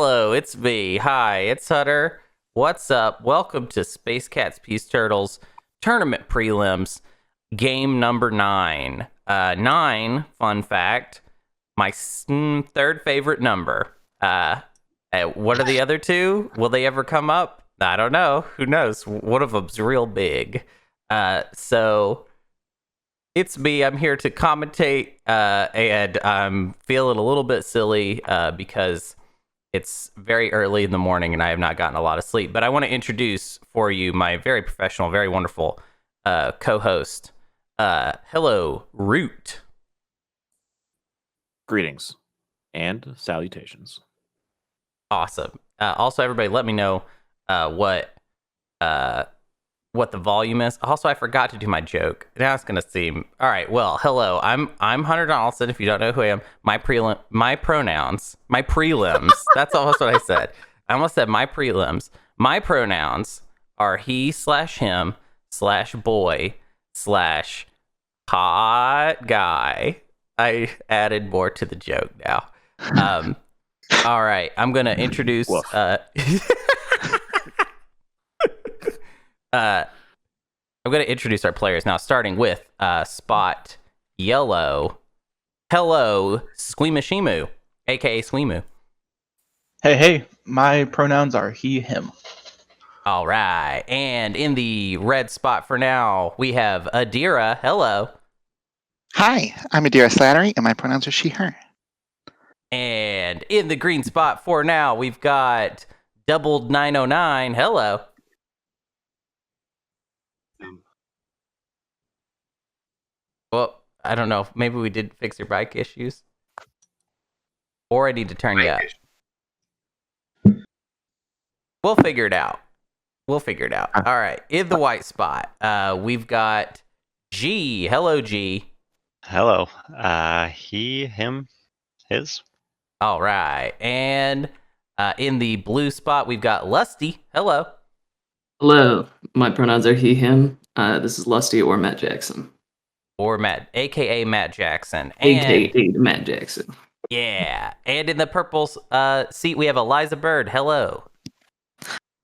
Hello, it's me. Hi, it's Hutter. What's up? Welcome to Space Cats Peace Turtles Tournament Prelims, game number 9. 9, fun fact, my third favorite number. What are the other two? Will they ever come up? I don't know. Who knows? One of them's real big. So it's me. I'm here to commentate, and I'm feeling a little bit silly because it's very early in the morning and I have not gotten a lot of sleep. But I want to introduce for you my very professional, very wonderful co-host. Hello, Root. Greetings and salutations. Awesome. Also, everybody, let me know what the volume is. Also, I forgot to do my joke. Now it's gonna seem all right. Well, hello. I'm Hunter Donaldson. If you don't know who I am, my pronouns, my prelims. That's almost what I said. I almost said my prelims. My pronouns are he/him/boy/hot guy. I added more to the joke now. All right, I'm gonna introduce. I'm going to introduce our players now, starting with Spot Yellow. Hello, Squeamishimu, a.k.a. Squeamu. Hey, my pronouns are he, him. All right, and in the red spot for now, we have Adira. Hello. Hi, I'm Adira Slattery, and my pronouns are she, her. And in the green spot for now, we've got Doubled 909. Hello. Well, I don't know. Maybe we did fix your bike issues. Or I need to turn you up. We'll figure it out. All right. In the white spot, we've got G. Hello, G. Hello. He, him, his. All right. And in the blue spot, we've got Lusty. Hello. Hello. My pronouns are he, him. This is Lusty or Matt Jackson. Or Matt, a.k.a. Matt Jackson. A.k.a. Matt Jackson. Yeah. And in the purple seat, we have Elizabird. Hello.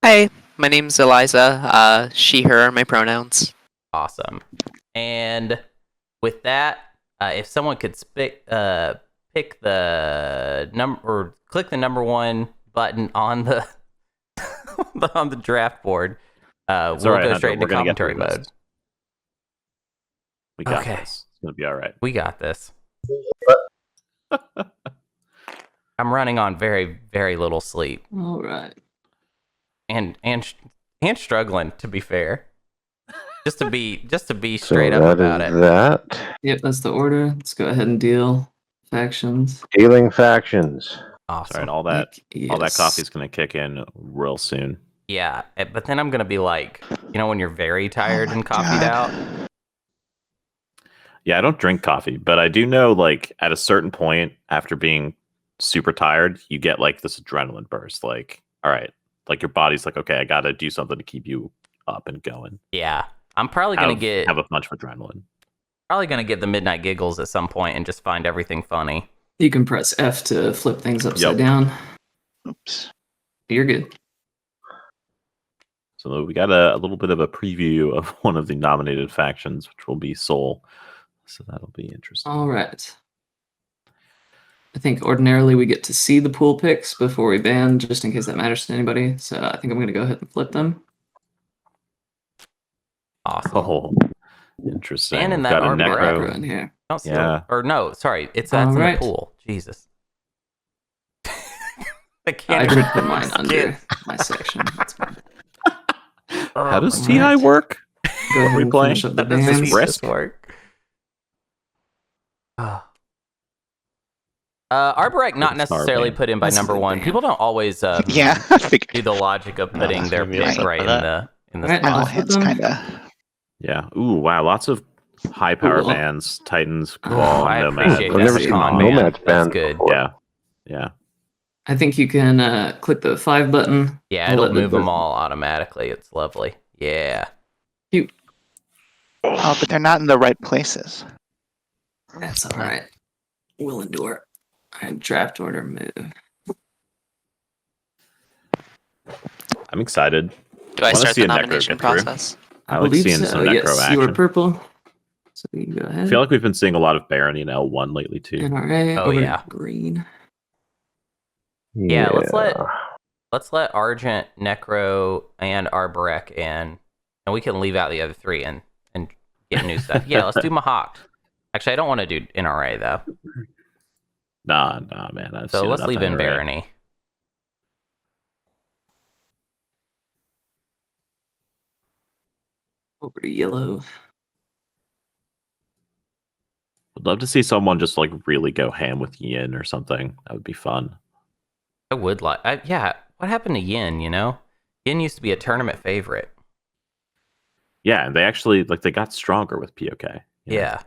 Hi, my name's Eliza. She, her are my pronouns. Awesome. And with that, if someone could pick the number or click the number 1 button on the on the draft board, we'll go straight into commentary mode. We got this. It's gonna be all right. We got this. I'm running on very, very little sleep. All right. And struggling, to be fair. Just to be straight up about it. That. Yep, that's the order. Let's go ahead and deal factions. Dealing factions. Awesome. Sorry, and all that coffee's gonna kick in real soon. Yeah, but then I'm gonna be like, when you're very tired and coffeeed out. Yeah, I don't drink coffee, but I do know, like, at a certain point, after being super tired, you get, like, this adrenaline burst. Like, all right, like, your body's like, okay, I gotta do something to keep you up and going. Yeah, I'm probably going to have a bunch of adrenaline. Probably going to get the midnight giggles at some point and just find everything funny. You can press F to flip things upside down. Oops. You're good. So we got a little bit of a preview of one of the nominated factions, which will be Soul. So that'll be interesting. All right. I think ordinarily we get to see the pool picks before we ban, just in case that matters to anybody. So I think I'm going to go ahead and flip them. Awesome. Oh, interesting. And in that Necro in here. Yeah. Or no, sorry. That's in the pool. Jesus. I did put mine under my section. That's fine. How does TI work? Go ahead and finish up the bands. Does work? Arborec not necessarily put in by number 1. People don't always do the logic of putting their pick right in the spot. It's kind of. Yeah. Ooh, wow. Lots of high power bands. Titans, Cabal, I Nomad. appreciate that. Nomad That's good. Yeah. I think you can click the 5 button. Yeah, it'll move them all automatically. It's lovely. Yeah. Cute. Oh, but they're not in the right places. That's all right. We'll endure. All right, draft order move. I'm excited. Do I wanna start see the a necro nomination get through. process? I like believe seeing so. some necro Yes, you are action. purple. So you go ahead. I feel like we've been seeing a lot of Barony in L1 lately too. NRA Oh, over yeah. to green. Yeah, let's let Argent, Necro, and Arborek in, and we can leave out the other three and get new stuff. Yeah, let's do Mahawk. Actually, I don't want to do NRA though. Nah, man. I've So seen let's enough leave in NRA. Barony. Over to yellow. Would love to see someone just like really go ham with Yin or something. That would be fun. I would like. Yeah, what happened to Yin? You know, Yin used to be a tournament favorite. Yeah, and they actually like they got stronger with POK. you know? Yeah.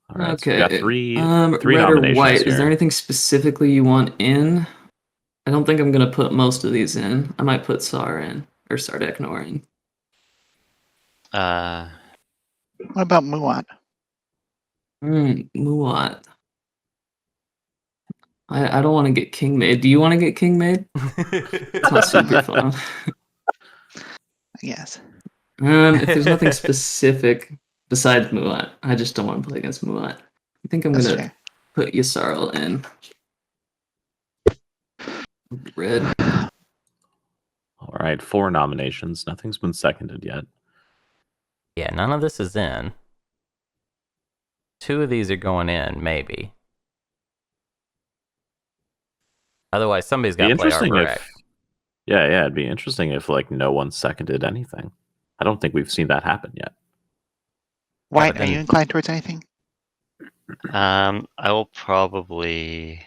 All right. So Okay. we got three red or nominations white. here. Is there anything specifically you want in? I don't think I'm gonna put most of these in. I might put Sar in or Sardek Nor in. What about Muat? Muat. I don't want to get King made. Do you want to get King made? It's not super fun. Yes. If there's nothing specific besides Muat, I just don't want to play against Muat. I think I'm That's gonna fair. put Yasarl in. Red. All right, 4 nominations. Nothing's been seconded yet. Yeah, none of this is in. 2 of these are going in, maybe. Otherwise, somebody's got Be to play interesting Arborek. if yeah, it'd be interesting if like no one seconded anything. I don't think we've seen that happen yet. White, but are you then- inclined towards anything? I will probably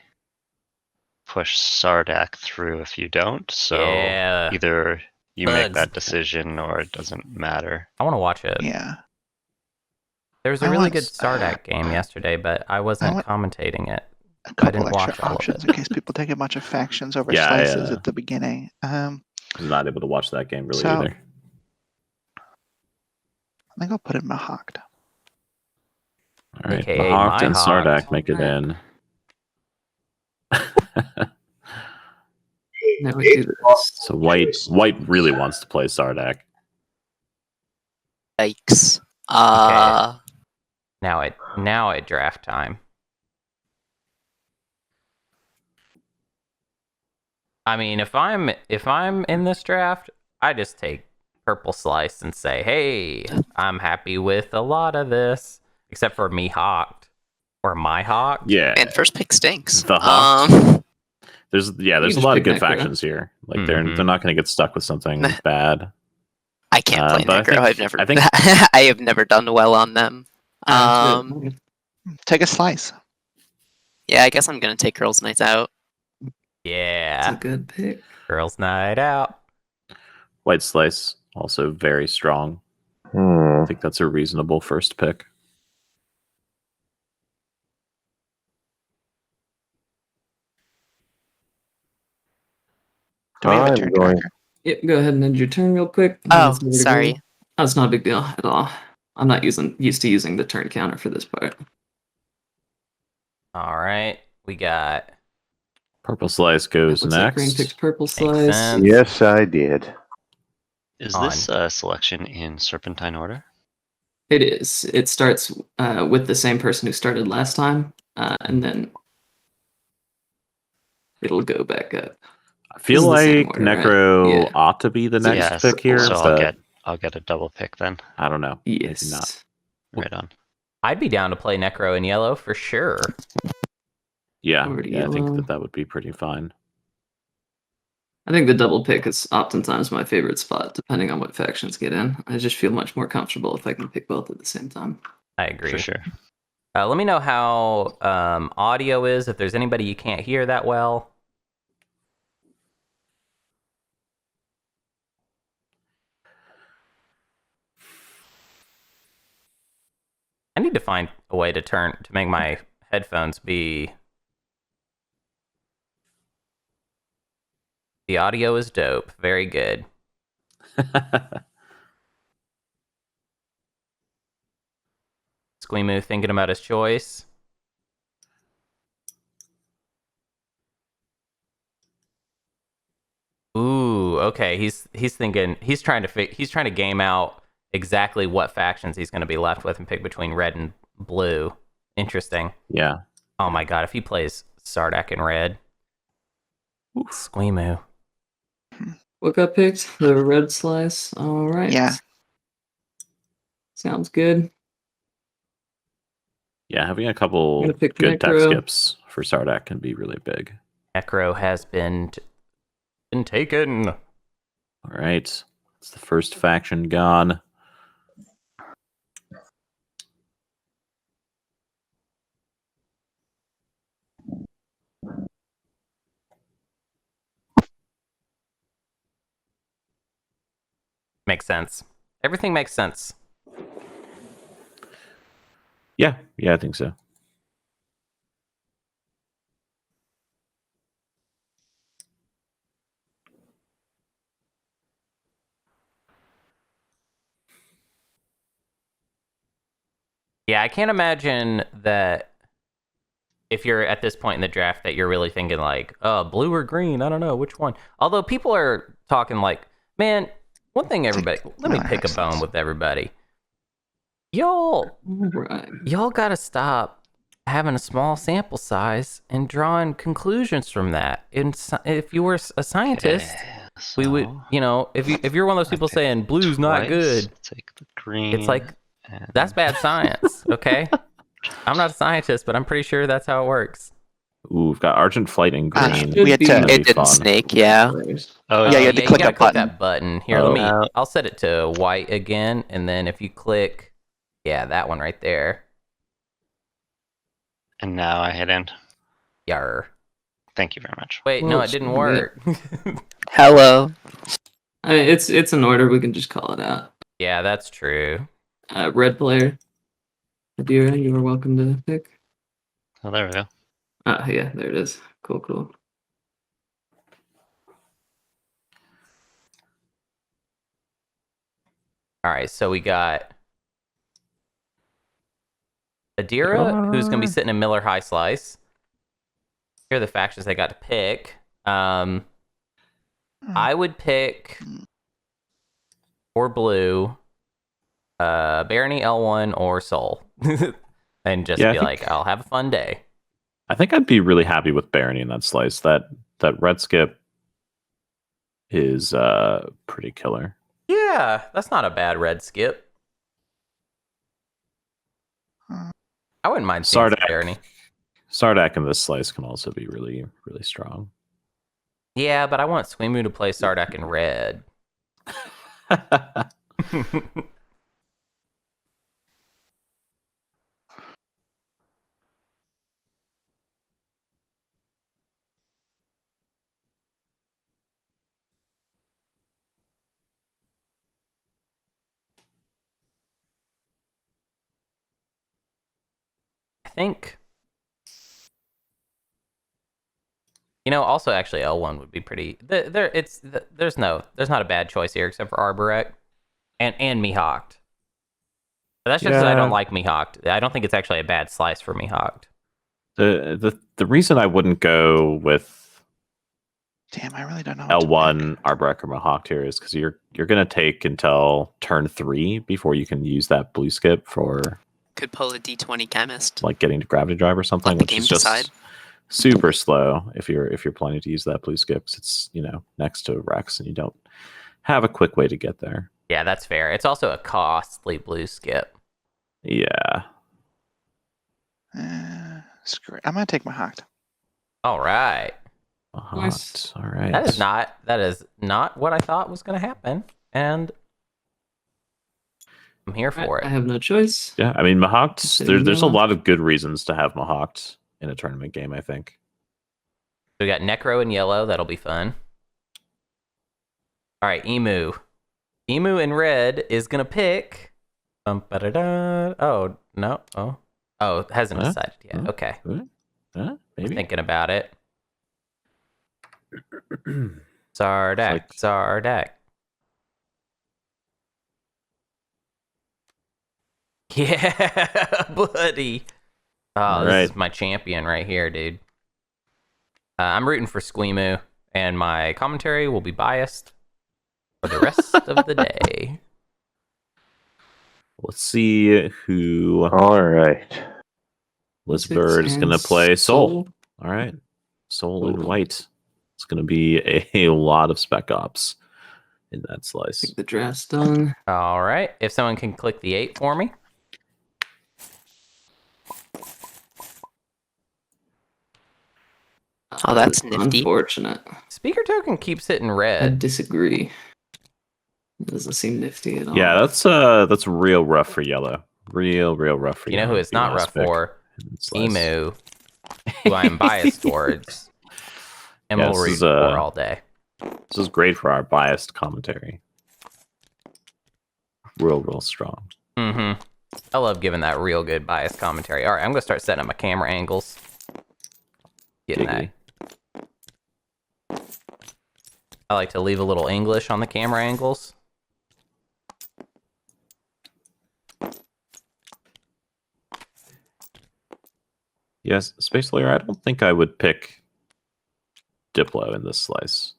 push Sardak through if you don't. So Yeah. either you make Bugs. that decision or it doesn't matter. I want to watch it. Yeah. There was a I really want good s- Sardak game yesterday, but I wasn't want- commentating it. A couple didn't extra watch all of options it. in case people take a bunch of factions over Yeah, slices yeah. at the beginning. I was not able to watch that game really So- either. I think I'll put in Mahawk. All right, AKA Mahawk and Myhawk. Sardak make it in. Now we do this. So white really wants to play Sardak. Yikes. Now at draft time. I mean, if I'm in this draft, I just take purple slice and say, "Hey, I'm happy with a lot of this, except for me hawked or my hawked." Yeah, And first pick stinks. The Hawks. there's a just lot of pick good Necro. factions here. Like they're Mhm. not going to get stuck with something bad. I can't play but I Necro. think- I I think- have never done well on them. Good. Take a slice. Yeah, I guess I'm gonna take Girls' Nights Out. That's Yeah, a good pick. girls' night out. White Slice also very strong. I think that's a reasonable first pick. Do we have a I'm turn going- tracker? Yep, go ahead and end your turn real quick. Oh, Let's give it a go. sorry. That's not a big deal at all. I'm not used to using the turn counter for this part. All right, we got Purple Slice goes Looks like green next. picked purple Makes slice. sense. Yes, I did. Is this a selection in Serpentine order? It is. It starts with the same person who started last time, and then it'll go back up. I feel This is the same like order, right? Necro Yeah. ought to be the next Yes, pick here. so but I'll get a double pick then. I don't know. Yes. not. Right on. I'd be down to play Necro in yellow for sure. Yeah, Over to I think yellow. that would be pretty fine. I think the double pick is oftentimes my favorite spot, depending on what factions get in. I just feel much more comfortable if I can pick both at the same time. I agree. For sure. Let me know how audio is. If there's anybody you can't hear that well. I need to find a way to make my headphones be. The audio is dope. Very good. Squeamoo thinking about his choice. Ooh, okay. He's thinking he's trying to game out exactly what factions he's going to be left with and pick between red and blue. Interesting. Yeah. Oh my god, if he plays Sardak in red, Squeemu. What got picked? The red slice. All right. Yeah. Sounds good. Yeah, having a couple gonna pick good tech Necro. skips for Sardak can be really big. Necro has been taken. All right. It's the first faction gone. Makes sense. Everything makes sense. Yeah, I think so. Yeah, I can't imagine that if you're at this point in the draft that you're really thinking like, oh, blue or green, I don't know which one. Although people are talking like, man, one thing everybody, let me pick a bone with everybody. Y'all gotta stop having a small sample size and drawing conclusions from that. And if you were a scientist, we would, if you're one of those people saying blue's not good, Take the green. it's like that's bad science. Okay, I'm not a scientist, but I'm pretty sure that's how it works. Ooh, we've got Argent Flight in green. should We had be- to. That'd be It didn't fun. snake. Yeah. Oh, Yeah, you had to click gotta that button. that button. Here, Oh. I'll set it to white again, and then if you click, yeah, that one right there. And now I hit end. Yar. Thank you very much. Wait, no, it Whoops, didn't my work. Hello. I mean, it's an order. We can just call it out. Yeah, that's true. Red player. Adira, you are welcome to pick. Oh, there we go. Yeah, there it is. Cool. All right, so we got Adira, who's going to be sitting in Miller High Slice. Here are the factions they got to pick. I would pick for blue, Barony, L1, or Soul. And just Yeah, I be think- like, I'll have a fun day. I think I'd be really happy with Barony in that slice. That red skip is pretty killer. Yeah, that's not a bad red skip. I wouldn't mind seeing some Sardak. Barony. Sardak in this slice can also be really, really strong. Yeah, but I want Squeemu to play Sardak in red. I think, also actually L1 would be pretty. There's not a bad choice here except for Arborek and Mihawked. But that's just because I don't like Mihawked. I don't think it's actually a bad slice for Mihawked. The reason I wouldn't go with Damn, I really don't know. what to L1 pick. Arbrecht or Mahawk here is because you're gonna take until turn 3 before you can use that blue skip for Could pull a D20 chemist. like getting to gravity drive or something, Let the which game is just decide. super slow if you're planning to use that blue skip. 'Cause it's next to Rex and you don't have a quick way to get there. Yeah, that's fair. It's also a costly blue skip. Yeah. Screw it. I'm gonna take my hawk. All right. Nice. All right. That is not what I thought was going to happen, and I'm here for I it. have no choice. Yeah, I mean Mahawked. So There's a yellow. lot of good reasons to have Mahawked in a tournament game, I think. We got Necro in yellow. That'll be fun. All right, Emu. Emu in red is gonna pick. Oh no. Oh, it hasn't Huh? decided yet. Huh? Okay, Maybe. thinking about it. Sardak. Sardak. Yeah, buddy. Oh, All this right. is my champion right here, dude. I'm rooting for Squeemu and my commentary will be biased for the rest of the day. Let's see who All right. Elizabird is going to play Soul. All right. Soul in white. It's going to be a lot of Spec Ops in that slice. Take the draft's done. All right. If someone can click the 8 for me. Oh, that's nifty. Unfortunate. Speaker token keeps hitting I red. disagree. It doesn't seem nifty at all. Yeah, that's real rough for yellow. Real rough for You yellow. know who it's not rough for? Slice. Emu, who I am biased towards. And Yeah, we'll this read is, for all day. This is great for our biased commentary. Real strong. Mm-hmm. I love giving that real good biased commentary. All right, I'm going to start setting up my camera angles. Getting Giggly. that. I like to leave a little English on the camera angles. Yes, Space Layer, I don't think I would pick Diplo in this slice.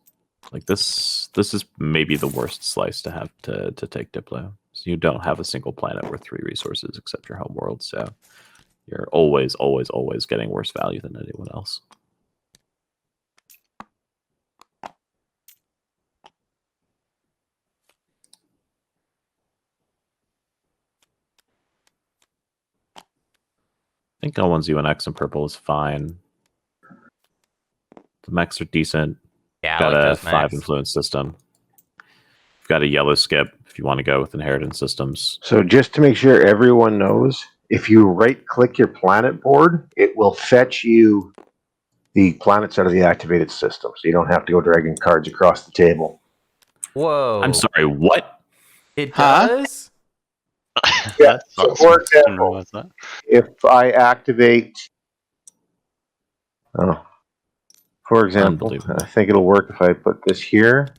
Like this is maybe the worst slice to have to take Diplo. So you don't have a single planet worth 3 resources except your home world, so you're always getting worse value than anyone else. I think L1Z and X and purple is fine. The mechs are decent. Yeah, I Got like a those 5 max. influence system. You've got a yellow skip if you want to go with inheritance systems. So just to make sure everyone knows, if you right-click your planet board, it will fetch you the planets out of the activated system, so you don't have to go dragging cards across the table. Whoa. I'm sorry, what? It Huh? does? Yeah, That's so awesome. for Didn't example, realize that. if I activate, for example, Unbelievable. I think it'll work if I put this here.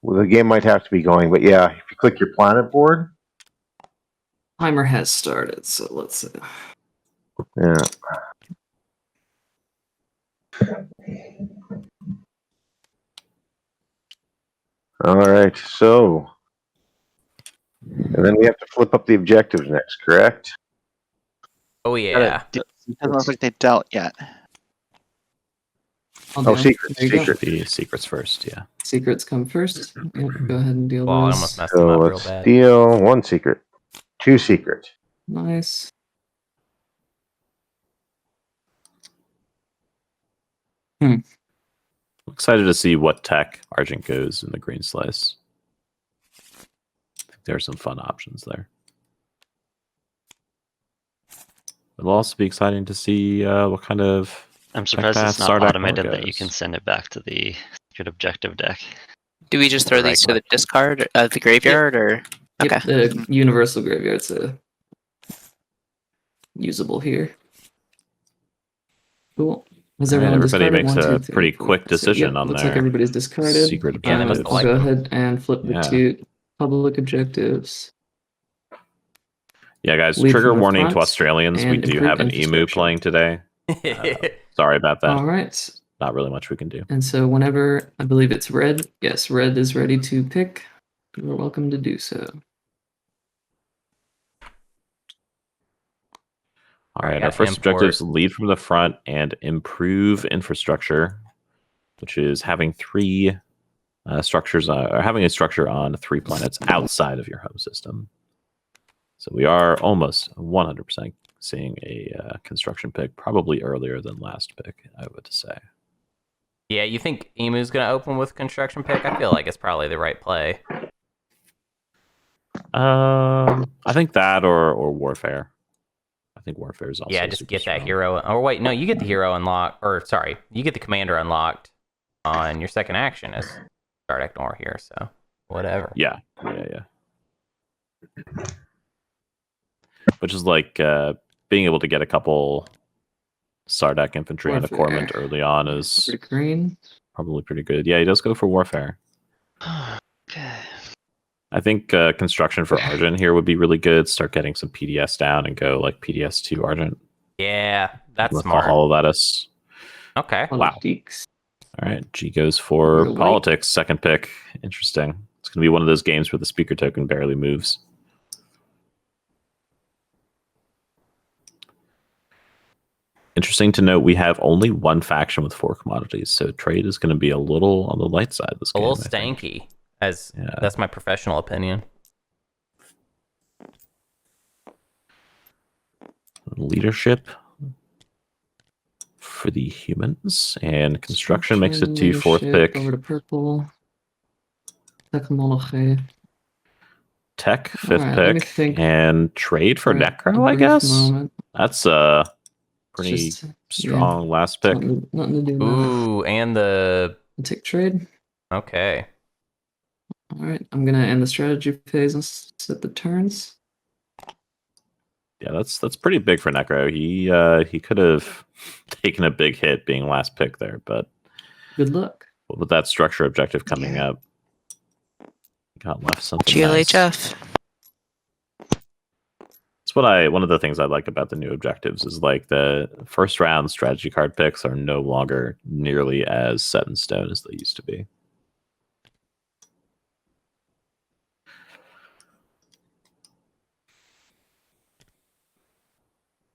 Well, the game might have to be going, but yeah, if you click your planet board, Timer has started, so let's see. yeah. All right, so, and then we have to flip up the objectives next, correct? Oh, yeah. It doesn't look like they dealt yet. I'll Oh, do 'em. secrets, There you go. secrets. The secrets first, yeah. Secrets come first. Yep, go ahead and deal Well, I those. almost messed them So up real let's bad. deal 1 secret, 2 secret. Nice. I'm excited to see what tech Argent goes in the green slice. I think there are some fun options there. It'll also be exciting to see what kind of I'm surprised path it's not Sardak automated Nor that you goes. can send it back to the secret objective deck. Do we just throw Right these to the click. discard, the graveyard, or Yep, okay? the universal graveyard's usable here. Cool. Has All right, everyone everybody discarded? makes 1, a 2, 3, pretty 4, quick 5, 6. decision Yep, on looks their like everybody's discarded. secret Yeah, they must have I'll liked go them. ahead and flip the Yeah. 2 public objectives. Yeah, guys, Lead trigger from the warning to front Australians. We and do improve have an emu infrastructure. playing today. Sorry about that. All right. Not really much we can do. And so whenever I believe it's red, yes, red is ready to pick. You're welcome to do so. All right, Alright, our got first import. objectives: lead from the front and improve infrastructure, which is having 3 structures, or having a structure on 3 planets outside of your home system. So we are almost 100% seeing a construction pick, probably earlier than last pick, I would say. Yeah, you think Emu's going to open with construction pick? I feel like it's probably the right play. I think that or warfare. I think warfare is also Yeah, just super get that strong. hero. Or wait, no, you get the hero unlocked. Or sorry, you get the commander unlocked on your second action as start ignore here. So whatever. Yeah. Which is like being able to get a couple Sardak infantry and a Warfare. corpsman early on is Pretty green. probably pretty good. Yeah, he does go for warfare. Okay. I think construction for Argent here would be really good. Start getting some PDS down and go like PDS to Argent. Yeah, that's with smart. the Hollow Lettuce. Okay. Wow. Politiques. All right, G goes for Over to white. politics, second pick. Interesting. It's going to be one of those games where the speaker token barely moves. Interesting to note, we have only one faction with 4 commodities, so trade is going to be a little on the light side this A game. little I think. stanky, as Yeah. that's my professional opinion. Leadership for the humans, and construction makes it to 4th Leadership, pick. Over to purple. Technology. Tech, 5th Alright, let me pick, think and trade for for a Necro, I brief guess. moment. That's a pretty Just, strong last pick. Nothing to do with that. Ooh, and the Tick trade. okay. Alright, I'm gonna end the strategy phase and set the turns. Yeah, that's pretty big for Necro. He could have taken a big hit being last pick there, but Good luck. with that structure objective coming Yeah. up, got left something nice. GLHF. That's one of the things I like about the new objectives is like the first round strategy card picks are no longer nearly as set in stone as they used to be.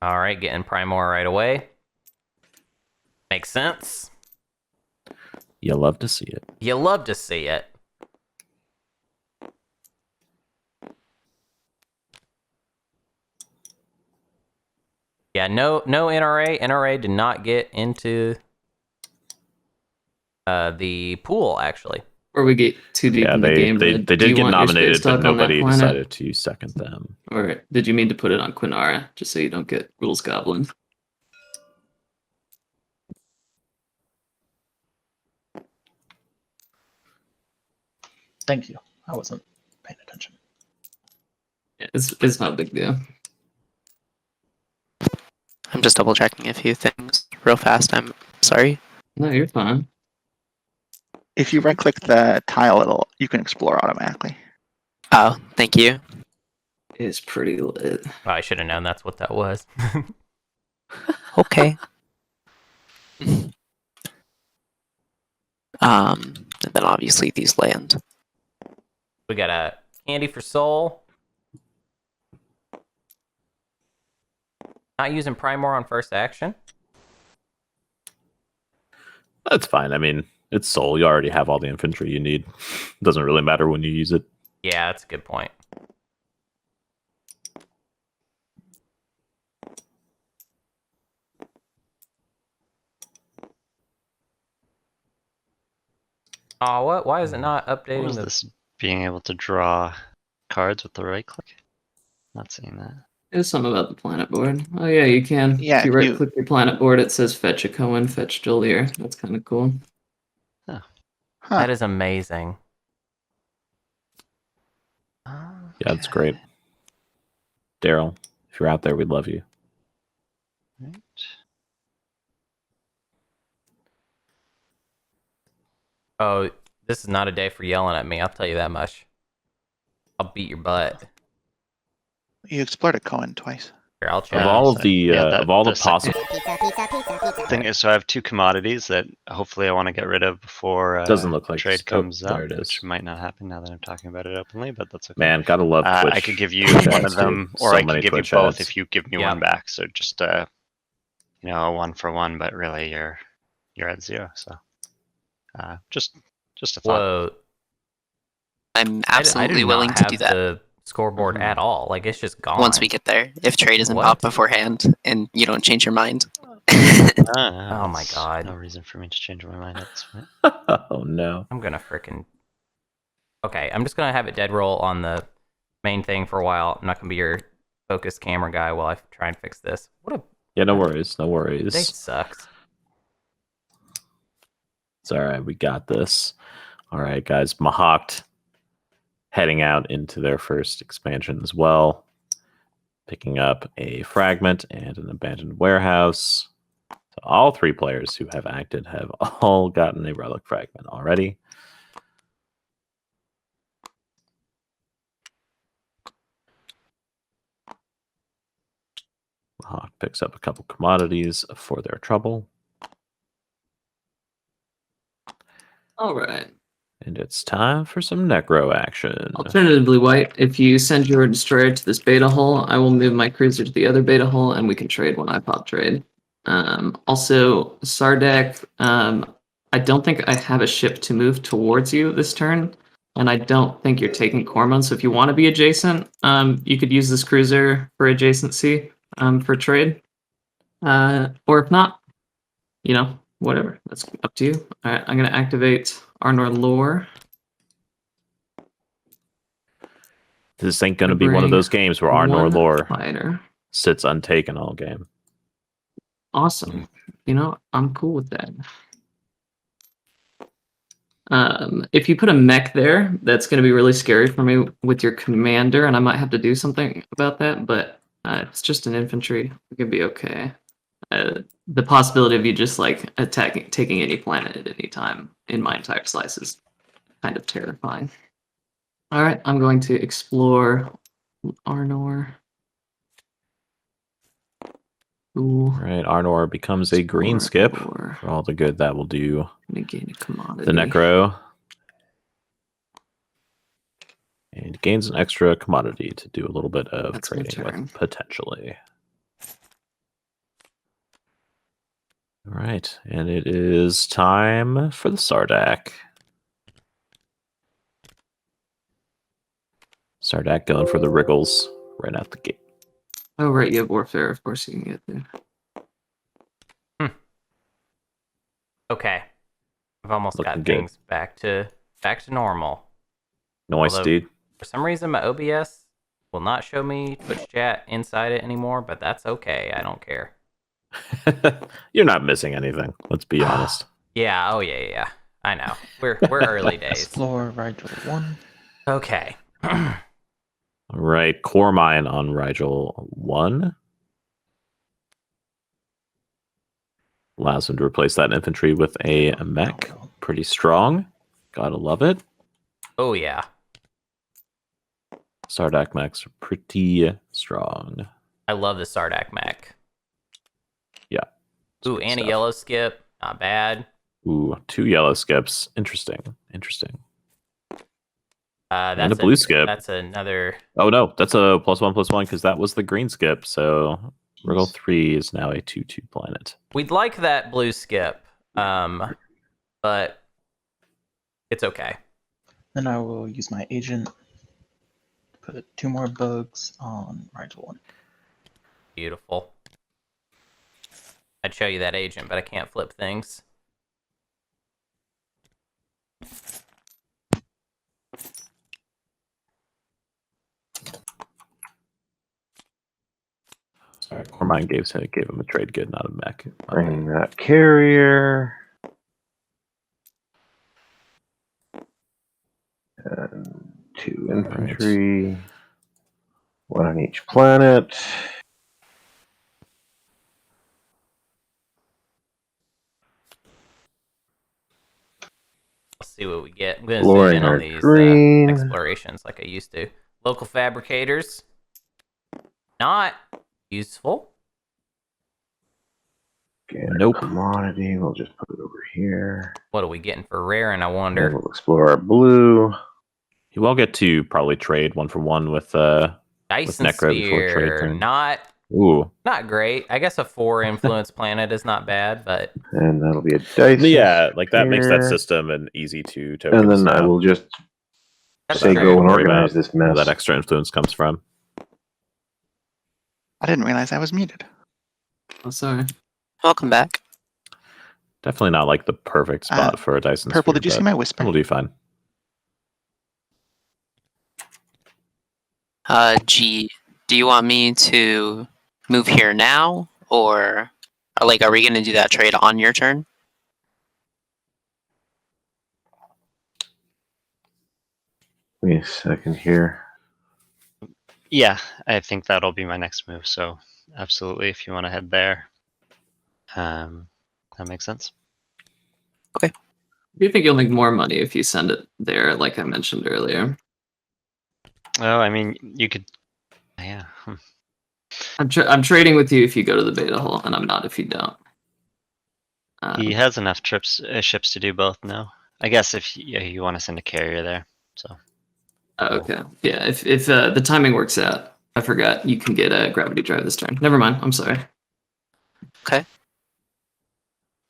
All right, getting Primor right away. Makes sense. You love to see it. You love to see it. Yeah, no NRA. NRA did not get into the pool, actually. Or we get too deep Yeah, in the game. they Red. did Do you get want your nominated, stock but on that nobody planet? decided to second them. Or did you mean to put it on Quinara, just so you don't get Rules Goblin? Thank you. I wasn't paying attention. Yeah, it's not a big deal. I'm just double checking a few things real fast. I'm sorry. No, you're fine. If you right click the tile, you can explore automatically. Oh, thank you. It's pretty lit. I should have known that's what that was. Okay. And then obviously these land. We got a candy for soul. Not using Primor on first action. That's fine. I mean, it's Soul. You already have all the infantry you need. Doesn't really matter when you use it. Yeah, that's a good point. Oh, what? Why is it not What updating was the... this being able to draw cards with the right click? Not seeing that. There's something about the planet board. Oh yeah, you can. Yeah, if you right click your planet board, it says fetch a Cohen, fetch Jolier. That's kind of cool. Huh. That is amazing. Yeah, that's great. Daryl, if you're out there, we love you. Right. Oh, this is not a day for yelling at me. I'll tell you that much. I'll beat your butt. You explored a Cohen twice. Here, I'll Of check. all of the Yeah, of all the the second- possible, Thing is, so I have 2 commodities that hopefully I want to get rid of before Doesn't look like trade oh, comes up, there it is. which might not happen now that I'm talking about it openly, but that's okay. man, gotta love Twitch. I could give you Twitch one ads, of them, dude. or So I many could give you Twitch both ads. if you give me Yeah. one back. So just a 1-for-1, but really you're at 0. So just a thought. Whoa. I'm I absolutely do willing not to have do that the scoreboard at all. Like, it's just gone. once we get there. If trade isn't What? popped beforehand and you don't change your mind. Oh my That's God. No reason for me to change my mind. That's fine. Oh no. I'm gonna frickin'... Okay, I'm just gonna have it dead roll on the main thing for a while. I'm not gonna be your focus camera guy while I try and fix this. What a... Yeah, no worries, no Day worries. sucks. It's all right. We got this. All right, guys. Mahawked heading out into their first expansion as well, picking up a fragment and an abandoned warehouse. So all 3 players who have acted have all gotten a relic fragment already. Mahawk picks up a couple commodities for their trouble. All right. And it's time for some necro action. Alternatively, White, if you send your destroyer to this beta hull, I will move my cruiser to the other beta hull, and we can trade when I pop trade. Also, Sardak, I don't think I have a ship to move towards you this turn, and I don't think you're taking Cormon. So if you want to be adjacent, you could use this cruiser for adjacency for trade. Or if not, whatever. That's up to you. All right, I'm going to activate Arnor Lore. This ain't going to be one of those games where Arnor Lore sits untaken all game. Awesome. I'm cool with that. If you put a mech there, that's going to be really scary for me with your commander, and I might have to do something about that, but it's just an infantry. It could be okay. The possibility of you just taking any planet at any time in my entire slice is kind of terrifying. All right, I'm going to explore Arnor. Ooh. Right, Arnor becomes a green skip for all the good that will do. Gain a commodity. The necro. And gains an extra commodity to do a little bit of trading with, potentially. All right, and it is time for the Sardak. Sardak going for the wriggles right out the gate. Oh, right, you have Warfare. Of course you can get there. Okay. I've almost Looking got good. things back to normal. Nice, Although, dude. For some reason, my OBS will not show me Twitch chat inside it anymore, but that's okay. I don't care. You're not missing anything. Let's be honest. Yeah. Oh, yeah. I know. We're early days. Explore Rigel 1. Okay. All right, core mine on Rigel 1. Allows him to replace that infantry with a mech. Pretty strong. Gotta love it. Oh, yeah. Sardak mechs are pretty strong. I love the Sardak mech. Yeah. Ooh, and a yellow skip. Not bad. Ooh, 2 yellow skips. Interesting. That's and a blue skip. That's another. Oh, no. That's a +1/+1 because that was the green skip. So Wriggle 3 is now a 2/2 planet. We'd like that blue skip, but it's okay. Then I will use my agent to put 2 more bugs on Rigel 1. Beautiful. I'd show you that agent, but I can't flip things. Sorry, Cormine gave him a trade good, not a mech. Bring that carrier. And 2 infantry. 1 on each planet. Let's see what we get. I'm going to zoom in on these explorations like I used to. Local fabricators. Not useful. Nope. Commodity. We'll just put it over here. What are we getting for rare? And I wonder. And we'll explore our blue. You will get to probably trade 1-for-1 with Dyson Necro before trade Sphere. turn. Not great. I guess a 4 influence planet is not bad, but And that'll be a Dyson. Yeah, like that makes that Sphere. system an easy to token. And then I will just That's say true. go and Worry organize about this mess. where that extra influence comes from. I didn't realize I was muted. Oh, sorry. Welcome back. Definitely not like the perfect spot for a Dyson Purple, Sphere, did you see but my whisper? It'll do fine. G, do you want me to move here now, or are we going to do that trade on your turn? Give me a second here. Yeah, I think that'll be my next move. So absolutely, if you want to head there, that makes sense. Do you think you'll make more money if you send it there, like I mentioned earlier? Oh, I mean, you could. Yeah. I'm trading with you if you go to the beta hull, and I'm not if you don't. He has enough ships to do both now. I guess if you want to send a carrier there, so Oh, okay. Yeah, if the timing works out, I forgot you can get a gravity drive this turn. Never mind. I'm sorry.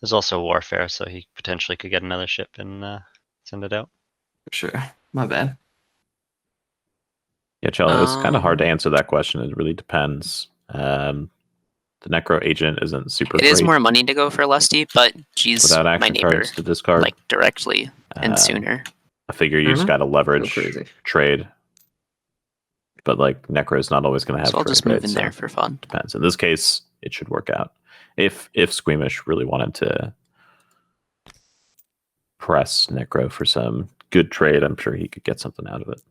there's also warfare, so he potentially could get another ship and send it out. Sure. My bad. Yeah, Charlie, it's kind of hard to answer that question. It really depends. The Necro agent isn't super It great is more money to go for Lusty, but she's without my action neighbor, cards to discard. like directly and Um, sooner. I figure you Fair just enough. got to leverage crazy. trade. But like Necro is not always going to have So I'll trade, just move right? in So there for fun. depends. In this case, it should work out. If Squeamish really wanted to press Necro for some good trade, I'm sure he could get something out of it.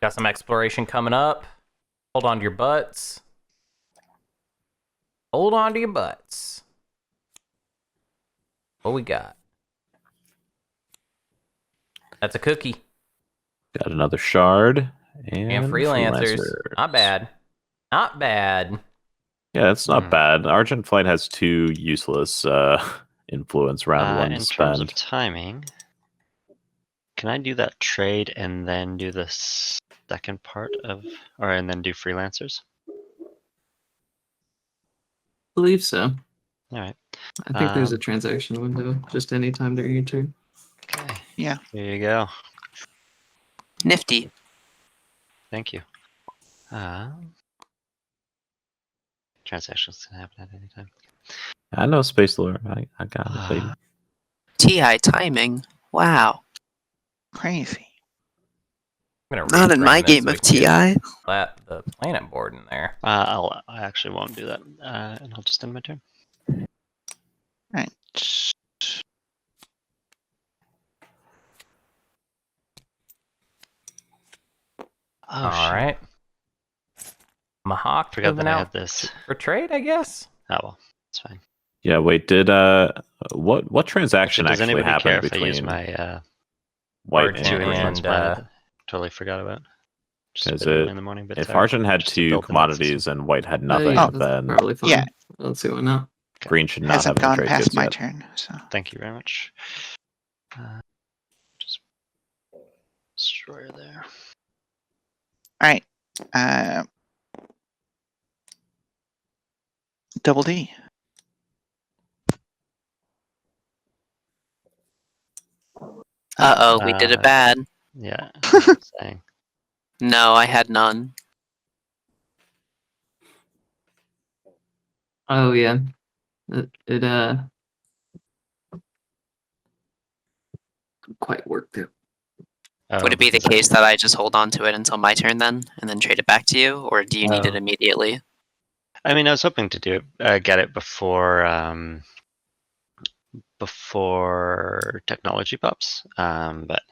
Got some exploration coming up. Hold on to your butts. Hold on to your butts. What we got? That's a cookie. Got another shard And freelancers. Not bad. Not bad. Yeah, it's not bad. Argent Flight has 2 useless influence round 1 to In terms spend. of timing, can I do that trade and then do the second part of, and then do freelancers? Believe so. All right. I think there's a transaction window just any time during your turn. Okay. Yeah. Here you go. Nifty. Thank you. Transactions can happen at any time. I know Space Lore. I got it, baby. TI timing. Wow. Crazy. I'm gonna Not in reframe my this game so of we can get TI. the planet board in there. I actually won't do that, and I'll just end my turn. Right. Oh, All right. Mahawk Forgot moving that I out had this. for trade, I guess. Oh well, it's fine. Yeah, wait, did what transaction Does actually anybody care happened if I use between my White Argent two and Green? influence and, planet that I totally forgot about? Just a Because bit early in the morning, but if sorry, Argent had just to 2 build the next commodities system. and White had Oh, nothing, yeah, that's then probably fine. Yeah. Let's see what now. Green should not Hasn't have any gone trade past goods my yet. turn, so. Thank you very much. Just destroyer there. All right. Double D. Uh-oh, we did it bad. Yeah. Saying. No, I had none. Oh yeah. It quite worked out. Would it be the because case that I just hold on to it until my turn then, and then trade it back to you, or do you need it Oh. immediately? I mean, I was hoping to do it, get it before technology pops, but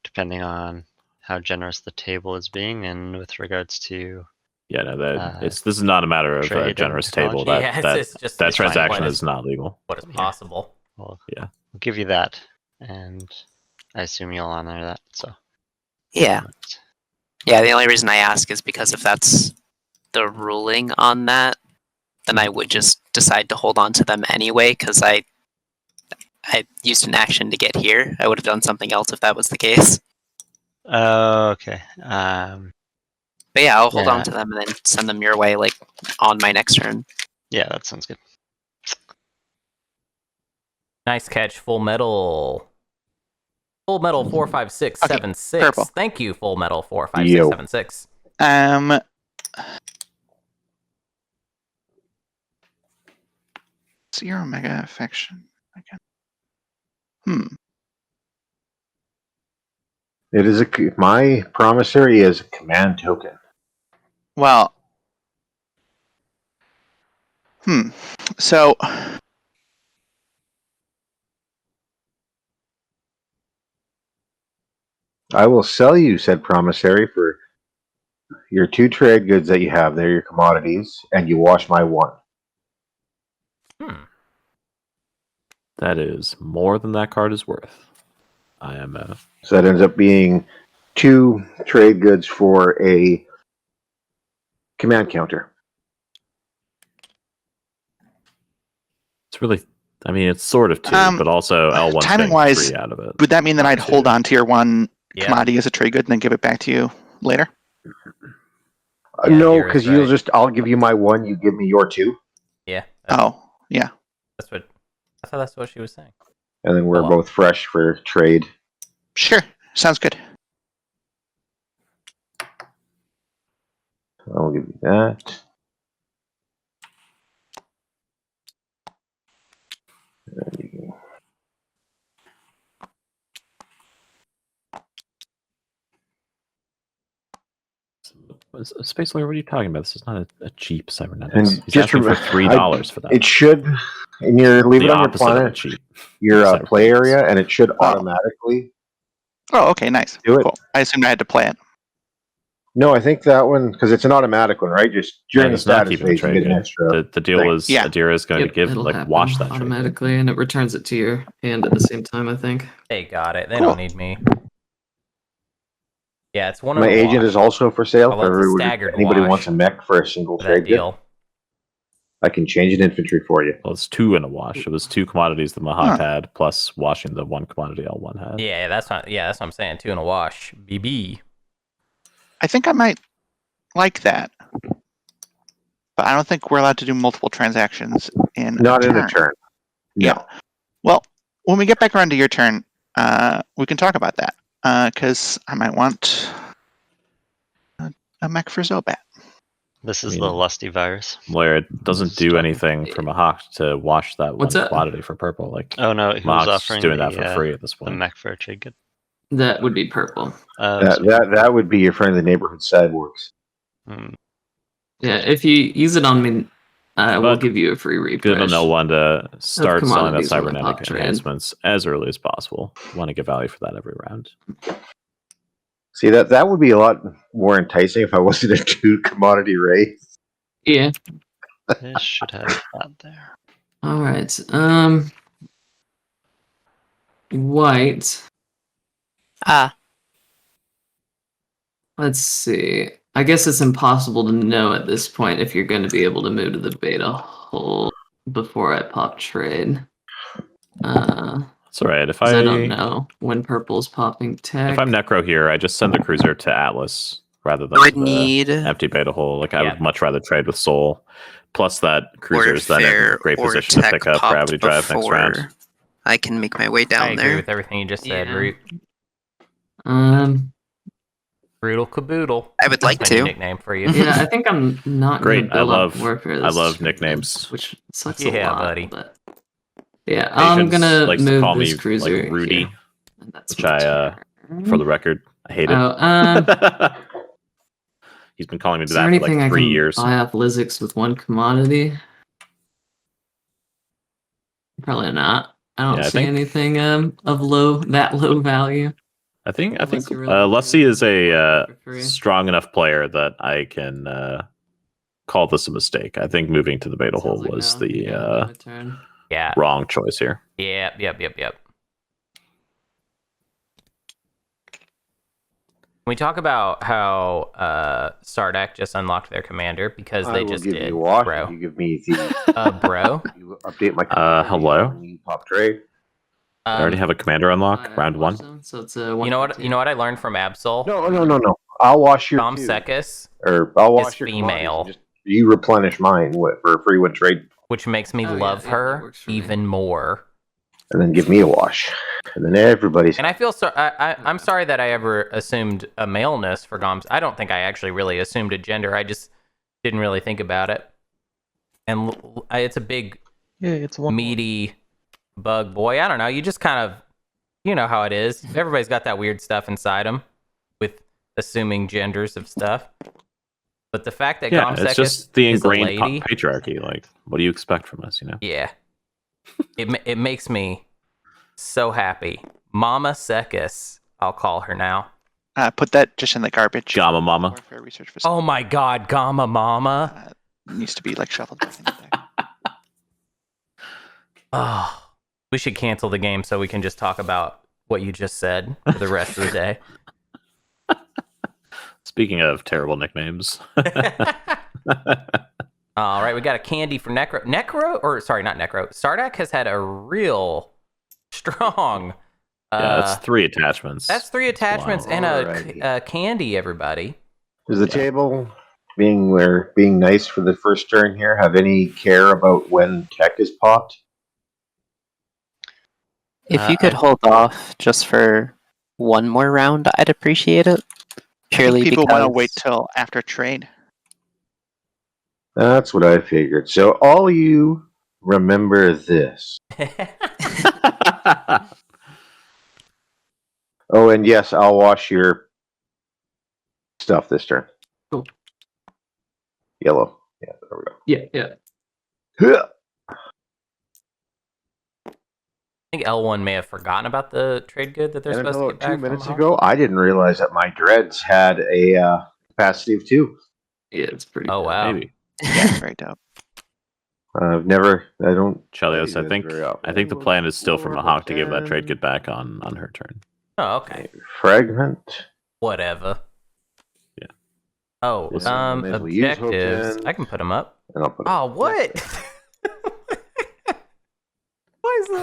depending on how generous the table is being, and with regards to Yeah, no, this is not a matter of trade a and generous table. technology. It's just That it's trying to transaction plan is not legal. what is Yeah. possible. well, Yeah. I'll give you that, and I assume you'll honor that. So Yeah. Yeah, the only reason I ask is because if that's the ruling on that, then I would just decide to hold on to them anyway, because I used an action to get here. I would have done something else if that was the case. Okay. But yeah, I'll hold Yeah. on to them and then send them your way, like, on my next turn. Yeah, that sounds good. Nice catch, Full Metal. Full Metal 45676. purple. Thank you, Full Metal 45676. Zero mega affection. Okay. It is my promissory is a command token. Well. So. I will sell you said promissory for your 2 trade goods that you have there, your commodities, and you wash my 1. That is more than that card is worth. I am So that ends up being 2 trade goods for a command counter. It's really, I mean, it's sort of 2, but also L1's timing getting wise, 3 out of it. Would that mean that I'd hold on to your one Yeah. commodity as a trade good and then give it back to you later? Yeah, No, Adira's because right. I'll give you my 1, you give me your 2, Yeah. Oh, yeah. That's what. I thought that's what she was saying. and then we're well. both fresh for trade. Sure. Sounds good. I'll give you that. Space Lawyer, what are you talking about? This is not a cheap cybernetics. And He's just asking for remember, $3 for that. It should, and leave the it on your opposite of a planet, cheap. your cybernetics. play area, and it should Oh. automatically Oh, okay, nice. do it. Cool. I assumed I had to play it. No, I think that one, because it's an automatic one, right? Just during the He's not status keeping the phase, you trade get an good. extra. The deal thing. was Yeah. Adira is going to give it'll happen wash that trade good. automatically, and it returns it to your hand at the same time. I think. They got it. They Cool. don't need me. Yeah, it's one My of the agent is also for sale. Although it's a If staggered anybody wash wants a mech for a single for that trade good, deal. I can change an infantry for you. Well, it's 2 in a wash. It was 2 commodities that Mahak had, plus washing the 1 commodity L1 had. Yeah, that's not. Yeah, that's what I'm saying. 2 in a wash. BB. I think I might like that. But I don't think we're allowed to do multiple transactions in Not a in turn. a turn. No. Yeah. Well, when we get back around to your turn, we can talk about that. Because I might want a mech for Zobat. This is I the mean, lusty virus. Where it doesn't do anything for Mahak to wash that What's one that? commodity for purple. Like, Oh no, who's Mahak's offering doing that the, for free at this the point. mech for a trade good? That would be purple. That would be your friend of the neighborhood cyborgs. Yeah, if you use it on me, we'll But give you a free refresh. Good on L1 to start selling that commodities when I cybernetic pop trade. enhancements as early as possible. Want to get value for that every round. See, that would be a lot more enticing if I wasn't a 2 commodity race. Yeah. This should have that there. All right. White. Let's see. I guess it's impossible to know at this point if you're going to be able to move to the beta hole before I pop trade. It's all right. If 'Cause I don't know when purple's popping tech. If I'm Necro here, I just send the cruiser to Atlas rather than I would the need empty beta hole. Like I Yeah. would much rather trade with Soul. Plus that cruiser is then in Fair a great or position to Tech pick up popped Gravity Drive next round. before I can make my way down I agree there. with everything you just said, Yeah. Root. Brutal Caboodle. I would like That's my new to. nickname for you. Yeah, I think I'm not Great, gonna build I up love- warfare I this love turn, nicknames. which sucks Yeah, a lot. buddy. But yeah, I'm Patience gonna likes to move call this me cruiser like Rudy, here. And that's which my I, turn. for the record, I hate it. Oh, He's been calling me is that there for anything like I 3 can years. buy off Lizix with 1 commodity? Probably not. I don't Yeah, I see think- anything of that low value. I think Unless you really want Lusty to is a for free. strong enough player that I can call this a mistake. I think moving to the beta hole Sounds like was no. the Yeah, my turn. Yeah. wrong choice here. Yep. Can we talk about how Sardak just unlocked their commander because I they will just give did, you a wash. bro. If you give me the Bro. you update my commander hello? when you pop trade. I already have a commander unlock, Alright, round watch 1. them. So it's a You know what? You know what I learned from Absol? No. I'll wash your Dom 2. Sekis, Or I'll wash is your female. commodities and just you replenish mine for a free 1 trade, which makes me Oh, yeah, love yeah, that her works for me. even more. and then give me a wash, and then everybody's. And I feel so. I'm sorry that I ever assumed a maleness for Goms. I don't think I actually really assumed a gender. I just didn't really think about it. And it's a big, Yeah, it's one. meaty bug boy. I don't know. You just kind of, you know how it is. Everybody's got that weird stuff inside them with assuming genders of stuff. But the fact that Yeah, Gomsekis it's just the is a ingrained lady, patriarchy. Like, what do you expect from us? You know? yeah, it makes me so happy. Mama Sekis, I'll call her now. Put that just in the garbage. Gamma Mama. Warfare research Oh my God, Gamma Mama. Needs to be like shuffled back in the deck. Oh, we should cancel the game so we can just talk about what you just said for the rest of the day. Speaking of terrible nicknames, All right, we got a candy for Necro. Not Necro. Sardak has had a real strong. Yeah, that's 3 attachments. That's 3 attachments and Alrighty. a candy, everybody. Does the table, being nice for the first turn here, have any care about when tech is popped? If you could hold off just for one more round, I'd appreciate it. I Purely think people because want to wait till after trade. That's what I figured. So all you remember this. Oh, and yes, I'll wash your stuff this turn. Cool. Yellow. Yeah, there we go. Yeah. Huh. I think L1 may have forgotten about the trade good that they're And supposed to about get back 2 from minutes Hawk. ago, I didn't realize that my dreads had a capacity of 2. Yeah, it's pretty. Oh good. wow. Maybe. Yeah, very dope. I don't. Chelios, play I think dreads very often. I think the plan is still for 4, Mahawk to give that 10. trade get back on her turn. Oh, okay. Fragment. Whatever. Yeah. Oh, Yes, we'll use hook objectives. 10. I can put them up. And I'll put Oh, what? Why is that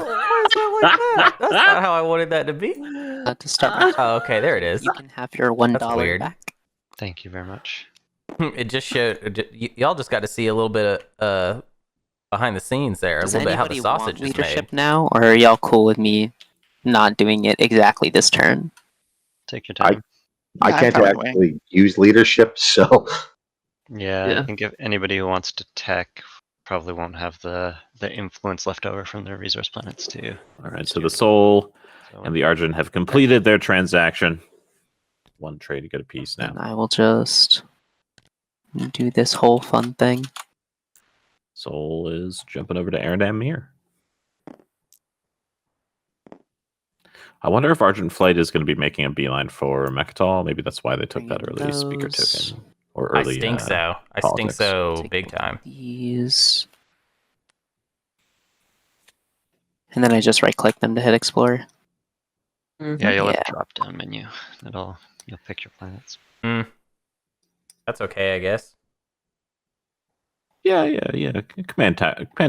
like that? That's not how I wanted that to be. to start. Oh, okay, there it is. You can have your $1 weird. back. Thank you very much. It just showed. Y'all just got to see a little bit of behind the scenes there, Does a little bit how the anybody sausage want is leadership made. now, or are y'all cool with me not doing it exactly this turn? Take your time. I Yeah, I'm can't fine with waiting. actually use leadership, so Yeah, Yeah. I think if anybody who wants to tech probably won't have the influence left over from their resource planets too. All right, so the Soul So, and the Argent have completed their transaction. 1 trade to get a piece now. And I will just do this whole fun thing. Soul is jumping over to Erendam Mir. I wonder if Argent Flight is going to be making a beeline for Mechatol. Maybe that's why they took that Bring early speaker those. token. Or early, I think so. I think politics. so. Take Big one of time. These. And then I just right click them to hit explore. yeah, you'll have Yeah. a drop down menu. You'll pick your planets. That's okay, I guess. Yeah. Command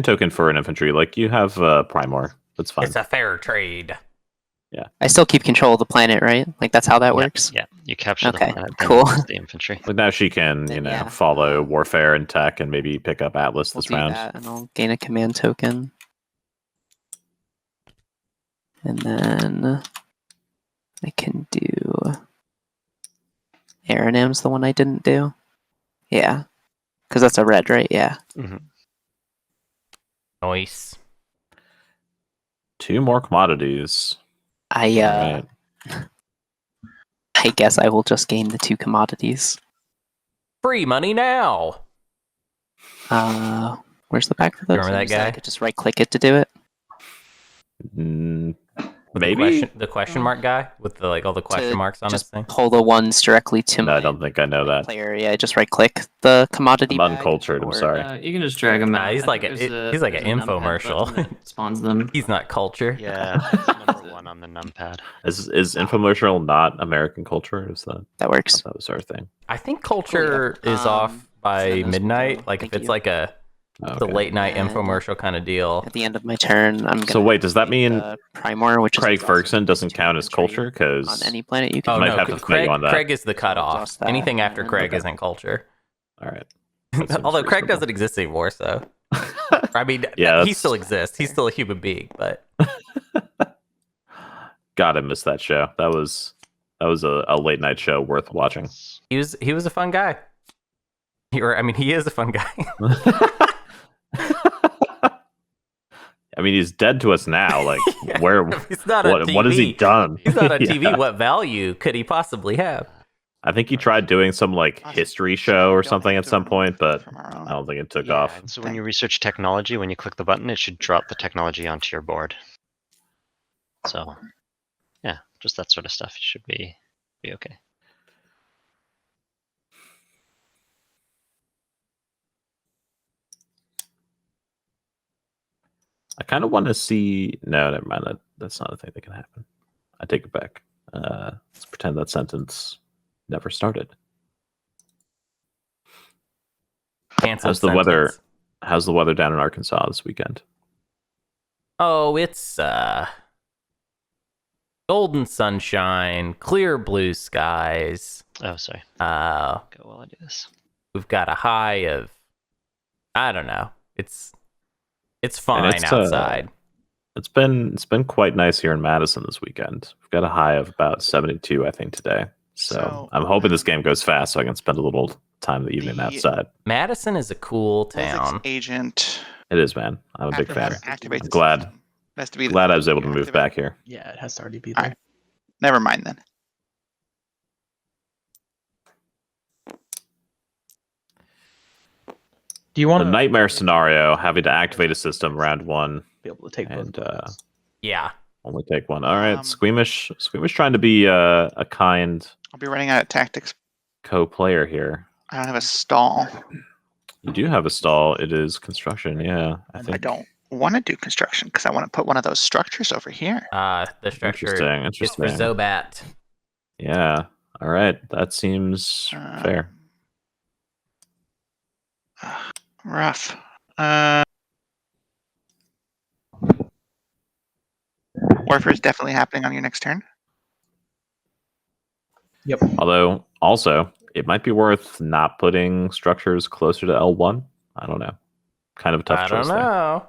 token for an infantry. Like you have Primor. That's fine. It's a fair trade. I still keep control of the planet, right? Like that's how that works. Yeah, you capture Okay, the planet, then cool. use the infantry. But now she can, Then, yeah, follow Warfare and Tech and maybe pick up Atlas We'll this do round. that, and I'll gain a command token. And then I can do Aranam's the one I didn't do. Yeah. Because that's a red, right? Yeah. Nice. 2 more commodities. I guess I will just gain the 2 commodities. Free money now. Where's the back for those? Remember that You said I guy? could just right click it to do it. With Maybe? the question mark guy with the all the question To marks on his just thing. pull the ones directly to No, my I don't think I know that. play area. Just right click the commodity. I'm bag, uncultured, I'm or- sorry. You can just drag them Nah, out. he's I like think a- there's he's like an there's a numpad infomercial. button that spawns them. He's not culture. Yeah, it's number 1 on the numpad. Is infomercial not American culture? Is that That works. that was our thing? I think culture Cool, yeah. is off Send by those will midnight. go. Like if Thank it's you. like the Okay. late night And infomercial kind of deal. At the end of my turn, I'm gonna. So wait, does that mean Primor, which Craig is Ferguson doesn't to count as infantry culture? Because on any planet you can. Oh might no, have to fight Craig, you on that. Craig is the cutoff. Exhaust that, Anything after and- Craig Okay. isn't culture. all right. That seems Although Craig reasonable. doesn't exist anymore, so I mean, Yeah, he that's- still exists. He's still a human being, but God, I missed that show. That was a late night show worth watching. he was a fun guy. He is a fun guy. I mean, he's dead to us now. Like, Yeah. where? He's not on TV. What has he done? He's not on Yeah. TV. What value could he possibly have? I think he tried doing some like history show or something at some point, but From our own. I don't think it took Yeah, off. and so when you research technology, when you click the button, it should drop the technology onto your board. So, yeah, just that sort of stuff should be okay. I kind of want to see. No, never mind. That's not a thing that can happen. I take it back. Let's pretend that sentence never started. Can't expansive How's the weather? sentence. How's the weather down in Arkansas this weekend? Oh, it's golden sunshine, clear blue skies. Oh, sorry. Go while I do this. We've got a high of, I don't know. It's fine it's, outside. It's been quite nice here in Madison this weekend. We've got a high of about 72, I think, today. So I'm hoping this game goes fast so I can spend a little time of the evening outside. Madison is a cool town. Agent. It is, man. I'm a big after fan. that activates I'm the glad. system. It has to be Glad I was able to move activate. back here. Yeah, it has to already be All there. right. Never mind then. Do you want The nightmare scenario, having to activate a system round one be able to take both and buttons? Yeah. only take one. All right, Um, Squeamish trying to be a kind I'll be running out of tactics. co-player here. I don't have a stall. You do have a stall. It is construction. Yeah, I think. don't want to do construction because I want to put one of those structures over here. The structure is for Interesting. Zobat. Yeah. All right. That seems fair. Rough. Warfare is definitely happening on your next turn. Yep. Although, also, it might be worth not putting structures closer to L1. I don't know. Kind of a tough I choice don't know.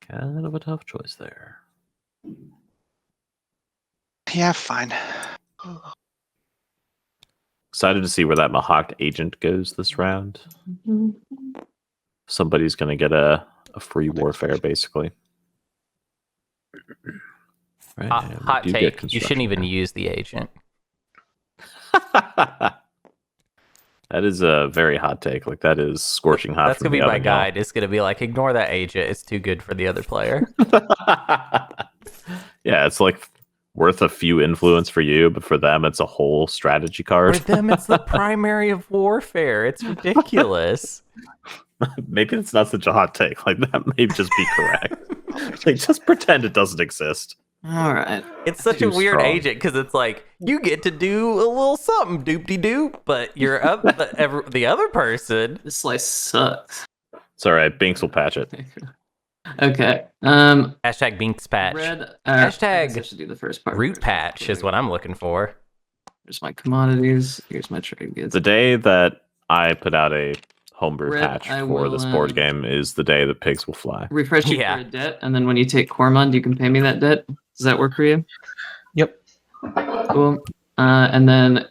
there. Kind of a tough choice there. Yeah, fine. Excited to see where that Mahawk agent goes this round. Somebody's going to get a free warfare, basically. Right, and we Hot do get take. You shouldn't even construction use the agent. here. That is a very hot take. Like, that is scorching hot. That's from going to be the my oven, y'all. guide. It's going to be like, ignore that agent. It's too good for the other player. Yeah, it's like worth a few influence for you, but for them, it's a whole strategy For card. them, it's the primary of warfare. It's ridiculous. Maybe it's not such a hot take. Like, that may just be correct. Like, just pretend it doesn't exist. All right. It's such Too a weird strong. agent because it's like you get to do a little something doop-de-doop, but you're up the other person. This slice sucks. It's all right. Binks will patch it. Okay. Hashtag Binks patch. Red. Hashtag I guess I should do the first part. Root patch is what I'm looking for. Here's my commodities. Here's my trade goods. The day that I put out a homebrew Red, patch I for this board will, game is the day that pigs will fly. Refresh you Yeah. for a debt, and then when you take Cormond, you can pay me that debt. Does that work for you? Yep. Cool. And then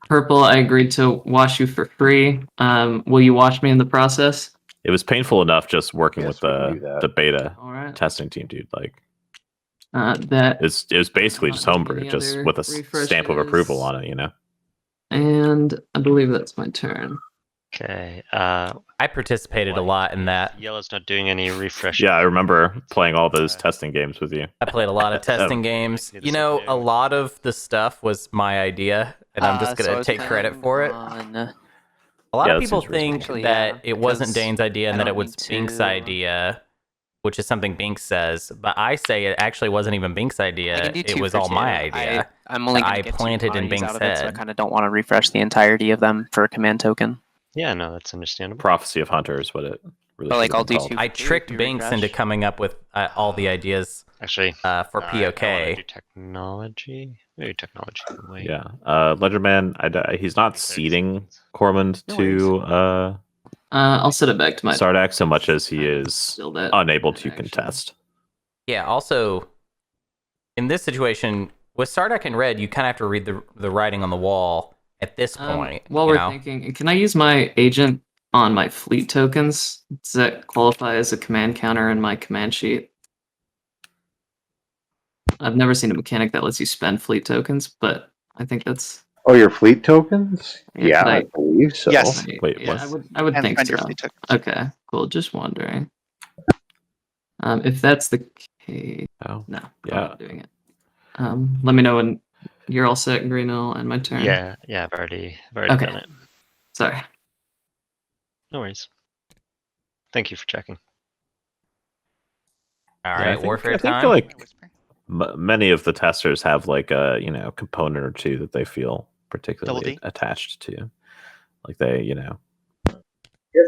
purple, I agreed to wash you for free. Will you wash me in the process? It was painful enough just working Yes, with we can do that. the beta All right. testing team, dude. Like, That it was basically just Not homebrew, any just other with a stamp of approval on it, you know? and I believe that's my turn. Okay. I participated a lot in that. Yellow's not doing any refresh. Yeah, I remember playing all those testing games with you. I played a lot of testing games. You know, a lot of the stuff was my idea, and I'm just So I gonna was take credit planning for it. on- A lot Yeah, of that people seems reasonable. think Actually, that yeah, it wasn't because Dane's idea I and that it don't was need Bink's to- idea, which is something Binks says. But I say it actually wasn't even Bink's I idea. can do It two was for all two. my idea. I'm only that going I to get planted in two commodities Bink's out of it, so I head. kind of don't want to refresh the entirety of them for a command token. Yeah, no, that's understandable. Prophecy of Hunter is what it really But, like, should have I'll been do called. two. I If tricked you Binks refresh. into coming up with all the ideas Actually, for I wanna POK. do technology. Maybe technology. Wait. Yeah. Ledgerman, he's not ceding Cormond No to I'll set it back to my Sardak so much as he is Still that unable to action. contest. Yeah, also, in this situation, with Sardak and Red, you kind of have to read the writing on the wall at this point. While you we're know? thinking, can I use my agent on my fleet tokens? Does that qualify as a command counter in my command sheet? I've never seen a mechanic that lets you spend fleet tokens, but I think that's Oh, your fleet tokens? Yeah, I Right. believe so. Yes. Wait, yeah, what? I would And think spend so. your fleet tokens. Okay, cool. Just wondering. If that's the case, Oh, no, I'm yeah. not doing it. Let me know when you're all set, Greeno, and my turn. Yeah, I've already Okay. done it. Sorry. No worries. Thank you for checking. All Yeah, right, warfare I think time. like many of the testers have like a component or two that they feel particularly D. attached to, like they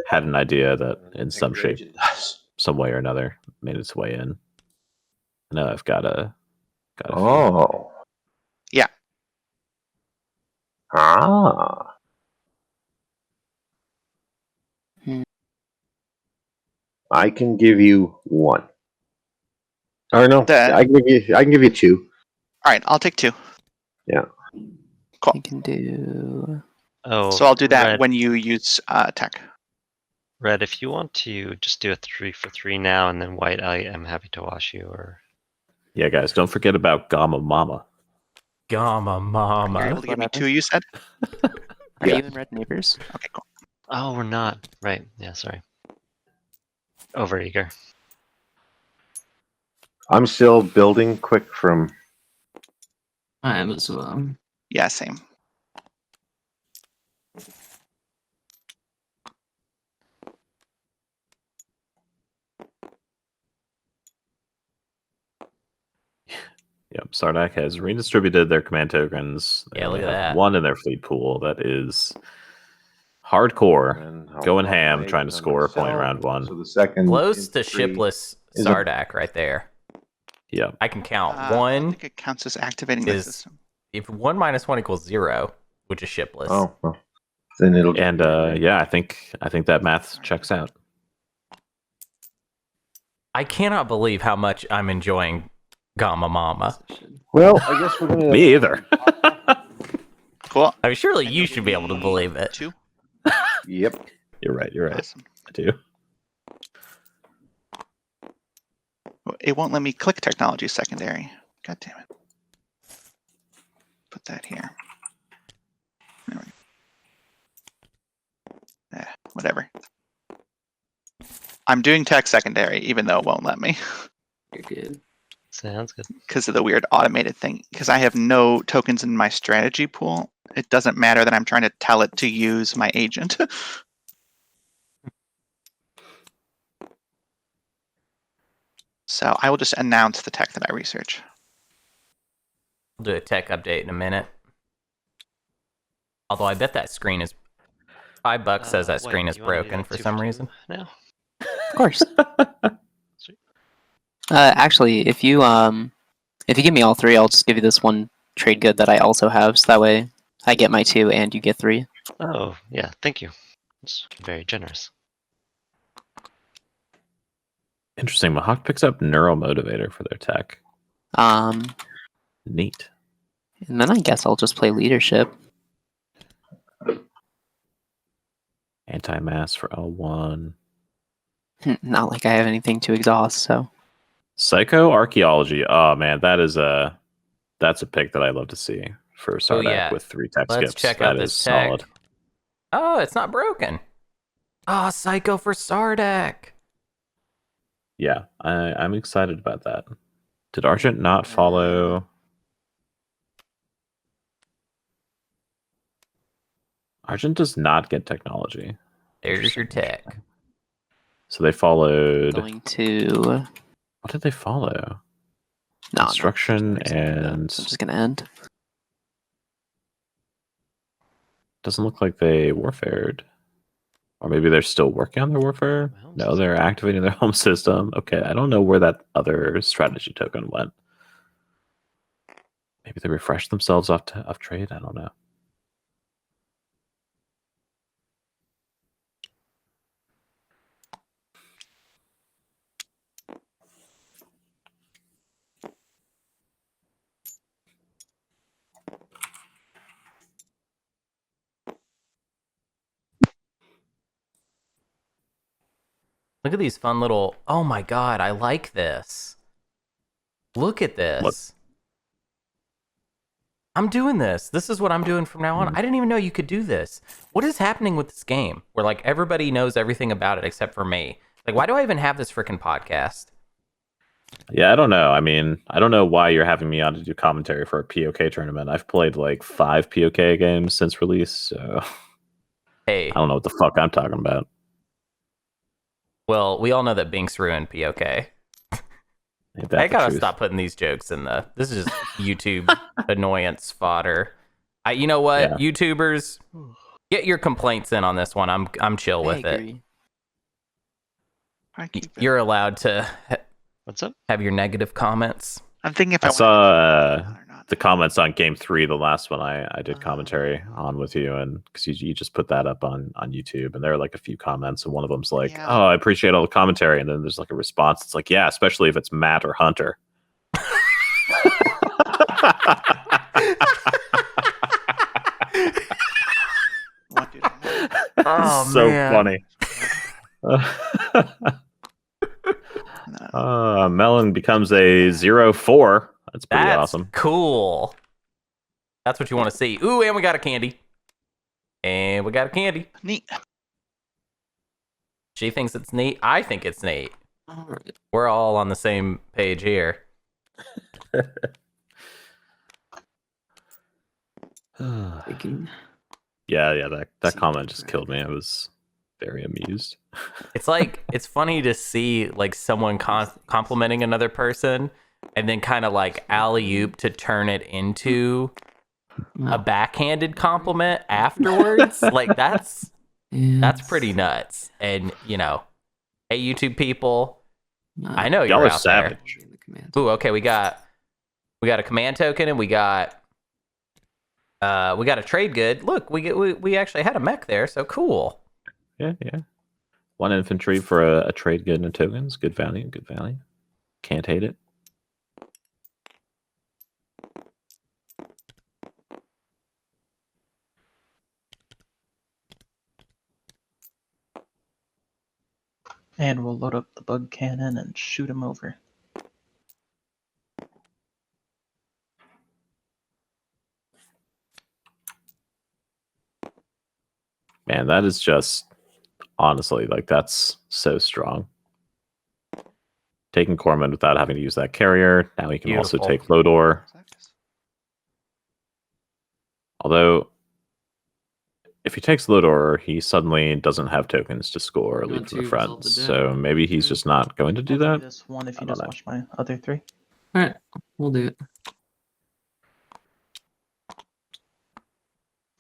had an idea that in I some think your shape, agent does. some way or another, made its way in. I know I've got a few. Oh. Yeah. Ah. Hmm. I can give you one. Or no, The- I can give you two. All right, I'll take 2. Cool. I can do. Oh, So I'll do that Red, when you use tech. Red, if you want to just do a 3 for 3 now, and then White, I am happy to wash you. Or Yeah, guys, don't forget about Gamma Mama. Gamma You're mama. able to give me Whatever. 2, you said? Are Yeah. you in red neighbors? Okay, cool. oh, we're not right. Yeah, sorry. Overeager. I'm still building quick from. I am as well. Yeah, same. Yep, Sardak has redistributed their command tokens. They Yeah, only look at have that. 1 in their fleet pool. That is hardcore. And I'll Going pop ham, my trying to agent on score a point myself. round 1. So the second Close to infantry shipless is a- Sardak right there. Yep. I can count. I don't 1 think it counts as activating the is- system. if 1 minus 1 equals 0, which is shipless. Oh, well, then it'll. just And be right. yeah, I think that math checks out. I cannot believe how much I'm enjoying Gamma Mama. Well, I guess we're gonna. Me either. Cool. I mean, surely And you it'll should be able to believe it. 2. Yep. You're right. Awesome. I do. It won't let me click technology secondary. God damn it. Put that here. There we go. Whatever. I'm doing tech secondary, even though it won't let me You're good. Sounds good. because of the weird automated thing. Because I have no tokens in my strategy pool, it doesn't matter that I'm trying to tell it to use my agent. So I will just announce the tech that I research. I'll do a tech update in a minute. Although I bet that screen is $5 says that White, screen is you wanna do broken that for 2 some 2 reason. now. Of course. Sweet. Actually, if you give me all 3, I'll just give you this one trade good that I also have, so that way I get my 2 and you get 3. Oh, yeah, thank you. That's very generous. Interesting. Mahawk picks up Neuromotivator for their tech. And Neat. then I guess I'll just play leadership. Anti-mass for L1. Not like I have anything to exhaust, so Psychoarchaeology. Oh man, that's a pick that I love to see for Sardak yeah. with 3 tech Let's skips. check out That this is tech. solid. Oh, it's not broken. Oh, Psycho for Sardak. Yeah, I'm excited about that. Did Argent not follow? Argent does not get technology. There's your tech. So they followed. going to What did they follow? no, Instruction no, and I'm just gonna end. doesn't look like they warfared. Or maybe they're still working on their warfare? Home No, system. they're activating their home system. Okay, I don't know where that other strategy token went. Maybe they refreshed themselves off trade? I don't know. Look at these fun little. Oh my god, I like this. Look at this. What? I'm doing this. This is what I'm doing from now on. I didn't even know you could do this. What is happening with this game? Where like everybody knows everything about it except for me. Like, why do I even have this freaking podcast? Yeah, I don't know. I mean, I don't know why you're having me on to do commentary for a POK tournament. I've played like 5 POK games since release, so Hey, I don't know what the fuck I'm talking about. well, we all know that Binks ruined POK. Ain't that I the gotta truth? stop putting these jokes in the. This is just YouTube annoyance fodder. You know what, Yeah. YouTubers? Get your complaints in on this one. I'm chill with it. agree. I keep it. You're allowed to What's up? have your negative comments. I'm thinking if I I, want saw to or not. the comments on game 3, the last one I did commentary on with you, and because you just put that up on YouTube, and there are like a few comments, and one of them's like, Yeah. "Oh, I appreciate all the commentary," and then there's like a response. It's like, "Yeah, especially if it's Matt or Hunter." What do I know? Oh, so man. funny. Melon becomes a 0-4. That's pretty That's awesome. cool. That's what you want to see. Ooh, and we got a candy. And we got a candy. Neat. She thinks it's neat. I think it's neat. All right. We're all on the same page here. Taking- Yeah, that See, comment just right. killed me. I was very amused. It's like, it's funny to see like someone complimenting another person and then kind of like alley-oop to turn it into a Wow. backhanded compliment afterwards. Like that's pretty nuts. And you know, hey YouTube people, I know Y'all you're are out there. savage. Ooh, okay, we got a command token and we got a trade good. Look, we actually had a mech there, so cool. Yeah. 1 infantry for a trade good and tokens. Good value. Can't hate it. And we'll load up the bug cannon and shoot him over. Man, that is just honestly like that's so strong. Taking Corman without having to use that carrier. Now he can also Beautiful. take Lodor. Although, if he takes Lodor, he suddenly doesn't have tokens to score or You lead want from the to front. resolve the So down? maybe he's just not going to do I'll give you that. this one if I you don't just know. watch my other 3. All right, we'll do it.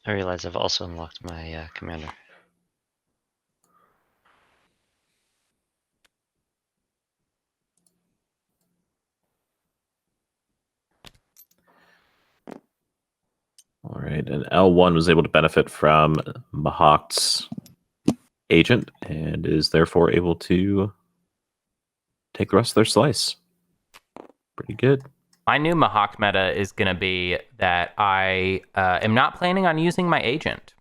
I realize I've also unlocked my commander. All right, and L1 was able to benefit from Mahawk's agent and is therefore able to take the rest of their slice. Pretty good. My new Mahawk meta is going to be that I am not planning on using my agent.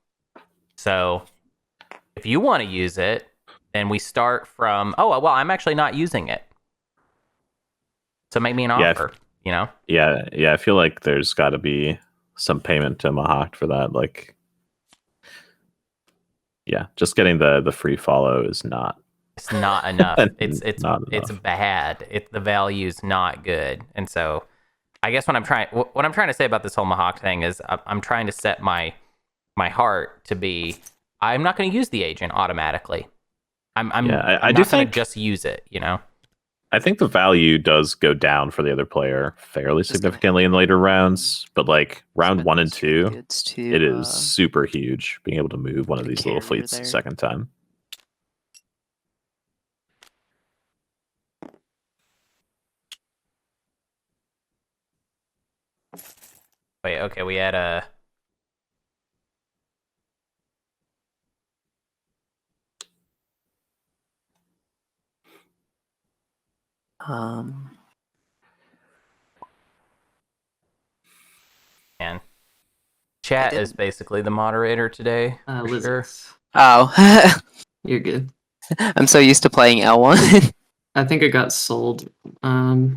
So if you want to use it, then we start from, oh, well, I'm actually not using it. So make me an Yeah, offer, you know? Yeah, I feel like there's got to be some payment to Mahawk for that. Like, yeah, just getting the free follow is not. It's not enough. It's Not it's enough. bad. The value's not good. And so I guess what I'm trying to say about this whole Mahawk thing is I'm trying to set my heart to be, I'm not going to use the agent automatically. I'm I not do going to think just use it, you know? I think the value does go down for the other player fairly significantly in later rounds, but like round 1 and 2, it is super huge being able to move one of the these little carrier fleets there. a second time. Wait, okay, we had a... Man. Chat is basically the moderator today, for Liz, sure. Oh, you're good. I'm so used to playing L1. I think it got sold. But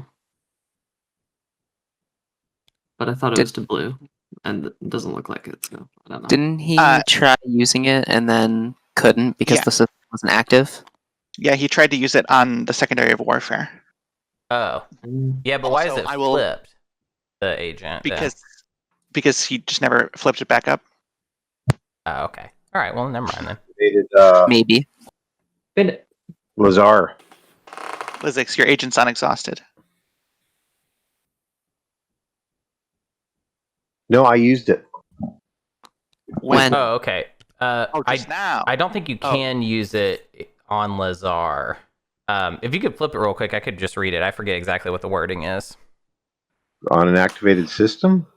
I thought it was to blue, and it doesn't look like it. So I don't know. Didn't he try using it and then couldn't because Yeah. the system wasn't active? Yeah, he tried to use it on the secondary of warfare Oh. Mm, Yeah, but why is Also, it I will- flipped? The agent. then? because he just never flipped it back up. Oh, okay. All right, well, never mind then. Activated, Maybe. Lazar. Lizix, your agent's unexhausted. No, I used it. When? Oh, okay. Just now. I don't think you can use it on Lazar. If you could flip it real quick, I could just read it. I forget exactly what the wording is. On an activated system?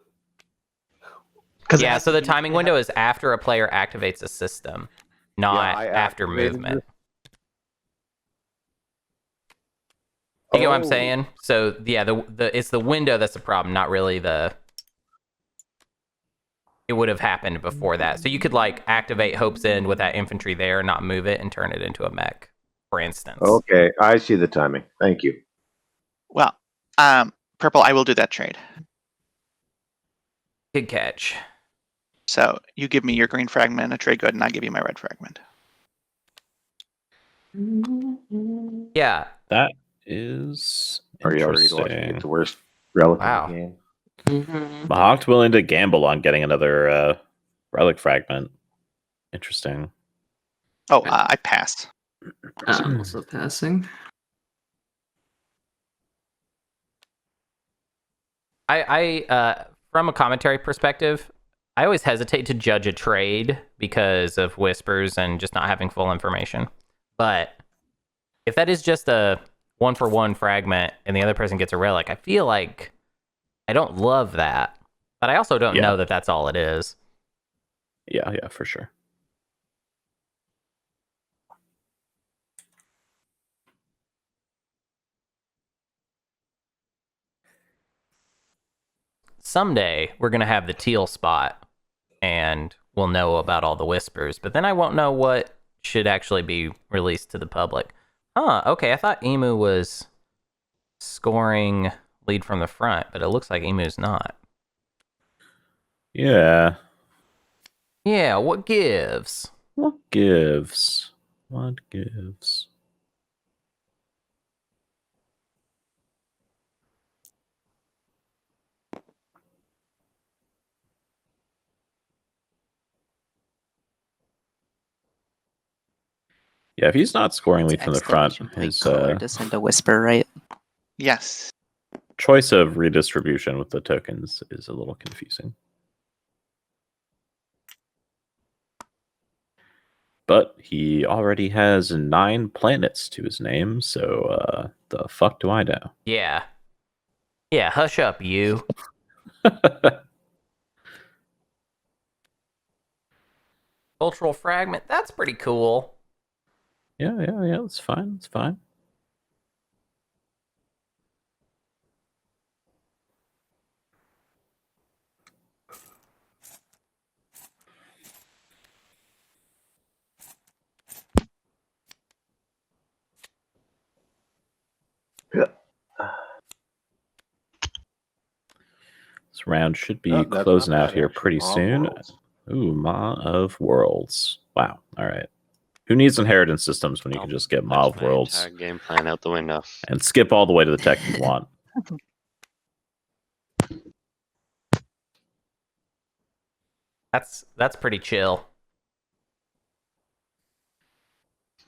Yeah, so the timing window is after a player activates a system, not after activated movement. it. You get what I'm Oh. saying? So yeah, it's the window that's the problem, not really it would have happened before that. So you could like activate Hope's End with that infantry there, not move it, and turn it into a mech, for instance. Okay, I see the timing. Thank you. Well, Purple, I will do that trade. Good catch. So you give me your green fragment and a trade good, and I give you my red fragment. Yeah. That is Are you already looking interesting. at the worst relic Wow. in the game? Mahawk's willing to gamble on getting another relic fragment. Interesting. Oh, I passed. I'm also passing. I from a commentary perspective, I always hesitate to judge a trade because of whispers and just not having full information. But if that is just a 1-for-1 fragment and the other person gets a relic, I feel like I don't love that. But I also don't know that that's all it is. Yeah, for sure. Someday we're going to have the teal spot and we'll know about all the whispers, but then I won't know what should actually be released to the public. Okay, I thought Emu was scoring lead from the front, but it looks like Emu's not. Yeah. Yeah, what gives? What gives? What gives? Yeah, if he's not scoring lead from the front, his to send a whisper, right? Yes. choice of redistribution with the tokens is a little confusing. But he already has 9 planets to his name, so the fuck do I know? Yeah. Yeah, hush up, you. Cultural fragment, that's pretty cool. Yeah, it's fine. It's fine. This round should be Oh, that's closing not out bad, here actually. pretty Maw of soon. Worlds. Ooh, Maw of Worlds. Wow. All right. Who needs inheritance systems when you can just get Maw of Worlds Entire game plan out the window. and skip all the way to the tech you want? That's pretty chill.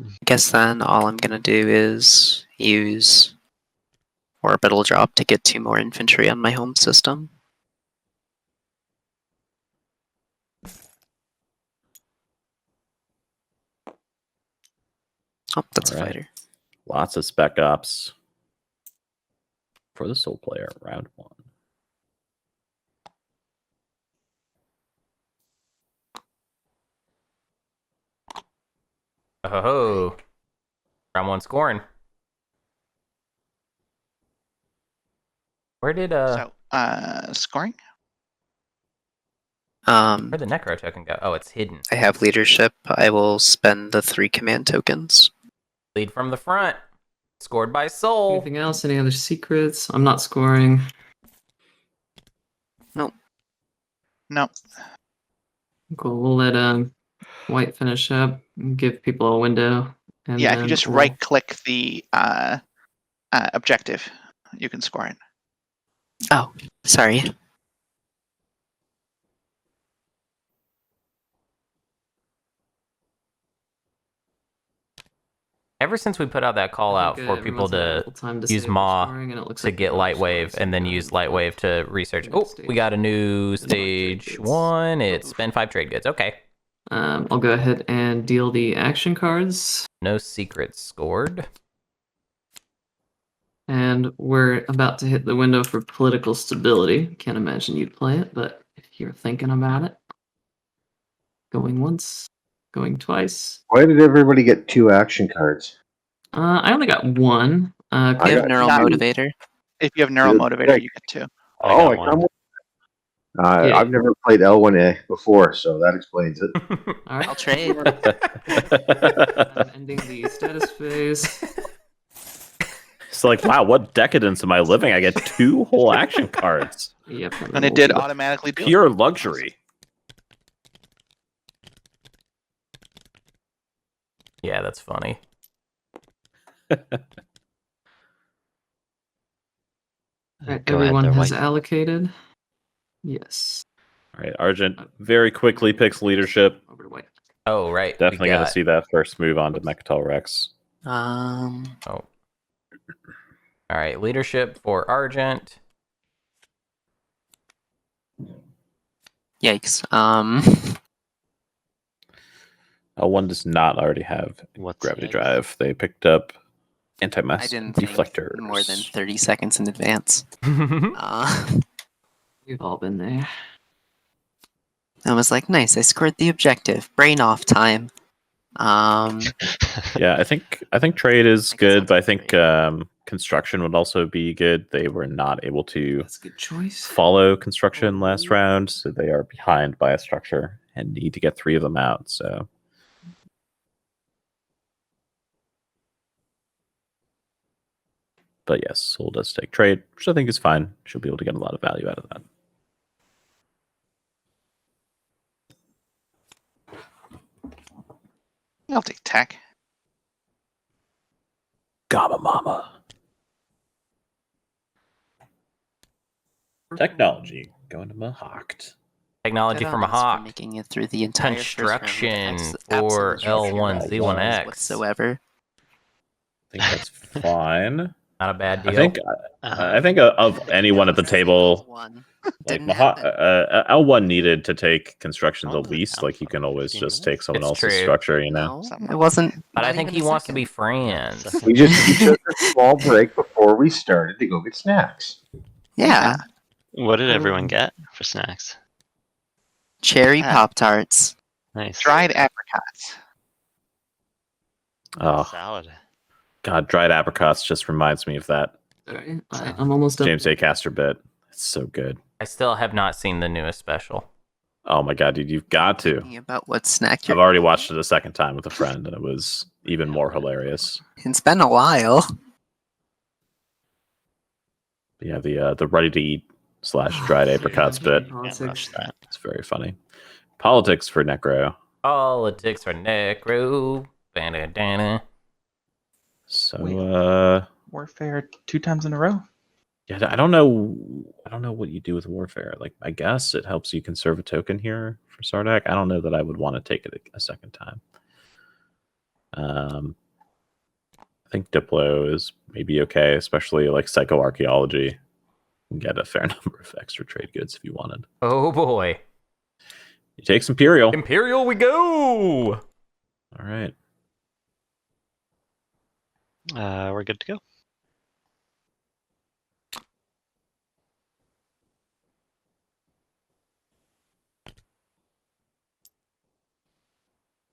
I guess then all I'm gonna do is use orbital drop to get 2 more infantry on my home system. Oh, that's All a right. fighter. Lots of spec ops for the Soul Player, round 1. Oh, round 1 scoring. Where did Scoring? where'd the Necro token go? Oh, it's hidden. I have leadership. I will spend the 3 command tokens. Lead from the front. Scored by Soul. Anything else? Any other secrets? I'm not scoring. No. Cool. We'll let White finish up and give people a window. And Yeah, if you then just we'll- right click the objective, you can score it. Oh, sorry. Ever since we put out that call I out think, for people everyone's had to ample time use save their Maw scoring, and it looks to like get we're Lightwave scoring and then some use time. Lightwave to research. Next Oh, stage. we got a new It's not trade stage goods. 1. It's spend 5 trade goods. Okay. I'll go ahead and deal the action cards. No secrets scored. And we're about to hit the window for political stability. Can't imagine you'd play it, but if you're thinking about it. Going once, going twice. Why did everybody get 2 action cards? I only got one. I You have got neural two. motivator. If you have neural Good. motivator, Right. you get 2. I Oh, got I one. come with. Yeah. I've never played L1A before, so that explains it. All right. I'll trade. I'm ending the status phase. It's like, wow, what decadence am I living? I get 2 whole action cards. Yep. And it did automatically do it. Pure luxury. Yeah, that's funny. Right, Go ahead, everyone they're has white. allocated. Yes. All right, Argent very quickly picks leadership. Over to white. Oh, right. we Definitely going to got- see that first move on to Mechatol Rex. Oh. All right, leadership for Argent. Yikes. L1 does not already have What's Gravity yikes? Drive. They picked up I anti-mass didn't deflectors. think more than 30 seconds in advance. We've all been there. I was like, nice, I scored the objective. Brain off time. Yeah, I think trade is I guess good, I'll but I take think construction would also be good. They were not able to That's a good choice. follow construction last round, so they are behind by a structure and need to get 3 of them out. So, but yes, Soul does take trade, which I think is fine. She'll be able to get a lot of value out of that. I'll take tech. Gamma Mama. Technology going to Mahawked. Technology Good from on a us for hawk. making it through the entire Construction first round with for absolutely no L1Z1X. whatsoever. I think that's fine. Not a bad deal. I think of anyone at the table, One. like Didn't happen. L1 needed to take construction the I'll do it least. now Like you for can always 15 just minutes. take someone It's else's true. structure, you know. No, it wasn't. But I not think even he a wants to second. be friends. We took a small break before we started to go get snacks. Yeah. What did everyone get for snacks? Cherry Yeah. Pop-Tarts. Nice. Dried apricots. Oh Salad. God, dried apricots just reminds me of that All right. I'm almost done. James A. Caster bit. It's so good. I still have not seen the newest special. Oh my God, dude, you've got to. Thinking about what snack you're I've already gonna watched it a second time with a friend, and it was even more hilarious. get. It's been a while. Yeah, the ready to eat / dried apricots bit. Can't Politics. rush that. It's very funny. Politics for Necro. Politics for Necro. Ba-da-da-da. So Warfare 2 times in a row. yeah, I don't know what you do with warfare. Like I guess it helps you conserve a token here for Sardak. I don't know that I would want to take it a second time. I think Diplo is maybe okay, especially like psychoarchaeology. You can get a fair number of extra trade goods if you wanted. Oh boy. You take some Imperial. Imperial we go! All right. We're good to go.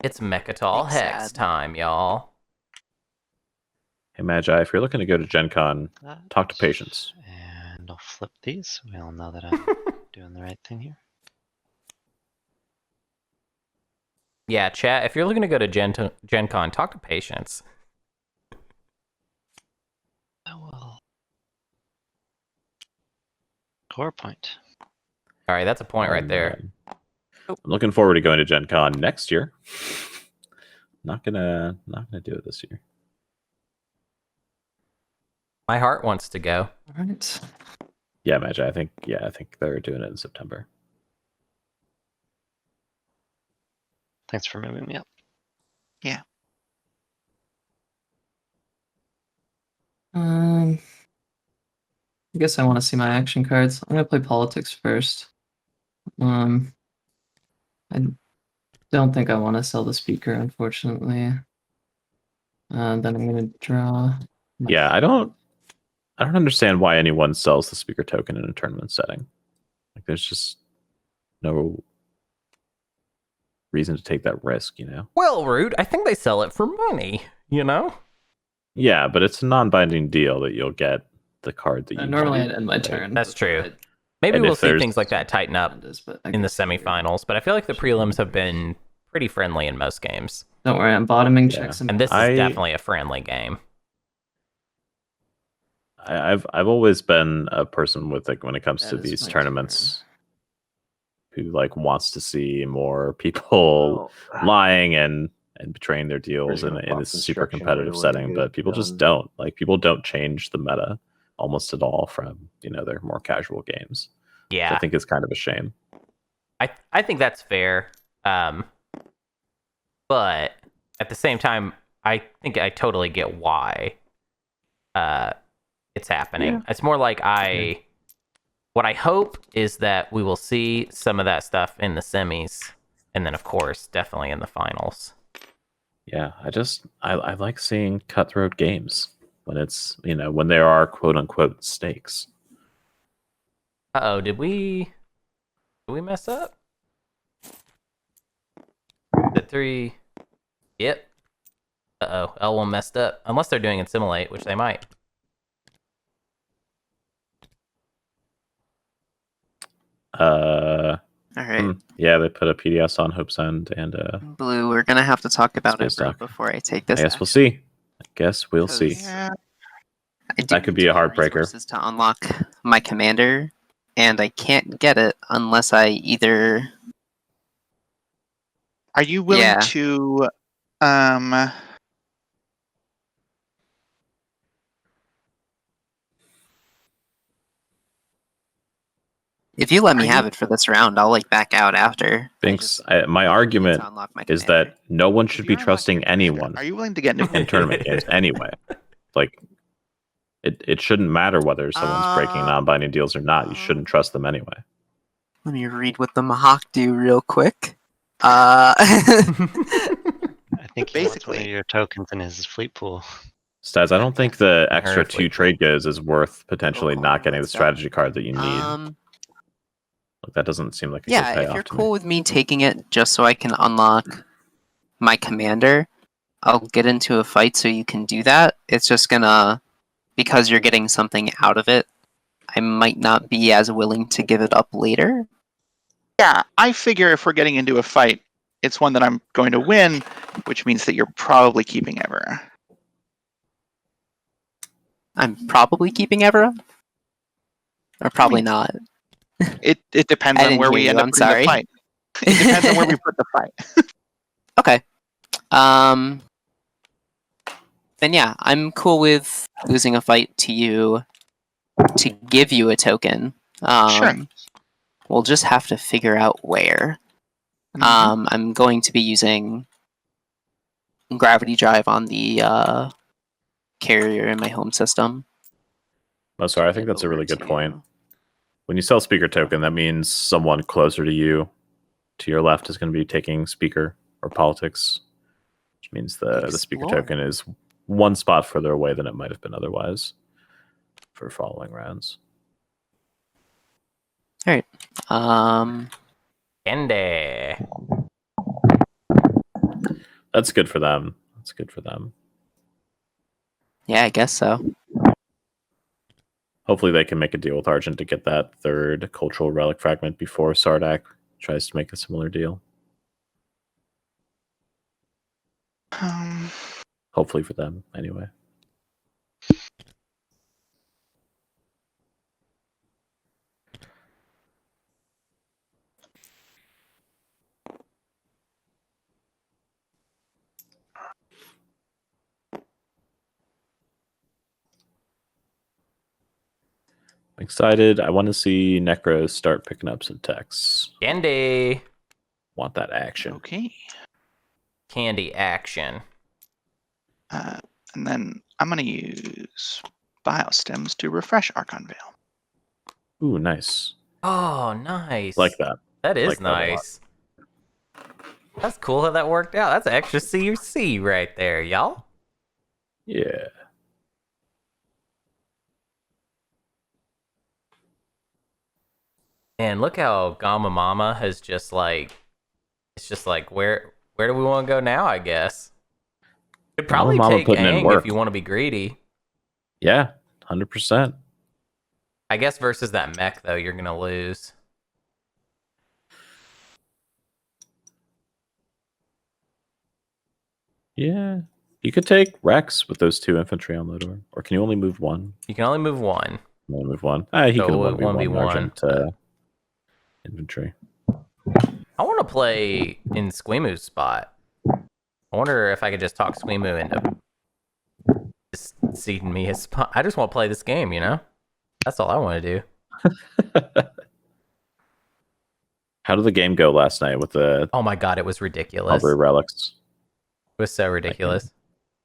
It's Mechatol Thanks, Hex Ad. time, y'all. Hey Magi, if you're looking to go to Gen Con, That. talk to patience. And I'll flip these. We all know that I'm doing the right thing here. Yeah, chat, if you're looking to go to Gen Con, talk to Patience. I will. Core point. All right, that's a point right there. I'm looking forward to going to Gen Con next year. Not gonna do it this year. My heart wants to go. All right. Yeah, Magi, I think they're doing it in September. Thanks for moving me up. I guess I want to see my action cards. I'm gonna play politics first. I don't think I want to sell the speaker, unfortunately. Then I'm gonna draw. Yeah, I don't understand why anyone sells the speaker token in a tournament setting. Like, there's just no reason to take that risk, you know? Well, Root, I think they sell it for money, you know? Yeah, but it's a non-binding deal that you'll get the card that you Normally need, I'd end my right? turn. That's before true. I'd- Maybe And we'll if see there's- things like that tighten up but I in the guess you're- semifinals, but I feel like the prelims have been pretty friendly in most games. Don't worry, I'm bottoming Yeah. checks And this is definitely a friendly game. I've always been a person with, like, when it comes to That is these my tournaments, who like wants to see more people lying and betraying their deals There's in no this buff super instruction competitive really when you setting, get but it people just done. don't. Like, people don't change the meta almost at all from, you know, their more casual games. Which Yeah, I think is kind of a shame. I think that's fair. But at the same time, I think I totally get why it's happening. Yeah. It's more like what I hope is that we will see some of that stuff in the semis, and then of course definitely in the finals. Yeah, I like seeing cutthroat games when it's, you know, when there are quote unquote stakes. Uh-oh, did we mess up? The 3. Yep. Uh-oh, L1 messed up. Unless they're doing Assimilate, which they might. All right, Yeah, they put a PDS on Hope's End and Blue. We're gonna have to talk about it, Space bro, Dock. before I take I this. guess we'll see. I guess we'll see. Because- Yeah. I do That could need be to a get heartbreaker. resources to unlock my commander, and I can't get it unless I either. Are you willing Yeah. to If you let me Are have you- it for this round, I'll like back out after. Binks, I my need argument to unlock my is commander. that no one if should you're be unlocking trusting your commander, anyone Are you willing to get new in tournament games anyway. Like, it shouldn't matter whether someone's breaking non-binding deals or not. You shouldn't trust them anyway. Let me read what the Mahawk do real quick. I think he wants one Basically- of your tokens in his fleet pool. Stas, I don't think the extra Or if we- 2 trade goes is worth potentially Cool, not getting the let's go. strategy card that you need. Like, that doesn't seem like a Yeah, good if payoff you're to cool me. with me taking it just so I can unlock my commander, I'll get into a fight so you can do that. It's just gonna, because you're getting something out of it, I might not be as willing to give it up later. Yeah, I figure if we're getting into a fight, it's one that I'm going to win, which means that you're probably keeping Ever. I'm probably keeping Evera. Or probably not. It depends I on didn't where hear we you, end up I'm putting sorry. the fight. It depends on where we put the fight. Okay. Then yeah, I'm cool with losing a fight to you to give you a token. Sure. We'll just have to figure out where. Mhm. I'm going to be using gravity drive on the carrier in my home system. Oh, sorry, I think that's a really good point. When you sell speaker token, that means someone closer to you, to your left, is going to be taking speaker or politics, which means the speaker Explore. token is one spot further away than it might have been otherwise for following rounds. Candy. That's good for them. That's good for them. Yeah, I guess so. Hopefully they can make a deal with Argent to get that 3rd cultural relic fragment before Sardak tries to make a similar deal. Um, Hopefully for them, anyway. I'm excited. I want to see Necros start picking up some techs. Candy. Want that action. okay. Candy action. And then I'm going to use Biostems to refresh Archon Veil. Ooh, nice. Oh, nice. Like that. That is like that a lot. nice. That's cool how that worked out. That's extra CUC right there, y'all. Yeah. And look how Gamma Mama has just like, it's just like, where do we want to go now, I guess? Could probably Mama take putting in Aang work. if you want to be greedy. Yeah, 100%. I guess versus that mech, though, you're going to lose. Yeah. You could take Rex with those 2 infantry on Lodor. Or can you only move 1? You can only move 1. Only move 1. He So could it 1v1 1v1, Argent but- infantry. I want to play in Squimu's spot. I wonder if I could just talk Squimu into just ceding me his spot. I just want to play this game, you know? That's all I want to do. How did the game go last night with the Oh my god, it was ridiculous. Aubrey relics? It was so ridiculous.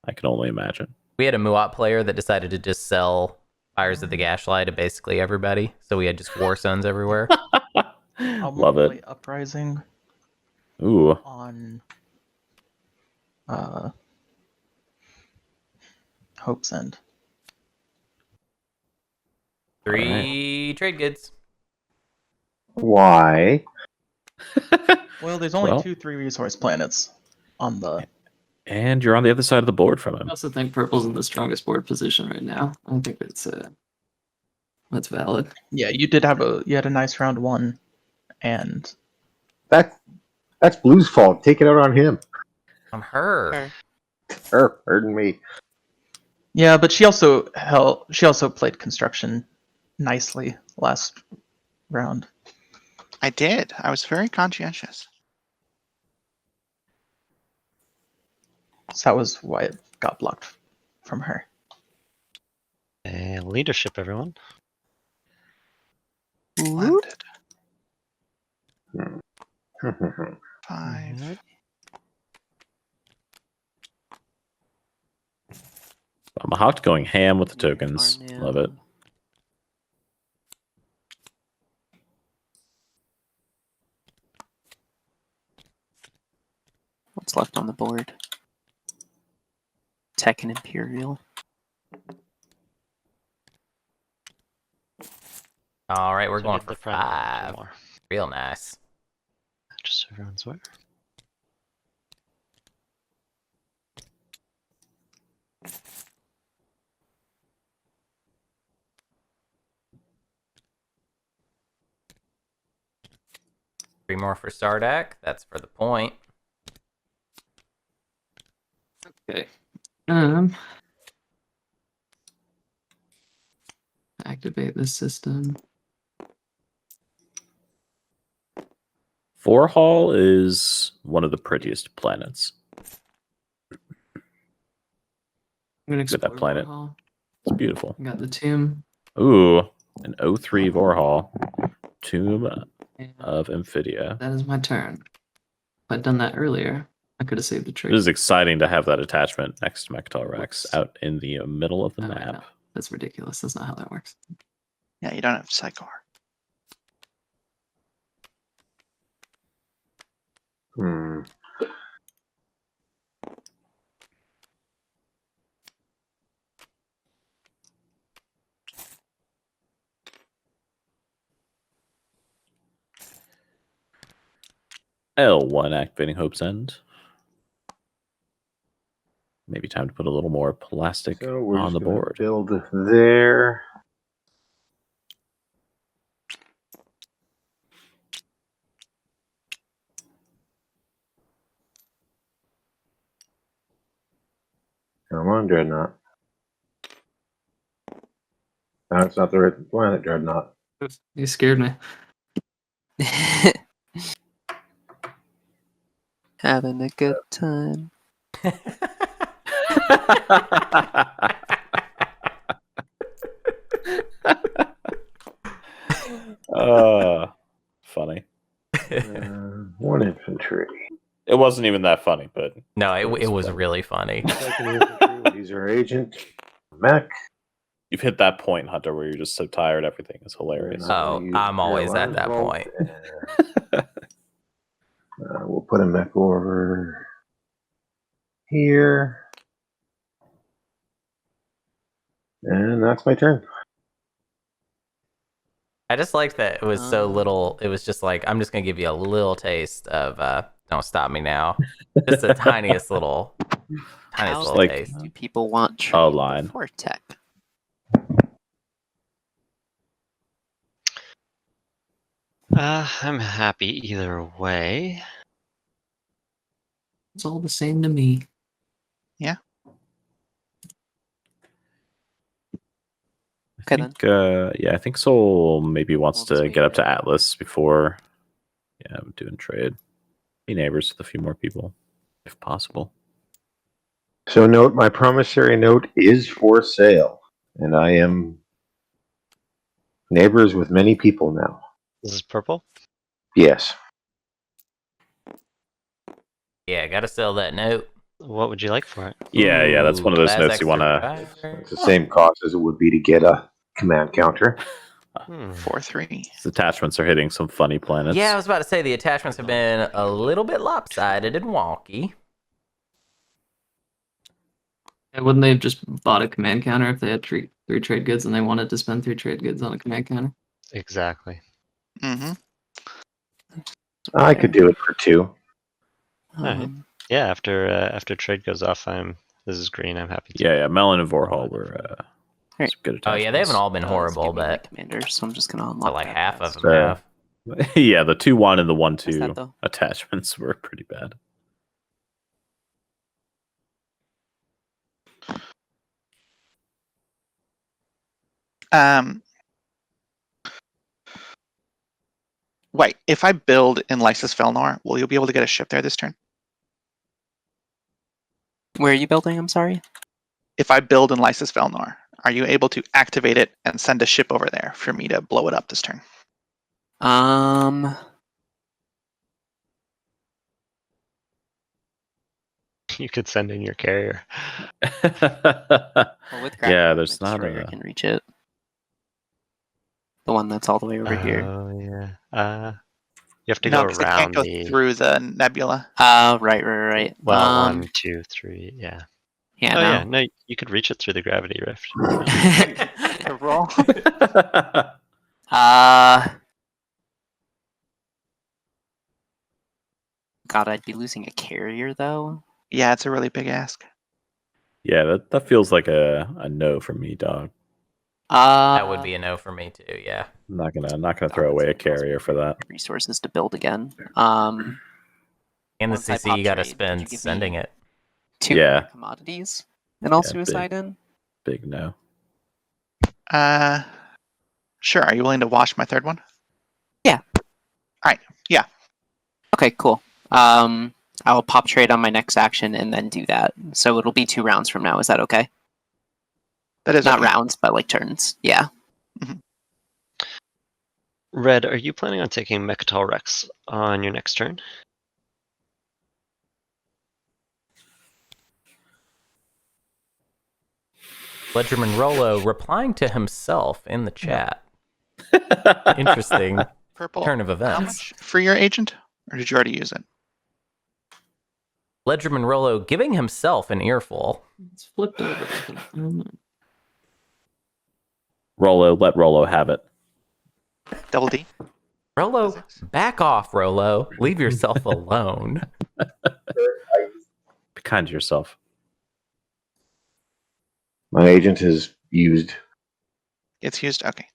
I can only imagine. We had a Muat player that decided to just sell Fires of the Gashlight to basically everybody. So we had just War Suns everywhere. I'll Love play it. Uprising Ooh. on Hope's End. 3 trade goods. Why? Well, there's only Well- 2 3-resource planets on the. And you're on the other side of the board from I him. also think purple's in the strongest board position right now. I think that's valid. Yeah, you had a nice round 1, and That's Blue's fault. Take it out on him. On her. Pardon me. yeah, but she also played construction nicely last round. I did. I was very conscientious. So that was why it got blocked from her. Leadership, everyone. Splendid. Hmm. 5. Mahawk going ham with the tokens. Farnham. Love it. What's left on the board? Tech and Imperial. All right, we're So going give for the front 5. more. Real nice. Just so everyone's aware. Three more for Sardak. That's for the point. Okay. Activate this system. Vorhal is one of the prettiest planets. I'm gonna Look at that explore planet. Vorhal. It's beautiful. Got the tomb. Ooh, an 03 Vorhal. Tomb and of Amphidia. that is my turn. If I'd done that earlier, I could have saved the trick. It is exciting to have that attachment next to Mectal Rex Whoops. out in the middle of the Oh, I know. map. That's ridiculous. That's not how that works. Yeah, you don't have Psychor. Hmm. L1 activating Hope's End. Maybe time to put a little more plastic So we're on just the gonna board. build there. Come on, Dreadnought. No, it's not the right planet, Dreadnought. You scared me. Having a good time. Funny. One infantry. It wasn't even that funny, but No, it was was funny. really funny. Second infantry. These are agent. Mech. you've hit that point, Hunter, where you're just so tired, everything is hilarious. Oh, I'm always at that point. We'll put a mech over here. And that's my turn. I just liked that it was so little. It was just like, I'm just going to give you a little taste of Don't Stop Me Now. Just the tiniest little How like- taste. do people want A trade line. before tech? I'm happy either way. It's all the same to me. Okay, I think, I think Soul maybe wants We'll to just get wait up to here. Atlas before, doing trade. Be neighbors with a few more people, if possible. So note, my promissory note is for sale, and I am neighbors with many people now. This is purple. Yes. Yeah, got to sell that note. What would you like for it? Yeah, that's one of those Class notes you want to. extra It's the same cost as it would be to get a command counter. 4-3. These attachments are hitting some funny planets. Yeah, I was about to say the attachments have been a little bit lopsided and wonky. Yeah, wouldn't they have just bought a command counter if they had three trade goods and they wanted to spend 3 trade goods on a command counter? Exactly. Mm-hmm. I could do it for 2. Alright. Yeah, after trade goes off, this is green. I'm happy to. Yeah, Melon and Vorhal were Right. some good Oh attachments. yeah, they haven't all been horrible, but commander, so I'm just gonna so unlock like that half of fast. them have. Yeah, the 2-1 and the What's 1-2 that, though? attachments were pretty bad. Wait, if I build in Lysis Felnor, will you be able to get a ship there this turn? Where are you building? I'm sorry. If I build in Lysis Felnor, are you able to activate it and send a ship over there for me to blow it up this turn? You could send in your carrier. Well, with Yeah, Gravity, there's my not destroyer a. can reach it. The one that's all the way over here. Oh yeah. You have to No, go because it can't around go the. through the nebula. Right. Well, 1, 2, 3. Yeah. Yeah, Oh no. yeah. No, you could reach it through the gravity rift. The roll. God, I'd be losing a carrier though. Yeah, it's a really big ask. Yeah, that feels like a no from me, dog. That would be a no for me too. Yeah. I'm not gonna throw away a carrier for that. Resources to build again. In the Once I CC, you got to pop trade, could spend you give sending me it. 2 Yeah. commodities and all Yeah, suicide in. Big no. Sure. Are you willing to wash my third one? Okay, cool. I will pop trade on my next action and then do that. So it'll be 2 rounds from now. Is that okay? That is Not okay. rounds, but like turns. Yeah. Red, are you planning on taking Mechatol Rex on your next turn? Ledgerman Rolo replying to himself in the chat. Interesting Purple. turn of How events. much for your agent? Or did you already use it? Ledgerman Rolo giving himself an earful. It's flipped over. Let Rolo have it. Double D? Rolo, Physics? back off, Rolo. Leave yourself alone. Be kind to yourself. My agent is used. It's used? Okay.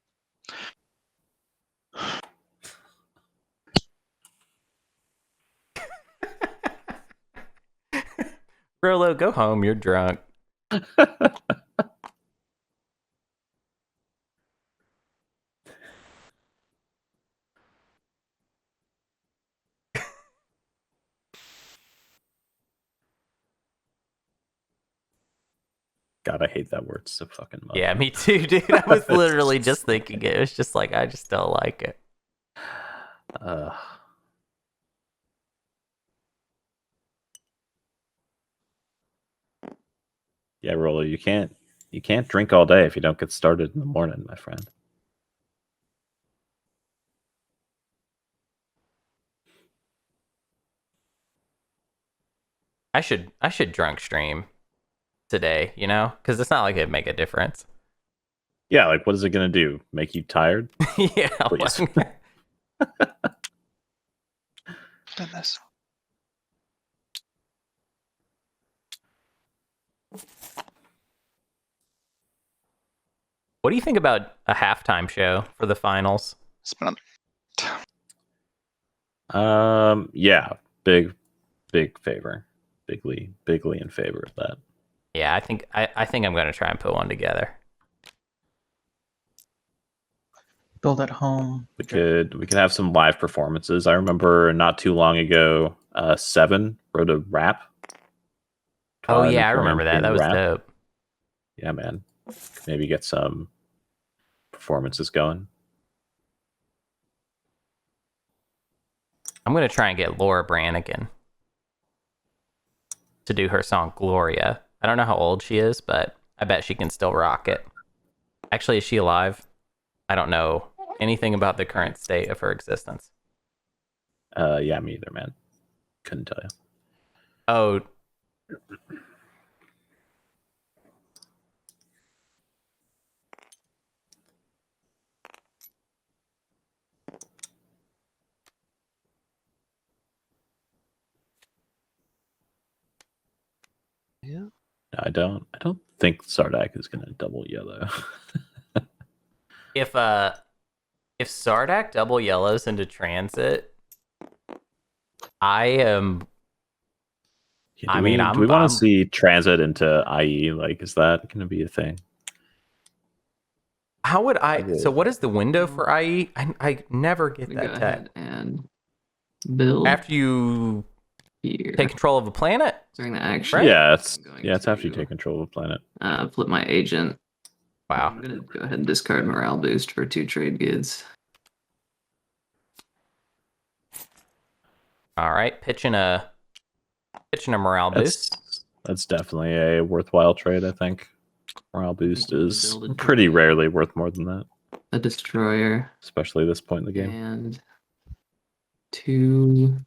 Rolo, go home. You're drunk. God, I hate that word so fucking much. Yeah, me too, dude. I was literally just thinking it. It was just like, I just don't like it. Yeah, Rolo, you can't drink all day if you don't get started in the morning, my friend. I should drunk stream today, you know? Because it's not like it'd make a difference. Yeah, like what is it gonna do? Make you tired? Yeah. Please. Done this. What do you think about a halftime show for the finals? Spin Yeah, big favor. Bigly in favor of that. Yeah, I think I'm gonna try and put one together. Build at home. We could have some live performances. I remember not too long ago, Seven wrote a rap. Oh Todd yeah, I McCormick remember that. doing That was rap. dope. Yeah, man. Maybe get some performances going. I'm gonna try and get Laura Branigan to do her song Gloria. I don't know how old she is, but I bet she can still rock it. Actually, is she alive? I don't know anything about the current state of her existence. Yeah, me either, man. Couldn't tell you. Oh, Yeah. No, I don't think Sardak is gonna double yellow. if Sardak double yellows into transit, I am. Yeah, I mean, do we want I'm- to see transit into IE? Like, is that gonna be a thing? How would I? Okay. So, what is the window for IE? I never get Go that tech. ahead and build After you here take control of a planet. during the action. Right? Yeah, it's I'm going after you to- take control of the planet. Flip my agent. Wow. I'm gonna go ahead and discard morale boost for 2 trade goods. All right, pitching a morale boost. That's definitely a worthwhile trade, I think. Morale boost we can is build a pretty droid. rarely worth more than that, A destroyer especially at this point in the game. and 2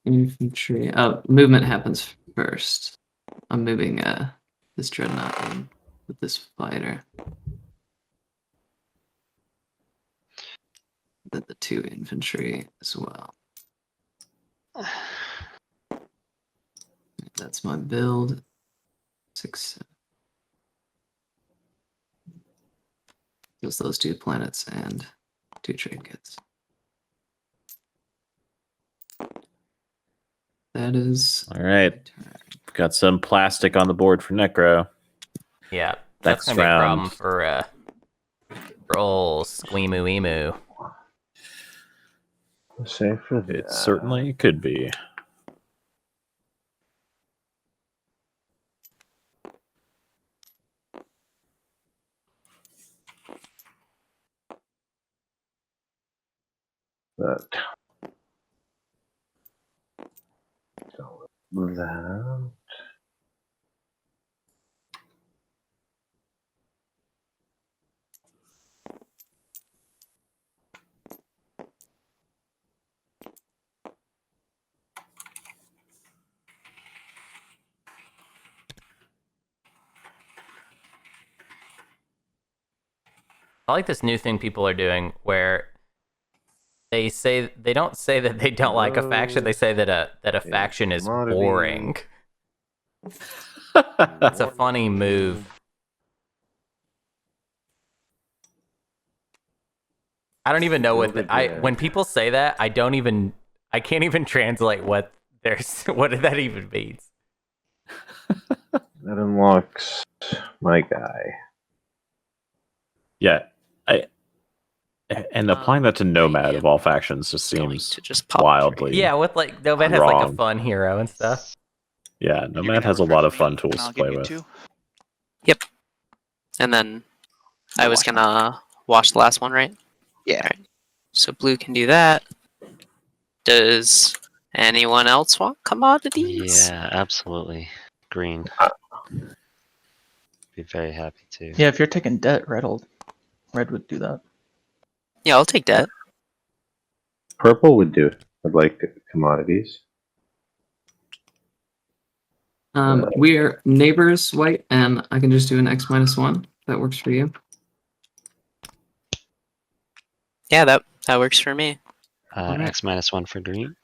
infantry. Oh, movement happens first. I'm moving this dreadnought in with this fighter. Then the 2 infantry as well. That's my build. 6. Just those 2 planets and 2 trade goods. That is All right, we've got some plastic on the board for Necro. Yeah, that's Next gonna be a problem round. for old Squeemu Emu. Say for It certainly could be. that. So move that out. I like this new thing people are doing where they don't say that they don't like a faction. They say that a faction is commodity. boring. That's a funny move. I don't even know what when people say that, I can't even translate what that even means. That unlocks my guy. Yeah, and applying that to Nomad of all factions just Going seems to just pop wildly. Yeah, with like Nomad has like a Wrong. fun hero and stuff. Yeah, You're Nomad gonna has a refresh lot of me, fun and tools I'll to give play you with. 2. And then I I'll was wash mine. gonna wash the last one, right? Yeah. Alright. So blue can do that. Does anyone else want commodities? Yeah, absolutely. Green. Be very happy to. Yeah, if you're taking debt, red would do that. Yeah, I'll take that. Purple would do. I'd like commodities. We're neighbors, White, and I can just do an X-1. That works for you. Yeah, that works for me. Alright. X-1 for green.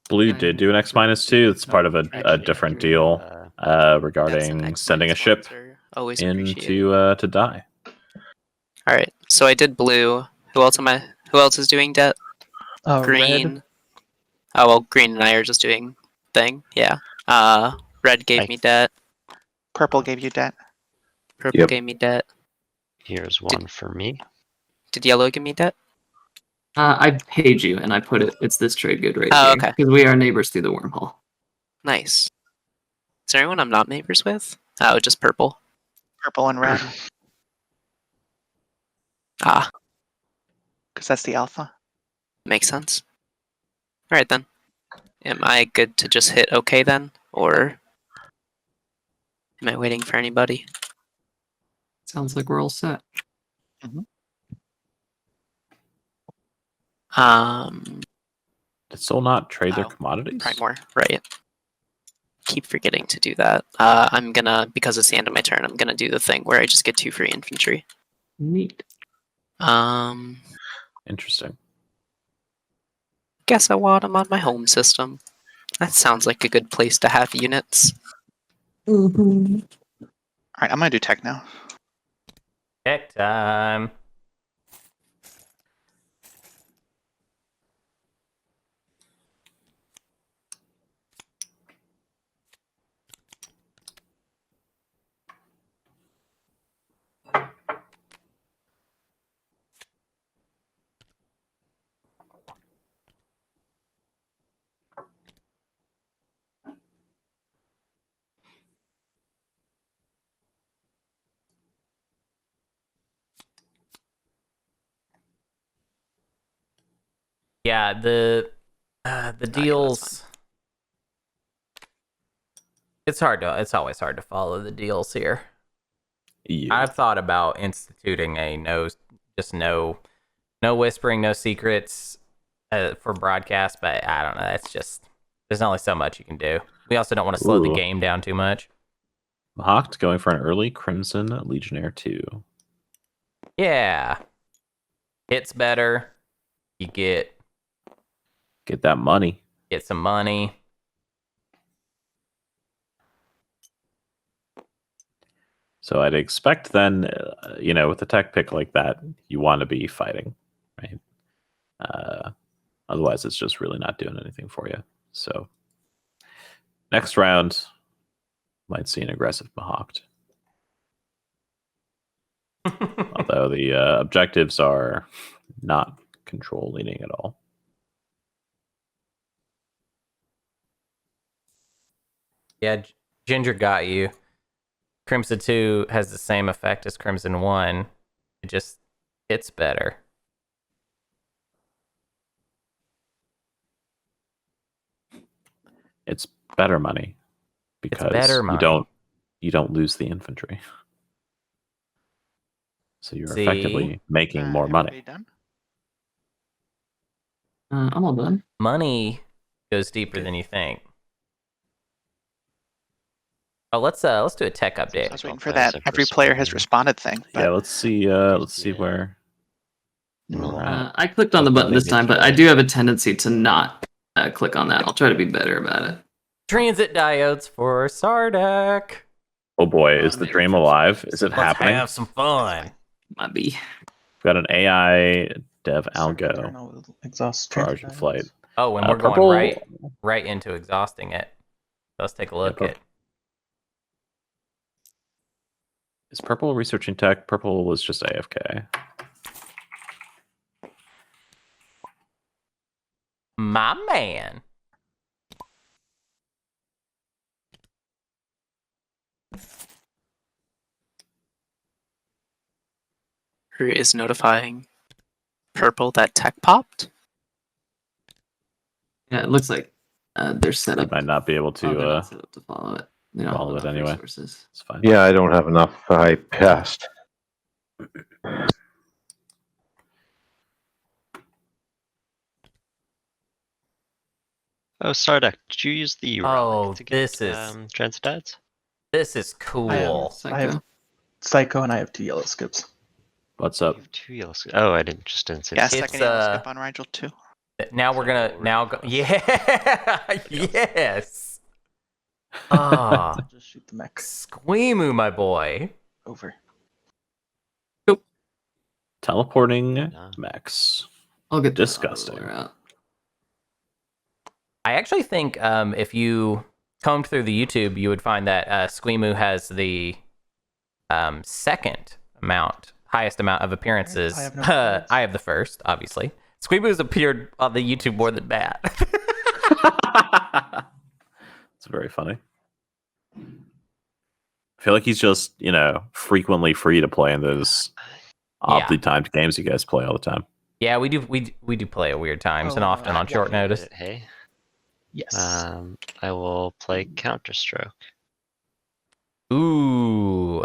Blue Okay. did do an X-2. It's part of a Actually, different Adira, deal That's regarding an sending a ship always appreciated. into to die. All right, so I did blue. Who else is doing debt? Green. Red. Oh well, green and I are just doing thing. Yeah. Red gave me debt. Purple gave you debt. Purple Yep. gave me debt. Here's one for me. Did yellow give me debt? I paid you, and I put it. It's this trade good right Oh, here okay. because we are neighbors through the wormhole. Nice. Is there anyone I'm not neighbors with? Oh, just purple. Purple and red, Ah, because that's the alpha. makes sense. All right then. Am I good to just hit OK then, or am I waiting for anybody? Sounds like we're all set. Did Soul not trade their Oh, commodities? Primor, right. Keep forgetting to do that. I'm gonna, because it's the end of my turn, I'm gonna do the thing where I just get 2 free infantry. Neat. Interesting. Guess I want them on my home system. That sounds like a good place to have units. All right, I'm gonna do tech now. Tech time. Yeah, the deals. It's always hard to follow the deals here. Yeah. I've thought about instituting a no whispering, no secrets for broadcast, but I don't know. It's just there's only so much you can do. We also don't want to slow the Ooh. game down too much. Hawked going for an early Crimson Legionnaire 2. Yeah, hits better. You get Get that money. some money. So I'd expect then, with a tech pick like that, you want to be fighting, right? Otherwise, it's just really not doing anything for you. So next round, might see an aggressive Mahawked. Although the objectives are not control leaning at all. Yeah, Ginger got you. Crimson 2 has the same effect as Crimson 1. It just hits better. It's better money because better money. you don't lose the infantry. So you're See? effectively making more money. Everybody done? I'm all done. Money goes deeper than you think. Oh, let's do a tech I update. was waiting for that. Every player has responded thing. But Yeah, let's see where we're at. I clicked on the button this time, but I do have a tendency to not click on that. I'll try to be better about it. Transit diodes for Sardak. Oh boy, is the dream alive? Is it Let's happening? have some fun. Might be. We've got an AI dev algo Internal exhaust charge transit in diodes. flight. Oh, and we're Purple- going right into exhausting it. Let's take a look Yeah, at. Is Purple researching tech? Purple was just AFK. My man. Who is notifying purple that tech popped? Yeah, it looks like they're set You up. might not be able Oh, they're to not set up to follow it. They don't follow have it enough anyway. resources. It's fine. Yeah, I don't have enough. I passed. Oh, Sardek, did you use the Oh, relic to get this is- Transodides? This is cool. I have Psycho and I have 2 yellow skips. What's You up? have 2 yellow skips. Oh, I didn't see Yeah, that. It's, second yellow skip on Rigel too. Now we're gonna So now go. ridiculous. Yeah, yes. Ah, Just shoot the mech Squeemu, my boy. over. Teleporting Yeah. mechs. I'll get the Disgusting. autoroller out. I actually think if you combed through the YouTube, you would find that Squeemu has the highest amount of appearances. I have no I have the first, obviously. Squeemu's appeared on the YouTube more than Matt. It's very funny. I feel like he's just, frequently free to play in those oddly timed games you guys play all the time. Yeah, we do play at weird times and often on yeah. short notice. Hey, Yes. I will play Counter-Strike. Ooh,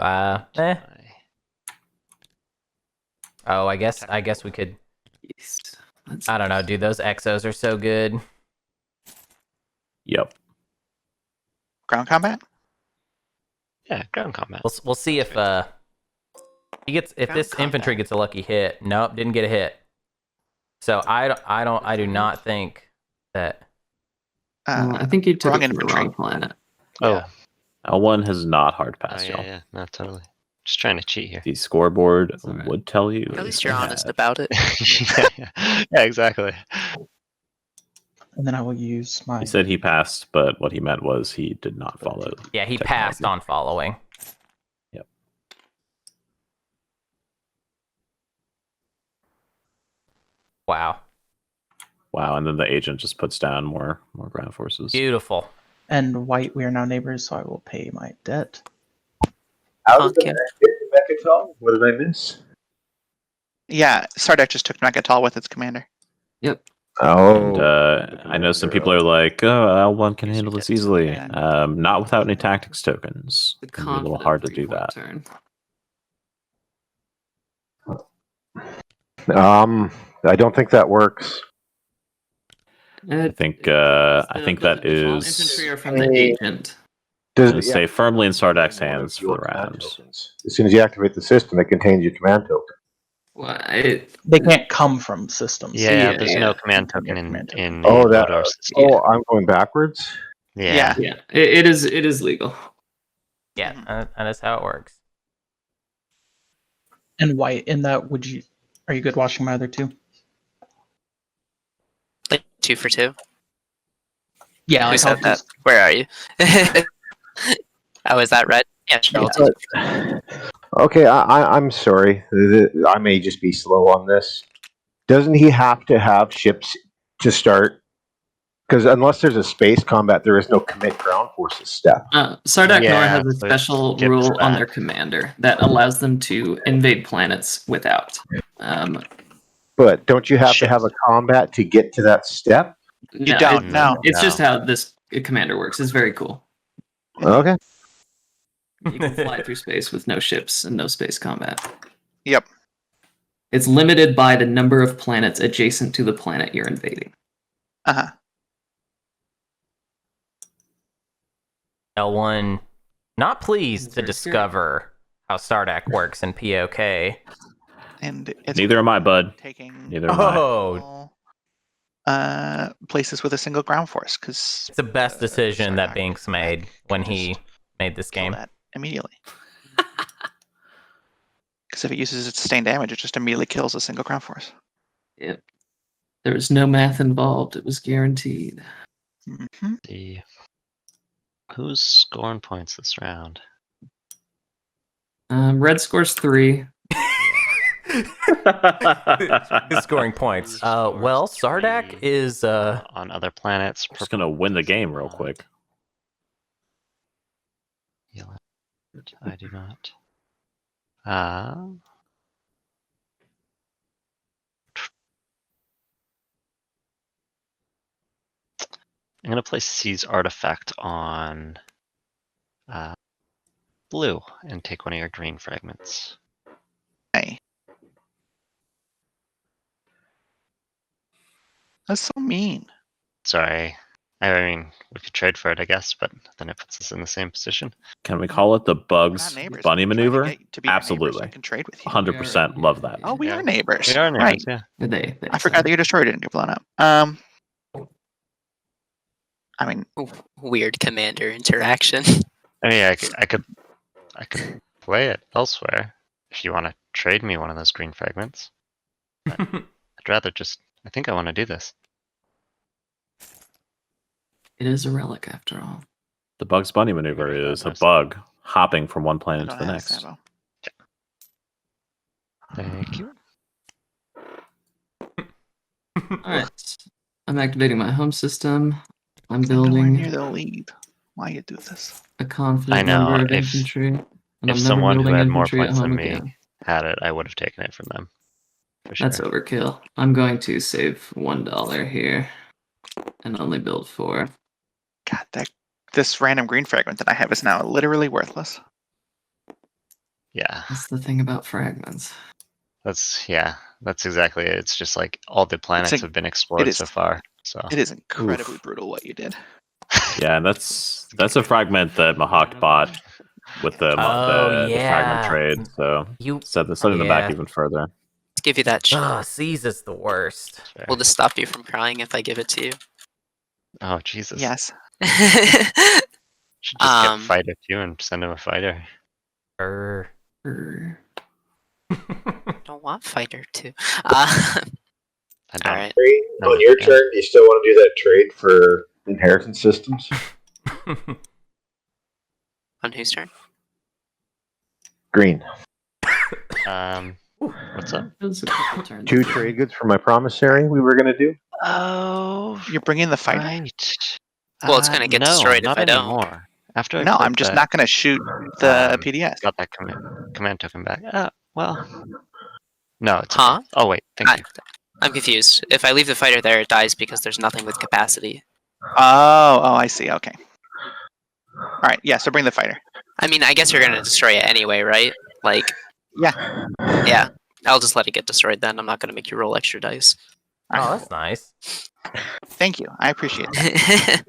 Oh, I guess we could. Jeez. Let's- I don't know, dude. Those exos are so good. Yep. Ground combat? Yeah, ground combat. We'll see if he gets if Ground this infantry combat. gets a lucky hit. Nope, didn't get a hit. So I do not think that. I think you took wrong it from the infantry. wrong planet. Oh, L1 has not hard oh passed, yeah, y'all. yeah, no, totally. Just trying to cheat here. The scoreboard That's all right. would tell you. At least they you're honest have. about it. yeah, exactly. And then I will use my. He said he passed, but what he meant was he did not follow. Yeah, he technology. passed on following. Yep. Wow, Wow, and then the agent just puts down more ground forces. beautiful. And white, we are now neighbors, so I will pay my debt. How did Okay. the get to Mechatol? What did I miss? Yeah, Sardek just took Mechatol with its commander. And Oh, I know some people are like, "Oh, L1 can Yes, handle we this did. easily." Yeah. Not without any tactics tokens. The It can be a little hard to do that. Turn. I don't think that works. I think that is Infantry are from the agent. Does gonna stay firmly in Sardak's hands for the command round. tokens. As soon as you activate the system, it contains your command token. Well, They can't come from systems. Yeah, Yeah, there's yeah. no command token Command token. in Oh, that. Lodar system. Oh, I'm going backwards. Yeah. yeah, it is legal. Yeah, that is how it works. And white, in that, are you good watching my other 2? Like 2 for 2. Yeah, Who like said that? Where are you? Oh, is that red? Yeah, sure. I'll take it. Okay, I'm sorry. I may just be slow on this. Doesn't he have to have ships to start? Because unless there's a space combat, there is no commit ground forces step. Sardak Nor Yeah, has a so it special skips rule on that. their commander that allows them to invade planets without. But don't you have to Ships. have a combat to get to that step? You don't, no. It's just No. how this commander works. It's very cool. Okay. You can fly through space with no ships and no space combat. Yep. It's limited by the number of planets adjacent to the planet you're invading. Uh-huh. L1 not pleased It's to very discover how Sardak works in POK. And it's Neither am I, bud. taking Neither am I. Oh, places with a single ground force, because it's the best decision that Sardak Binks made when he made this kill game. that immediately. Because if it uses its sustained damage, it just immediately kills a single ground force. Yep. There was no math involved. It was guaranteed. Mm-hmm. See. Who's scoring points this round? Red scores 3. Who's scoring points? Well, Sardak is on other planets. Just gonna win the game real quick. Yellow. I do not. I'm gonna place C's artifact on blue and take one of your green fragments. Hey. That's so mean. Sorry, I mean, we could trade for it, I guess, but then it puts us in the same position. Can we call it the We're not Bugs neighbors. bunny I'm trying to maneuver? get you to be our neighbors so Absolutely. we can trade with you. 100% love that. Oh, we Yeah. are neighbors. We are Right. neighbors, yeah. They I forgot that your destroyer didn't get blown up. I mean, Weird commander interaction. I mean, I could play it elsewhere if you want to trade me one of those green fragments. But I'd rather just. I think I want to do this. It is a relic after all. The Bugs bunny maneuver Maybe is a not. bug hopping from one I planet to don't the have next. Sabo. Thank you. Alright. I'm activating my home system. I'm Nowhere building near the lead. Why you do this? a confident I know, number of if- infantry. And If I'm never someone who building had more infantry at points home than me again. had it, I would have taken it from them. For sure. That's overkill. I'm going to save $1 here and only build 4. God, this random green fragment that I have is now literally worthless. Yeah, That's the thing about fragments. that's exactly it. It's just like all the planets have been explored is- so far. So It is incredibly brutal what you did. Yeah, and that's a fragment that Mahawk bought with the fragment trade. So You setting them back yeah. even further. Let's give you that shit. C's is the worst. fair. Will this stop you from crying if I give it to you? Oh Jesus! Yes. Should just Um, get fighter too and send him a fighter. Err. Don't want fighter too. I don't. All right. No, On your yeah. turn, do you still want to do that trade for inheritance systems? On whose turn? Green. What's up? It was a couple turns. 2 trade goods for my promissory we were going to do. Oh, You're bringing the fighter? right. Well, it's gonna get no, destroyed if not I don't. anymore. After I No, put I'm just that, not going to shoot the um, PDS. got that command token back. Well, no, it's Huh? okay. Oh wait, thank you. I'm confused. If I leave the fighter there, it dies because there's nothing with capacity. Oh, I see. Okay. All right. Yeah. So bring the fighter. I mean, I guess you're gonna destroy it anyway, right? Like, Yeah. yeah. I'll just let it get destroyed then. I'm not gonna make you roll extra dice. Oh, that's nice. Thank you. I appreciate that.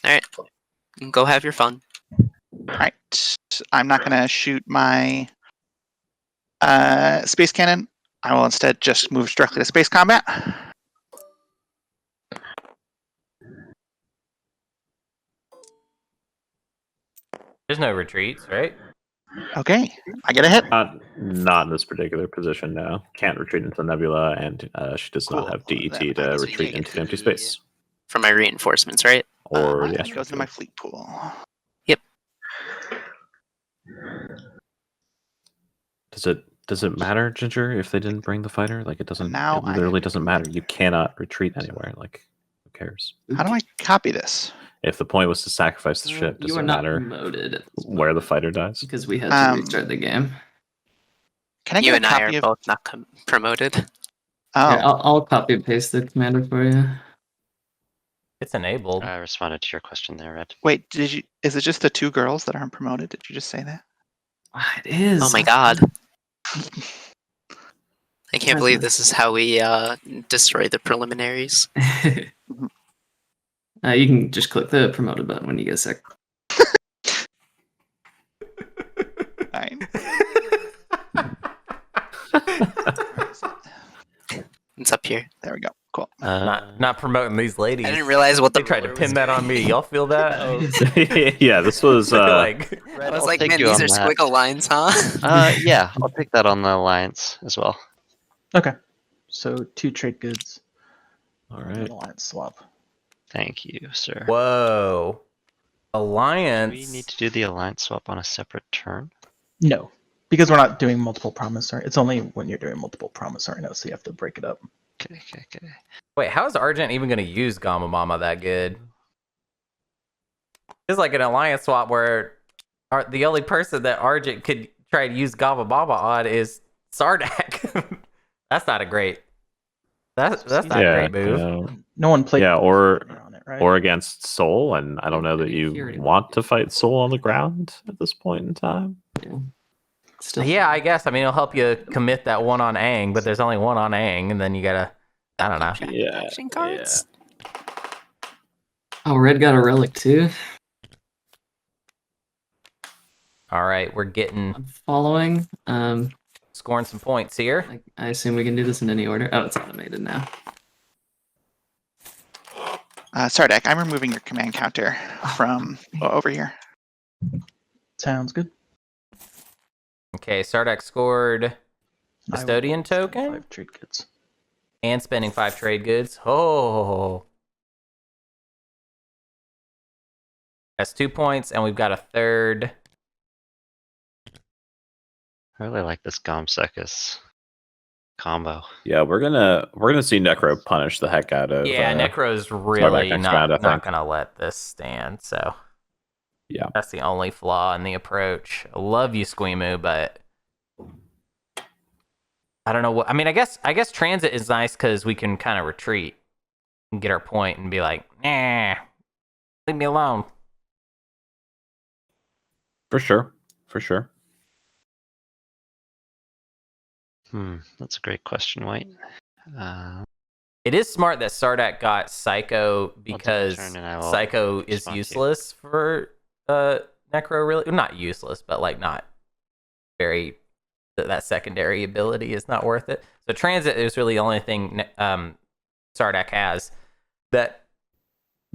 Alright. Go have your fun. All right. I'm not going to shoot my space cannon. I will instead just move directly to space combat. There's no retreats, right? Okay. I get a hit. Not in this particular position. No, can't retreat into the nebula, and she does not Cool. have DET Then I to guess we retreat take into it the empty to space For my reinforcements, right? or the It astral goes into my field. fleet pool. Does it matter, Ginger, if they didn't bring the fighter? Like it doesn't. Now It I literally have doesn't matter. You cannot retreat anywhere. Like who cares? How do I copy this? If the point was to sacrifice the ship, does You it are not matter promoted at this where point the fighter dies? because we had to Um, restart the game. Can I You get and a I copy are of? both not promoted. Oh, Here, I'll copy and paste the commander for you. It's enabled. I responded to your question there, Red. wait. Did you? Is it just the 2 girls that aren't promoted? Did you just say that? It is. Oh my god. I can't believe this is how we destroy the preliminaries. You can just click the promoted button when you get a sec. Fine. It's up here. There we go. Cool. Not promoting these ladies. I didn't realize what the They tried to ruler pin was that on doing. me. Y'all feel that? Yeah, this was like, I was I'll like, take man, you these on are that. squiggle lines, huh? Yeah, I'll take that on the alliance as well. Okay. So 2 trade goods. all and right. an alliance swap. Thank you, sir. whoa. Do Alliance. we need to do the alliance swap on a separate turn? No, because we're not doing multiple promissory. It's only when you're doing multiple promissory notes, so you have to break it up. Okay. Wait, how is Argent even going to use Gamma Mama that good? It's like an alliance swap where the only person that Argent could try to use Gamma Mama on is Sardak. That's not a great. That's not a great move. Yeah. No one played. Yeah, or on it, right? or against Soul, and I don't know that you Fury. want to fight Soul on the ground at this point in time. Still, Yeah, I guess. I mean, it'll help you commit that one on Aang, but there's only one on Aang, and then you gotta. I don't know. Jack Yeah, action cards. Oh, red got a relic too. All right, we're getting I'm following. scoring some points here. I assume we can do this in any order. Oh, it's automated now. Sardek, I'm removing your command counter from over here. Sounds good. Okay, Sardak scored I will custodian spend token 5 trade goods. and spending 5 trade goods. Oh, that's 2 points, and we've got a third. I really like this Gomsekis combo. Yeah, we're gonna see Necro punish the heck out of. Yeah, Necro's really next round, I not think. gonna let this stand. So Yeah. that's the only flaw in the approach. I love you, Squeemu, but I don't know what. I mean, I guess transit is nice because we can kind of retreat and get our point and be like, nah, leave me alone. For sure. For sure. That's a great question, White. It is smart that Sardak got Psycho because turn and I will Psycho is respond to you. useless for Necro. Really, not useless, but like not very. That secondary ability is not worth it. So transit is really the only thing Sardak has that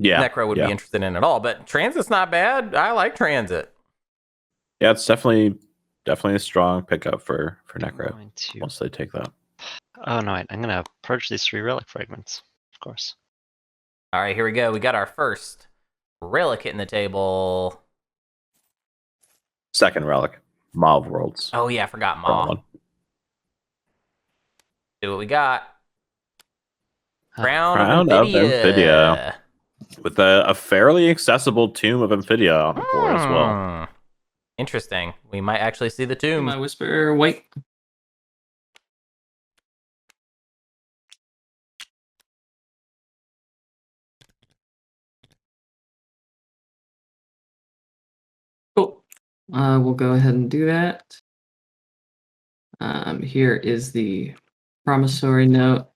Necro would be interested in at all. But transit's not bad. I like transit. Yeah, it's definitely a strong pickup for Necro Going to- once they take that. Oh no, wait, I'm gonna purge these 3 relic fragments, of course. All right, here we go. We got our first relic hitting the table. Second relic, Maw of Worlds. Oh yeah, I forgot Wrong Maw. one. See what we got. Oh, Crown of Amphidia. With a fairly accessible Tomb of Amphidia on the board as well. Interesting. We might actually see the tomb. My whisper, White. Cool. We'll go ahead and do that. Here is the promissory note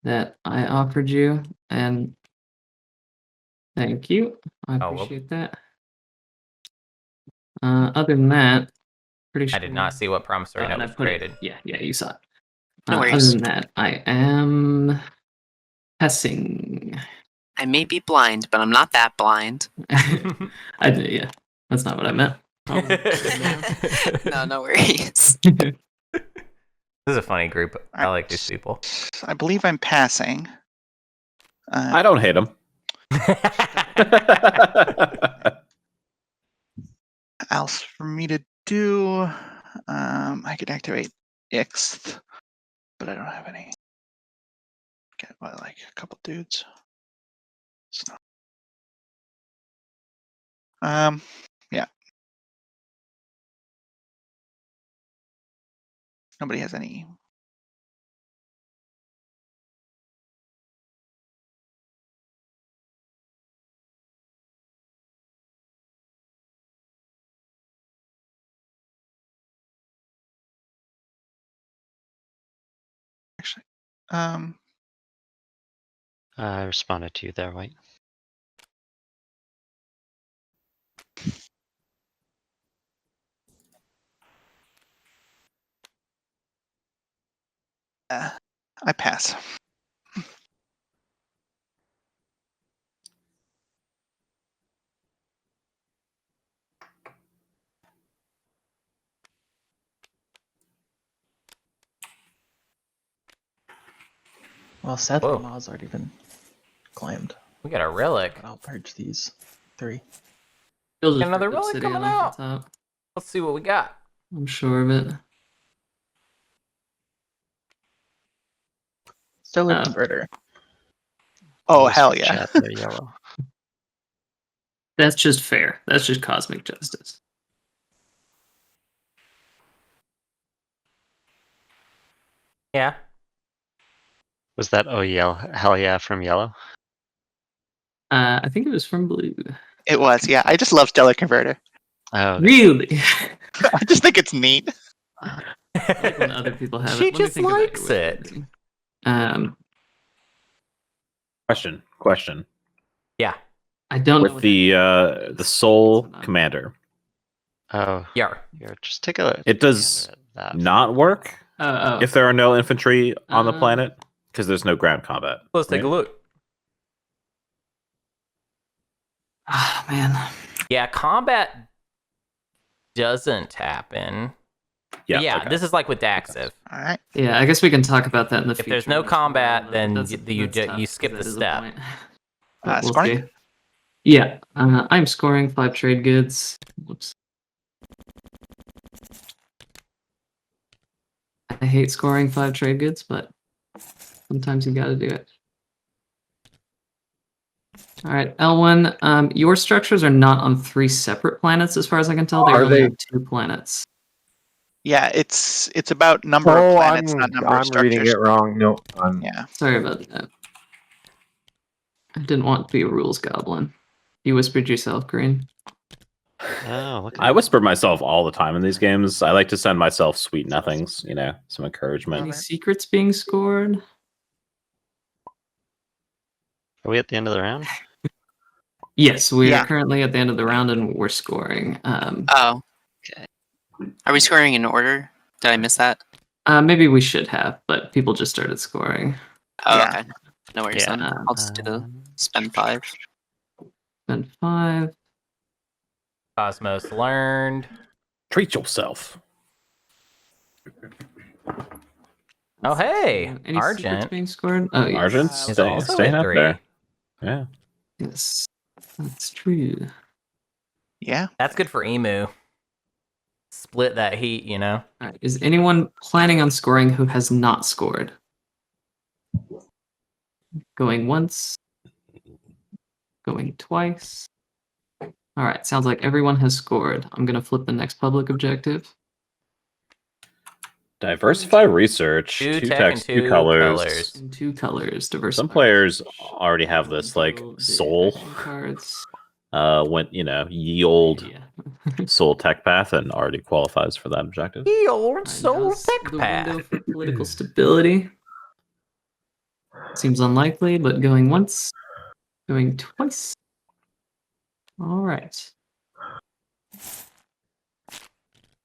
that I offered you, and thank you. I well. appreciate that. Other than that, pretty sure I did not see what promissory note and I was put it- created. Yeah, you saw it. No Other worries. than that, I am passing. I may be blind, but I'm not that blind. Yeah, that's not what I meant. No, no worries. This is a funny group. I like these people. I believe I'm passing. I don't hate him. Else for me to do, I could activate Ixth, but I don't have any. Get like a couple dudes. So, yeah. Nobody has any. Actually, I responded to you there, White. I pass. Well, sadly, Whoa. Maw's already been claimed. We got a relic. But I'll purge these 3. You'll just Another rip relic Obsidian coming off the out. top. Let's see what we got. I'm sure of it. Stellar Oh. Converter. Oh, Whisper hell yeah. chat there, yellow. That's just fair. That's just cosmic justice. Yeah. Was that hell yeah from yellow? I think it was from blue. It was, yeah. I just love Stellar Converter. Oh, Really? I just think it's neat. I like when other people have She it. Let me just think about your likes whisper it. thing. Question. Yeah. Yeah. I don't know With what the Soul Commander. Oh, Yeah. here, just take a. It does gander at that. not work if there are no infantry on the planet because there's no ground combat. Let's take a look. Ah, man. Yeah, combat doesn't happen. Yeah, okay. this is like with Daxiv. All right. Yeah, I guess we can talk about that in the If future. there's no much more, combat, but then that's- you that's tough, skip 'cause the that is a step. point. But we'll Scoring? see. Yeah, I'm scoring 5 trade goods. Whoops. I hate scoring 5 trade goods, but sometimes you gotta do it. All right, L1, your structures are not on 3 separate planets as far as I can tell. They're Are only they? on 2 planets. Yeah, it's about number of planets, not number of I'm structures. reading it wrong. No, Yeah. Sorry about that. I didn't want to be a rules goblin. You whispered yourself, Green. Oh, look. I whisper myself all the time in these games. I like to send myself sweet nothings, some encouragement. Any secrets being scored? Are we at the end of the round? Yes, we Yeah. are currently at the end of the round and we're scoring. Oh, okay. Are we scoring in order? Did I miss that? Maybe we should have, but people just started scoring. Oh, Yeah. okay. No worries Yeah. then. I'll just do the spend 5. Spent 5. Cosmos learned. Treat yourself. Oh, hey, Any secrets Argent. being scored? Oh, yes. Argent Is staying also staying at up 3. there. Yeah. Yes, that's true. Yeah. That's good for Emu. Split that heat, All right. Is anyone planning on scoring who has not scored? Going once. Going twice. All right. Sounds like everyone has scored. I'm going to flip the next public objective. Diversify research. 2 2 tech text, and 2 2 colors. colors. In 2 colors. Diversify. Some players research. already have this, like, Go the soul. action cards. When ye old Yeah. soul tech path and already qualifies for that objective. The old Alright, soul now's tech the path. window for political stability. Seems unlikely, but going once, going twice. All right.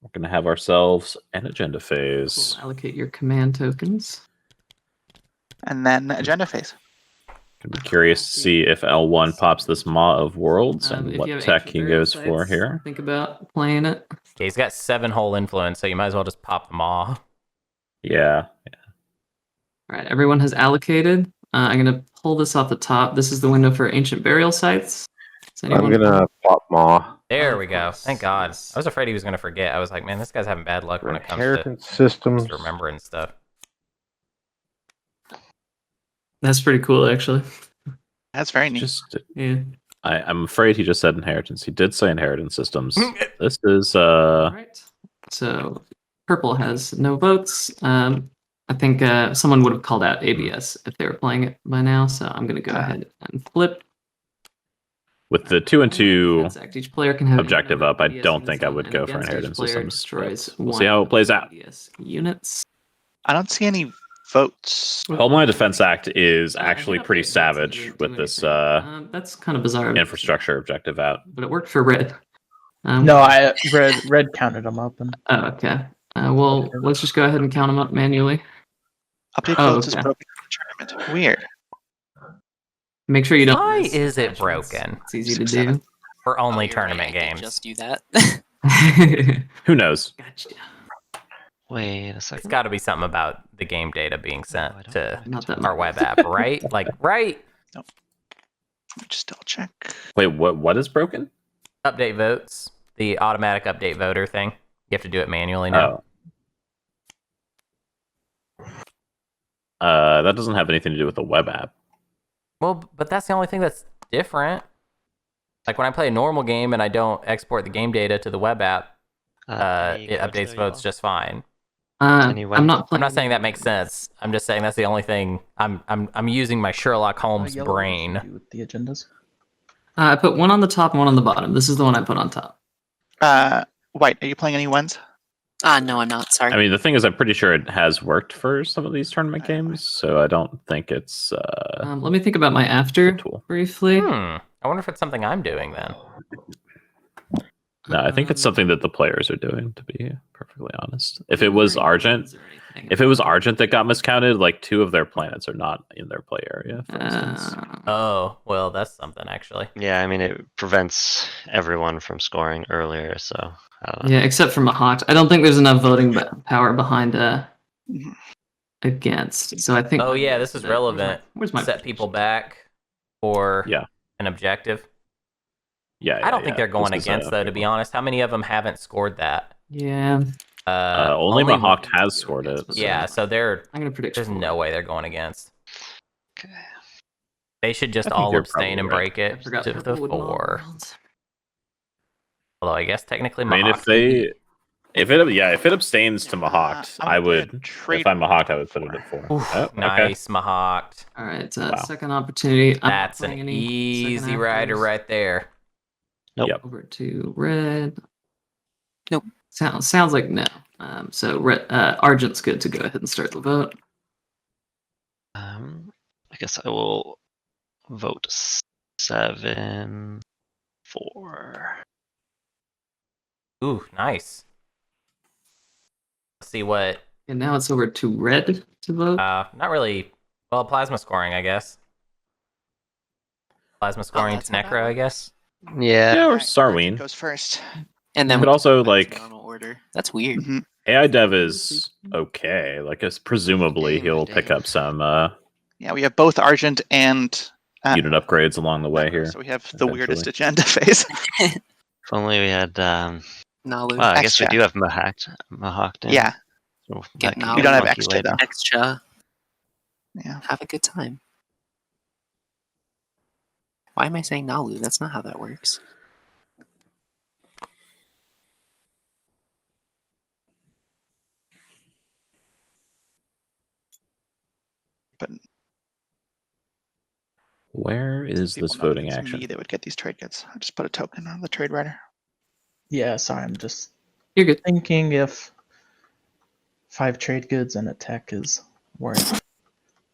We're gonna have ourselves an agenda Cool. phase. Allocate your command tokens. And then agenda phase. Gonna be curious to see if L1 pops this Maw of Worlds and If you what have tech ancient he burial goes for sites, here. Think about playing it. Yeah, he's got 7 whole influence, so you might as well just pop them all. Yeah. All right, everyone has allocated. I'm going to pull this off the top. This is the window for ancient burial sites. Does I'm gonna pop Maw. There Of we go. course, Thank God. yes. I was afraid he was going to forget. I was like, man, this guy's having bad luck when it comes to Inheritance systems. just remembering stuff. That's pretty cool, actually. That's very neat. Just Yeah. I'm afraid he just said inheritance. He did say inheritance systems. This is All right. So purple has no votes. I think someone would have called out ABS if they were playing it by now. So I'm going to go ahead and flip. with the 2 and 2 Defense Act. Each player can have objective any up. I ABS don't units think I on, would and go for against each inheritance player systems. destroys But we'll one see how of it plays the out. ABS units. I don't see any votes. Homeland Defense Act is I actually did pretty update votes, it savage didn't do with this anything. That's kind of bizarre. infrastructure objective out. But it worked for red. No, I red counted them up and Oh, okay. Well, let's just go ahead and count them up manually. Update Oh, votes is okay. broken for the tournament. Weird. Make sure you don't. Why miss is it attachments. broken? It's easy to 6-7. do. For only Oh, you're tournament right, I games. could just do that. Who knows? Gotcha. Wait a It's second. got to be something about the game data being sent I don't to know. Not that our much. web app, right? Like, right? Let me just double check. Wait, what is broken? Update votes. The automatic update voter thing. You have to do it manually now. That doesn't have anything to do with the web app. Well, but that's the only thing that's different. Like when I play a normal game and I don't export the game data to the web app, it updates votes just fine. Anyway. I'm not I'm playing. not saying that makes sense. I'm just saying that's the only thing. I'm using my Sherlock Holmes yellow brain. to do with the agendas. I put one on the top and one on the bottom. This is the one I put on top. White, are you playing any ones? No, I'm not. Sorry. I mean, the thing is, I'm pretty sure it has worked for some of these tournament games, so I don't think it's Let me think about my after tool. briefly. I wonder if it's something I'm doing then. No, I think it's something that the players are doing, to be perfectly honest. If no it was worries Argent, or anything. if it was Argent that got miscounted, like 2 of their planets are not in their play area, for instance. Oh, well, that's something actually. Yeah, I mean, it prevents everyone from scoring earlier, so I don't know. Yeah, except for Mahawk. I don't think there's enough voting power behind Mhm. against. So I think. Oh yeah, this is relevant. Where's my set people back for Yeah. an objective? Yeah, I don't think they're going against though. To be honest, how many of them haven't scored that? Yeah, only Mahawk has scored it. Yeah, so they're I'm gonna predict. there's 4. no way they're going against. Okay. They should just I think all you're abstain probably and right. break I it forgot to the purple would not 4. round. Although I guess technically I mean, Mahawk. if it abstains to Mahawk, I'm I gonna play a would. trade If I'm Mahawk, I would put for- it at 4. Oof, Oh, okay. nice Mahawk. All right, Wow. second opportunity. I'm not That's an playing any easy second rider afters. right there. Nope. Yep. Over to red. Nope. Sounds like no. So red, Argent's good to go ahead and start the vote. I guess I will vote 7-4. Ooh, nice. Let's see what. And now it's over to red to vote. Not really. Well, plasma scoring, I guess. Plasma scoring that's to how that Necro, I guess. Yeah. Yeah, or Alright, Sarween. goes first. And then But we also, go back to like, normal order. That's weird. Mhm. AI Dev is okay. Like, presumably Dang, he'll dang. pick up some Yeah, we have both Argent and unit upgrades along the way Necro, here. So we have the weirdest eventually. agenda phase. If only we had. Nalu. Well, I guess we Extra. do have Mahawk. in. Yeah, So Get that could Nalu. get We don't have funky extra, later. though. Extra. yeah. Have a good time. Why am I saying Nalu? That's not how that works. But Where is people this know that voting it's action? me that would get these trade goods. I just put a token on the trade rider. Yeah, sorry, I'm just You're good. thinking if 5 trade goods and a tech is worth,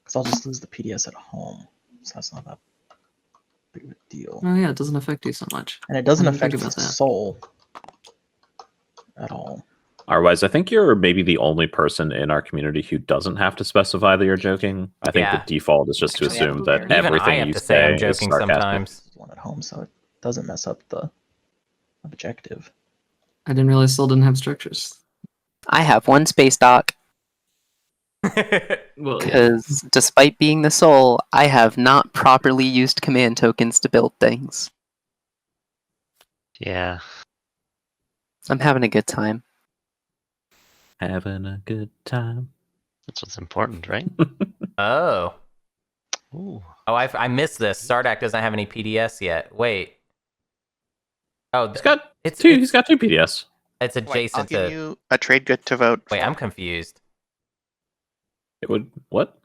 because I'll just lose the PDS at home, so that's not that big of a deal. Oh yeah, it doesn't affect you so much. And it doesn't I didn't think affect about the that. soul at all. Otherwise, I think you're maybe the only person in our community who doesn't have to specify that you're joking. I think Yeah. the default is just to Actually, assume I'm that aware. Even everything I have you to say I'm is joking sarcastic. sometimes. There's one at home, so it doesn't mess up the objective. I didn't realize Soul didn't have structures. I have one space dock Well, yeah. because despite being the soul, I have not properly used command tokens to build things. Yeah. I'm having a good time. Having a good time. That's what's important, right? Oh. Ooh. Oh, I missed this. Sardak doesn't have any PDS yet. Wait. Oh, He's got it's two. it's, He's got 2 PDS. it's Wait, I'll adjacent give to. you a trade good to vote. Wait, for. I'm confused. It would what?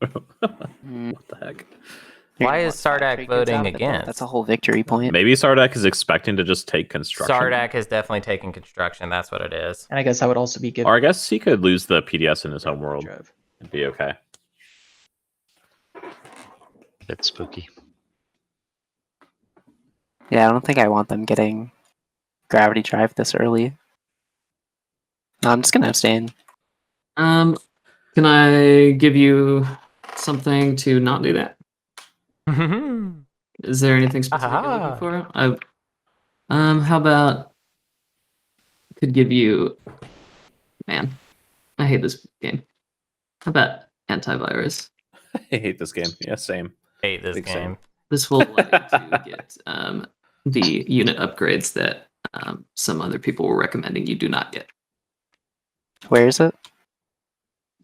Mm. What the heck? You're Why gonna is want 5 Sardak trade goods voting out of it, though? against? That's a whole victory point. Maybe Sardak is expecting to just take construction. Sardak has definitely taken construction. That's what it is. And I guess I would also be giving Or I guess he could lose the PDS in his home world drive. and be okay. Bit spooky. Yeah, I don't think I want them getting gravity drive this early. No, I'm just gonna abstain. Can I give you something to not do that? Is there anything specific you're Aha. looking for? How about could give you man, I hate this game. How about antivirus? I hate this game. Yeah, same. Hate this Big game. same. This will allow you to get the unit upgrades that some other people were recommending you do not get. Where is it?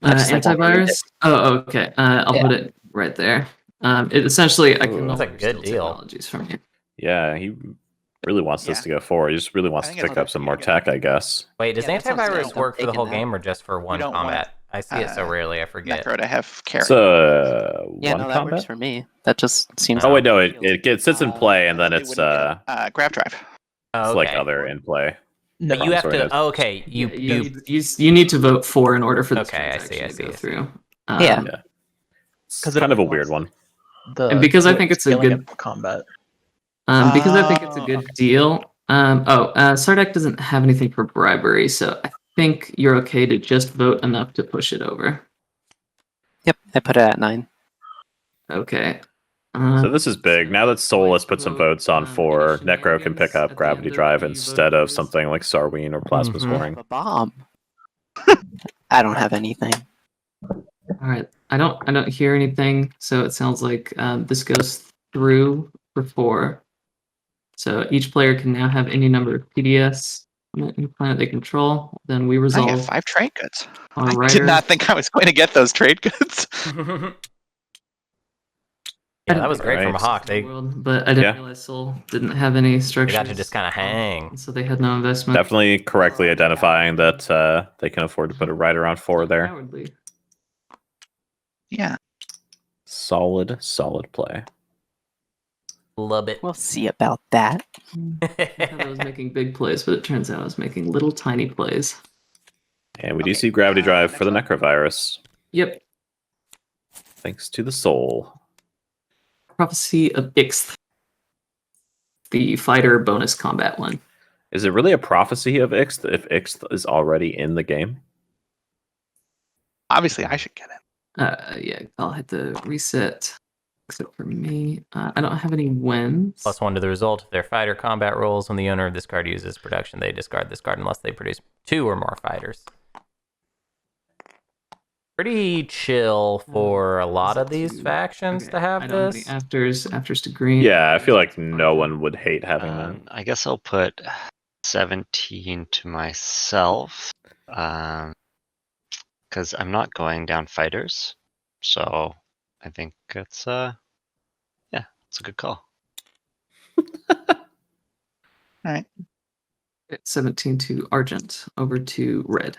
I just, like, won't read Antivirus? Oh, okay. I'll Yeah. put it right there. It essentially I Ooh, can that's a only good steal deal. technologies from you. Yeah, he really wants this Yeah. to go forward. He just really wants I to think pick it's up some more pretty tech, good. I guess. Wait, does Yeah, that sounds antivirus good. work for the Taking whole that. game or just for one don't want, combat? I see it so rarely, I forget. Necro to have carry. So Yeah, one no, that combat. works for me. That just seems. Oh wait, no, it sits in play and then They it's wouldn't get grab drive. Oh, it's like okay. other in play. No. But you have sorry, to. guys. Oh, okay, You need to vote 4 in order for this Okay, I see, transaction I to see, go I see. through. Yeah. It's 'Cause it kind of a only weird wants one. The And because I think it's a scaling good- of combat. Because I think it's a Oh, good okay. deal. Sardak doesn't have anything for bribery, so I think you're okay to just vote enough to push it over. Yep, I put it at 9. Okay. So this is big. Now that Soulless put some votes on for any Necro can pick shenanigans up at the Gravity end of Drive the instead voting of phase? something like Sarween or Plasma Mhm. Scoring. A bomb. I don't have anything. All right. I don't hear anything, so it sounds like this goes through for 4. So each player can now have any number of PDS on any planet they control. Then we I resolve. have 5 trade goods. our I did writer. not think I was going to get those trade goods. Yeah, that was great from a Alright. hawk. They But I didn't Yeah. realize Soul didn't have any structures. got to just kind of hang. And so they had no investment. Definitely correctly identifying that they can afford to put a rider on 4 there. Cowardly. Yeah. Solid play. Love it. We'll see about that. I thought I was making big plays, but it turns out I was making little tiny plays. And we do Okay, see Gravity Drive for the next Necrovirus, Yep. thanks to the Soul. Prophecy of Ixth. The fighter bonus combat one. Is it really a prophecy of Ixth if Ixth is already in the game? Obviously, I should get it. Yeah, I'll hit the reset. Except for me. I don't have any wins. +1 to the result of their fighter combat rolls. When the owner of this card uses production, they discard this card unless they produce 2 or more fighters. Pretty chill for a lot of these factions to have I don't this. have the afters to green. Yeah, I feel like no one would hate having that. I guess I'll put 17 to myself, because I'm not going down fighters. So I think it's it's a good call. All right. 17 to Argent, over to Red.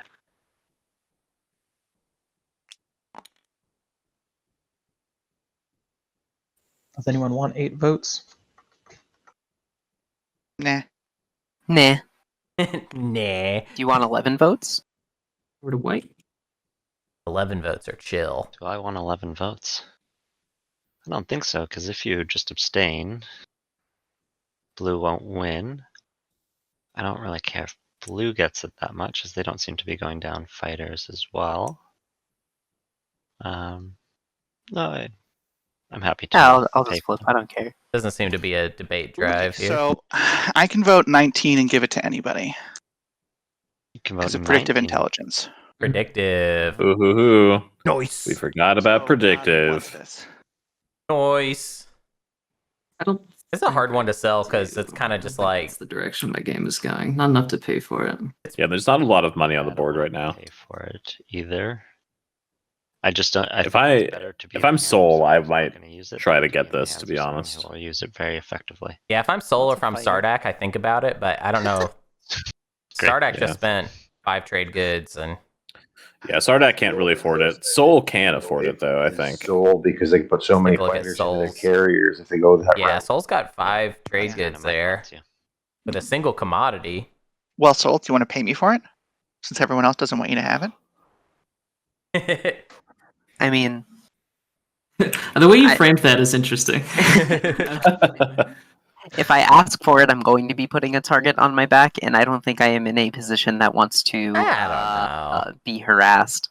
Does anyone want 8 votes? Nah. Nah. Nah. Do you want 11 votes? Over to White. 11 votes are chill. Do I want 11 votes? I don't think so, because if you just abstain, blue won't win. I don't really care if blue gets it that much, as they don't seem to be going down fighters as well. No, I'm happy to. Yeah, I'll pay just flip. I don't care. Doesn't seem to be a debate drive here. So I can vote 19 and give it to anybody You can vote because of predictive 19. intelligence. Predictive. Ooh, hoo, hoo. Nice. We forgot about So, what's predictive. this? Nice. I don't. It's a hard one to sell because it's kind of just like That's the direction my game is going. Not enough to pay for it. Yeah, there's not a lot of money on the I don't board wanna right now. Pay for it either. I just don't. I If think it's better to be if I'm the Soul, hands I of someone might who's gonna use it try than to be get in the this, hands to be of someone honest. Who will use it very effectively. yeah. If I'm Soul or What's if a I'm fighter? Sardak, I think about it, but I don't know. Great. Sardak Yeah. just spent 5 trade goods and Yeah, Sardak can't really afford it. Soul can afford it though, I think. Soul, because they can put so many Take a look at fighters into the Souls. carriers if they go that yeah, route. Soul's got 5 trade That's kinda goods my there thought, too. with a single commodity. Well, Soul, do you want to pay me for it? Since everyone else doesn't want you to have it? I mean, The way you I- framed that is interesting. if I ask for it, I'm going to be putting a target on my back, and I don't think I am in a position that wants to I don't know. be harassed,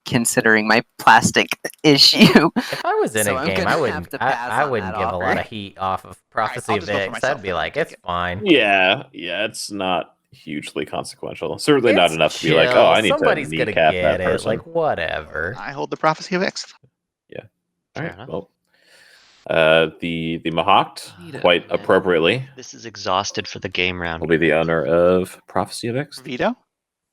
considering my plastic issue. If I was in So a I'm game, gonna I have wouldn't. to pass I on wouldn't that give a lot offer. of heat off of Prophecy I'll of just go for Ix. myself I'd be then. like, Take it's it. fine. Yeah, it's not hugely consequential. Certainly not It's enough to be like, chill. oh, I need Somebody's to gonna kneecap get that it. person. Like whatever. I hold the prophecy of X. All Fair right, enough. well, the Mahawked, Need a quite minute. appropriately, This is exhausted for the game round. will be the owner of Prophecy of X. Veto?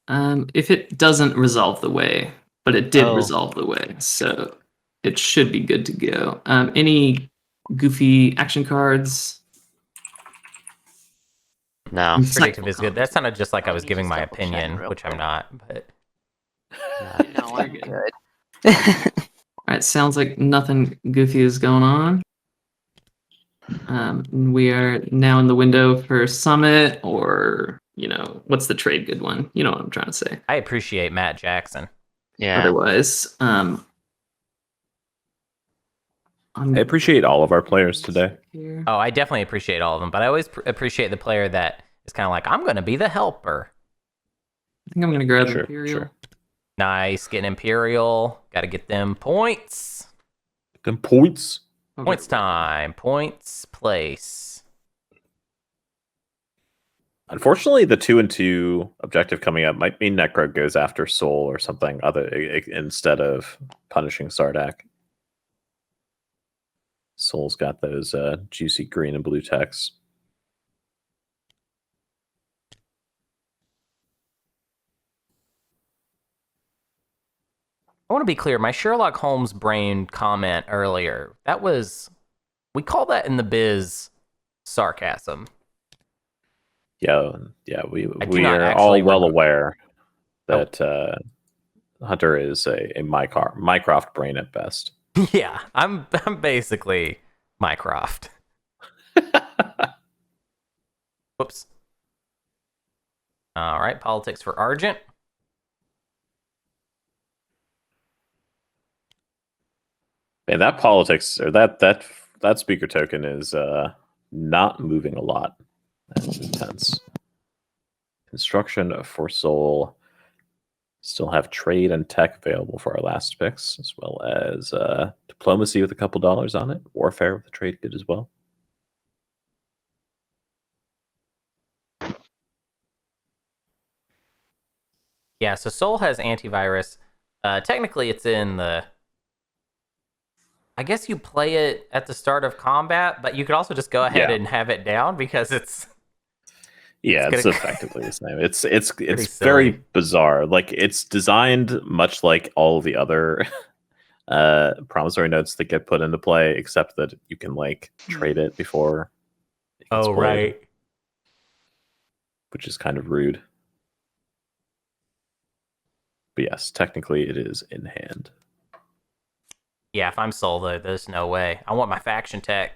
If it doesn't resolve the way, but it did Oh. resolve the way, so it should be good to go. Any goofy action cards? No. Predictive is good. That sounded just like I Let was me giving just my double check opinion, real which I'm quick. not. But No, I'm Very good. All right, sounds like nothing goofy is going on. We are now in the window for Summit or what's the trade good one? You know what I'm trying to say. I appreciate Matt Jackson. Yeah. Otherwise, I appreciate all of our players today. Oh, I definitely appreciate all of them, but I always appreciate the player that is kind of like, I'm going to be the helper. I think I'm going to grab Sure, Imperial. sure. Nice, getting Imperial. Got to get them points. Them points. I'll Points grab- time. Points place. Unfortunately, the 2-2 objective coming up might mean Necro goes after Soul or something other instead of punishing Sardak. Soul's got those juicy green and blue techs. I want to be clear. My Sherlock Holmes brain comment earlier, we call that in the biz sarcasm. Yeah, we do not are actually all well remember. aware that Hunter is a Mycroft brain at best. Yeah, I'm basically Mycroft. Whoops. All right, politics for Argent. Man, that politics or that speaker token is not moving a lot. That's intense. Construction for Soul. Still have trade and tech available for our last picks, as well as diplomacy with a couple dollars on it. Warfare with a trade good as well. Yeah, so Soul has antivirus. Technically, it's in the... I guess you play it at the start of combat, but you could also just go ahead and have it down because it's... Yeah, it's gonna- effectively the same. It's silly. very bizarre. Like, it's designed much like all the other promissory notes that get put into play, except that you can like trade it before it gets played, right. which is kind of rude. But yes, technically it is in hand. Yeah, if I'm Soul, though, there's no way. I want my faction tech.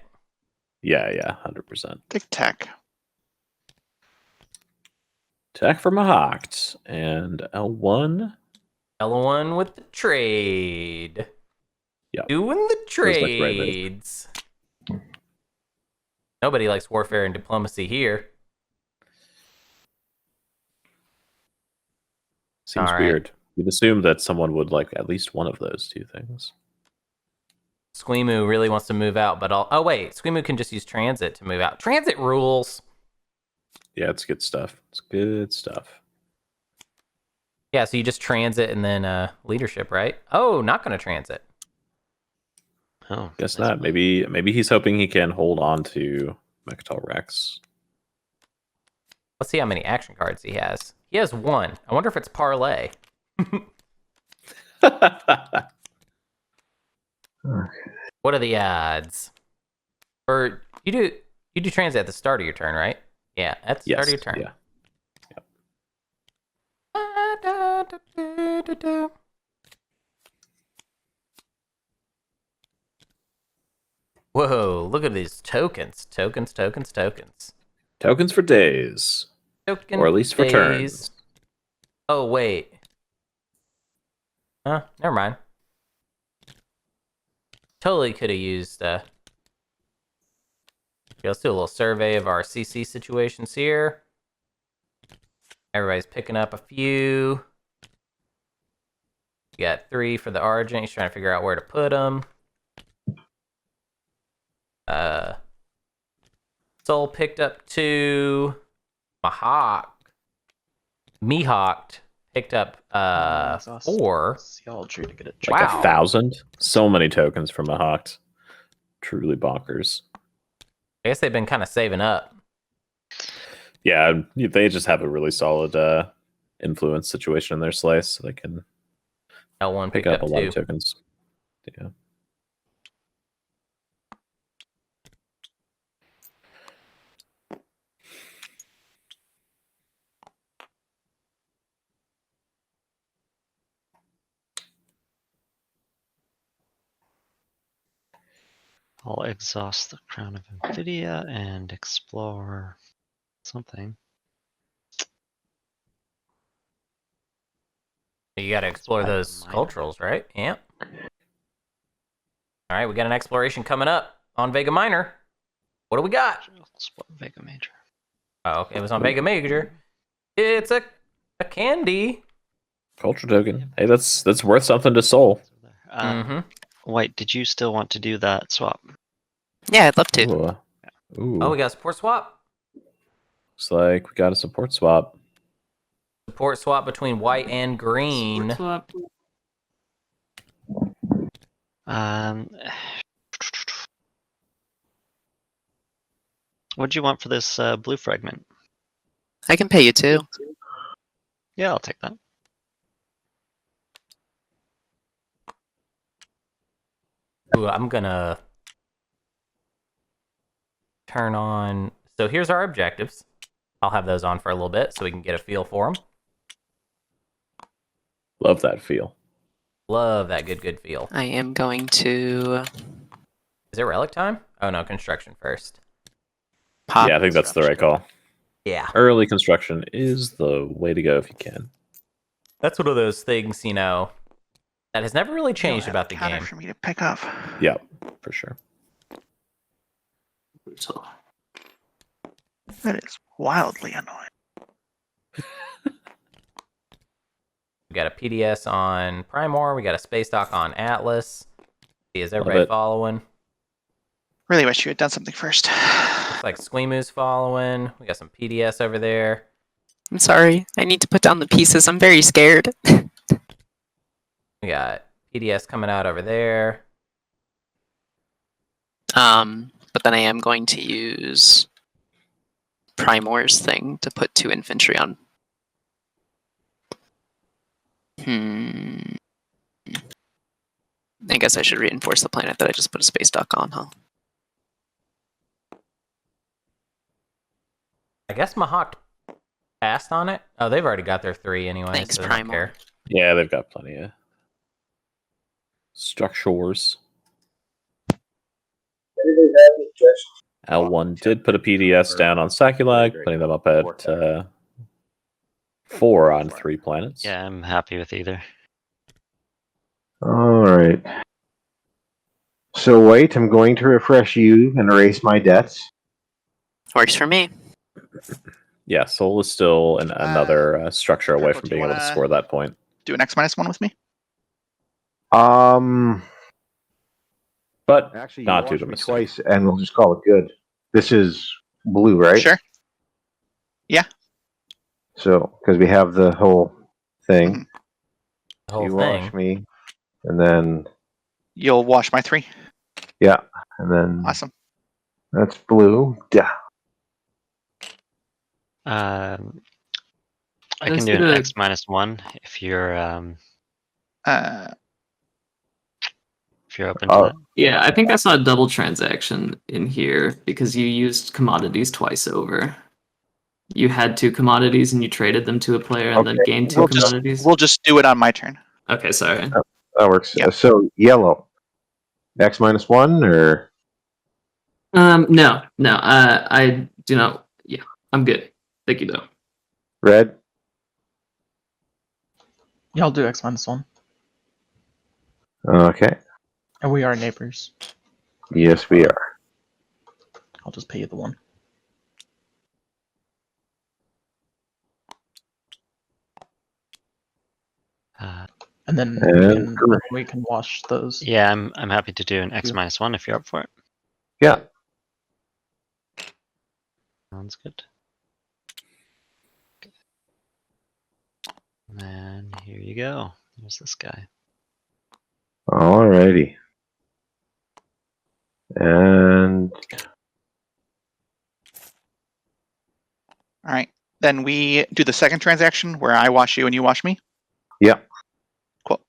Yeah, 100%. Take tech. Tech from a Hocht and L1. L1 with the trade. Yep. Doing the Feels like the right move. trades. Nobody likes warfare and diplomacy here. Seems All right. weird. You'd assume that someone would like at least one of those two things. Squimu really wants to move out, but oh wait, Squimu can just use transit to move out. Transit rules. Yeah, it's good stuff. It's good stuff. Yeah, so you just transit and then leadership, right? Oh, not going to transit. Oh, Guess nice not. move. Maybe he's hoping he can hold on to Mechatol Rex. Let's see how many action cards he has. He has one. I wonder if it's parlay. What are the odds? Or you do transit at the start of your turn, right? Yeah, at the start of your turn. Yeah. Whoa, look at these tokens. Tokens. Tokens for days. Token Or at least for days. turns. Oh, wait. Huh, never mind. Totally could have used, okay, let's do a little survey of our CC situations here. Everybody's picking up a few. We got 3 for the Argent. He's trying to figure out where to put them. Soul picked up 2. Mihawk picked up 4. See all true to get it. Like Wow. 1,000. So many tokens from a Hocht. Truly bonkers. I guess they've been kind of saving up. Yeah, they just have a really solid influence situation in their slice, so they can L1 pick picked up up a lot 2. of tokens. Yeah. I'll exhaust the crown of Nvidia and explore something. You got to explore Vega those Minor. culturals, right? Yep. All right, we got an exploration coming up on Vega Minor. What do we got? Spot Vega Major. Oh, okay, it was on Vega Major. It's a candy. Culture token. Hey, that's worth something to Soul. Mm-hmm. White, did you still want to do that swap? Yeah, I'd love to. Ooh. Oh, we got a support swap. Looks like we got a support swap. Support swap between white and green. Swap. What'd you want for this blue fragment? I can pay you too. Yeah, I'll take that. Ooh, I'm gonna turn on. So here's our objectives. I'll have those on for a little bit so we can get a feel for them. Love that feel. Love that good feel. I am going to Is it relic time? Oh no, construction first. pop. Yeah, I think that's the right call. Yeah. Early construction is the way to go if you can. That's one of those things, you know, that has never really You don't changed have about a the counter game. for me to pick up. Yeah, for sure. Brutal. That is wildly annoying. We got a PDS on Primor. We got a space dock on Atlas. Is Love everybody it. following? Really wish you had done something first. Looks like Squeamoo's following. We got some PDS over there. I'm sorry. I need to put down the pieces. I'm very scared. We got PDS coming out over there. But then I am going to use Primor's thing to put 2 infantry on. I guess I should reinforce the planet that I just put a space dock on, huh? I guess Mahawk passed on it. Oh, they've already got their 3 anyway. Thanks, so they don't Primor. care. Yeah, they've got plenty of structures. L1 did put a PDS down on Saculag, putting them up at 4 on 3 planets. Yeah, I'm happy with either. All right. So wait, I'm going to refresh you and erase my debts. Works for me. Yeah, Soul is still another structure away Purple, from do you being able to wanna- score that point. Do an X-1 with me? But Actually, you not watched due to me mistake. twice, and we'll just call it good. This is blue, right? Sure. So, because we have the whole thing, Mhm. The whole you thing. wash me, and then You'll wash my 3. yeah, and then Awesome. that's blue. Yeah. I Let's can do do an a- X-1 if you're open to Oh. that. Yeah, I think I saw a double transaction in here because you used commodities twice over. You had 2 commodities and you traded them to a player and then Okay. gained 2 We'll just- commodities. We'll just do it on my turn. Okay, sorry. That works. Yeah. So yellow, X-1, or No. I do not. Yeah, I'm good. Thank you though. red. Yeah, I'll do X-1. Okay. And we are neighbors. Yes, we are. I'll just pay you the 1. And then And we can wash those. Yeah, I'm happy to do an X-1 if you're up for it. Yeah. Sounds good. And here you go. There's this guy. Alrighty. And All right. Then we do the second transaction where I wash you and you wash me. yeah. Cool.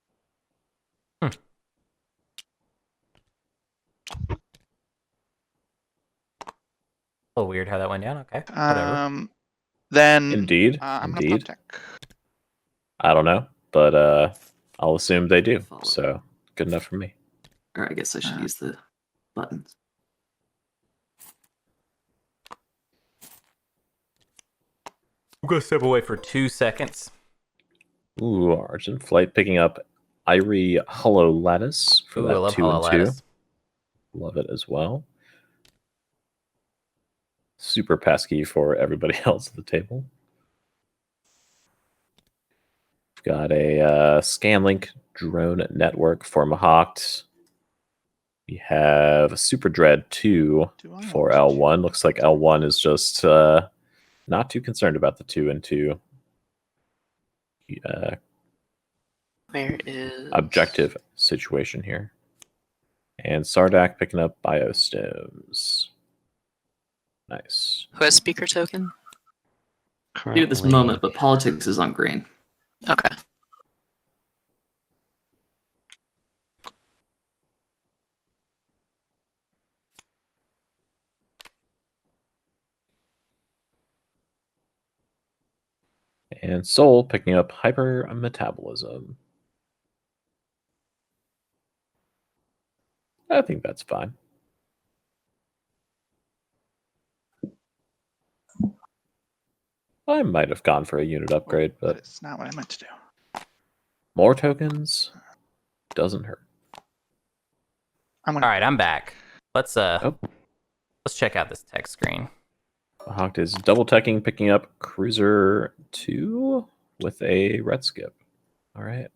A little weird how that went down. Okay. Whatever. Then Indeed. I'm gonna Indeed. pop tech. I don't know, but I'll assume they do. So good enough for me. Or I guess I should use the buttons. I'm going to step away for 2 seconds. Ooh, Argent Flight picking up Irie Hollow Lattice for Ooh, I that love 2 Hollow and 2. Lattice. Love it as well. Super pesky for everybody else at the table. We've got a Scanlink drone network for Mahawked. We have a Super Dread 2 Do I for almost- L1. Looks like L1 is just not too concerned about the 2 and 2 Where is objective situation here. And Sardak picking up Biostems. Nice. Who has speaker token? You at this moment, but politics is on green. Okay. And Soul picking up Hypermetabolism. I think that's fine. I might have gone for a unit upgrade, but it's not what I meant to do. more tokens doesn't hurt. I'm gonna. All right, I'm back. Let's Oh. let's check out this tech screen. Mahawked is double teching, picking up Cruiser 2 with a red skip. All right.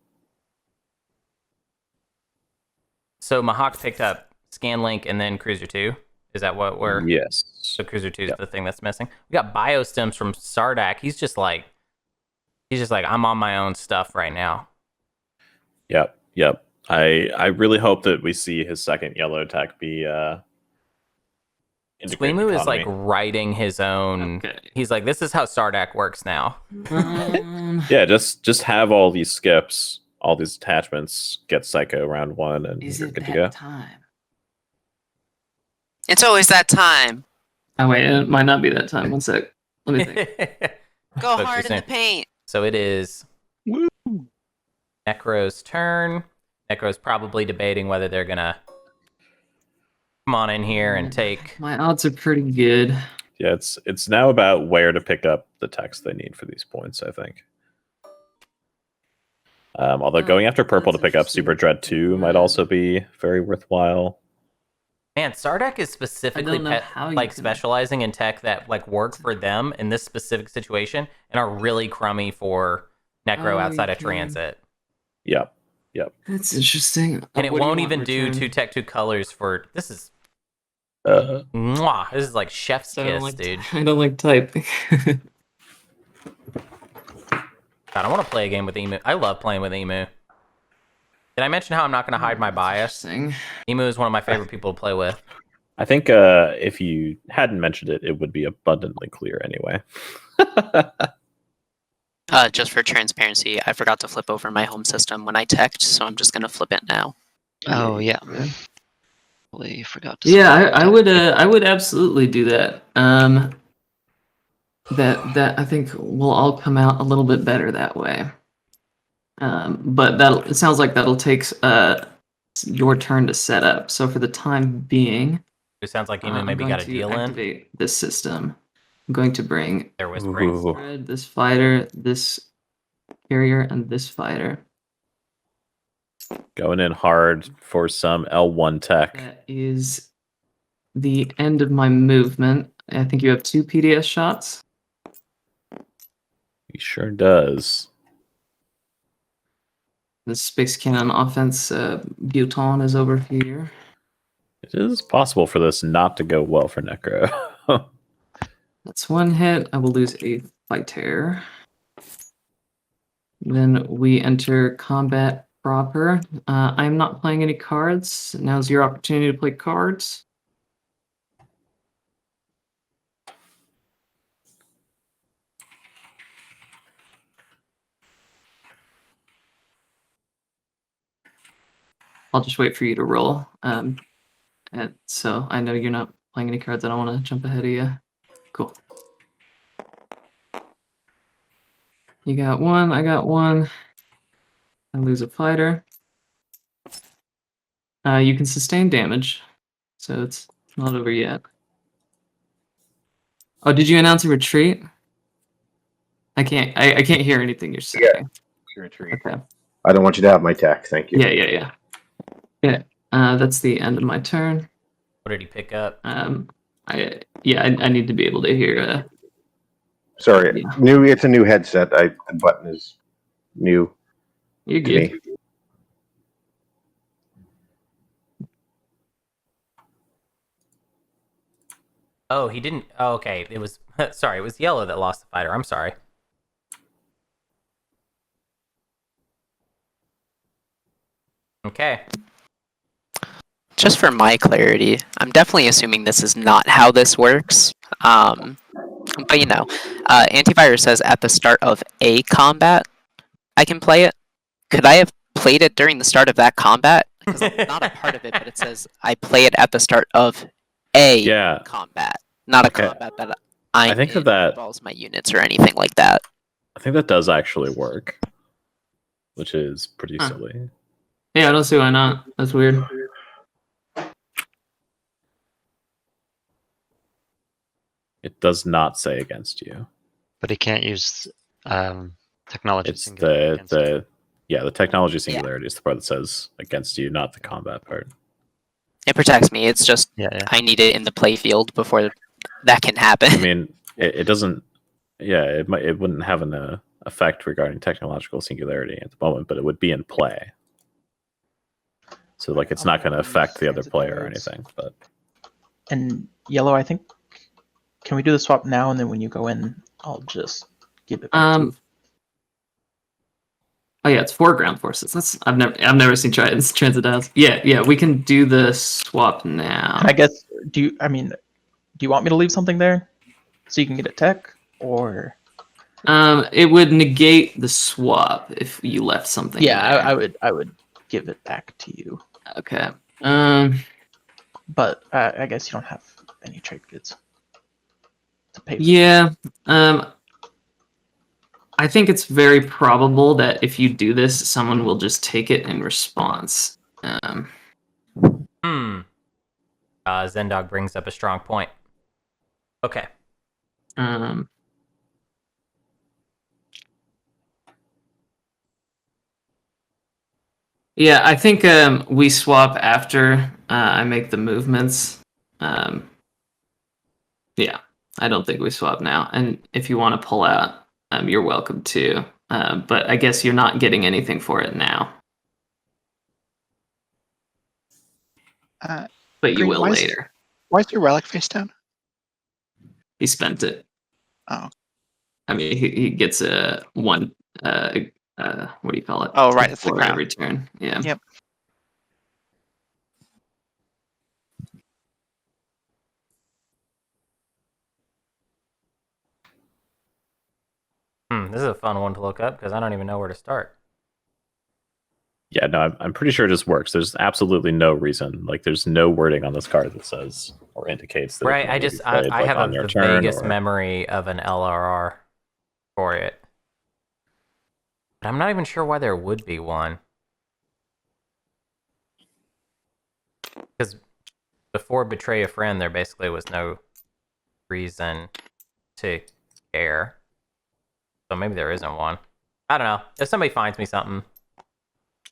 So Mahawk picked up Scanlink and then Cruiser 2. Is that what we're? Yes. So Cruiser 2 is Yep. the thing that's missing. We got Biostems from Sardak. He's just like, I'm on my own stuff right now. Yep. I really hope that we see his second yellow tech be integrated Swimu is like economy. writing his own. Okay. He's like, this is how Sardak works now. Yeah, just have all these skips, all these attachments, get Psycho round 1, and Is you're it good to that go. time? It's always that time. Oh wait, it might not be that time. One sec. Let me think. Go What hard you in the saying? paint. So it is Woo. Necro's turn. Necro's probably debating whether they're gonna come on in here and take. My odds are pretty good. Yeah, it's now about where to pick up the text they need for these points, I think. Although going after purple to that's pick up Super interesting. Dread 2 might also be very worthwhile. Man, Sardak is specifically know how you like can- specializing in tech that like work for them in this specific situation and are really crummy for Necro Oh, outside you of can. transit. Yep. That's interesting. And it What do you won't want even do returned? 2 tech 2 colors for this is Uh, mwah, this is like chef's I don't kiss, like, dude. I don't like typing. God, I want to play a game with Emu. I love playing with Emu. Did I mention how I'm not going to hide my bias? Interesting. Emu is one of my favorite people to play with. I think if you hadn't mentioned it, it would be abundantly clear anyway. Just for transparency, I forgot to flip over my home system when I teched, so I'm just gonna flip it now. Oh yeah. Yeah. Totally forgot to. Yeah, select I would absolutely do that. That I think will all come out a little bit better that way. But it sounds like that'll take your turn to set up. So for the time being, It sounds like Emu I'm maybe going got a to deal in. activate this system. I'm going to bring They're whispering. Ooh. this fighter, this carrier, and this fighter. Going in hard for some L1 tech. That is the end of my movement. I think you have 2 PDS shots. He sure does. The Space Cannon offense, Buton is over here. It is possible for this not to go well for Necro. That's 1 hit. I will lose a fighter. Then we enter combat proper. I'm not playing any cards. Now's your opportunity to play cards. I'll just wait for you to roll. So I know you're not playing any cards. I don't want to jump ahead of you. Cool. You got 1. I got 1. I lose a fighter. You can sustain damage, so it's not over yet. Oh, did you announce a retreat? I can't hear anything you're saying. Retreat. Okay. I don't want you to have my tech. Thank you. Yeah. Okay. That's the end of my turn. What did he pick up? I need to be able to hear. Sorry, Yeah. new. It's a new headset. The button is new You're to good. me. Oh, he didn't. Oh, okay. It was. Sorry, it was yellow that lost the fighter. I'm sorry. Okay. Just for my clarity, I'm definitely assuming this is not how this works. But you know, antivirus says at the start of a combat, I can play it. Could I have played it during the start of that combat? Because I'm not a part of it, but it says I play it at the start of a Yeah. combat, not a Okay. combat that I I think in that involves my units or anything like that. I think that does actually work, which is pretty Huh. silly. Yeah, I don't see why not. That's weird. It does not say against you. But he can't use technology. It's singularity against you. the technology singularity is the part that says against you, not the combat part. It protects me. It's just Yeah. I need it in the play field before that can happen. I mean, it doesn't. Yeah, it wouldn't have an effect regarding technological singularity at the moment, but it would be in play. So like, it's not going to affect the other player or anything. But And yellow, I think. Can we do the swap now, and then when you go in, I'll just give it back to you? Oh yeah, it's 4 ground forces. That's I've never seen transit dials. Yeah, we can do the swap now. And I guess do you want me to leave something there so you can get a tech, or? It would negate the swap if you left something. Yeah, there. I would give it back to you. Okay. But I guess you don't have any trade goods to pay for. Yeah. I think it's very probable that if you do this, someone will just take it in response. Zendog brings up a strong point. Okay. Yeah, I think we swap after I make the movements. Yeah, I don't think we swap now. And if you want to pull out, you're welcome to. But I guess you're not getting anything for it now. But you Green, will why is- later. Why is your relic face down? He spent it. Oh. I mean, he gets a 1. What do you call it? Oh, right, it's the For crown. every turn. Yeah. Yep. This is a fun one to look up because I don't even know where to start. yeah, no, I'm pretty sure it just works. There's absolutely no reason. Like, there's no wording on this card that says or indicates that. it Right, can I only just be played, I like, have on your the turn vaguest or- memory of an LRR for it. But I'm not even sure why there would be one. Because before Betray a Friend, there basically was no reason to care. So maybe there isn't one. I don't know. If somebody finds me something,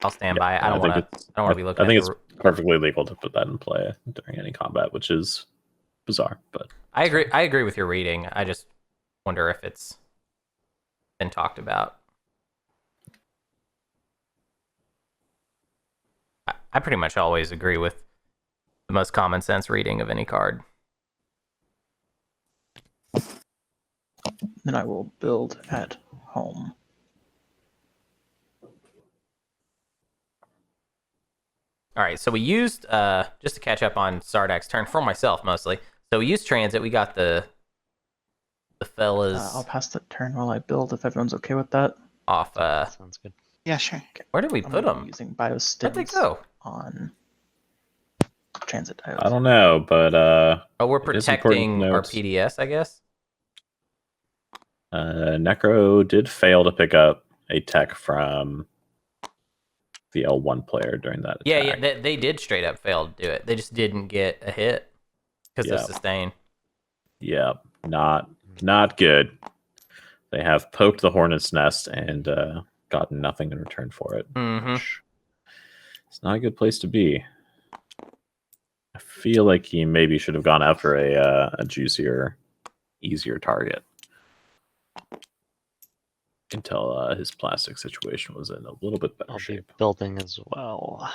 I'll stand by it. I don't want to be looking I think at it's perfectly legal to put that in play during any combat, which is bizarre. But I agree with your reading. I just wonder if it's been talked about. I pretty much always agree with the most common sense reading of any card. Then I will build at home. All right, so we used, just to catch up on Sardak's turn, for myself mostly. So we used transit. We got the fellas I'll pass the turn while I build if everyone's okay with that. off. Sounds good. Yeah, sure. Where did we I'm put gonna be them? using Where'd they biostims go? on transit diodes. I don't know. But Oh, we're it is important to protecting our note- PDS, I guess. Necro did fail to pick up a tech from the L1 player during that Yeah, attack. they did straight up fail to do it. They just didn't get a hit because of Yeah. sustain. Yeah, not good. They have poked the hornet's nest and gotten nothing in return for it. Mhm. Which it's not a good place to be. I feel like he maybe should have gone after a juicier, easier target until his plastic situation was in a little bit better I'll be shape. building as well.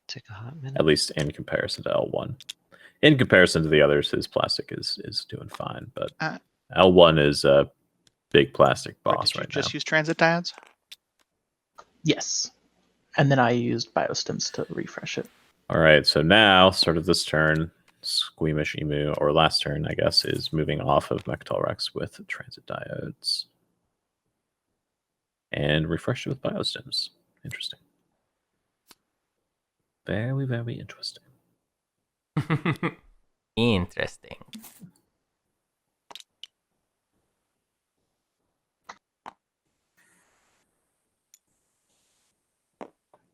Take a hot minute. At least in comparison to L1. In comparison to the others, his plastic is doing fine, but Uh, L1 is a big plastic or boss did you right just now. use transit diodes? Yes. And then I used biostims to refresh it. All right, so now, start of this turn, Squeamish Emu, or last turn, I guess, is moving off of Mechatol Rex with transit diodes. And refreshed it with biostims. Interesting. Very, very interesting. Interesting.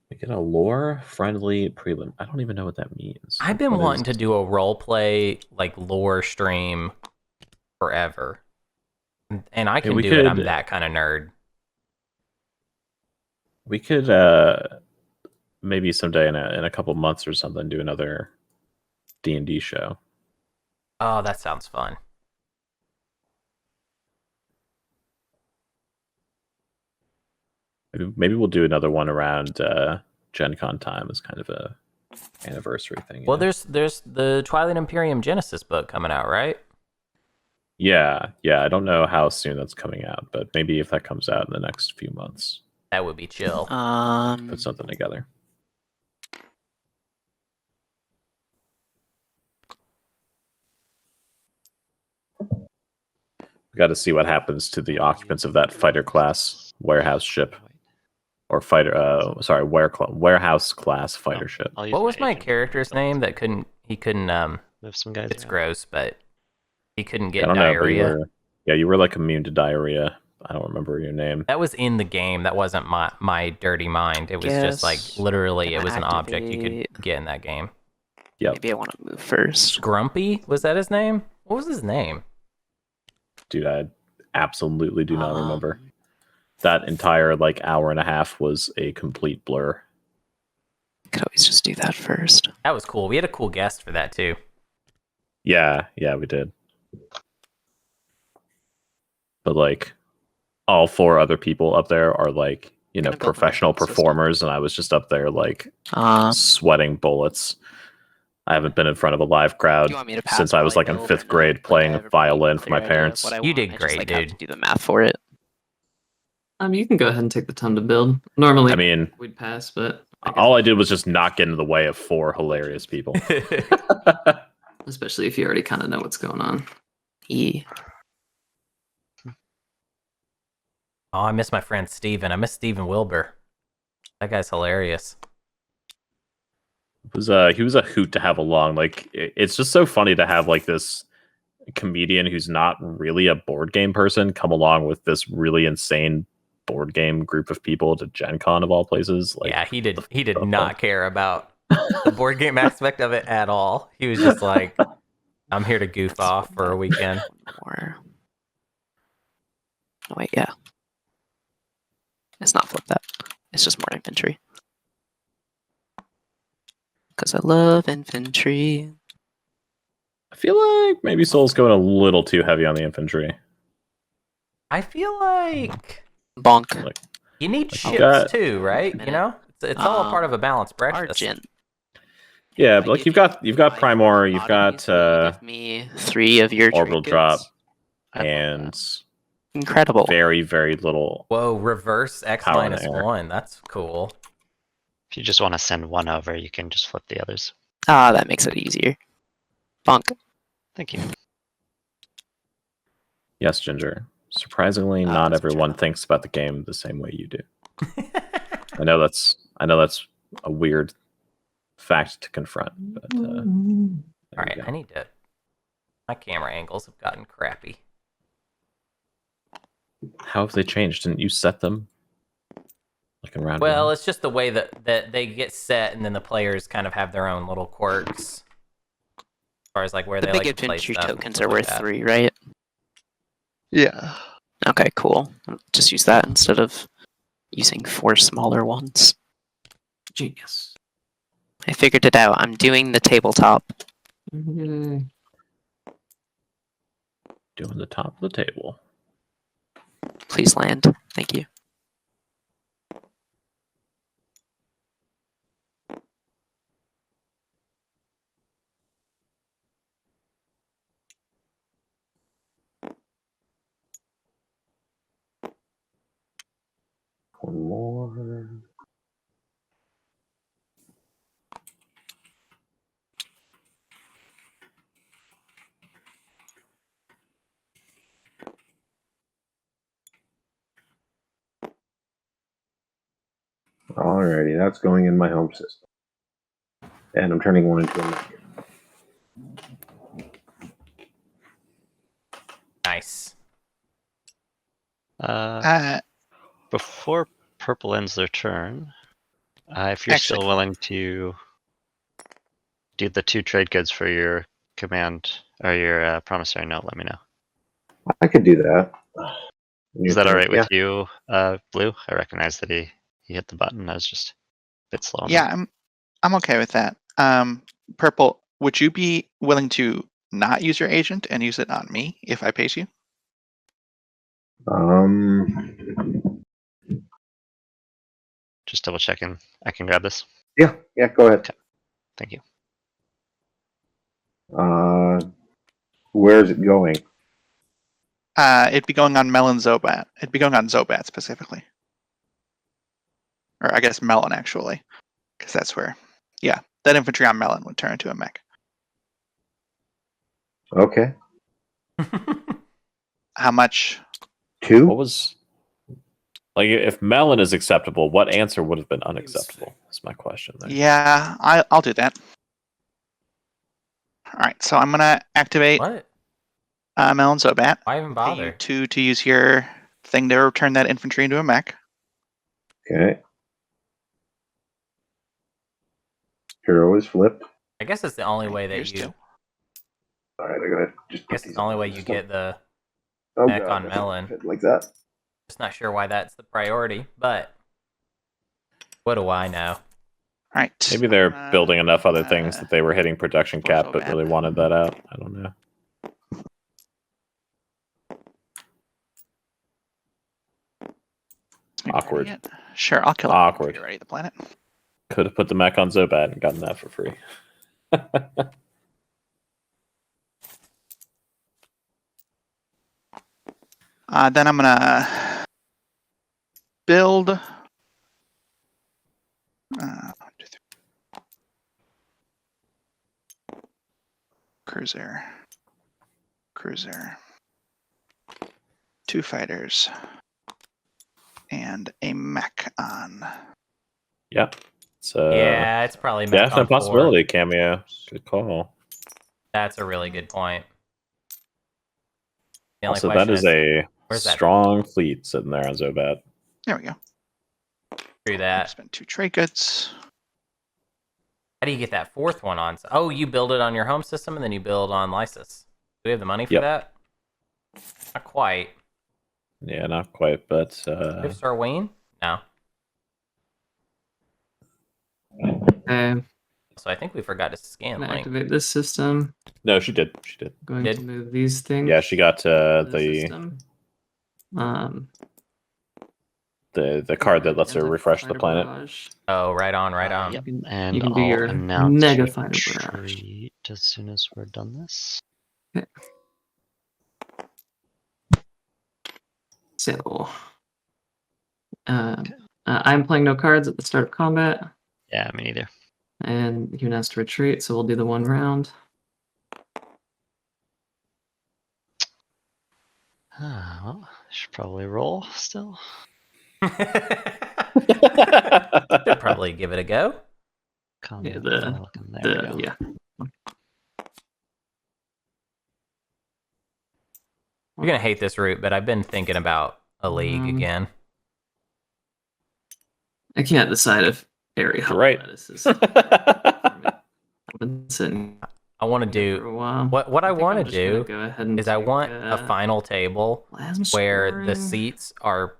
We get a lore-friendly prelim. I don't even know what that means. I've been What wanting is- to do a role play like lore stream forever, and I can we do it. I'm could- that kind of nerd. We could maybe someday in a couple months or something do another D&D show. Oh, that sounds fun. Maybe we'll do another one around Gen Con time as kind of a anniversary thing. you Well, know? there's the Twilight Imperium Genesis book coming out, right? Yeah. I don't know how soon that's coming out, but maybe if that comes out in the next few months, That would be chill. put something together. We got to see what happens to the occupants of that fighter class warehouse ship, or warehouse class fighter ship. I'll use What was my agent. character's name that couldn't Move some guys it's around. gross, but he couldn't I get don't know, but diarrhea? you were like immune to diarrhea. I don't remember your name. That was in the game. That wasn't my dirty mind. It was just like Guess literally it gonna was an object you activate- could get in that game. Yep. Maybe I want to move first. Grumpy? Was that his name? What was his name? Dude, I absolutely do not remember. Um, That entire like hour and a half was a complete blur. Could always just do that first. That was cool. We had a cool guest for that too. Yeah, we did. But like all four other people up there are like, Gonna build my professional own system. performers, and I was just up there like Um, sweating bullets. I haven't been in front of a live crowd you want me to pass since I was while like in build, fifth or no? grade Like, I playing have a pretty violin for my clear idea of parents. what I You want. did I just, great, like, have dude. to do the math for it. You can go ahead and take the time to build. Normally, I mean, we'd pass, but all I did was just not get in the way of four hilarious people. especially if you already kind of know what's going on. E. Oh, I miss my friend Steven. I miss Steven Wilbur. That guy's hilarious. He was a hoot to have along. Like it's just so funny to have like this comedian who's not really a board game person come along with this really insane board game group of people to Gen Con of all places. Like, Yeah, he did the not fuck? care about the board game aspect of it at all. He was just like, I'm here to goof off for a weekend. More. Oh wait, yeah. It's not flip that. It's just more infantry. Because I love infantry. I feel like maybe Soul's going a little too heavy on the infantry. I feel like Bonk. Like, you need Like, ships got- too, right? You know? It's all a part of a balanced breakfast. Argent. yeah, but like if you've you got buy Primor, you've commodities, got give me 3 of your orbital trade drop, goods. I love and that. Incredible. very, very little. Whoa, reverse X Power in the minus air. 1. That's cool. If you just want to send one over, you can just flip the others. Ah, that makes it easier. Bonk. Thank you. Yes, Ginger. Surprisingly, Ah, not that's everyone true. thinks about the game the same way you do. I know that's a weird fact to confront, but there All you right, go. I need to. My camera angles have gotten crappy. How have they changed? Didn't you set them? Like in round Well, one? it's just the way that they get set, and then the players kind of have their own little quirks. As far as like where The they big like to play infantry stuff and tokens stuff are like worth that. 3, right? Yeah. Okay, cool. Just use that instead of using 4 smaller ones. Genius. I figured it out. I'm doing the tabletop. Yay. Doing the top of the table. Please land. Thank you. One more. Alrighty, that's going in my home system. And I'm turning one into a mech. Nice. Before purple ends their turn, if you're Actually- still willing to do the 2 trade goods for your command or your promissory note, let me know. I could do that. Is that all right Yeah. with you, Blue? I recognize that he hit the button. I was just a bit slow on Yeah, that. I'm okay with that. Purple, would you be willing to not use your agent and use it on me if I pace you? Just double checking. I can grab this. Yeah, go ahead. Thank you. Where's it going? It'd be going on Melon Zobat. It'd be going on Zobat specifically. Or I guess Melon actually. Because that's where, yeah, that infantry on Melon would turn into a mech. Okay. How much? 2? What was like if melon is acceptable? What answer would have been unacceptable? Is my question there. Yeah, I'll do that. All right, so I'm gonna activate What? Melon Zobat. Why even Pay you bother? 2 to use your thing to turn that infantry into a mech. Okay. Hero is flipped. I guess it's the only Right, way that here's you. 2. Alright, I gotta just I guess it's the only way you get the. oh, back God, on that's melon. not fit like that. Just not sure why that's the priority, but what do I know? All right. Maybe they're building enough other things that they were hitting production Force cap, but Zobat. really wanted that out. I don't know. Awkward. Ready yet? Sure, I'll kill it. Awkward. You're ready, the planet. Could have put the mech on Zobat and gotten that for free. Then I'm gonna build. Cruiser. 2 fighters. And a mech on. Yeah. It's Yeah, it's probably mech definite on 4. possibility cameo. Good call. That's a really good point. The only Also, that question is a where's that? strong fleet sitting there on Zobat. There we go. Through that. Spend 2 trade goods. How do you get that 4th one on? Oh, you build it on your home system and then you build on Lysis. Do we have the money for Yep. that? Not quite. Yeah, not quite, but Fifth Star Wayne? No. Okay, So I think we forgot to I'm scan gonna link. activate this system. no, she did. She did. Going Did? to move these things. Yeah, she got to the system. the card that lets her refresh the Anti-fighter planet. barrage. Oh, right on, right on. Yep. You can- And you can do I'll your announce mega fighter barrage. retreat as soon as we're done this. So, I'm playing no cards at the start of combat, Yeah, me neither. and he has to retreat, so we'll do the 1 round. Well, I should probably roll still. Should probably give it a go. Combat the- looking. There we go. Yeah. You're gonna hate this route, but I've been thinking about a league again. I can't decide if area You're right. lettuce is. I've been sitting I want to for do a while. what I think want I'm to just gonna do go ahead and is I take, want a final table plasma where the scoring. seats are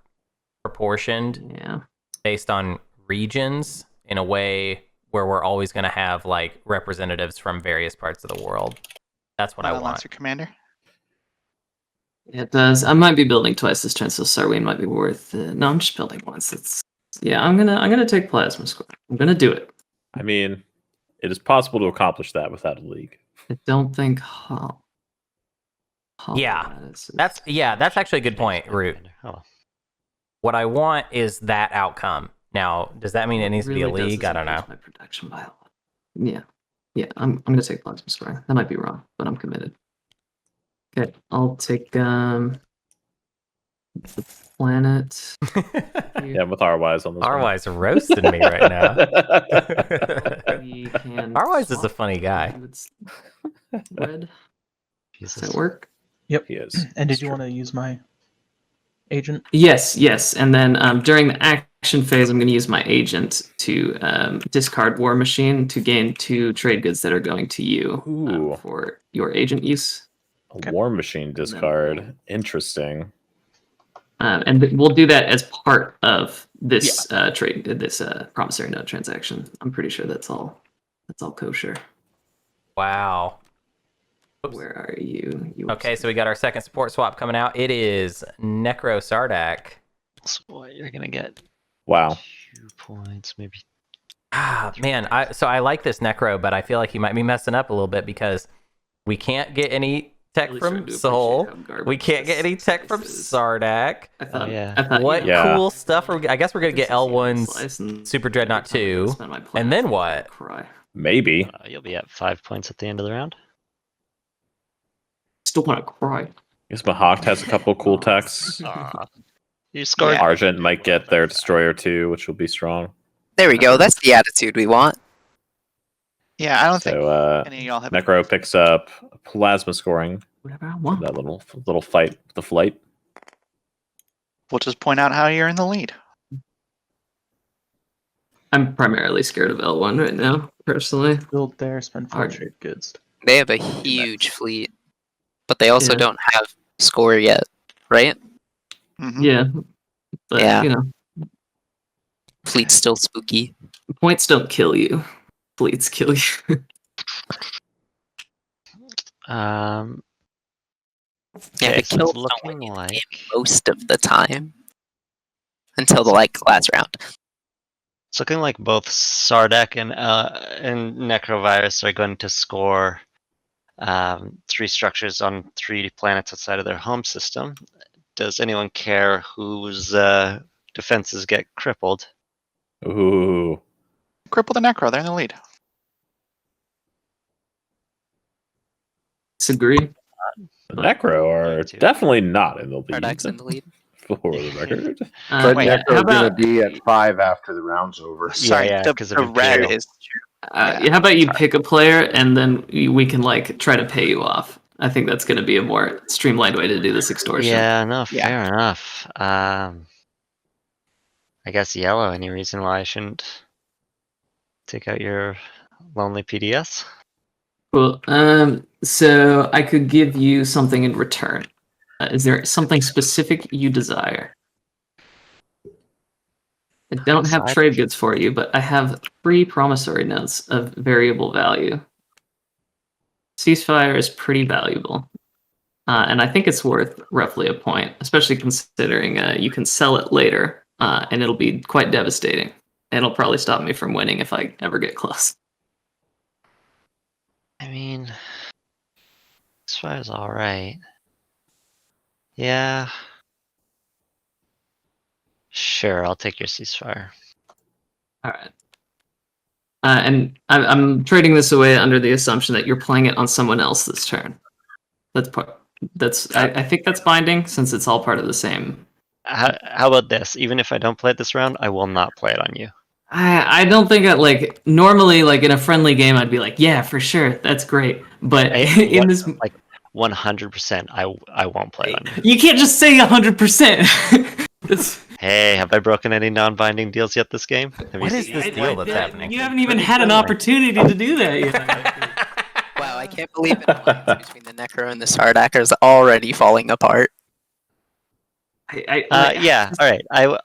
proportioned Yeah. based on regions in a way where we're always going to have like representatives from various parts of the world. That's what I want. Lancer Commander. It does. I might be building twice this turn, so Sarween might be worth it. No, I'm just building once. It's yeah. I'm gonna take plasma score. I'm gonna do it. I mean, it is possible to accomplish that without a league. I don't think. Yeah, that's actually a good point, Root. Oh, What I want is that outcome. Now, does that mean it needs to be a really does league? I don't know. increase my production by a lot. Yeah. I'm gonna take plasma scoring. That might be wrong, but I'm committed. Okay, I'll take the planet. Yeah, with Arwise on this one. Arwise roasting me right now. We can Arwise is a swap funny guy. with red. Does Jesus. that work? Yep. He is. And did It's you true. want to use my agent? Yes. And then during the action phase, I'm going to use my agent to discard War Machine to gain 2 trade goods that are going to you Ooh. for your agent use. A War Machine discard. Interesting. And we'll do that as part of this trade, this promissory note transaction. I'm pretty sure that's all kosher. Wow. Oops. Where are you? Okay, so we got our second support swap coming out. It is Necro Sardak. So what, you're gonna get Wow. 2 points, maybe. Ah, man, I like this Necro, but I feel like he might be messing up a little bit because we can't get any tech Really from starting to Soul. appreciate how garbage We can't get any this tech from slice is. Sardak. I thought, yeah. I thought, What Yeah. cool stuff are we? I guess we're gonna get this is the L1's slice, and Super Dreadnought every time I go 2. spend my and points, then I'm what? gonna Cry. Maybe. You'll be at 5 points at the end of the round. Still want to cry. I guess Mahawk has a couple cool techs. You scored. Yeah. Argent might get their Destroyer too, which will be strong. There we go. That's the attitude we want. Yeah, I don't think So any of y'all have. Necro picks up plasma scoring. Whatever I want. That little fight with the flight. We'll just point out how you're in the lead. I'm primarily scared of L1 right now, personally. Build there, spend 4 Alright. trade goods. They have a huge fleet, but they also Yeah. don't have score yet, right? Mhm. Yeah. But, Yeah. you know, Fleet's still spooky. points don't kill you. Fleets kill you. Um, Yeah, okay, the so kills it's don't looking win like most of the time until the last round. it's looking like both Sardak and Necrovirus are going to score 3 structures on 3 planets outside of their home system. Does anyone care whose defenses get crippled? Ooh. Cripple the Necro. They're in the lead. Disagree. The Necro are Me too. definitely not in the lead. Sardak's in the lead. For the record. But wait, how Necro's gonna about be at 5 after the round's over. Sorry, yeah, the, 'cause of the red Imperial. is. how about you pick a player and then we can like try to pay you off? I think that's going to be a more streamlined way to do this extortion. Yeah, no, Yeah. fair enough. I guess yellow. Any reason why I shouldn't take out your lonely PDS? Cool. So I could give you something in return. Is there something specific you desire? I don't have Outside trade of- goods for you, but I have 3 promissory notes of variable value. Ceasefire is pretty valuable. And I think it's worth roughly a point, especially considering you can sell it later, and it'll be quite devastating. And it'll probably stop me from winning if I ever get close. I mean, this fire's all right. Yeah. Sure, I'll take your ceasefire. All right. And I'm trading this away under the assumption that you're playing it on someone else this turn. I think that's binding since it's all part of the same. How about this? Even if I don't play it this round, I will not play it on you. I don't think that normally in a friendly game I'd be like, yeah, for sure, that's great. But in this, 100%, I won't play it on you. you can't just say 100%. Hey, have I broken any non-binding deals yet this game? Have What you is seen- this deal that's happening? You haven't even had an opportunity to do that yet. Wow, I can't can't believe an alliance between the Necro and the Sardaukar is already falling apart. Yeah. All right.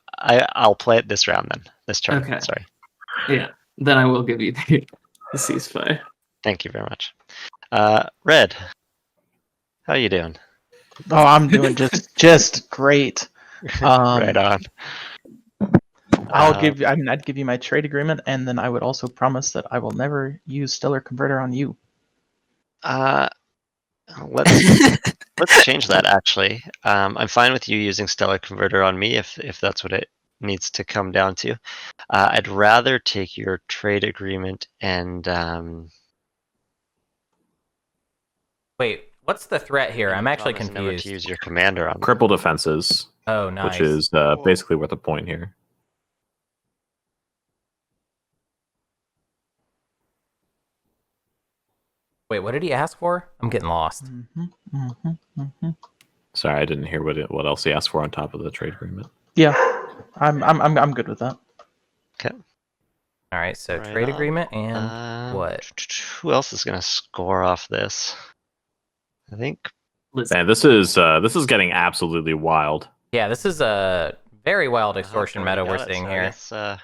I'll play it this round then. This turn. Okay. Sorry. Yeah. Then I will give you the ceasefire. Thank you very much. Red, how you doing? Oh, I'm doing just great. Right on. I'd give you my trade agreement, and then I would also promise that I will never use Stellar Converter on you. Let's change that. Actually, I'm fine with you using Stellar Converter on me if that's what it needs to come down to. I'd rather take your trade agreement and Wait, what's the threat here? I'm actually promise never confused. to use your commander on me. Cripple defenses, Oh, nice. which is basically worth a point here. Wait, what did he ask for? I'm getting lost. Sorry, I didn't hear what else he asked for on top of the trade agreement. Yeah, I'm good with that. Okay. All right, so Right trade on. agreement and what? Who else is gonna score off this? I think Man, this is getting absolutely wild. Yeah, this is a very wild extortion I've already meta we're got it, seeing so here.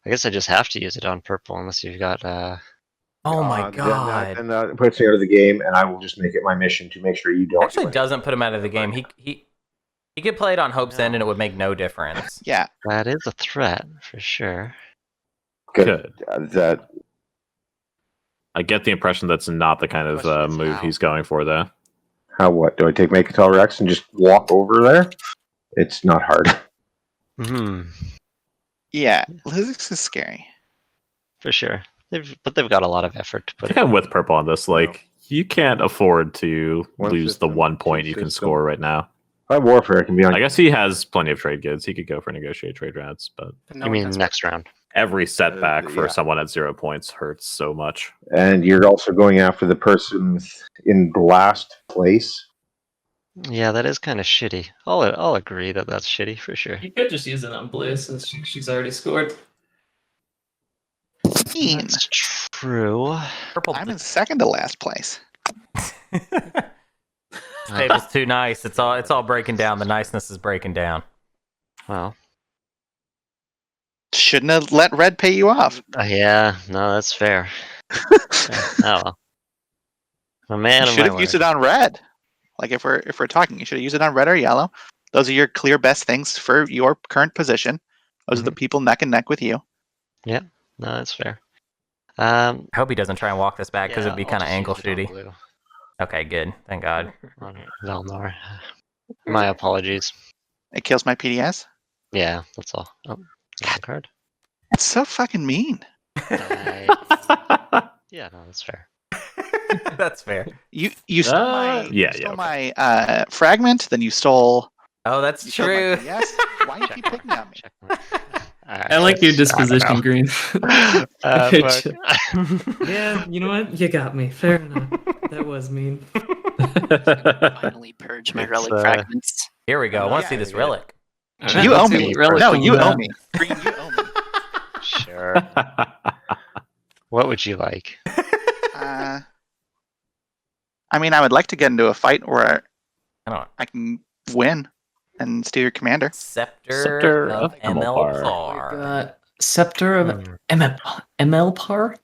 I guess I just have to use it on purple unless you've got. Oh my god! Then that puts me out of the game, and I will just make it my mission to make sure you don't. Actually, doesn't put him out of the game. He could play it on Hope's End, and it would make no difference. Yeah. That is a threat for sure. Good. That I get the impression that's not the kind of Question is move how. he's going for, though. how what do I take Makatel Rex and just walk over there? It's not hard. Hmm. Yeah. Lizix is scary. For sure. But they've got a lot of effort to I put think it. I'm with purple on this. Like, you can't afford to One lose the system, 1 two point you can system. score right now. By warfare, it can be on. I guess he has plenty of trade goods. He could go for negotiate trade routes, but You mean next round? every setback for yeah. someone at 0 points hurts so much. And you're also going after the person in the last place. Yeah, that is kind of shitty. I'll agree that that's shitty for sure. You could just use it on blue since she's already scored. Mean. That's true. Purple I'm in second to last place. table's too nice. It's all breaking down. The niceness is breaking down. Well, Shouldn't have let Red pay you off. yeah, no, that's fair. Yeah, oh well. A man You of should my have used word. it on red. Like if we're talking, you should have used it on red or yellow. Those are your clear best things for your current position. Those are the people neck and neck with you. No, that's fair. I hope he doesn't try and walk this back because yeah, it'd be I'll kind of just angle use it on shooty. blue. Okay, good. Thank God. On Velnor. My apologies. It kills my PDS. Yeah, that's all. Oh, there's a card. It's so fucking mean. Yeah, no, that's fair. That's fair. You stole my yeah, you stole okay. my fragment, then you stole. Oh, that's You stole my true. PDS. Why you keep picking on me? Checkmark. Alright, I like your that's- I don't disposition, know. Green. Fuck. Yeah, you know what? You got me. Fair enough. That was mean. Finally purge my It's, relic fragments. Here we go. I want to see Yeah, this yeah. relic. Alright, You let's owe see me. what relic No, comes you out. owe me. Green, you owe me. Sure. What would you like? I mean, I would like to get into a fight where I don't know. I can win and steal your commander. Scepter of of Amalpar. Amalpar. Got Scepter of MLPAR?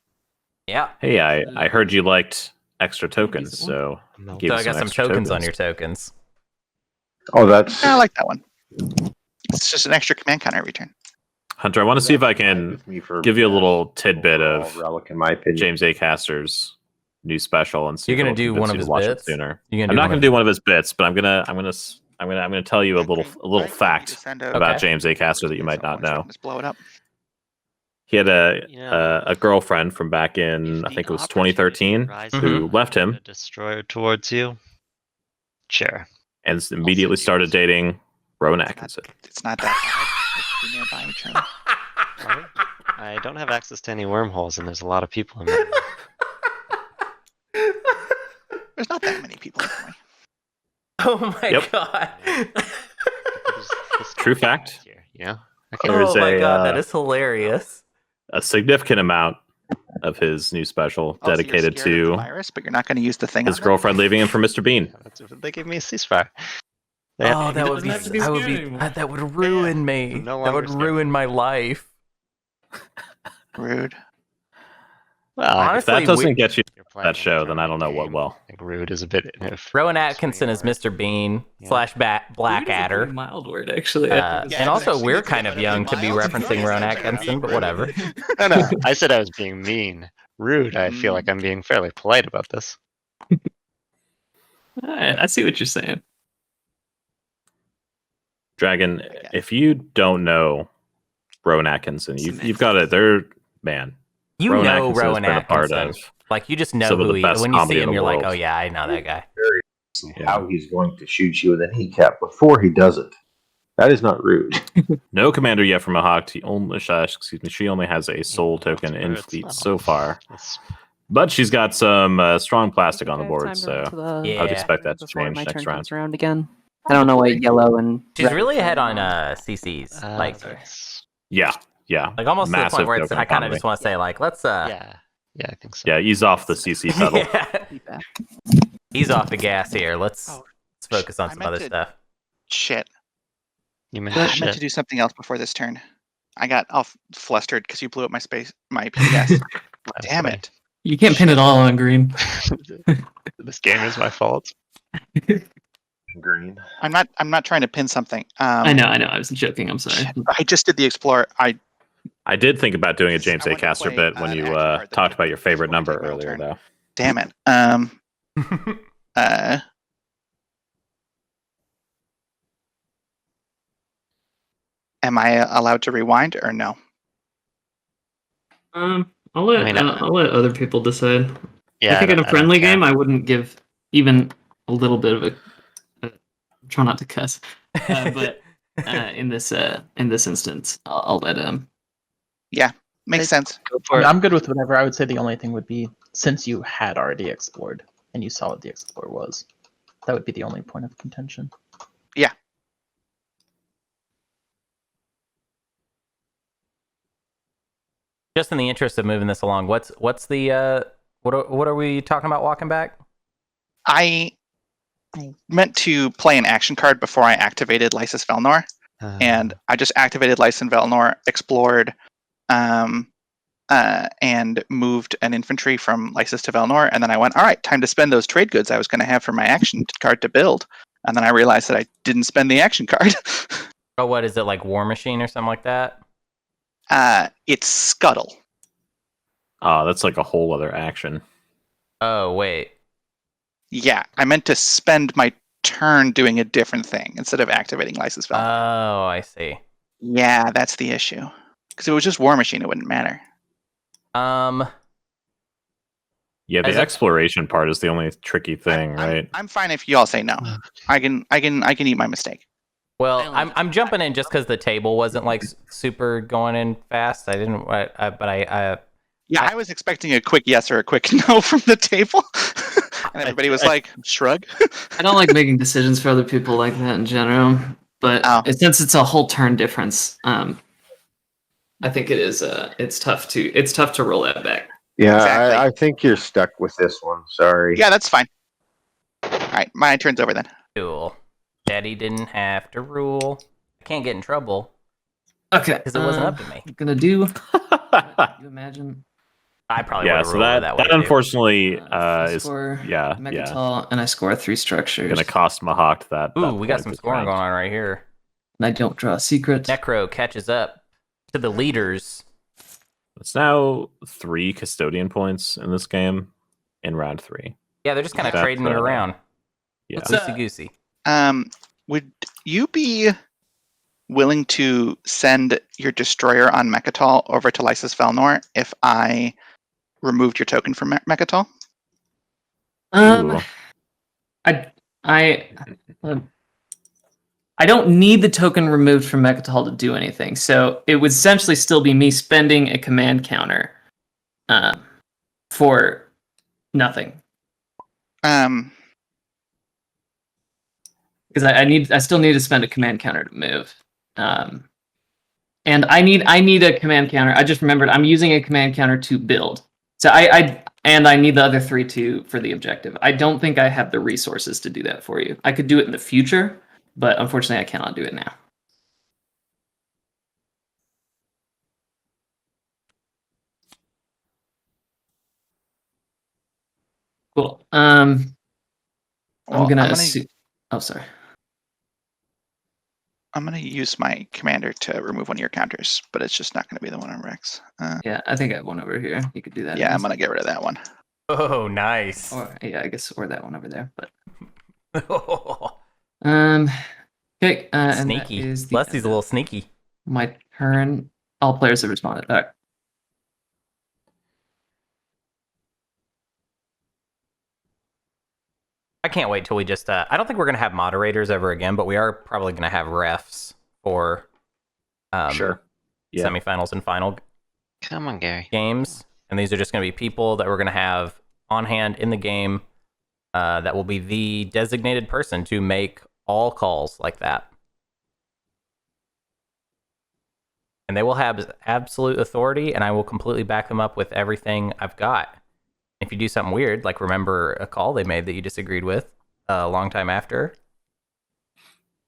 Yeah. Hey, I heard you liked extra tokens, so No. give So us I got some extra tokens on your tokens. Oh, that's. I like that one. It's just an extra command counter every turn. Hunter, I want to see if I can give you a little tidbit of relic, in my opinion. James A. Caster's new special and see You're if gonna it'll do one convince of you his to watch it bits? sooner. You're I'm not going to do one of his bits, but I'm gonna tell you a little fact about James A. Caster that you might not know. Just blow it up. He had Yeah. a girlfriend from back in If I the think it was opportunity 2013 arises who for left him a destroyer towards you. Sure. and immediately started dating Rowan It's Atkinson. not, it's not that hard. It's nearby each other. Sorry? I don't have access to any wormholes, and there's a lot of people in there. There's not that many people for me. Oh my Yep. god. True fact. Here, you know? There is Oh my a, god, that is hilarious. a significant amount of his new special Also, you're dedicated scared of the to virus, but you're not going to use the thing. his on it? girlfriend leaving him for Mr. Bean. Yeah, that's what they gave me a ceasefire. They Oh, had- that he would be. doesn't have to be I would scared be. anymore. That would ruin me. I'm no That longer would scared. ruin my life. Rude. Well, Honestly, If that doesn't get you you're playing that show, a then I don't know what game. will. I think rude is a bit. Rowan Atkinson is Mr. Bean Yeah. slash Rude is a Blackadder. pretty mild word, actually. I think it's And also, actually, we're it's kind of young to be mild. referencing Rowan Atkinson, but whatever. No, no. I said I was being mean. Rude. I feel Mm. like I'm being fairly polite about this. Alright, I see what you're saying. Dragon, Okay. if you don't know Rowan Atkinson, you've got it. They're man. You Rowan know Atkinson has Rowan been a part Atkinson. of Like, you just know some of who the he best when you comedy see in him, the you're like, world. oh yeah, I know that guy. How he's going to shoot you with a kneecap before he does it. That is not rude. No commander yet from Mahawk. She only has a soul token in It's fleet not. so far. It's- But she's got some strong plastic on the I have board, time to so run to the Yeah. I would expect that to before change my next turn round. comes around again. I don't know what yellow and She's red really is ahead on anymore. CCs. uh, Like that's- Yeah. almost to the Massive point where it's, token I kind of economy. just want to say, like, let's yeah, I think so. Yeah, ease off the CC pedal. yeah, Be back. ease off the gas here. Let's Oh, focus on I some meant other to- stuff. Shit. You meant I I meant to shit. do something else before this turn. I got all flustered because you blew up my PDS. That's Damn funny. it. You can't pin it all on green. This game is my fault. Green. I'm not trying to pin something. I know. I was joking. I'm sorry. I just did the Explorer. I did think about doing a James I A. wanted to Caster play, bit when an you action card that talked about your favorite before I number take my whole earlier, turn. though. Damn it. Am I allowed to rewind or no? I'll let I mean, I'll let other people decide. Yeah, I think in a don't friendly care. game, I wouldn't give even a little bit of a try not to cuss, but in this instance, I'll let him. Makes sense. Go for it. I'm good with whatever. I would say the only thing would be, since you had already explored and you saw what the explore was, that would be the only point of contention. Just in the interest of moving this along, what's the what are we talking about walking back? I meant to play an action card before I activated Lysis Velnor, and I just activated Lysis Velnor, explored, and moved an infantry from Lysis to Velnor, and then I went, all right, time to spend those trade goods I was going to have for my action card to build, and then I realized that I didn't spend the action card. Oh, what is it, like War Machine or something like that? It's Scuttle. Oh, that's like a whole other action. Oh wait, Yeah, I meant to spend my turn doing a different thing instead of activating Lysis Velnor. oh I see. Yeah, that's the issue. Because if it was just War Machine, it wouldn't matter. Yeah, As the a- exploration part is the only tricky thing, right? I'm fine if you all say no. I can eat my mistake. Well, I only I'm jumping in just because the table wasn't like super going in fast. I didn't, but I Yeah, I was expecting a quick yes or a quick no from the table. And everybody was like, shrug. I don't like making decisions for other people like that in general, but Oh. since it's a whole turn difference, I think it is. It's tough to roll that back. Yeah, Exactly. I think you're stuck with this one. Sorry. Yeah, that's fine. All right, my turn's over then. cool. Daddy didn't have to rule. I can't get in trouble Okay, because it wasn't up to me. I'm gonna do. You imagine? I probably Yeah, would have so ruled it that way. too. unfortunately I is score yeah, Megatol, and I score 3 structures. gonna cost Mahawk that. Ooh, that we got point some this scoring round. going on right here. And I don't draw a secret. Necro catches up to the leaders. It's now 3 custodian points in this game in round 3. Yeah, they're just kind of That's, trading it around. Yeah, Loosey goosey. Would you be willing to send your destroyer on Mechatol over to Lysis Velnor if I removed your token from Mechatol? Ooh. I don't need the token removed from Mechatol to do anything, so it would essentially still be me spending a command counter for nothing. Because I still need to spend a command counter to move. And I need a command counter. I just remembered I'm using a command counter to build. So I need the other 3 too for the objective. I don't think I have the resources to do that for you. I could do it in the future, but unfortunately I cannot do it now. Cool. I'm Well, gonna I'm gonna assume. Oh, sorry. I'm gonna use my commander to remove one of your counters, but it's just not gonna be the one on Rex. Yeah, I think I have one over here. You could do that. Yeah, I'm gonna get rid of that one. Oh, nice. Or yeah, I guess, or that one over there. But Sneaky. okay. And that is the Leslie's end a little of sneaky. my turn. All players have responded. All right. I can't wait till we just. I don't think we're gonna have moderators ever again, but we are probably gonna have refs for Sure. Yeah. semifinals and final Come on, Gary. games, and these are just gonna be people that we're gonna have on hand in the game. That will be the designated person to make all calls like that, and they will have absolute authority, and I will completely back them up with everything I've got. If you do something weird, like remember a call they made that you disagreed with a long time after,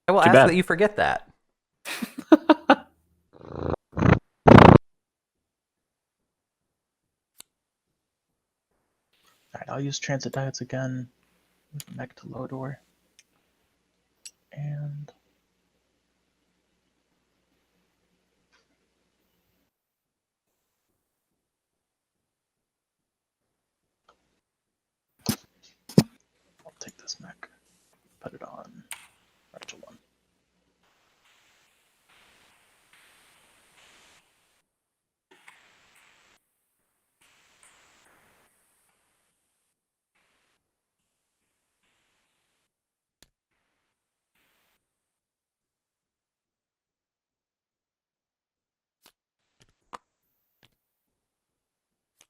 I will ask bad. that you forget that. Alright, I'll use transit diodes again. Back to low door. And I'll take this mech, put it on Rachel 1.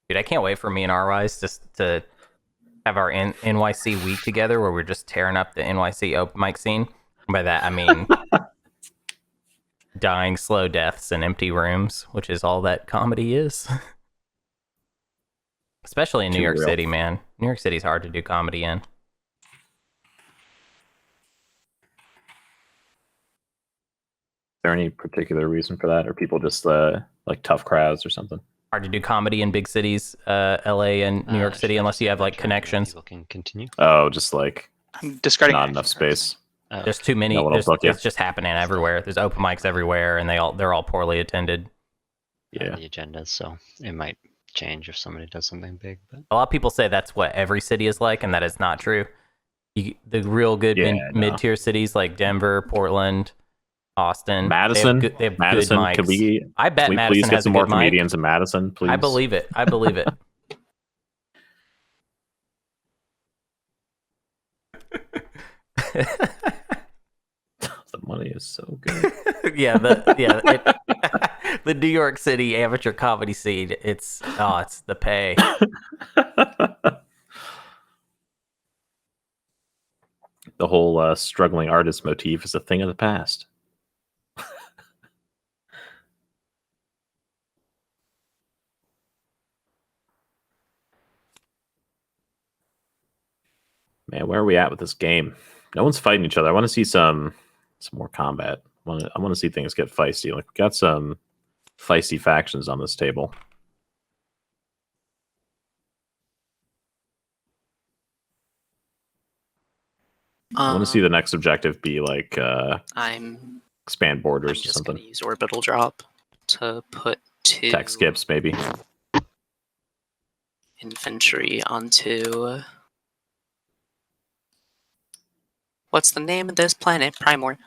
Dude, I can't wait for me and RWise just to have our NYC week together where we're just tearing up the NYC open mic scene. By that, I mean dying slow deaths in empty rooms, which is all that comedy is. Especially in New Too York real. City, man. New York City's hard to do comedy in. Is there any particular reason for that, or people just like tough crowds or something? Hard to do comedy in big cities, LA and New York Should City, I unless just you have like return and connections. People can continue. Oh, just like I'm discarding not action enough cards. space. Oh, There's too many. No one will book you. It's just happening everywhere. There's open mics everywhere, and they're all poorly attended. Yeah. the agendas, so it might change if somebody does something big. But A lot of people say that's what every city is like, and that is not true. The real good Yeah, no. mid-tier cities like Denver, Portland, Austin, Madison, they have Madison, good mics. can we I bet please Madison get has some a more good mic. comedians in Madison, please? I believe it. I believe it. The money is so good. Yeah, the New York City amateur comedy scene. It's the pay. The whole struggling artist motif is a thing of the past. Man, where are we at with this game? No one's fighting each other. I want to see some more combat. I want to see things get feisty. Like, we got some feisty factions on this table. I want to see the next objective be like I'm expand borders or just something. gonna use orbital drop to put 2 Tech skips, maybe. infantry onto what's the name of this planet? Primor.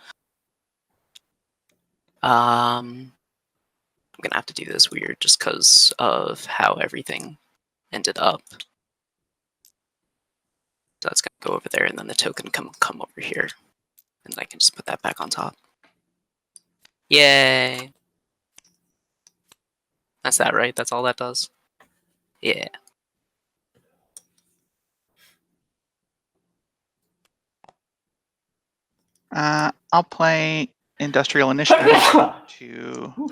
I'm gonna have to do this weird just because of how everything ended up. So that's gonna go over there, and then the token come over here, and then I can just put that back on top. Yay! That's that, right? That's all that does. Yeah. I'll play Industrial Initiative to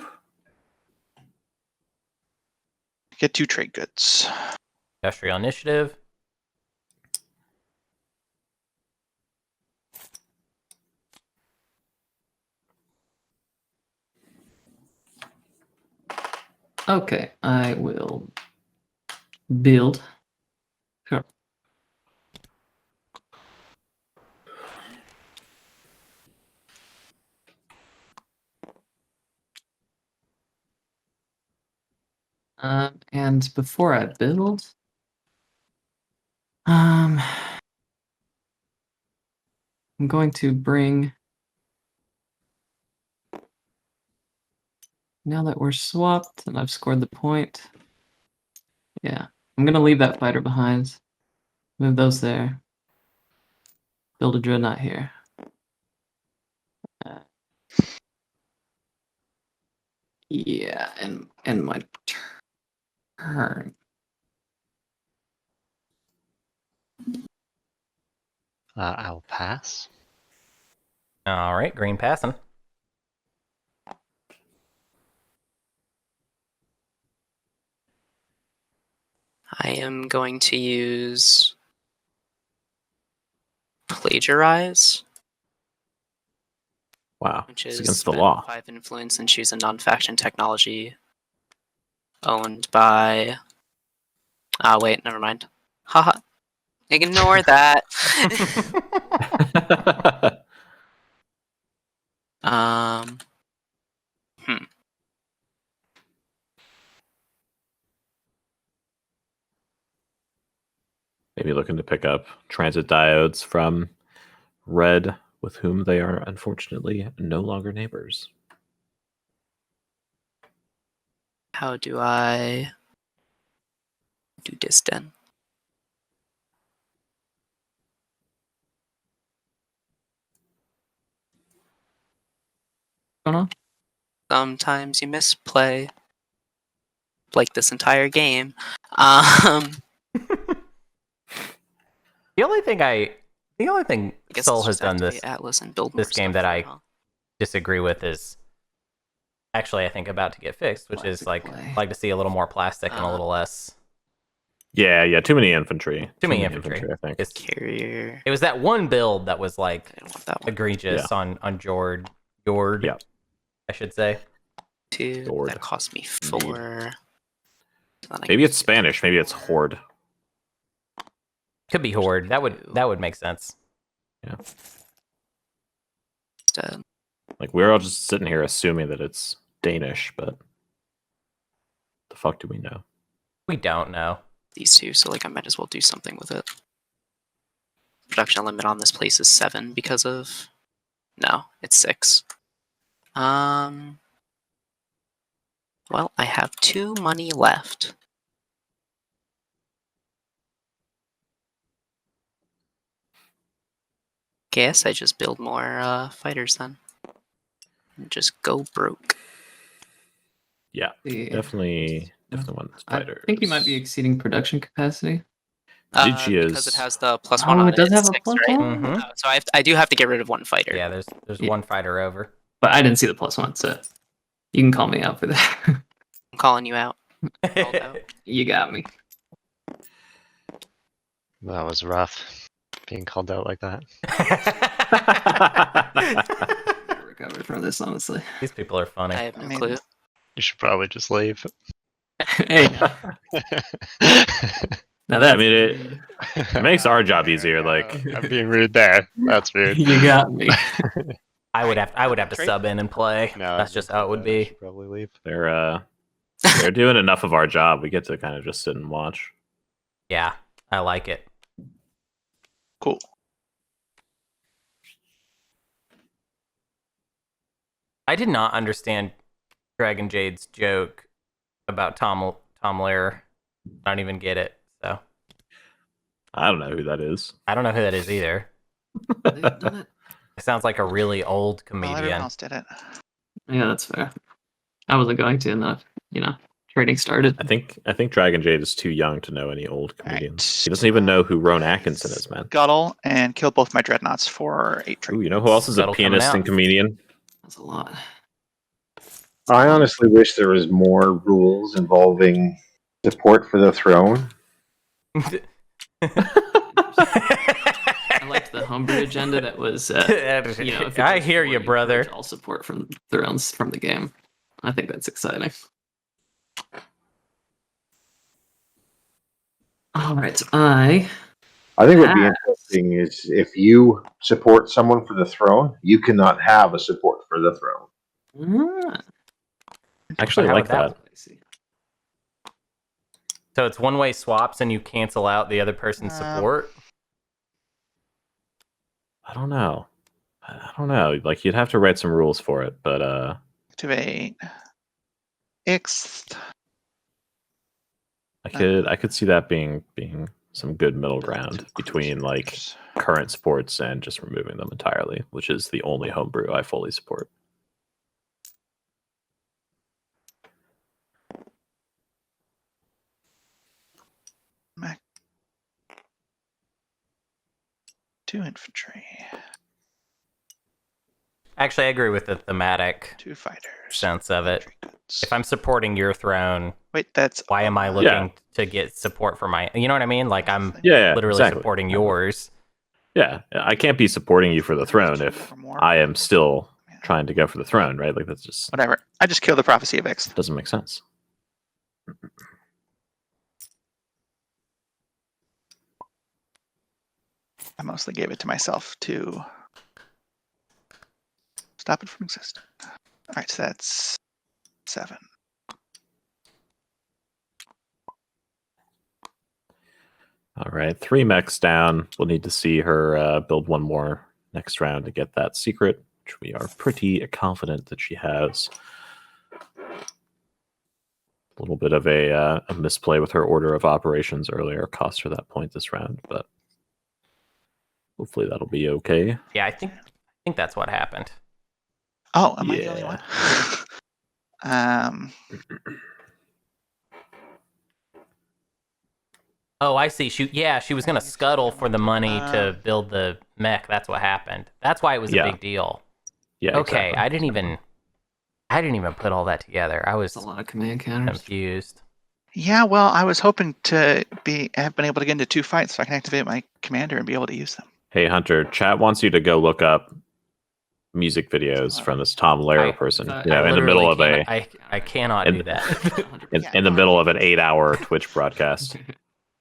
get 2 trade goods. Industrial initiative. Okay, I will build. Sure. And before I build, I'm going to bring. Now that we're swapped and I've scored the point, yeah, I'm gonna leave that fighter behind. Move those there. Build a dreadnought here. Yeah, and my turn. I'll pass. All right, green passing. I am going to use plagiarize, Wow, which it's is against the spend law. 5 influence and choose a non-faction technology owned by. Ah, wait, never mind. Haha. Ignore that. um. Maybe looking to pick up transit diodes from Red, with whom they are unfortunately no longer neighbors. How do I do this then? What's going on? Sometimes you misplay, like this entire game. The only thing I guess Soul let's has just done activate this Atlas and build this more game stuff that here, I huh? disagree with is actually I think about to get fixed, which is Classic play. like to see a little more plastic and a little less. Yeah, too many infantry. Too many infantry. I think. Carrier. It was that one build that was like I don't want that one. egregious on Jord. Yeah. I should say. 2. Jord. That cost me 4. Maybe it's Spanish. Maybe it's Horde. Could be Horde. That would make sense. Yeah. Instead. Like we're all just sitting here assuming that it's Danish, but the fuck do we know? We don't know. These two, so like I might as well do something with it. Production limit on this place is 7 because of. No, it's 6. Well, I have 2 money left. Guess I just build more fighters then. And just go broke. Yeah, Yeah. definitely want I fighters. think you might be exceeding production capacity. She Because is. it has the +1 Oh, on it does it's have a 6, +1? right? Mhm. So I do have to get rid of 1 fighter. Yeah, there's Yeah. one fighter over. But I didn't see the +1, so you can call me out for that. I'm calling you out. Called out. You got me. That was rough, being called out like that. Recover from this, honestly. These people are funny. I have no I mean, clue. You should probably just leave. Hey, now that's I mean, it makes our job easier. Like, I'm being rude there. That's rude. you got me. I would have to sub in and play. No, That's just how it would be. should probably leave. they're doing enough of our job. We get to kind of just sit and watch. Yeah, I like it. Cool. I did not understand Dragon Jade's joke about Tom Lair. I don't even get it. So I don't know who that is. I don't know who that is either. They've done it. It sounds like a really old Well, everyone comedian. else did it. Yeah, that's fair. I wasn't going to, enough. Trading started. I think Dragon Jade is too young to know any old comedians. Right. He doesn't even know who Rowan Atkinson is, man. Scuttle and kill both my dreadnoughts for 8 trade. Ooh, you know who else is a Scuttle coming pianist out. and comedian? That's a lot. I honestly wish there was more rules involving support for the throne. I liked the homebrew agenda that was, if it I does hear for you, brother. encourage all support from Thrones from the game. I think that's exciting. All right, I think what would be interesting is if you support someone for the throne, you cannot have a support for the throne. Actually, I How like would that that. So it's one-way swaps and you cancel out the other person's support? I don't know. Like you'd have to write some rules for it, but Activate Ixth. I could see that being some good middle ground between like current supports and just removing them entirely, which is the only homebrew I fully support. Mac 2 infantry, Actually, I agree with the thematic 2 fighters. sense of it. Trade goods. If I'm supporting your throne, Wait, that's why am I looking to get support for my... You know what I mean? Like, I'm literally exactly. supporting yours. Yeah, I can't be supporting you for the throne if I am still trying to go for the throne, right? Like that's just whatever. I just killed the prophecy of Ixth. doesn't make sense. I mostly gave it to myself to stop it from existing. All right, so that's 7. All right, 3 mechs down. We'll need to see her build one more next round to get that secret, which we are pretty confident that she has. A little bit of a misplay with her order of operations earlier cost her that point this round, but hopefully that'll be okay. Yeah, I think that's what happened. Oh, am I the only one? Oh, I see. She was going to scuttle for the money to build the mech. That's what happened. That's why it was a big deal. Yeah. Okay, exactly. I didn't even put all that together. I was a lot of command counters. confused. Yeah, well, I was hoping to have been able to get into 2 fights so I can activate my commander and be able to use them. Hey Hunter, chat wants you to go look up music videos from this Tom Lehrer person. I in the middle of I cannot do that. in the middle of an 8-hour Twitch broadcast.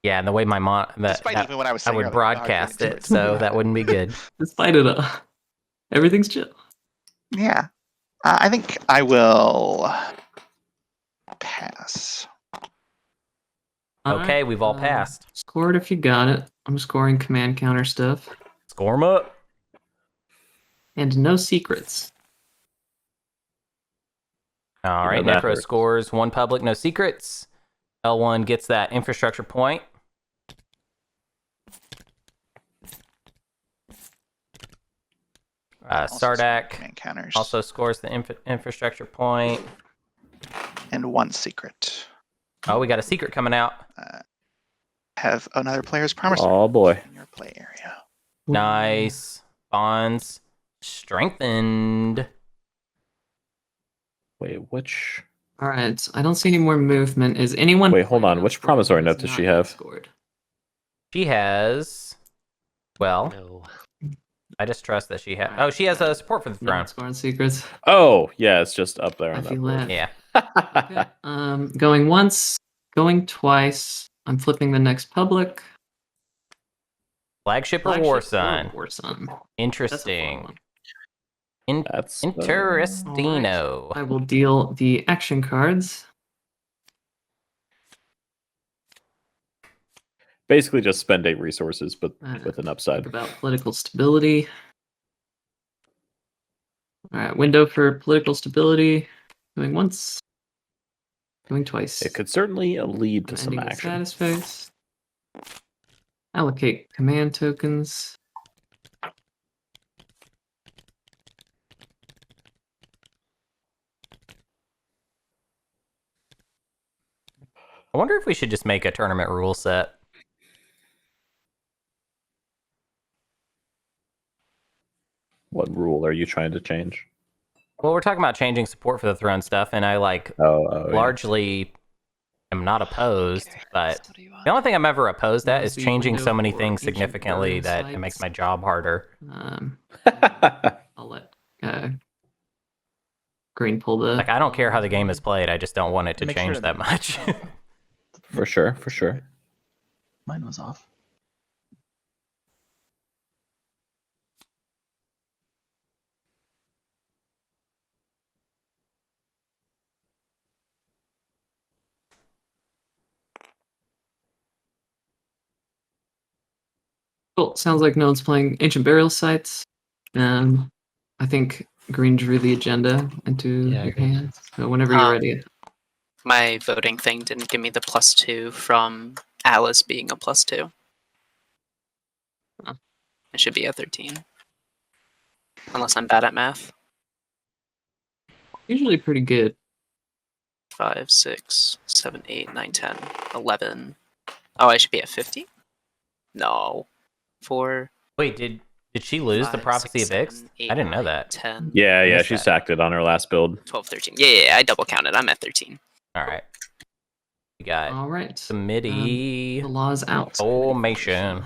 Yeah, and the way my mom Even when I was saying would earlier, broadcast it, so that wouldn't be good. Despite it all, everything's chill. Yeah, I think I will pass. Okay, we've all passed. Score it if you got it. I'm scoring command counter stuff. Score 'em up. And no secrets. All right, that Necro hurts. scores 1 public, no secrets. L1 gets that infrastructure point. Sardak Command counters. also scores the infrastructure point. And 1 secret. Oh, we got a secret coming out. Have another player's promise Oh boy. in your play area. Nice. Bonds strengthened. Wait, which? All right, I don't see any more movement. Is anyone? Wait, hold on. Which promissory note does she have? Scored. She has. Well, No. I just trust that she has. Oh, she has a support for the throne. Not scoring secrets. Oh, yeah, it's just up there I on that feel board. that. Yeah. Okay. Going once, going twice. I'm flipping the next public. Flagship or Flagship War Sun? War Sun. That's a fun Interesting. one. That's Interestino. I will deal the action cards. basically just spend 8 resources, but with an Think upside. about political stability. All right, window for political stability. Going once. Going twice. It could certainly lead to some Ending the action. status phase. Allocate command tokens. I wonder if we should just make a tournament rule set. What rule are you trying to change? Well, we're talking about changing support for the throne stuff, and I Oh, yeah. largely am not opposed, Okay, but what do you want? the only thing I'm ever opposed at What is is the changing window so many for things ancient significantly burial that it makes sites? my job harder. I'll let Green pull the. Like, I don't care how the game is played. I just don't want it to Make sure change to that much. For sure, for sure. Mine was off. Cool. Sounds like no one's playing ancient burial sites. I think Green drew the agenda into Yeah, I your agree. hands. So whenever you're ready. My voting thing didn't give me the +2 from Alice being a +2. Huh. It should be a 13. Unless I'm bad at math. Usually pretty good. 5, 6, 7, 8, 9, 10, 11. Oh, I should be at 50? No. 4. Wait, did she lose the 5, Prophecy 6, of Ix? 7, 8, I didn't know 9, that. 10, Yeah, yeah, missed she that. sacked it on her last build. 12, 13. Yeah, I double counted. I'm at 13. All right. We got All right. committee The law is out. formation.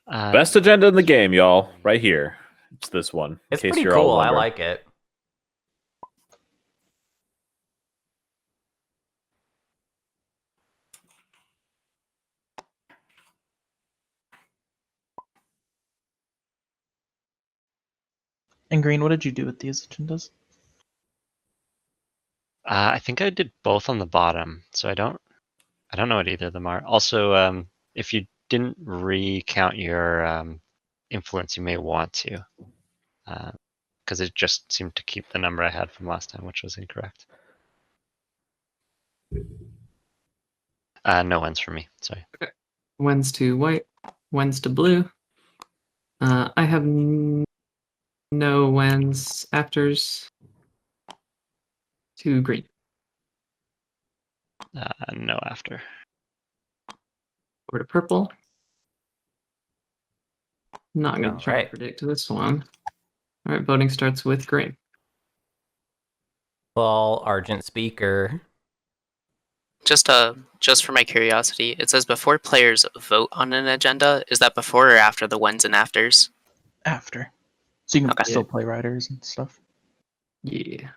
Best agenda in the game, y'all. Right here. It's this one. In It's case pretty you're all cool. I wondering. like it. And Green, what did you do with these agendas? I think I did both on the bottom, so I don't know what either of them are. Also, if you didn't recount your influence, you may want to, because it just seemed to keep the number I had from last time, which was incorrect. No ones for me. Sorry. Wens to white. Wens to blue. I have no wens afters to green. No after. Over to purple. Not going All to try right. to predict this one. All right, voting starts with green. Well, Argent Speaker. Just for my curiosity, it says before players vote on an agenda. Is that before or after the whens and afters? After. So you can Okay. still play riders and stuff. Yeah.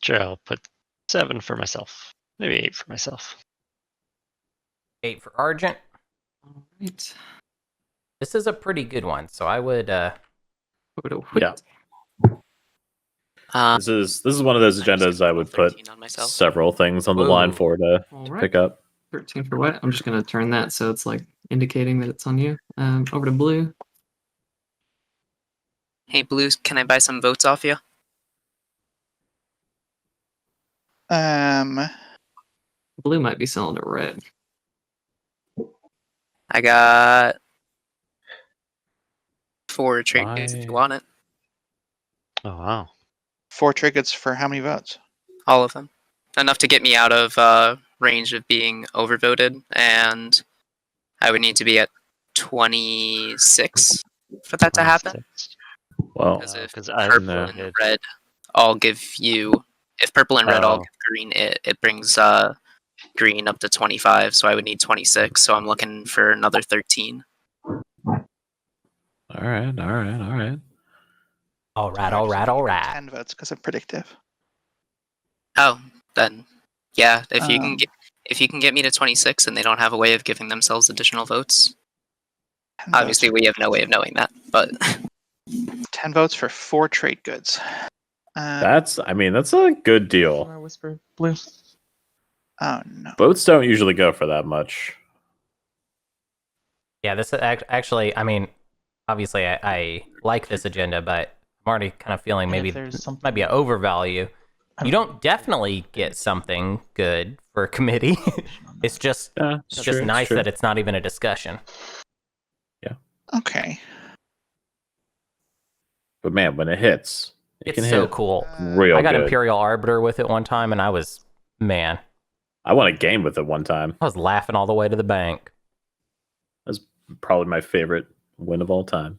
Sure, I'll put 7 for myself. Maybe 8 for myself. 8 for Argent. All right. This is a pretty good one, so I would Over to white. Yeah. Um, This is one of those I'm just agendas gonna I roll would put 13 on myself. several things on the line Whoa. for to All right. pick up. 13 for white. I'm just going to turn that so it's like indicating that it's on you. Over to blue. Hey, Blues, can I buy some votes off you? Blue might be selling to red. I got 4 trade goods if you Why? want it. Oh wow. 4 triggers for how many votes? All of them. Enough to get me out of range of being overvoted, and I would need to be at 26 for that to happen. 26. Well, Because if Because I purple no. and red all give you, if purple and red all Oh. give green, it brings green up to 25, so I would need 26, so I'm looking for another 13. all right. all right, I all just right, need all to get right. 10 votes because I'm predictive. Oh, then yeah, if you Um, can get me to 26 and they don't have a way of giving themselves additional votes, 10 obviously votes, we have no way of knowing that, but 10 votes for 4 trade goods. That's a good deal. I whisper blue. Oh no. Boats don't usually go for that much. Yeah, this actually, I mean, obviously I like this agenda, but I'm already kind of feeling And maybe if there's this might be an something- overvalue. I You don't don't definitely get something good for a committee. It's just Yeah, it's just nice that it's not even a discussion. Okay. But man, when it hits, it It's can so hit cool. real I got good. Imperial Arbiter with it one time, and I was, man, I won a game with it one time. I was laughing all the way to the bank. That's probably my favorite win of all time.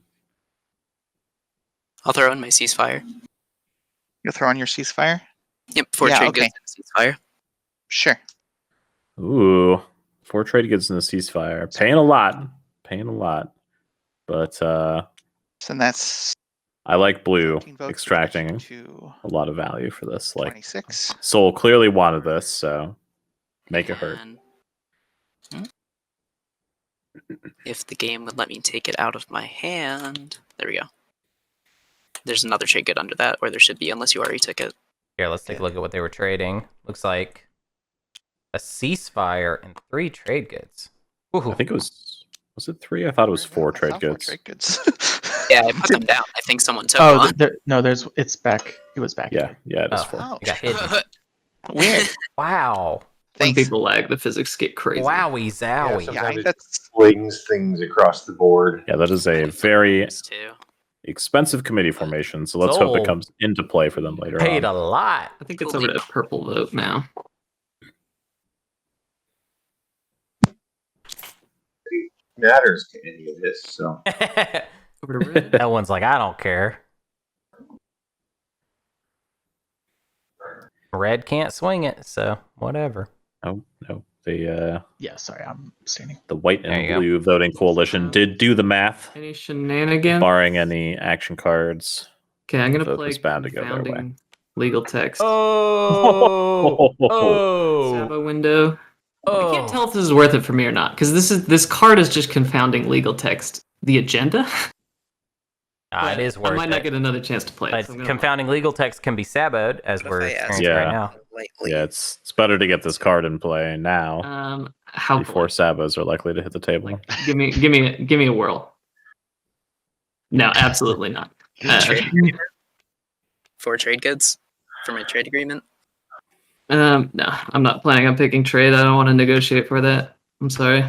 I'll throw in my ceasefire. You'll throw on your ceasefire? Yep, 4 Yeah, trade okay. goods and ceasefire. Sure. Ooh, 4 trade goods in the ceasefire. Paying a lot. But So that's I like blue 17 votes, which gets extracting you to a lot of value for this. Like 26. Soul clearly wanted this, so make it hurt. And if the game would let me take it out of my hand, there we go. There's another trade good under that, or there should be, unless you already took it. Here, let's take a look at what they were trading. Looks like a ceasefire and 3 trade goods. Ooh. I think it was it 3? I thought it was 4 I trade saw 4 goods. trade goods. Yeah, I put them down. I think someone took Oh, one. it's back. It was back. Yeah, it is Oh. 4. Oh, It got hidden. weird. Wow. When Thanks. people lag, the physics get crazy. Wowie zowie. Yeah, Yeah, I think that's Flings things across the board. Yeah, that is a very Too. expensive committee formation, so let's hope Soul it comes into play for them later Paid on. a lot. I think it's over to purple vote now. Matters to any of this, so Over to red. That one's like, I don't care. Red can't swing it, so whatever. Oh, no. The Yeah, sorry, I'm abstaining. white There and you go. blue voting coalition did do the math, Any shenanigans? barring any action cards. Okay, I'm gonna Vote play was bound to go their way. confounding legal text. Oh, oh, Sabo window. I oh. can't tell if this is worth it for me or not because this card is just confounding legal text. The agenda. It is I worth might not it. get another chance to play it. But so I'm gonna confounding legal text can be saboed, as What we're if I ask experiencing right Yeah. now. Lightly. Yeah, it's better to get this card in play now how before Sabos are likely to hit the table. like, give me a whirl. No, absolutely not. Trade 4 trade goods for my trade agreement. No, I'm not planning on picking trade. I don't want to negotiate for that. I'm sorry.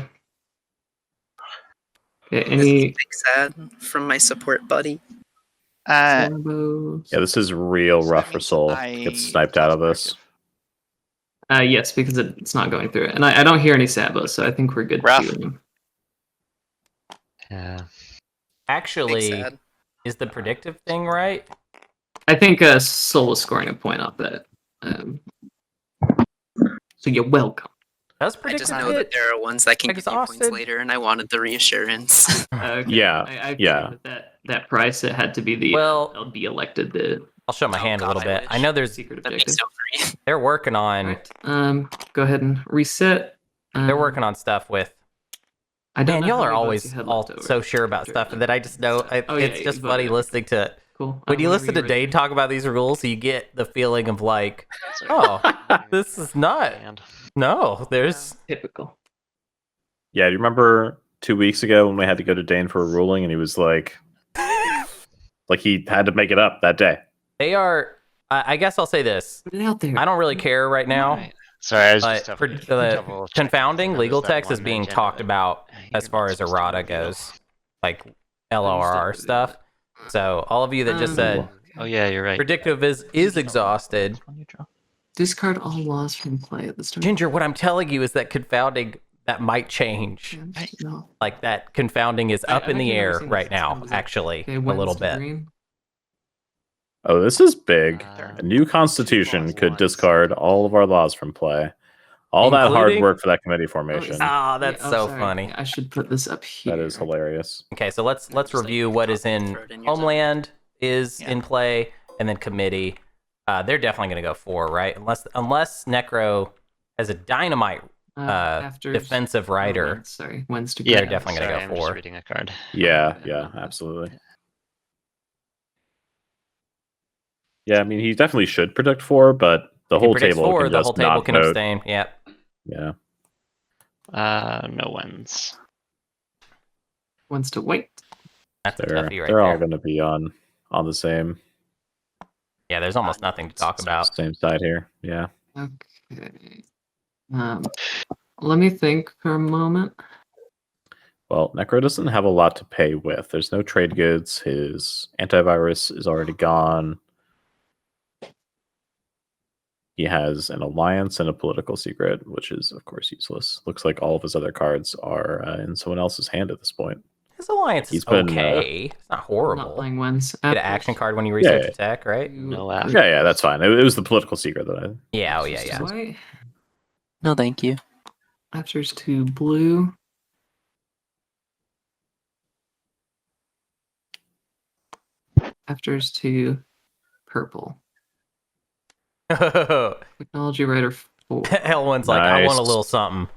Okay, This is any big sad from my support buddy. Sabos? Yeah, this is real So rough that for means Soul. I Get sniped out of this. Yes, because it's not going through it, and I don't hear any Sabos, so I think we're good. Rough. To Yeah. Big Actually, sad. is the predictive thing right? I think Soul was scoring a point off that. So you're welcome. Does I predictive just know that hit? there are ones that can give you points Exhausted? later, and I wanted the reassurance. Okay. Yeah, I yeah. figured that price it had to be the Well- be elected the I'll show my Oh, hand a God, little I bit. wish. I know there's secret That'd be objective. so free. they're working on Alright, go ahead and reset. they're working on stuff with. I don't Man, know y'all how are many votes always you had all left over so sure about after stuff that. that I just know Oh, yeah, it's you just voted funny it. listening to. Cool. When you Whenever listen to you're ready. Dane talk about these rules, you get the feeling of like, oh, this is not. And No, there's. Typical. Yeah, do you remember 2 weeks ago when we had to go to Dane for a ruling and he was like he had to make it up that day. They are. I guess I'll say this. Put it out there. I don't really care right now. Right. Sorry, I was But just for double checking, confounding 'cause legal there's that text is one being agenda talked that about you're as far not as supposed to errata reveal. goes, like LORR stuff. So all of you that just said Oh yeah, you're right. predictive is exhausted. Which one you draw? Discard all laws from play at the start. Ginger, what I'm telling you is that confounding that might change. No. Like that confounding is up I've in the actually never air seen right this. now, What is it? actually, Okay, a little Wednesday bit. green. Oh, this is big. Uh, A new constitution laws could once. discard all of our laws from play. All that hard Including- work for that committee formation. Ah, that's Yeah, so sorry. funny. I should put this up here. That is hilarious. Okay, so let's Just like review what is in throw it in your zone. Homeland is Yeah. in play, and then committee. They're definitely going to go 4, right? Unless Necro has a dynamite After defensive rider. When's, sorry, when's to Yeah, grab? definitely gonna sorry, go I'm just 4. reading a card. Yeah, absolutely. Yeah, I mean, he definitely should predict 4, but the If he whole predicts table 4, can the just whole table not can vote. abstain. Yep. Yeah. No wins. When's to wait? That's a They're toughie right they're all there. going to be on the same Yeah, there's almost nothing to talk about. same side here. Yeah. Okay. Let me think for a moment. Well, Necro doesn't have a lot to pay with. There's no trade goods. His antivirus is already gone. He has an alliance and a political secret, which is, of course, useless. Looks like all of his other cards are in someone else's hand at this point. His alliance He's is been, okay. It's not I'm horrible. not playing wins. Get an action card when you research Yeah. attack, right? No after. Yeah, that's fine. It was the political secret that I. Yeah, oh yeah, yeah. Why? No, thank you. Afters to blue. Afters to purple. Technology writer 4. Elwin's like, I want a Nice. little something.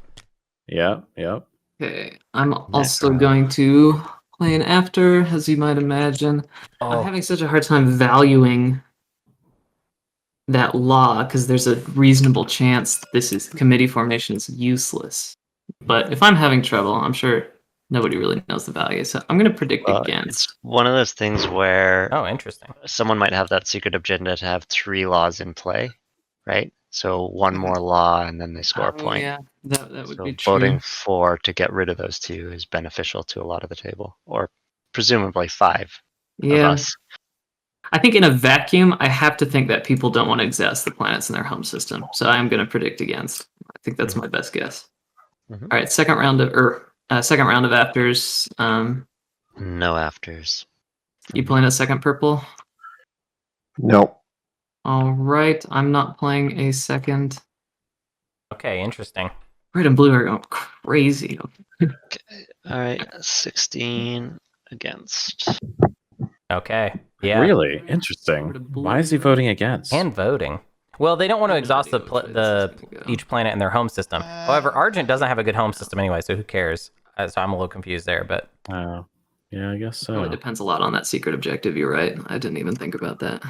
Yep, yep. Okay, I'm also Necro. going to play an after, as you might imagine. I'm Oh, having such a hard time valuing that law because there's a reasonable chance that this is committee formation is useless. But if I'm having trouble, I'm sure nobody really knows the value. So I'm going to predict Well, against. it's one of those things where oh, interesting. someone might have that secret agenda to have 3 laws in play, right? So one more law and then they score a point. Yeah, that would So be true. voting for to get rid of those 2 is beneficial to a lot of the table, or presumably 5 of Yeah, us. I think in a vacuum, I have to think that people don't want to exhaust the planets in their home system. So I'm going to predict against. I think that's my best guess. Mhm. All right, second round of afters. No afters. You playing a second purple? No. All right, I'm not playing a second. Okay, interesting. Red and blue are going crazy. All right, 16 against. Okay, yeah. Really Over interesting. to blue. Why is he voting against? And voting. Well, they don't want to I have no exhaust idea the which way this is gonna go. each planet in their home system. However, Argent doesn't have a good home system anyway, so who cares? So I'm a little confused there, but Oh, yeah, I guess Really so. depends a lot on that secret objective. You're right. I didn't even think about that.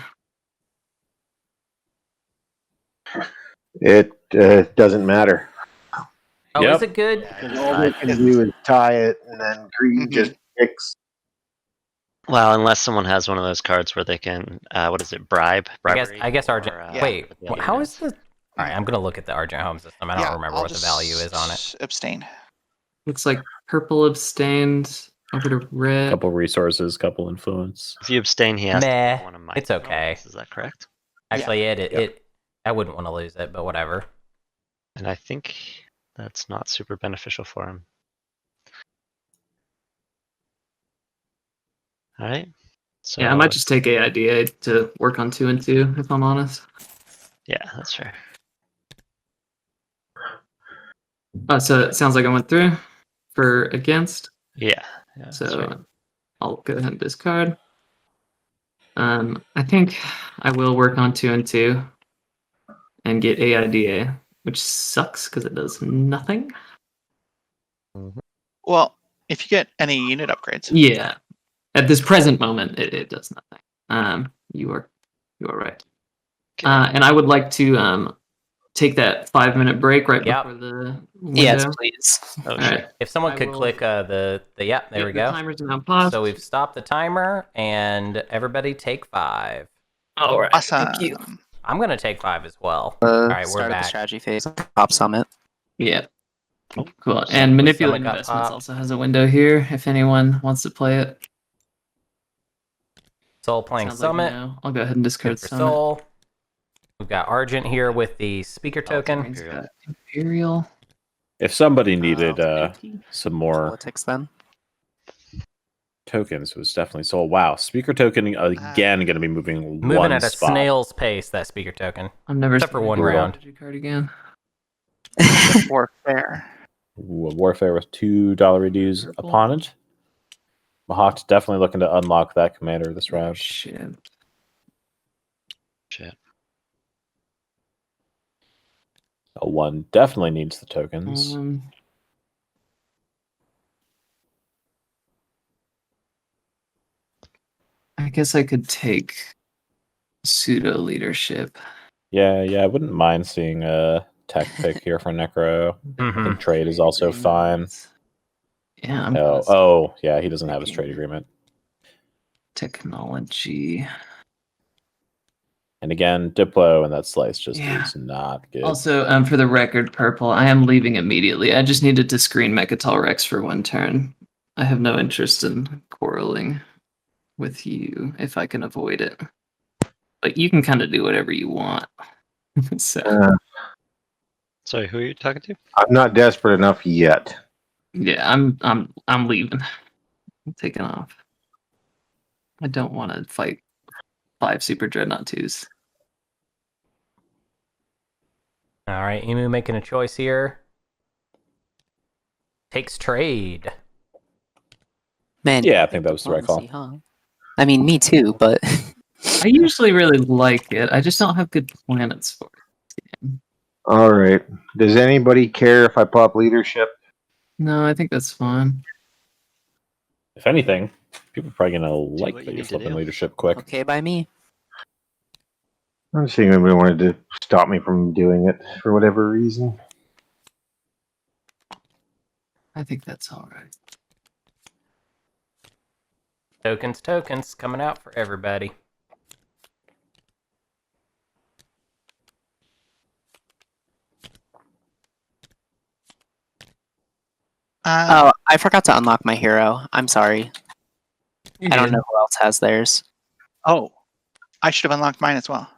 It doesn't matter. oh, Yep. is it good? All they can do is tie it, and then green Mhm. just picks. Well, unless someone has one of those cards where they can, what is it, bribery? I guess Argent. or, Yeah. Wait, the other how units. is the? All right, I'm gonna look at the Argent home system. I don't remember I'll what the value is on it. just Abstain. Looks like purple abstained over to red. Couple resources, couple influence. If you abstain, he has to Meh, pick one of my it's okay. Is that correct? Actually, Yep. it I wouldn't want to lose it, but whatever. And I think that's not super beneficial for him. All right. So Yeah, I might just take AIDA to work on 2 and 2, if I'm honest. Yeah, that's fair. Oh, so it sounds like I went through for against. Yeah. That's So right. I'll go ahead and discard. I think I will work on 2 and 2 and get AIDA, which sucks because it does nothing. Well, if you get any unit upgrades. Yeah, at this present moment, it does nothing. You are right. Okay. And I would like to take that 5-minute break right Yep. before the window. Yes, please. Oh, All sure. right. If someone I could will- click there we The go. timer's now paused. So we've stopped the timer, and everybody take 5. All right. Awesome. Thank you. I'm gonna take 5 as well. All right, we're Start of the back. strategy phase. Top summit. Yeah. Oh, Cool. so And the manipulate summit got investments popped. also has a window here if anyone wants to play it. Soul playing Sounds like Summit. no. I'll go ahead and discard Good for Summit. Soul. We've got Argent here with the speaker token. Green's got Imperial. If somebody needed SCPT. some more Politics then. tokens, it was definitely Soul. Wow, speaker token again going to be moving Moving one at a spot. snail's pace, that speaker token. I've never Except for seen a one Imperial round. strategy card again. Warfare. Ooh, a warfare with $2 reduce Purple. opponent. Mahawk's definitely looking to unlock that commander this round. Shit. Shit. One definitely needs the tokens. I guess I could take pseudo leadership. Yeah, I wouldn't mind seeing a tech pick here for Necro. I Mhm. think trade is also fine. Yeah, I'm Oh, yeah, he doesn't have his trade agreement. technology. And again, Diplo and that slice just Yeah. is not good. Also, for the record, purple, I am leaving immediately. I just needed to screen Mechatol Rex for 1 turn. I have no interest in quarreling with you if I can avoid it. But you can kind of do whatever you want. So Sorry, who are you talking to? I'm not desperate enough yet. yeah, I'm leaving. I'm taking off. I don't want to fight 5 Super Dreadnought 2s. All right, Emu making a choice here. Takes trade. Man, Yeah, you I think that was the right call. diplomacy, huh? I mean, me too, but I usually really like it. I just don't have good planets for it. All right. Does anybody care if I pop leadership? No, I think that's fine. If anything, people are probably gonna what like you that you're need to flipping do. leadership quick. okay by me. I'm seeing if anybody wanted to stop me from doing it for whatever reason. I think that's all right. Tokens coming out for everybody. Oh, I forgot to unlock my hero. I'm sorry. I don't know who else has theirs. Oh, I should have unlocked mine as well.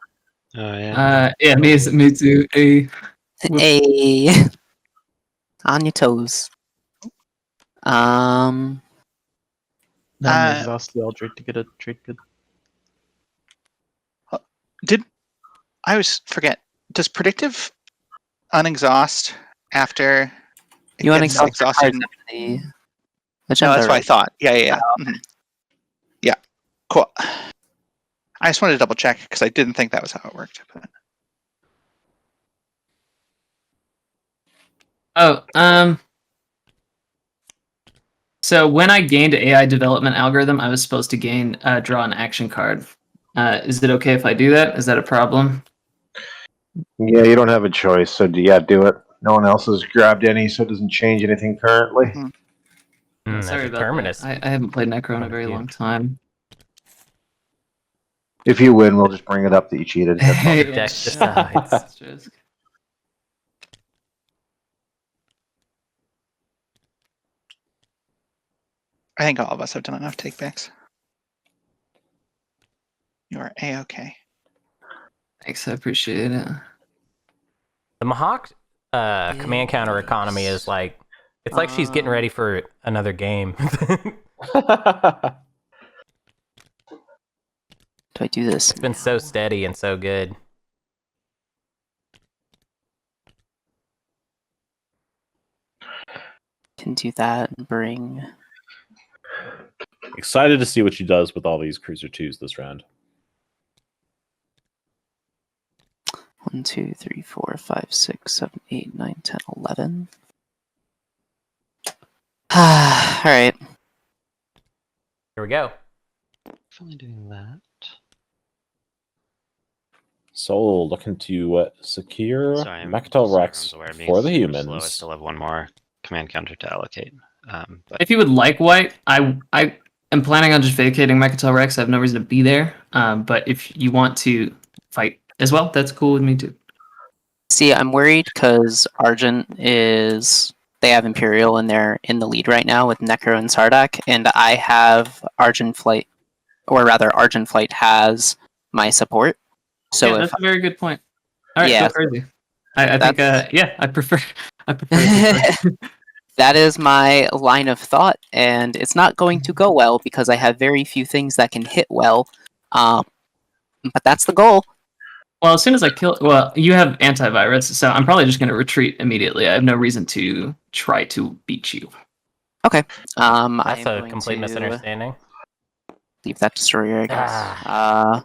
Oh yeah. Yeah, me too. Whoops. Hey, on your toes. Then you Uh, exhaust the Eldritch to get a trade good. I always forget. Does predictive unexhaust after it You want to gets exhaust exhausted? cards after the No, agenda, that's what I right? thought. Yeah. Mhm. Yeah, cool. I just wanted to double check because I didn't think that was how it worked. But... Oh, so when I gained AI development algorithm, I was supposed to draw an action card. Is it okay if I do that? Is that a problem? Yeah, you don't have a choice, so yeah, do it. No one else has grabbed any, so it doesn't change anything currently. Mhm. Yeah, The sorry about Determinist. that. I haven't played Necro in a very long time. If you win, we'll just bring it up that you cheated. That's all. The deck decides. Just- I think all of us have done enough takebacks. You are A-okay. Thanks, I appreciate it. The Mahawk command counter economy is like, it's like she's getting ready for another game. Do I do this? It's been so steady and so good. Can do that and bring. Excited to see what she does with all these Cruiser 2s this round. 1, 2, 3, 4, 5, 6, 7, 8, 9, 10, 11. All right. Here we go. Definitely doing that. Soul looking to secure Sorry, Mechatol Rex everyone's aware of being for the super slow. I humans. still have one more command counter to allocate. But If you would like white, I am planning on just vacating Mechatol Rex. I have no reason to be there. But if you want to fight as well, that's cool with me too. See, I'm worried because Argent is. They have Imperial and they're in the lead right now with Necro and Sardak, and I have Argent Flight, or rather, Argent Flight has my support. So yeah, if that's a very good point. All right, Yeah, go crazy. I think yeah, I prefer. that is my line of thought, and it's not going to go well because I have very few things that can hit well. But that's the goal. Well, as soon as I kill, well, you have antivirus, so I'm probably just going to retreat immediately. I have no reason to try to beat you. Okay. I That's am a going complete to misunderstanding. leave that destroyer, I guess.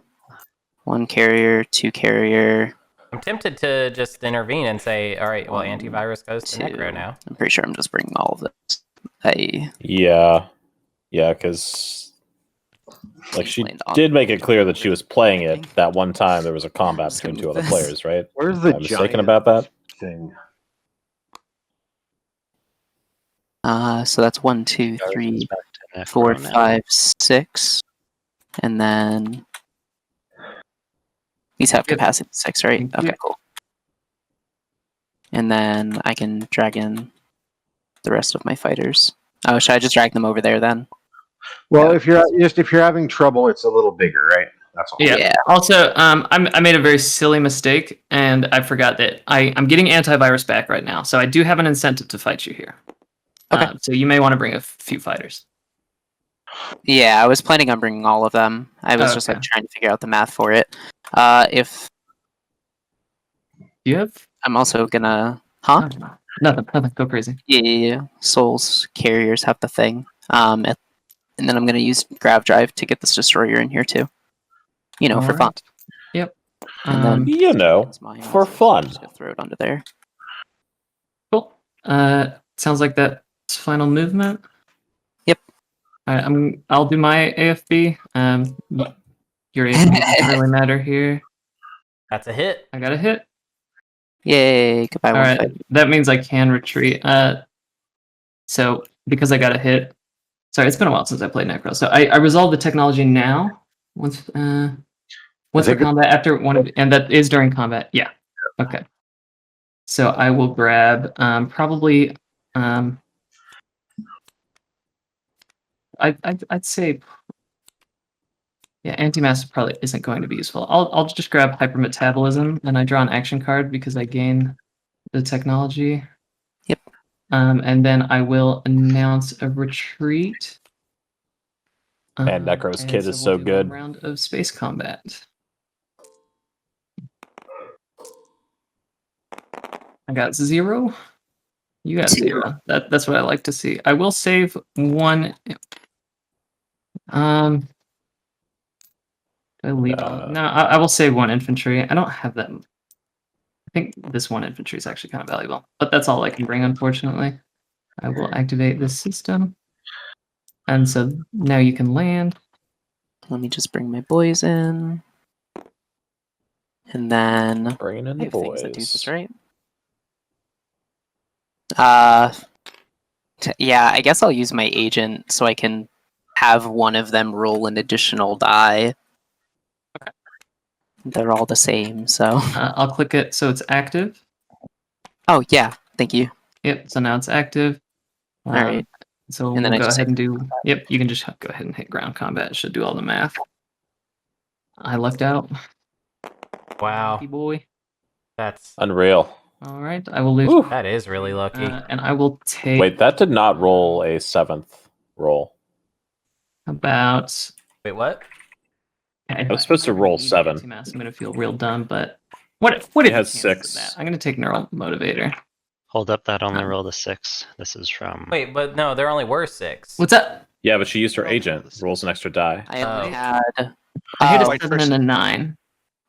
1 carrier, 2 carrier. I'm tempted to just intervene and say, all right, well, 1, antivirus goes to 2. Necro now. I'm pretty sure I'm just bringing all of this. Hey, Yeah, because like she Explained on did make it clear that she was playing it thinking. that one time there was a combat Just between gonna two move other this. players, right? Where's the Am I mistaken giant about that? thing? So that's 1, 2, 3, back to Necro 4, now. 5, 6, and then these have Yep. capacity 6, right? Thank Okay, you. cool. And then I can drag in the rest of my fighters. Oh, should I just drag them over there then? Well, Yeah. if you're having trouble, it's a little bigger, right? That's all. Yeah. Yeah. Also, I made a very silly mistake, and I forgot that I'm getting antivirus back right now, so I do have an incentive to fight you here. Okay. So you may want to bring a few fighters. Yeah, I was planning on bringing all of them. I was just like Okay. trying to figure out the math for it. If Do you have I'm also gonna. Huh? Nothing. Go crazy. Yeah. Souls carriers have the thing. And then I'm gonna use Grav Drive to get this destroyer in here too. You know, for fun. Alright. Yep. And then You know, it's mine for also, so fun. I'm just gonna throw it onto there. Cool. Sounds like that's final movement. Yep. Alright, I'll do my AFB. Your AFB doesn't really matter here. That's a hit. I got a hit. Yay! Goodbye. All right, that means I can retreat. So because I got a hit. Sorry, it's been a while since I played Necro. So I resolve the technology now. Once for combat after one, and that is during combat. Yeah. Okay. So I will grab probably I'd say anti-mass probably isn't going to be useful. I'll just grab hypermetabolism and I draw an action card because I gain the technology. Yep. And then I will announce a retreat. Man, Necro's and kid is we'll so do good. one round of space combat. I got 0. You got 0. That's what I like to see. I will save 1. Do I leave all? No, I will save 1 infantry. I don't have that. I think this 1 infantry is actually kind of valuable, but that's all I can bring, unfortunately. I will activate this system. And so now you can land. Let me just bring my boys in. And then Bringing in I the have things that do this, boys. right? Yeah, I guess I'll use my agent so I can have one of them roll an additional die. Okay. They're all the same, so. I'll click it so it's active. Oh, yeah, thank you. Yep, so now it's active. All right. So And then we'll I go just ahead and do. Yep, you can just go ahead and hit ground combat. It should do all the math. I lucked out. Wow. Lucky boy. That's Unreal. All right, I will lose. Ooh. that is really lucky. And I will take. Wait, that did not roll a 7th roll. About. Wait, what? I was supposed to roll 7. I'm gonna feel real dumb, but what if It the has chances of 6. that? I'm gonna take neural motivator. Hold up, that only rolled a 6. This is from. Wait, but no, there only were 6. What's up? Yeah, but she used her Roll agent. this. Rolls an extra die. I only Oh. had. I hit a Oh, 7 and a 9.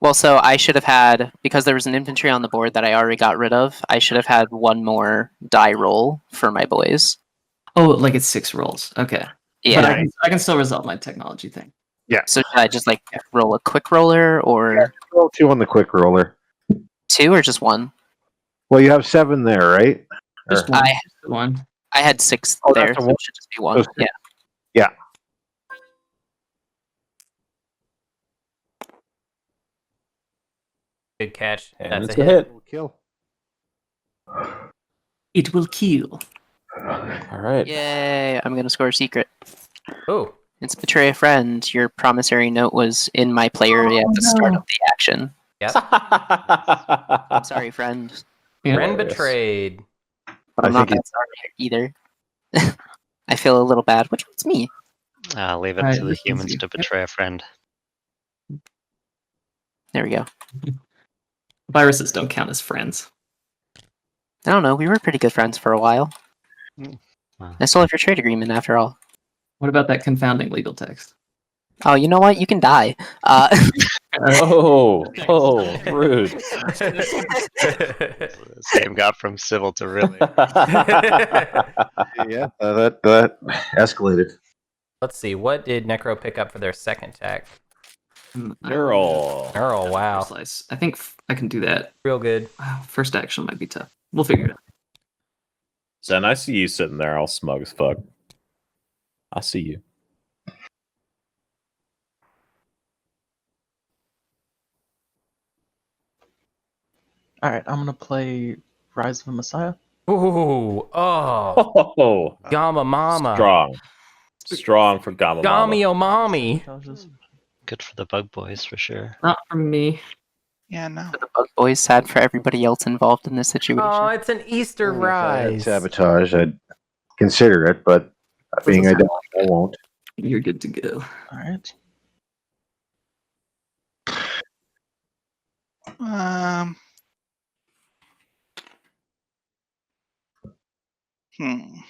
well, so I should have had, because there was an infantry on the board that I already got rid of, I should have had 1 more die roll for my boys. Oh, like it's 6 rolls. Okay. Yeah. But I can still resolve my technology thing. So should I just like roll a quick roller or Roll 2 on the quick roller. 2 or just 1? Well, you have 7 there, right? Just Or- one. I- Just one. I had 6 Oh, there, that's a so one. it should just be 1. So Yeah. Yeah. Good catch. And That's it's a a hit. hit. Kill. It will kill. All right. Yay! I'm gonna score a secret. Oh, It's betray a friend. Your promissory note was in my play area at the start no. of the action. yep. I'm sorry, friend. Yeah. Friend Hilarious. betrayed. But I'm I not think that sorry either. I feel a little bad. Which one's me? Leave it Alright, to the this is humans you. to Yep. betray a friend. There we go. Viruses don't count as friends. I don't know. We were pretty good friends for a while. Wow. I still have your trade agreement after all. What about that confounding legal text? Oh, you know what? You can die. Oh, rude. Same got from civil to really. Yeah, that escalated. Let's see. What did Necro pick up for their second attack? Neural. Neural. Wow. Slice. I think I can do that. Real good. Wow, first action might be tough. We'll figure it out. Zen, I see you sitting there all smug as fuck. I see you. All right, I'm gonna play Rise of the Messiah. Ooh. Oh. Oh, Gamma Mama. strong for Gamma Mama. Gamio Mommy. Good for the bug boys for sure. Not from me. Yeah, no. The Bug Boys sad for everybody else involved in this situation. Oh, it's an Easter If I had rise. sabotage, I'd consider it, but being I don't, I won't. You're good to go. All right. Hmm.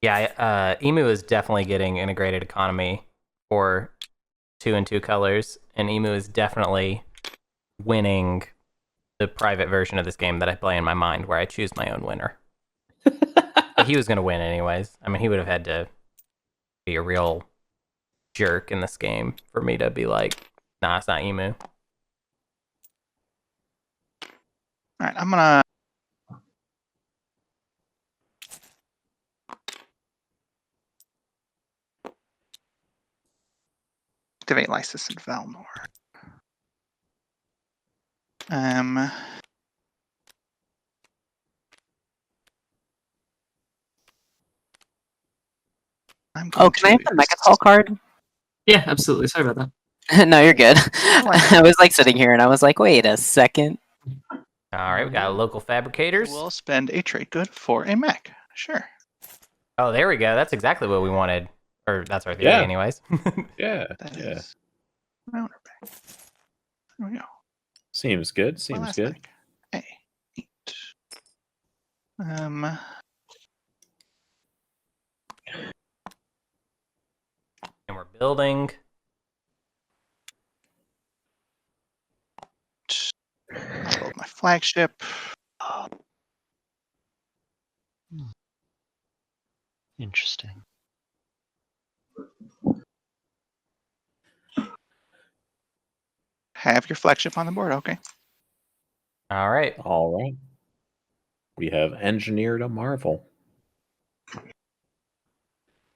Yeah, Emu is definitely getting integrated economy for 2 and 2 colors, and Emu is definitely winning the private version of this game that I play in my mind, where I choose my own winner. But he was going to win anyways. I mean, he would have had to be a real jerk in this game for me to be like, nah, it's not Emu. All right, I'm gonna. Activate Lysis and Valnor. I'm going Oh, can I have the Megathol card? Yeah, absolutely. Sorry about that. No, you're good. like I was like sitting here and I was like, wait a second. All right, we got local fabricators. We'll spend a trade good for a mech. Sure. Oh, there we go. That's exactly what we wanted. Or that's our theory, Yeah. anyways. Yeah. That Yeah. is rounder back. There we go. Seems good. My Seems last good. mech. Hey, neat. And we're building. I'll build my flagship. Interesting. Have your flagship on the board. Okay. All right. All right. We have engineered a marvel.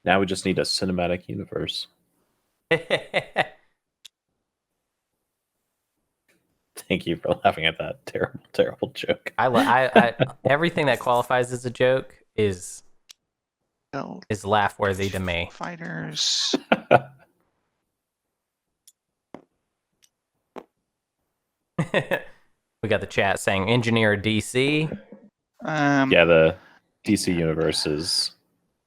Now we just need a cinematic universe. Thank you for laughing at that terrible, terrible joke. I everything that qualifies as a joke is Build laugh worthy to me. fighters. We got the chat saying engineer DC. Yeah, the DC universe is.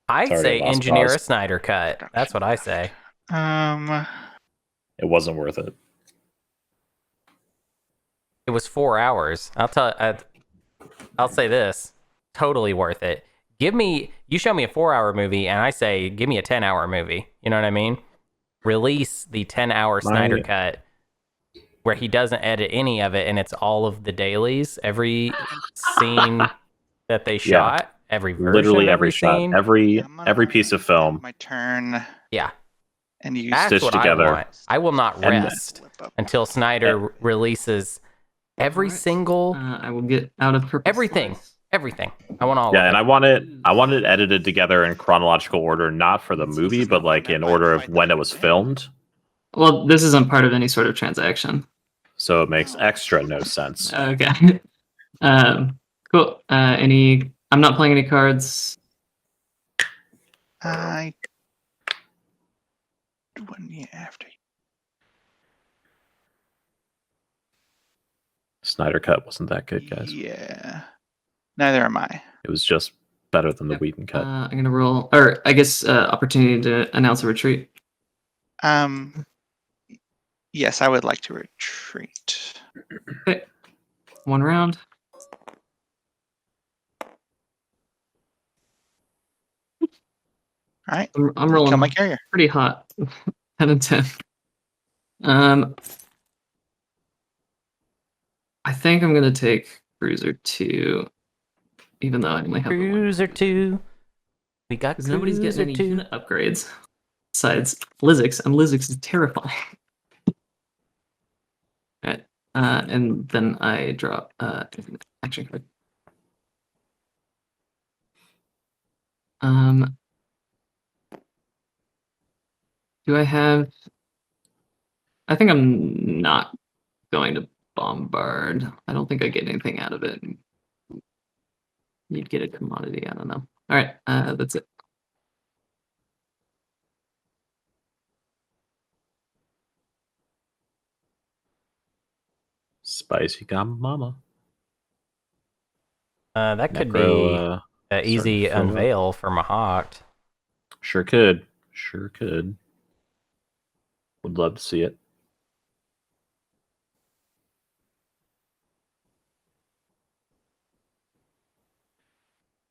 I'd already say a lost engineer cause. a Snyder cut. That's what I say. It wasn't worth it. It was 4 hours. I'll say this: totally worth it. You show me a 4-hour movie, and I say, give me a 10-hour movie. You know what I mean? Release the 10-hour Snyder cut, where he doesn't edit any of it, and it's all of the dailies, every scene that they shot, every version, literally every shot, scene, every piece of film. My turn. Yeah. And you That's stitched what together. I want. I will not rest until Snyder releases every single. I will get out of purple. Everything. Slice. Everything. I want all of Yeah, it. and I want it edited together in chronological order, not for the movie, but like in order of when it was filmed. Well, this isn't part of any sort of transaction. So it makes extra no sense. Okay. Cool. I'm not playing any cards. I one year after. Snyder Cut wasn't that good, guys. Yeah. Neither am I. It was just better than the Whedon Cut. I'm gonna roll, or I guess opportunity to announce a retreat. Yes, I would like to retreat. Okay. 1 round. All right. I'm rolling. Kill my carrier. Pretty hot. 10 and 10. I think I'm gonna take Cruiser 2, even though I only have Cruiser 2. We got because nobody's getting any 2. unit upgrades besides Lizix, and Lizix is terrifying. Alright, and then I drop action card. Do I have? I think I'm not going to bombard. I don't think I get anything out of it. You'd get a commodity. I don't know. All right, that's it. Spicy gum mama. That could Necro, be an easy starting to fill up. unveil for Mahawked. Sure could. Sure could. Would love to see it.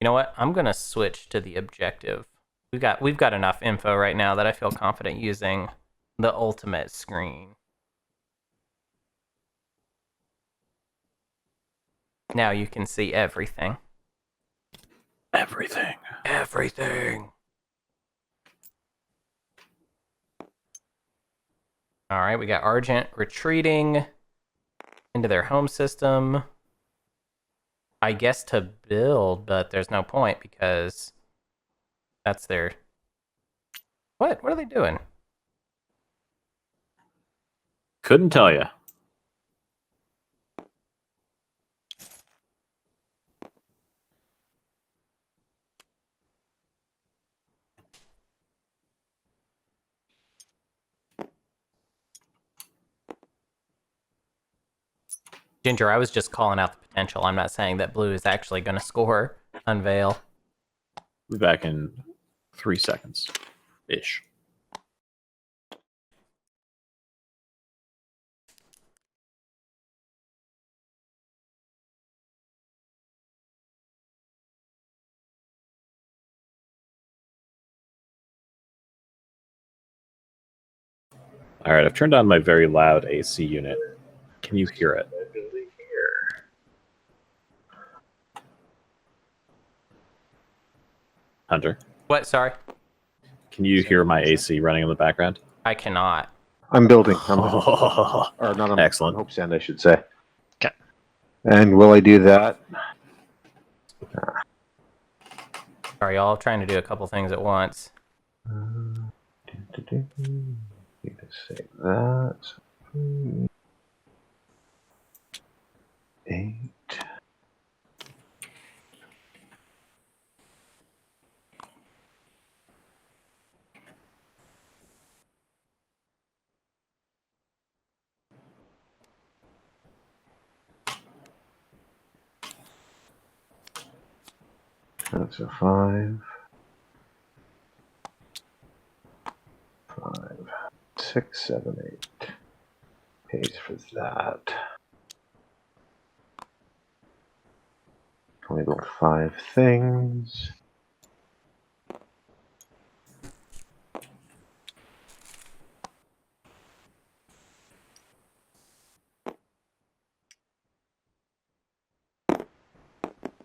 You know what? I'm gonna switch to the objective. We've got enough info right now that I feel confident using the ultimate screen. Now you can see everything. Everything. Everything. All right, we got Argent retreating into their home system. I guess to build, but there's no point because that's their... What? What are they doing? Couldn't tell you. Ginger, I was just calling out the potential. I'm not saying that blue is actually going to score. Unveil. We'll be back in 3 seconds ish. All right, I've turned on my very loud AC unit. Can you hear it? Hunter, What? Sorry. can you hear my AC running in the background? I cannot. I'm building. or not on Excellent. Hope's End, I should say. Okay. And will I do that? Sorry, y'all. Trying to do a couple things at once. Need to save that. 8. That's a 5. 5, 6, 7, 8. Pays for that. Only build 5 things.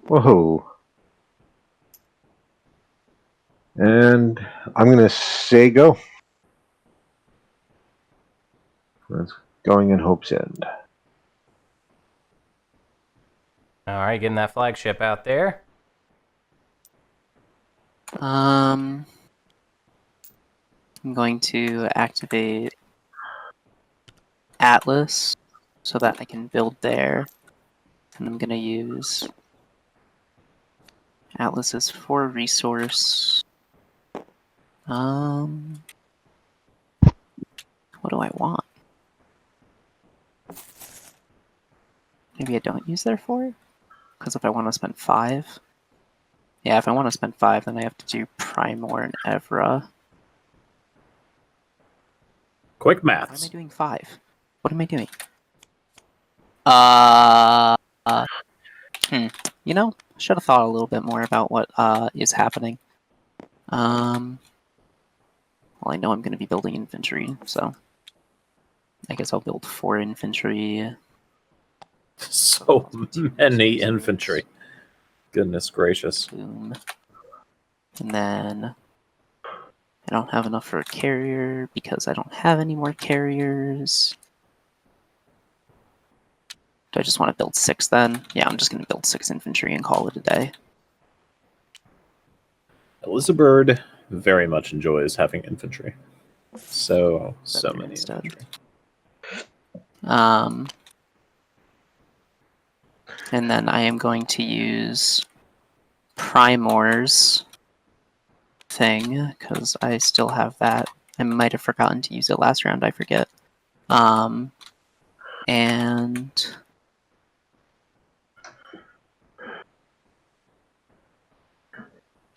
Whoa. And I'm going to say go. That's going in Hope's End. All right, getting that flagship out there. I'm going to activate Atlas so that I can build there. And I'm going to use Atlas's 4 resource. What do I want? Maybe I don't use their 4? Because if I want to spend 5... Yeah, if I want to spend 5, then I have to do Primor and Evra. Quick Why am I maths. doing 5? What am I doing? You know, I should have thought a little bit more about what is happening. Well, I know I'm going to be building infantry, so I guess I'll build 4 infantry. So many infantry. Goodness gracious. Boom. And then I don't have enough for a carrier because I don't have any more carriers. Do I just want to build 6 then? Yeah, I'm just going to build 6 infantry and call it a day. Elizabird very much enjoys having infantry. So many Instead. infantry. And then I am going to use Primor's thing, because I still have that. I might have forgotten to use it last round, I forget. And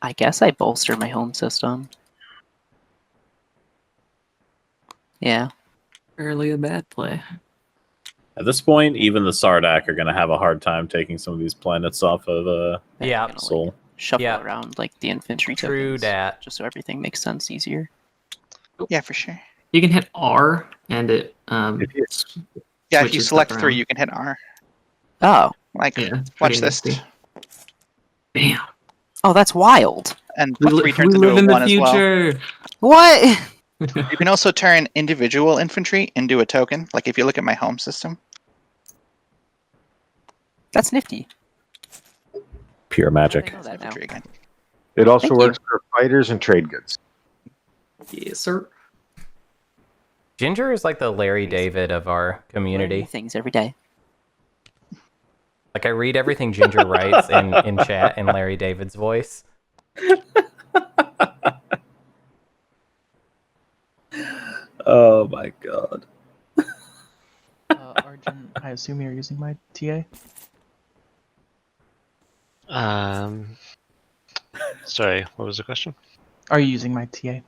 I guess I bolster my home system. Yeah, Barely a bad play. At this point, even the Sardak are going to have a hard time taking some of these planets off of Yeah, Yeah. you're gonna, Sol. like, shuffle Yeah. around like the infantry True tokens, dat. just so everything makes sense easier. Yeah, for sure. You can hit R and it If you- Yeah, if you switches select stuff 3, around. you can hit R. Oh, Like, Yeah, it's watch pretty this. nifty. Bam. oh, that's wild. And We, put 3 we turns into live a in 1 the as well. future. What? You can also turn individual infantry into a token. Like if you look at my home system. That's nifty. Pure magic. I know that now. Infantry again. It also Thank you. works for fighters and trade goods. Yes, sir. Ginger is like the Larry David of our Learn new community. things every day. Like I read everything Ginger writes in chat in Larry David's voice. Oh my god. Arjun, I assume you're using my TA? Sorry, what was the question? Are you using my TA?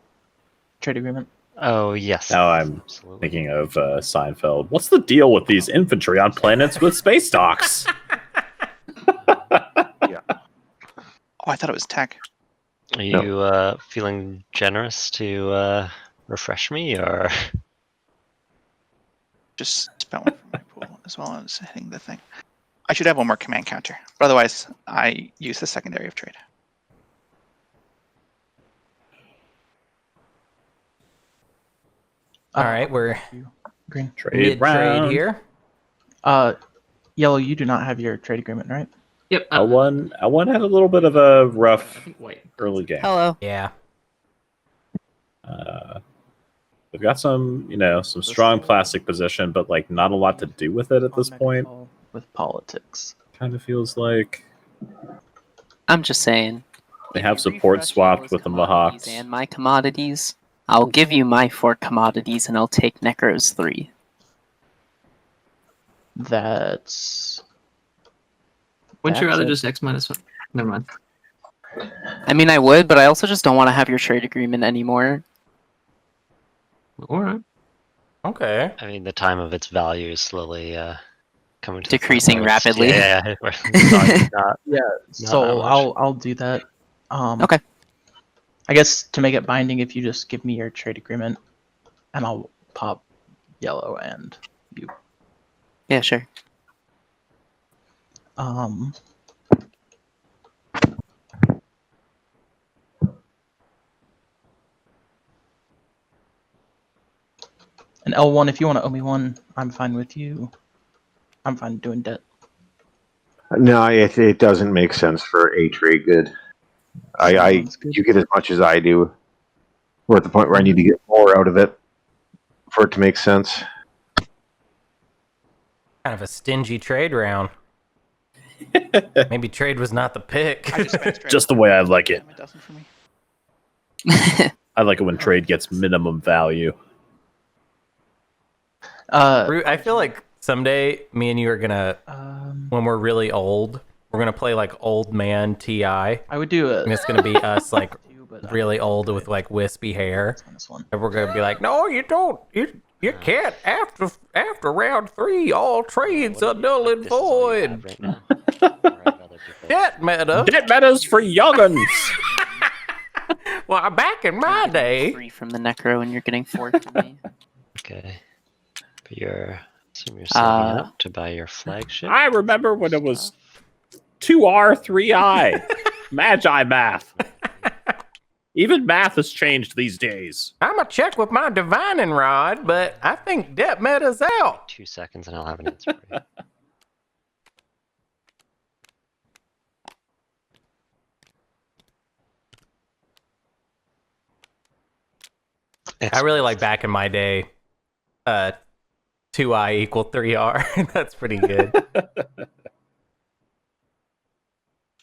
Trade agreement? Oh, yes. Now I'm absolutely. thinking of Seinfeld. What's the deal with these infantry on planets with space docks? Oh, I thought it was tech. Are you feeling generous to refresh me, or Just spent one from my pool as well as hitting the thing. I should have one more command counter. But otherwise, I use the secondary of trade. All right, we're Green. Trade mid round. trade here. Yellow, you do not have your trade agreement, right? Yep. L1 had a little bit of a rough I think white. early game. Hello. Yeah. They've got some, some strong plastic position, but like not a lot to do with it at this point. With politics. Kind of feels like I'm just saying. they if have you support refresh swapped Yellow's with the commodities Mohawks. and my commodities, I'll give you my 4 commodities and I'll take Necro's 3. That's. Wouldn't you That's rather it. just X-1? Never mind. I mean, I would, but I also just don't want to have your trade agreement anymore. All right. Okay. I mean, the time of its value is slowly coming to the point Decreasing where it's- rapidly. Yeah, where it's not- Yeah, that so much. I'll do that. Okay. I guess to make it binding, if you just give me your trade agreement, and I'll pop Yellow and you. Yeah, sure. And L1, if you want to owe me one, I'm fine with you. I'm fine doing debt. No, it doesn't make sense for a trade good. Sounds good. You get as much as I do. We're at the point where I need to get more out of it for it to make sense. Kind of a stingy trade round. Maybe trade was not the pick. I just spent straight Just the way I like it. It doesn't for me. I like it when trade gets minimum value. I feel like someday me and you are gonna, when we're really old, we're gonna play like old man TI. I would do And it. it's gonna be us like But really old with like wispy hair, on this one. and we're gonna be like, no, you don't. You can't. After round 3, all trades are null and This is all you have void. right now? Or I'd rather people- Debt meta. Debt metas for young'uns. Well, back in my day. 3 from the Necro and you're getting 4 from me. Okay. But assume you're saving up to buy your flagship. I remember when it was 2R, 3I. Magi math. Even math has changed these days. I'm gonna check with my divining rod, but I think debt meta's out. 2 seconds and I'll have an answer for you. I really like back in my day. 2I equal 3R. That's pretty good.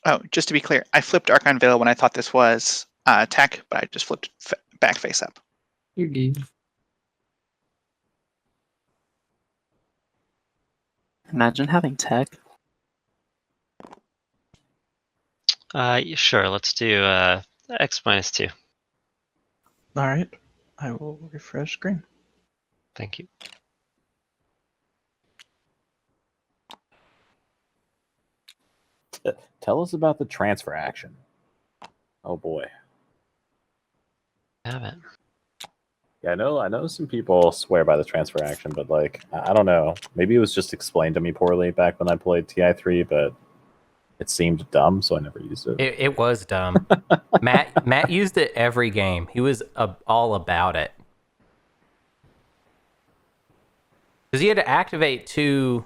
Oh, just to be clear, I flipped Archon Veil when I thought this was tech, but I just flipped back face up. You're good. Imagine having tech. Sure, let's do X -2. All right. I will refresh green. Thank you. Tell us about the transfer action. Oh boy. Have it. Yeah, I know some people swear by the transfer action, but like I don't know. Maybe it was just explained to me poorly back when I played TI3, but it seemed dumb, so I never used it. It was dumb. Matt used it every game. He was all about it. Because you had to activate 2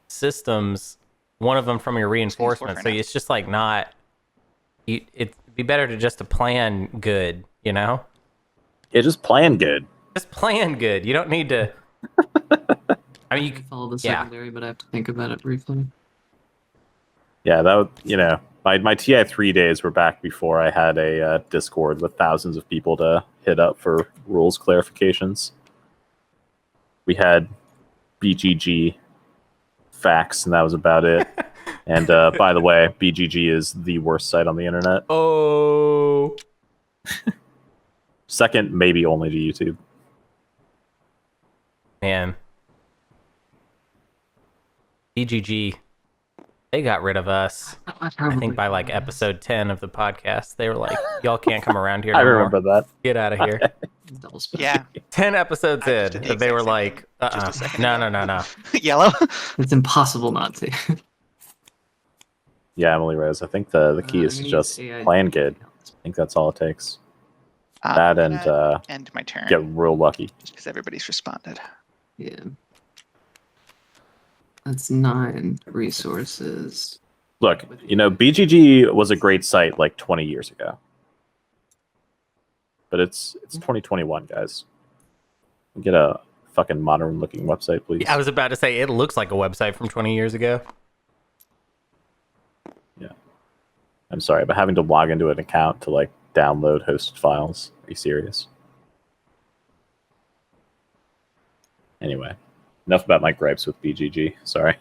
systems, one of them from your reinforcement. So it's just like not. It'd be better to just to plan good, you know? Yeah, just plan good. Just plan good. You don't need to. I mean, you can follow the yeah. secondary, but I have to think about it briefly. Yeah, that would, you know, my TI3 days were back before I had a Discord with thousands of people to hit up for rules clarifications. We had BGG facts, and that was about it. And by the way, BGG is the worst site on the internet. Oh. Second, maybe only to YouTube. Man. BGG, they got rid of us. I think by like episode 10 of the podcast, they were like, y'all can't come around here I no remember more. that. Get out of here. Yeah. 10 episodes I just did in, the they were exact same like, thing just a second no. ago. Yellow. It's impossible not to. Yeah, Emily Rose. I think the key is to I'm gonna just use AI. plan good. I think that's all it takes. I'm That and gonna end my turn. get real lucky. Just because everybody's responded. Yeah. That's 9 resources. Look, you know, BGG was a great site like 20 years ago. But it's 2021, guys. Get a fucking modern looking website, please. I was about to say, it looks like a website from 20 years ago. Yeah. I'm sorry, but having to log into an account to like download hosted files. Are you serious? Anyway, enough about my gripes with BGG. Sorry.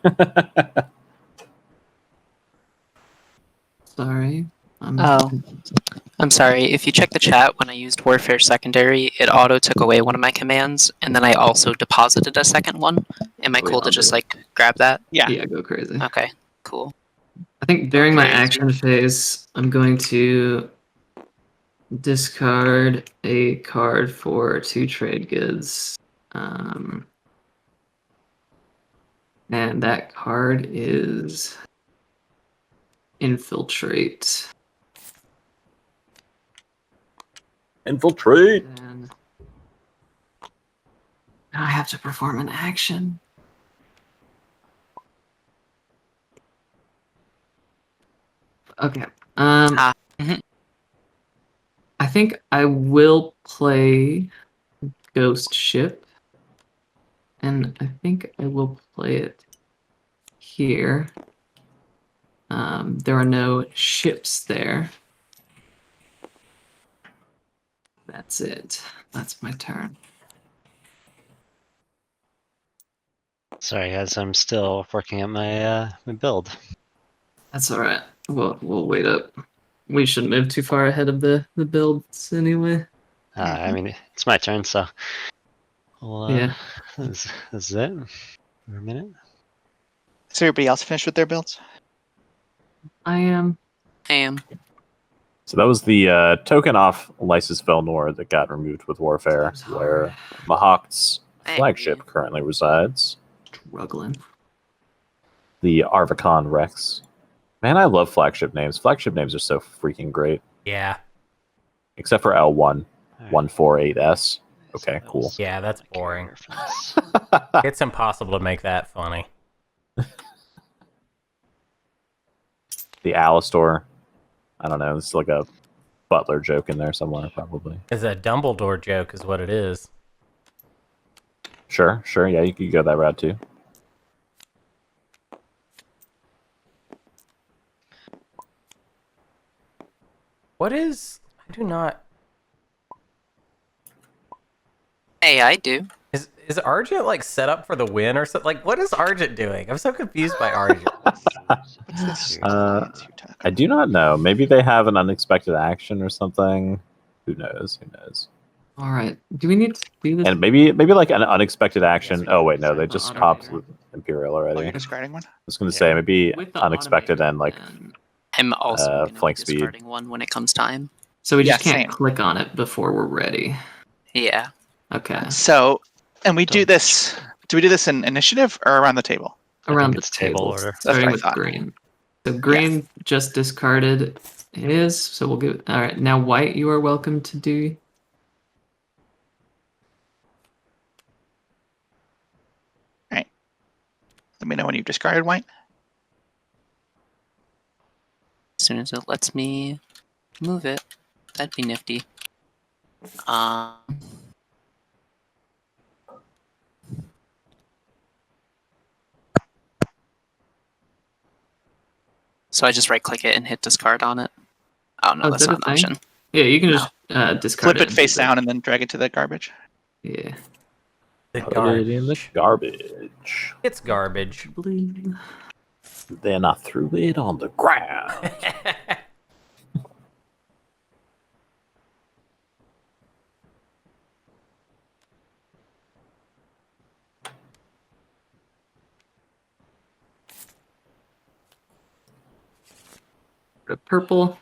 Sorry. I'm sorry. If you check the chat, when I used Warfare Secondary, it auto took away one of my commands, and then I also deposited a second one. Am I cool to just like grab that? Yeah. Yeah, go crazy. Okay, cool. I think during my Crazy. action phase, I'm going to discard a card for 2 trade goods. And that card is Infiltrate. Infiltrate. And I have to perform an action. Okay. Mhm. I think I will play Ghost Ship. And I think I will play it here. There are no ships there. That's it. That's my turn. Sorry, guys. I'm still working on my my build. That's all right. We'll wait up. We shouldn't move too far ahead of the builds anyway. I mean, it's my turn, so. Well, Yeah. This is it. For a minute. Is everybody else finished with their builds? I am. I am. So that was the token off Lysis Velnor that got removed with Warfare, where Mahawk's flagship currently resides. Struggling. The Arvicon Rex. Man, I love flagship names. Flagship names are so freaking great. Yeah. Except for L1, All right. 148S. So Okay, that cool. was Yeah, that's my boring. character reference. It's impossible to make that funny. The Alistor. I don't know. It's like a Butler joke in there somewhere, probably. It's a Dumbledore joke is what it is. Sure. Yeah, you could go that route too. What is... I do not... Hey, I do. Is Argent like set up for the win or something? Like, what is Argent doing? I'm so confused by Argent. What's this? I do not know. Maybe they have an unexpected action or something. Who knows? All right. Do we need to do this? And maybe like an unexpected action. Oh wait, no, they The just auto popped trigger. Imperial Oh, already. you're I discarding one? was going to say maybe With the unexpected automator, and like then- I'm also going to be flank speed. discarding one when it comes time. So we Yeah, just can't same. click on it before we're ready. Yeah. Okay. So, and we do Don't- this. Do we do this in initiative or around the table? Around the it's table table, order. starting what I with thought. green. So green just discarded his, so we'll give. All right, now white, you are welcome to do. Let me know when you've discarded white. As soon as it lets me move it, that'd be nifty. So I just right click it and hit discard on it. Oh no, Oh, is that's that not a an thing? option. Yeah, you can just discard Flip it and face move down and then drag it to the garbage. Yeah. The Put it in the garbage. It's garbage. Bling. Then I threw it on the ground. The purple.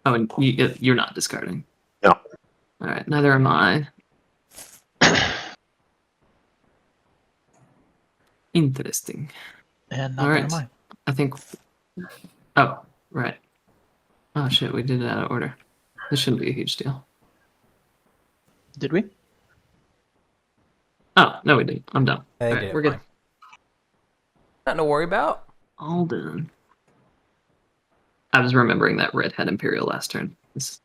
Oh, and you're not discarding. No. All right, neither am I. Interesting. And All not right. mine. I think. Oh, right. Oh shit, we did it out of order. This shouldn't be a huge deal. Did we? Oh no, we didn't. I'm done. They All did right, it we're good. fine. Nothing to worry about. All done. I was remembering that red had Imperial last turn. So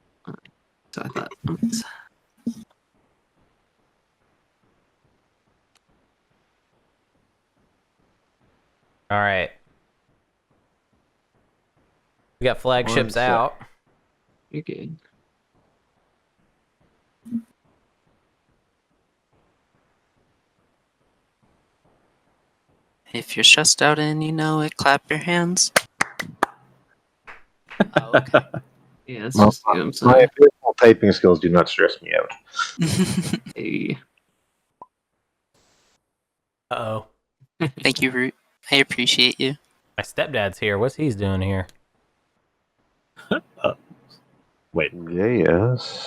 I thought. All right. We got flagships One sec. out. You're good. If you're stressed out and you know it, clap your hands. Oh, okay. Yeah, it's Well, just you. I'm My sorry. abysmal typing skills do not stress me out. Hey. Uh-oh. Thank you, Root. I appreciate you. My stepdad's here. What's he doing here? Wait, Yes.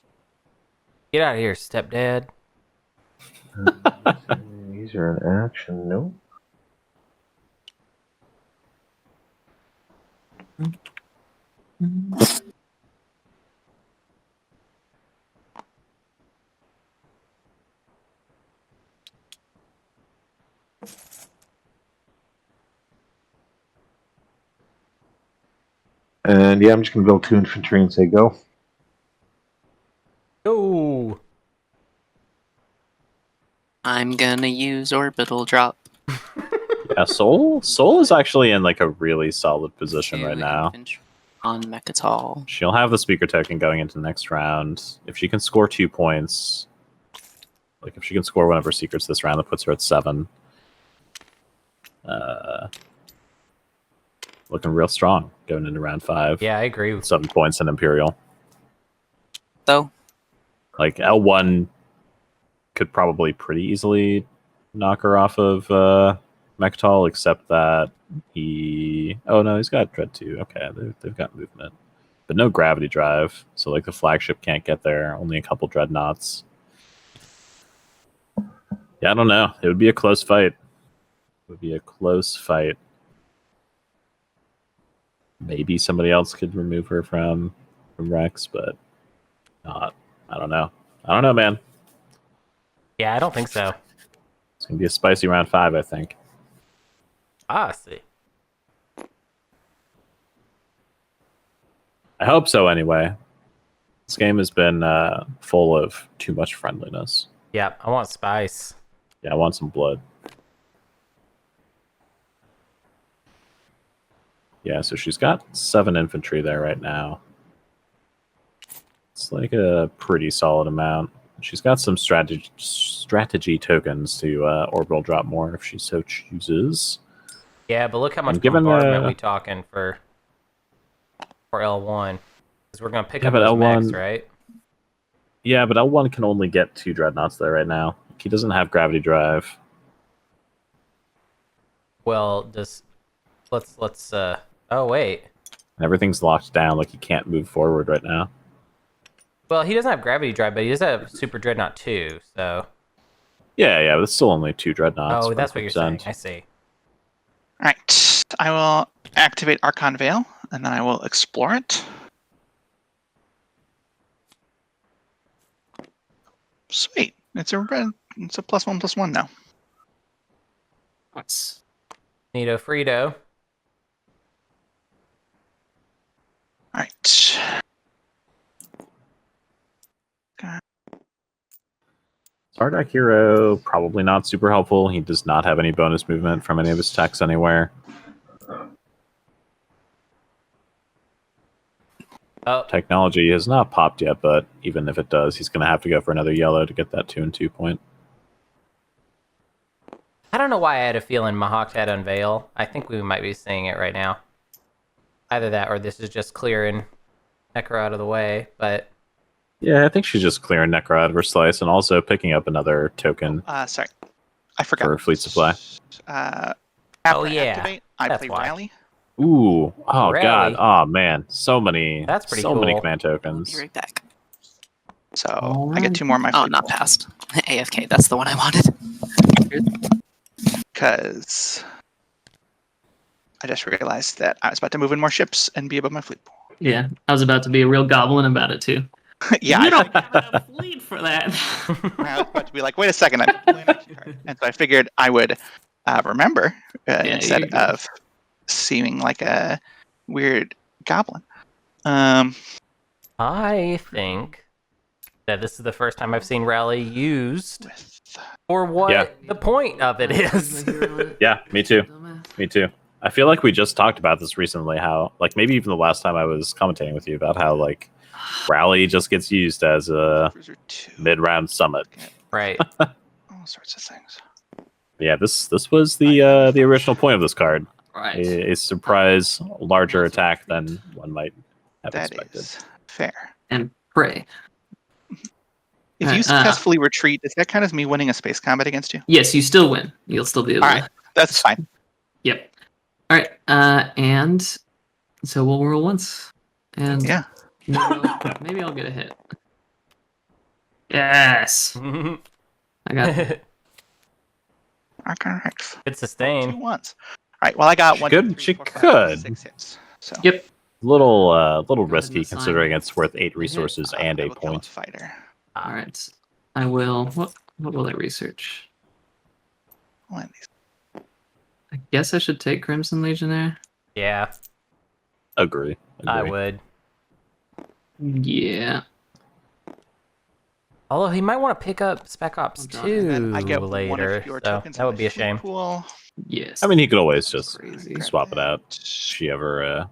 Get out of here, stepdad. These are in action. No. And yeah, I'm just gonna build 2 infantry and say go. Ooh. I'm gonna use orbital drop. yeah, Soul is actually in like a really solid position right Two now. infantry on Mechatol. She'll have the speaker token going into next round. If she can score 2 points, like if she can score one of her secrets this round, that puts her at 7. Looking real strong going into round 5. Yeah, I agree with 7 points in Imperial. Though, Like L1 could probably pretty easily knock her off of Mechatol, except that he's got Dread 2. Okay, they've got movement. But no gravity drive, so like the flagship can't get there, only a couple dreadnoughts. Yeah, I don't know. It would be a close fight. Maybe somebody else could remove her from Rex, but not. I don't know, man. Yeah, I don't think so. It's gonna be a spicy round 5, I think. I see. I hope so, anyway. This game has been full of too much friendliness. Yeah, I want spice. Yeah, I want some blood. Yeah, so she's got 7 infantry there right now. It's like a pretty solid amount. She's got some strategy tokens to orbital drop more if she so chooses. Yeah, but look how much given, bombardment we talking for or L1? Because we're gonna pick Yeah, up but those mechs, L1 right? Yeah, but L1 can only get 2 dreadnoughts there right now. He doesn't have gravity drive. Well, let's. Oh wait. And everything's locked down. Like he can't move forward right now. Well, he doesn't have gravity drive, but he does have Super Dreadnought 2. So. Yeah, but it's still only 2 dreadnoughts. Oh, for that's what you're saying. 100%. I see. All right, I will activate Archon Veil, and then I will explore it. Sweet, it's a +1/+1 now. Nice. Neato Frito. All right. Sardak Hero, probably not super helpful. He does not have any bonus movement from any of his techs anywhere. Oh, Technology has not popped yet, but even if it does, he's going to have to go for another yellow to get that 2 and 2 point. I don't know why I had a feeling Mahawk had Unveil. I think we might be seeing it right now. Either that or this is just clearing Necro out of the way, but... Yeah, I think she's just clearing Necro out of her slice and also picking up another token Sorry, I forgot. for fleet supply. After Oh, I yeah, activate, I that's play why. Rally. Ooh, oh Rally. god, oh man, so many, That's pretty so many cool. command I'll be tokens. right back. So All I get right. 2 more in my Oh, fleet not pool. passed. AFK, that's the one I wanted. Because I just realized that I was about to move in more ships and be above my fleet pool. Yeah, I was about to be a real goblin about it too. Yeah, you I, don't have enough fleet for that. I was about to be like, wait a second, I'm pulling an extra card. And so I figured I would remember you're instead good. of seeming like a weird goblin. I think that this is the first time I've seen Rally used for what Yeah. the point of it is. Yeah, me too. Me too. I feel like we just talked about this recently, how, like, maybe even the last time I was commentating with you about how, like, Rally just gets used as a Cruiser 2. mid-round summit. Right. All sorts of things. Yeah, this was the original point of this card. Right. A surprise larger attack than one might have That expected. is fair. And pray. If you successfully retreat, does that count as me winning a space combat against you? Yes, you still win. You'll still be able All to. right, that's fine. Yep. All right. And so we'll roll once. And Yeah. maybe I'll get a hit. Yes. I got it. Okay. Good sustain. 2 ones. All right. Well, I got She 1, could- 2, 3, she 4, 5, could. 6 hits. So Yep. Little ahead risky and assign considering it. it's worth 8 resources and I a will kill point. fighter. All right. I will. What will I research? I'll end these. I guess I should take Crimson Legionnaire. Yeah, Agree. I would. Yeah. Although he might want to pick up Spec Ops I'll draw 2 it. And then I get one later, of your so tokens that in would my be a fleet shame. Pool. Yes. I mean, he could always just Crazy. swap it out. That. She ever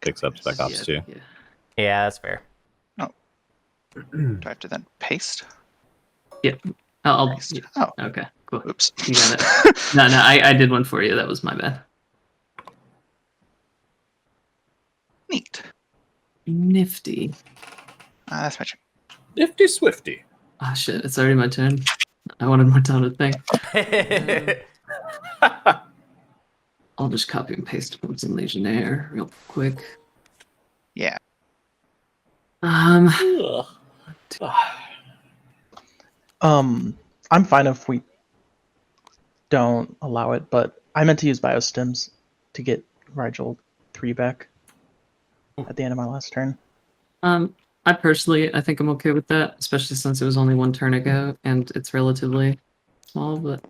picks up Spec Ops 2. Yeah. Yeah, that's fair. Do I have to then paste? I'll Paste. Oh, okay. Cool. oops. You got it. No, I did one for you. That was my bad. Neat. Nifty. That's my turn. Nifty Swifty. Ah, shit. It's already my turn. I wanted more time to think. I'll just copy and paste Crimson Legionnaire real quick. Yeah. I'm fine if we don't allow it, but I meant to use biostims to get Rigel 3 back at the end of my last turn. I personally, I think I'm okay with that, especially since it was only 1 turn ago and it's relatively small. But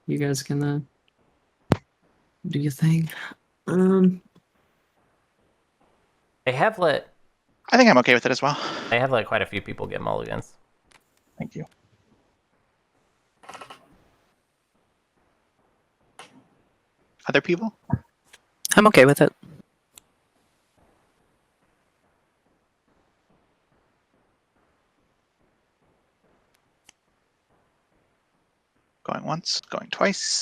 you guys can do your thing. They have let I think I'm okay with it as well. quite a few people get mulligans. Thank you. Other people? I'm okay with it. Going once, going twice.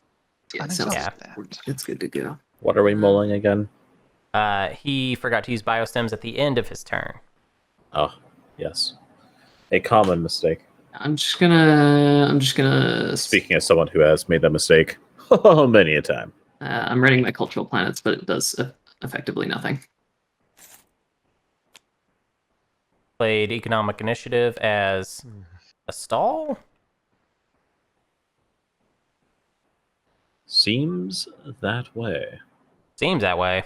Yeah, Unexhausted sounds that. it's good to go. What are we mulling again? He forgot to use biostims at the end of his turn. Oh, yes. A common mistake. I'm just gonna. Speaking as someone who has made that mistake many a time. I'm writing my cultural planets, but it does effectively nothing. Played economic initiative as a stall. Seems that way. Seems that way.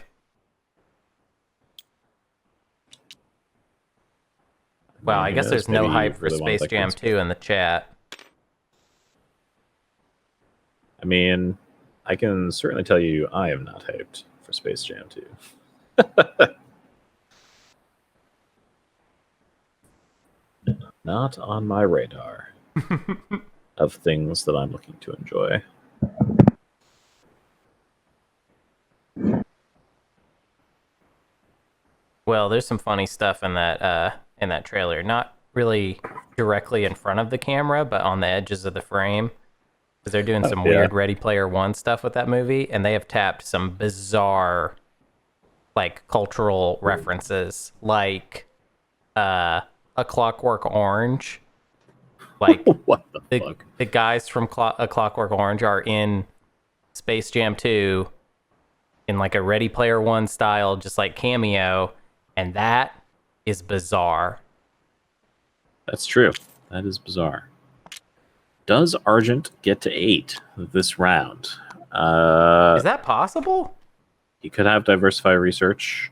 Wow, I Who guess knows, there's no maybe hype you for really wanted Space that Jam concept. 2 in the chat. I mean, I can certainly tell you I am not hyped for Space Jam 2. Not on my radar of things that I'm looking to enjoy. Well, there's some funny stuff in that trailer. Not really directly in front of the camera, but on the edges of the frame. Because they're doing some yeah. weird Ready Player One stuff with that movie, and they have tapped some bizarre, like, cultural references, like A Clockwork Orange. Like, What the fuck? the guys from A Clockwork Orange are in Space Jam 2 in like a Ready Player One style, just like cameo, and that is bizarre. That's true. That is bizarre. Does Argent get to 8 this round? Is that possible? He could have diversify research,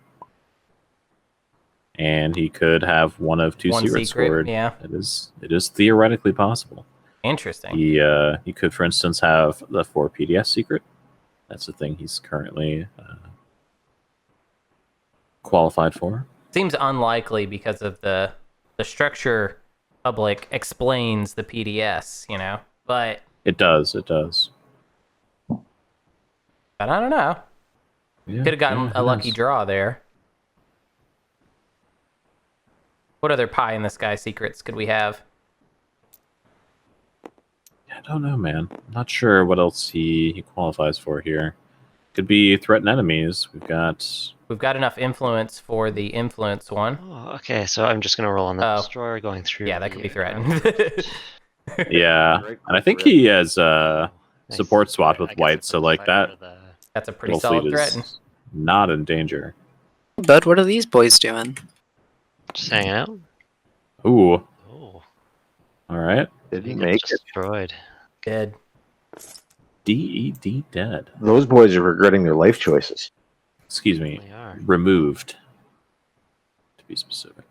and he could have one of two One secrets secret, scored. yeah. It is theoretically possible. Interesting. He could, for instance, have the 4 PDS secret. That's the thing he's currently qualified for. Seems unlikely because of the structure. Public explains the PDS, you know, but It does. It does. I don't know. Yeah, Could have gotten yeah, a lucky it is. draw there. What other pie in the sky secrets could we have? I don't know, man. I'm not sure what else he qualifies for here. Could be threaten enemies. We've got enough influence for the influence one. Oh, okay, so I'm just gonna roll on the Oh. destroyer going through. Yeah, that could be the threatened. yeah, Great and I think grip. he has Nice. support swapped I with guess white, I so put like fire that to the- That's a pretty little solid fleet threaten. is not in danger. Bud, what are these boys doing? Just hanging out. Ooh, Oh, all right. he Didn't gets make it. destroyed. Dead. DED dead. Those boys are regretting their life choices. Excuse me. They are. Removed. To be specific.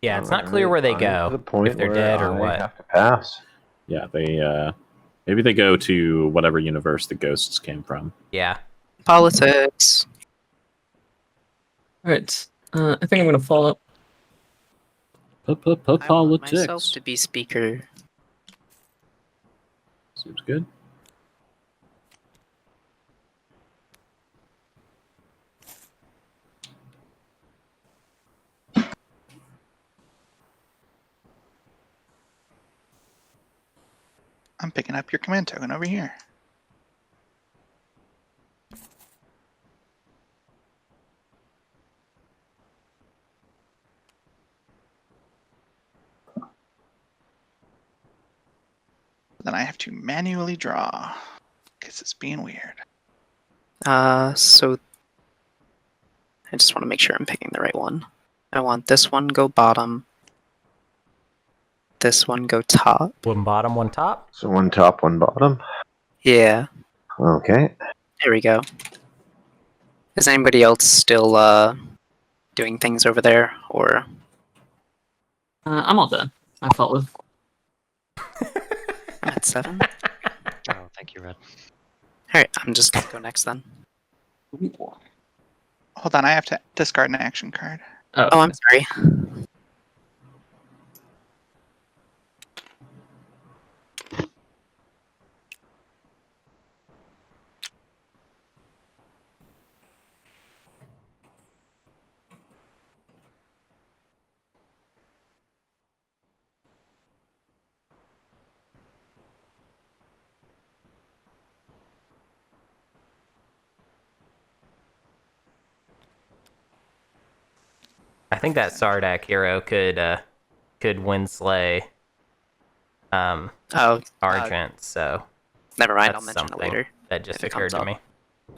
Yeah, it's not clear where they I'm to the go. point If they're where dead or I what. have to pass. Yeah, they maybe they go to whatever universe the ghosts came from. Yeah. Politics. All right. I think I'm gonna follow. I want myself Politics. to be speaker. Seems good. I'm picking up your command token over here. Then I have to manually draw because it's being weird. So I just want to make sure I'm picking the right one. I want this one go bottom. This one go top. One bottom, one top. So one top, one bottom. Yeah, Okay. here we go. Is anybody else still doing things over there, or I'm all done. I follow. I'm at 7? Oh, thank you, Red. Alright, I'm just gonna go next then. Hold on, I have to discard an action card. Oh, Oh, I'm sorry. I think that Sardak hero could win slay Oh, Argent, so never mind. I'll that's mention it something later. that just if it occurred comes to up. me.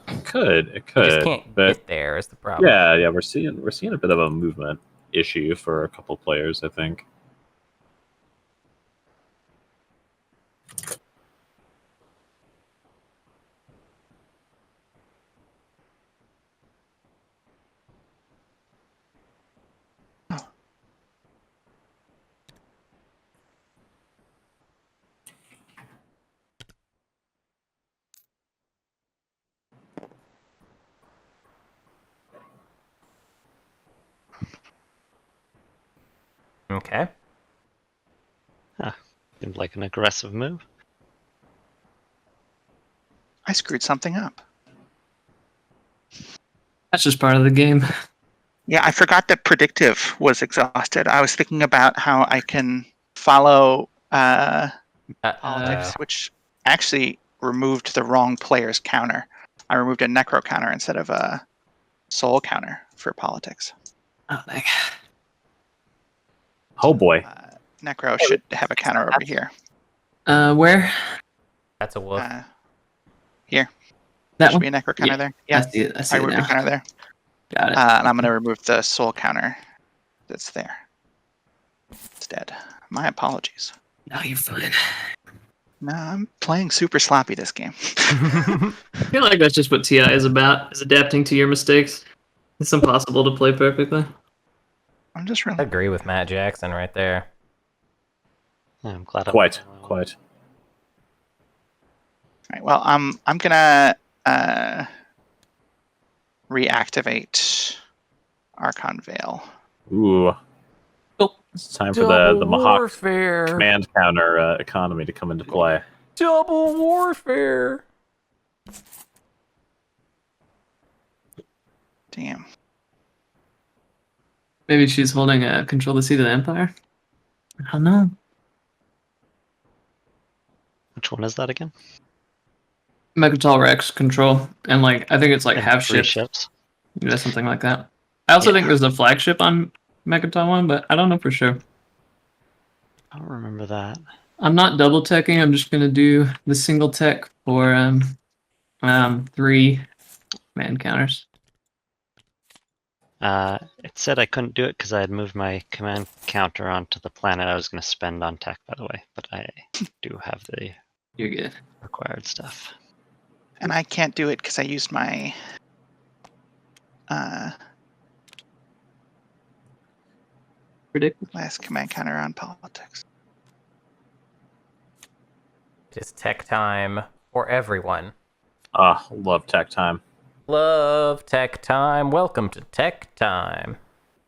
It could, You just can't but get there is the problem. yeah, we're seeing a bit of a movement issue for a couple players, I think. Okay. Seemed like an aggressive move. I screwed something up. That's just part of the game. Yeah, I forgot that predictive was exhausted. I was thinking about how I can follow politics, which actually removed the wrong player's counter. I removed a necro counter instead of a soul counter for politics. Oh, dang. Oh boy. Necro should have a counter over here. Where? That's a wolf. Here. That Should one? be a necro counter Yeah, there. Yeah, I see it. I see I it removed now. a counter there. Got it. And I'm going to remove the soul counter that's there instead. My apologies. No, you're fine. No, I'm playing super sloppy this game. I feel like that's just what TI is about, is adapting to your mistakes. It's impossible to play perfectly. I'm just I really... agree with Matt Jackson right there. I'm glad I'm Quite. All right, well, I'm gonna reactivate Archon Veil. Ooh. Oh. It's time for the Double Mahawk warfare. command counter economy to come into play. Double warfare. Damn. Maybe she's holding control the seat of the Empire? I don't know. Which one is that again? Megatal Rex control. And like I think it's like And half 3 ships. ships. Yeah, something like that. I also Yeah. think there's a flagship on Megatal one, but I don't know for sure. I don't remember that. I'm not double teching, I'm just gonna do the single tech for 3 man counters. It said I couldn't do it because I had moved my command counter onto the planet I was going to spend on tech, by the way. But I do have the You're good. required stuff. And I can't do it because I used my Predict. last command counter on politics. It is tech time for everyone. Love tech time. Love tech time. Welcome to tech time.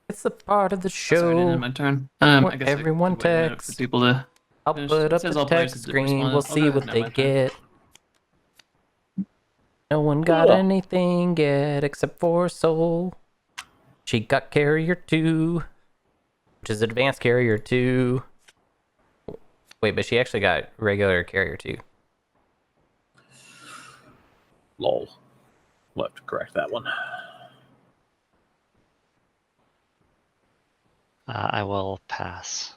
It's the part of the Sorry, I didn't show have my turn. where I guess everyone could wait a minute texts. for people to. I'll finish. put It up says the all players text that screen. respond. We'll I'll see go what ahead they and have my turn. get. No one got Cool. anything yet except for Soul. She got Carrier 2, which is Advanced Carrier 2. Wait, but she actually got regular Carrier 2. Lol. We'll have to correct that one. I will pass.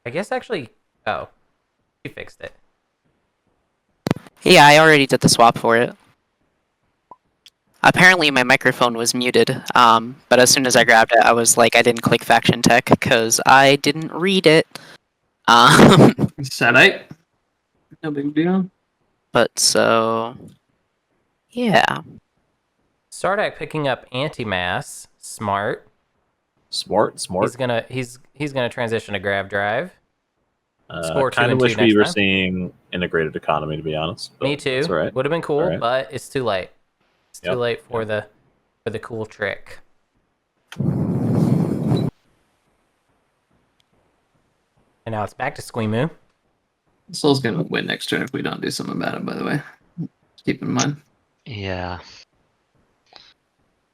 I guess actually... Oh. She fixed it. Yeah, I already did the swap for it. Apparently my microphone was muted, but as soon as I grabbed it, I was like, I didn't click faction tech because I didn't read it. Sadite. No big deal. But so, yeah. Sardak picking up anti-mass. Smart. Smart. He's gonna transition to grav drive. Score 2 Kind of and 2 wish we next were time. seeing integrated economy, to be honest. But Me too. That's all right. Would have been cool, All right. but it's too late. It's too Yep. late for the cool trick. And now it's back to Squeemu. Soul's gonna win next turn if we don't do something about it, by the way. Just keep in mind. Yeah.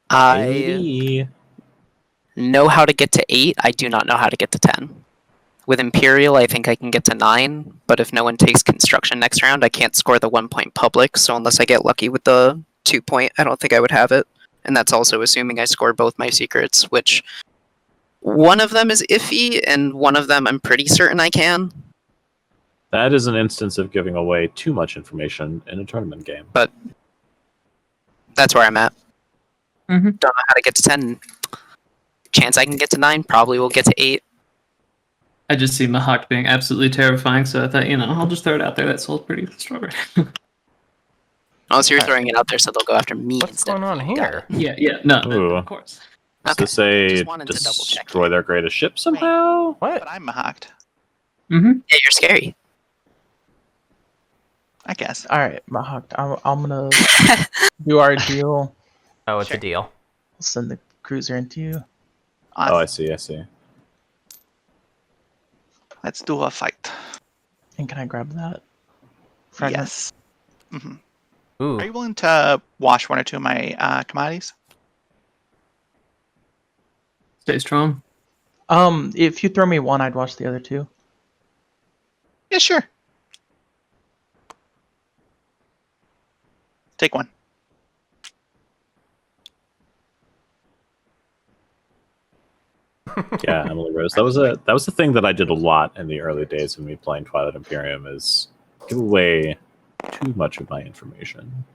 I Maybe. know how to get to 8. I do not know how to get to 10. With Imperial, I think I can get to 9, but if no one takes construction next round, I can't score the 1-point public, so unless I get lucky with the 2-point, I don't think I would have it. And that's also assuming I score both my secrets, which one of them is iffy, and one of them I'm pretty certain I can. That is an instance of giving away too much information in a tournament game. But that's where I'm at. Mhm. Don't know how to get to 10. Chance I can get to 9, probably will get to 8. I just see Mahawk being absolutely terrifying, so I thought, I'll just throw it out there. That soul's pretty strawberry. Unless you're throwing it out there so they'll go after me What's instead going of on you. Got here? it. No, Ooh. of course. Does Okay. this say Just wanted to double check. destroy their greatest ship somehow? What? But I'm Mahawked, Mm-hmm. Yeah, you're scary. I guess. All right, Mahawk. I'm gonna do our deal. Oh, it's a Sure. deal. I'll send the cruiser into you. Oh, I Awesome. see. Let's do a fight. And can I grab that? Fragment? Yes. hmm Ooh. Are you willing to wash one or two of my commodities? Stay strong. If you throw me one, I'd watch the other two. Yeah, sure. Take one. Yeah, Emily Rose. That was the thing that I did a lot in the early days of me playing Twilight Imperium is give away too much of my information.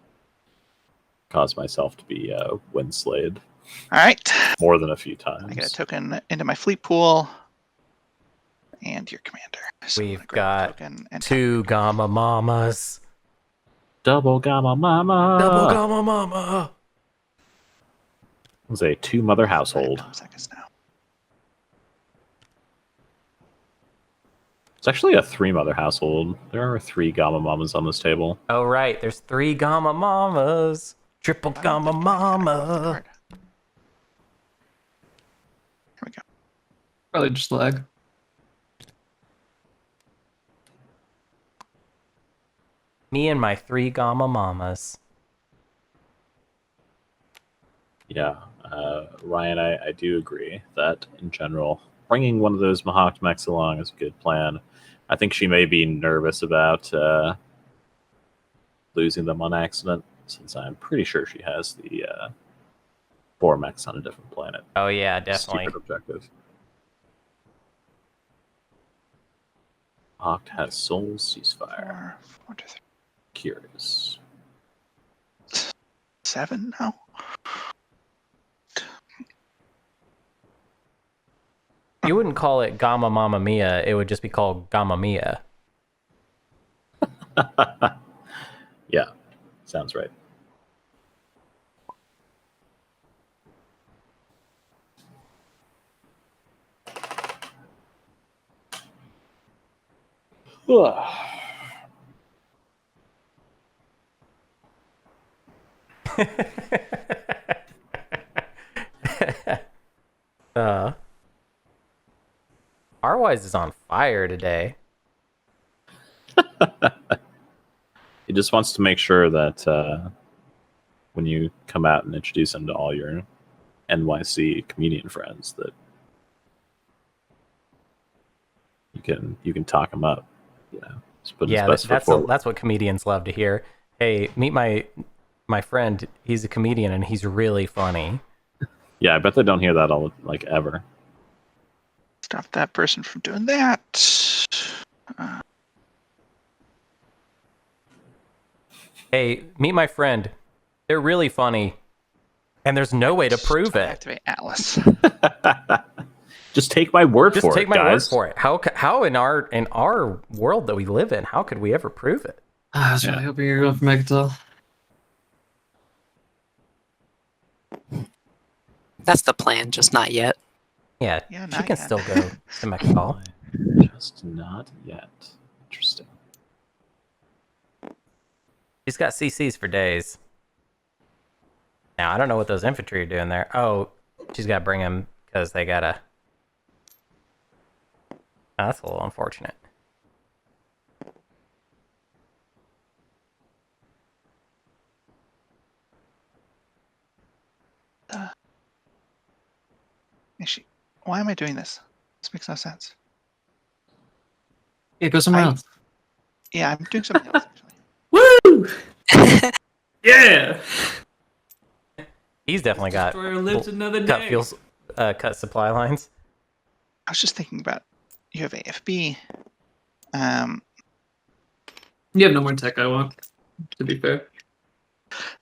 Cause myself to be windslayed All right. more than a few I get a times. token into my fleet pool. And your commander. So I'm We've gonna grab the got token and 2 Gamma Mamas. Double Gamma Mama. Double Gamma Mama. It was a 2-mother household. Seconds now. It's actually a 3-mother household. There are 3 Gamma Mamas on this table. Oh, right. There's 3 Gamma Mamas. Triple I don't Gamma think I got it off the Mama. card. Here we go. Probably just lag. Me and my 3 Gamma Mamas. Yeah, Ryan, I do agree that in general, bringing one of those Mahawk mechs along is a good plan. I think she may be nervous about losing them on accident, since I'm pretty sure she has the 4 mechs on a different planet. Oh, yeah, definitely. Secret objective. Mahawk has Soul Ceasefire. 4 to 3. Curious. 7 now. You wouldn't call it Gamma Mama Mia. It would just be called Gamma Mia. Yeah, sounds right. Arwise is on fire today. He just wants to make sure that when you come out and introduce him to all your NYC comedian friends, that you can talk him up. You know, just put his Yeah, best foot forward. that's what comedians love to hear. Hey, meet my friend. He's a comedian and he's really funny. Yeah, I bet they don't hear that all ever. Stop that person from doing that. Hey, meet my friend. They're really funny. And there's no way to prove it. Activate Atlas. Just take my word Just for take it, my guys. word for it. How in our world that we live in, how could we ever prove it? I was really hoping you were going for Megatal. That's the plan, just not yet. Yeah, Yeah, she not can yet. still go to Mechatol. Just not yet. Interesting. She's got CCs for days. Now, I don't know what those infantry are doing there. Oh, she's got to bring them because they got to... Oh, that's a little unfortunate. Why am I doing this? This makes no sense. Yeah, go somewhere I- else. Yeah, I'm doing something else actually. Woo! Yeah. He's definitely got Destroyer lives another cut day. fuels, cut supply lines. I was just thinking about you have AFB. You have no more tech I want, to be fair.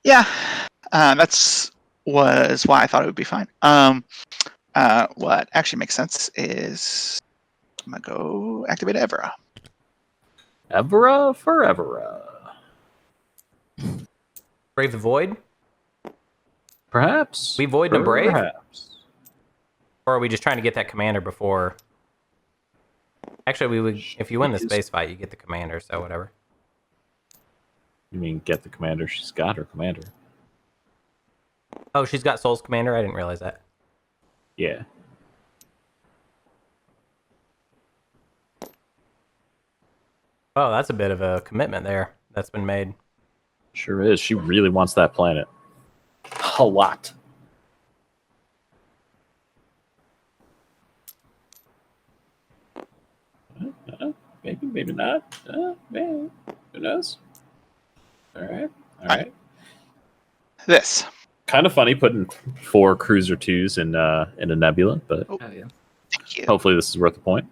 Yeah, that's was why I thought it would be fine. What actually makes sense is I'm gonna go activate Evera. Evera forever. Brave the Void? Perhaps. We void and a brave? Perhaps. Or are we just trying to get that commander before? Actually, we would. If you win the Jeez. space fight, you get the commander. So whatever. You mean get the commander? She's got her commander. Oh, she's got Soul's commander. I didn't realize that. Yeah. Oh, that's a bit of a commitment there that's been made. Sure is. She really wants that planet. A lot. Maybe, maybe not. Maybe. Who knows? All right. All right. This. Kind of funny putting 4 cruiser 2s in a nebula, but Oh, yeah. Thank you. hopefully this is worth the point.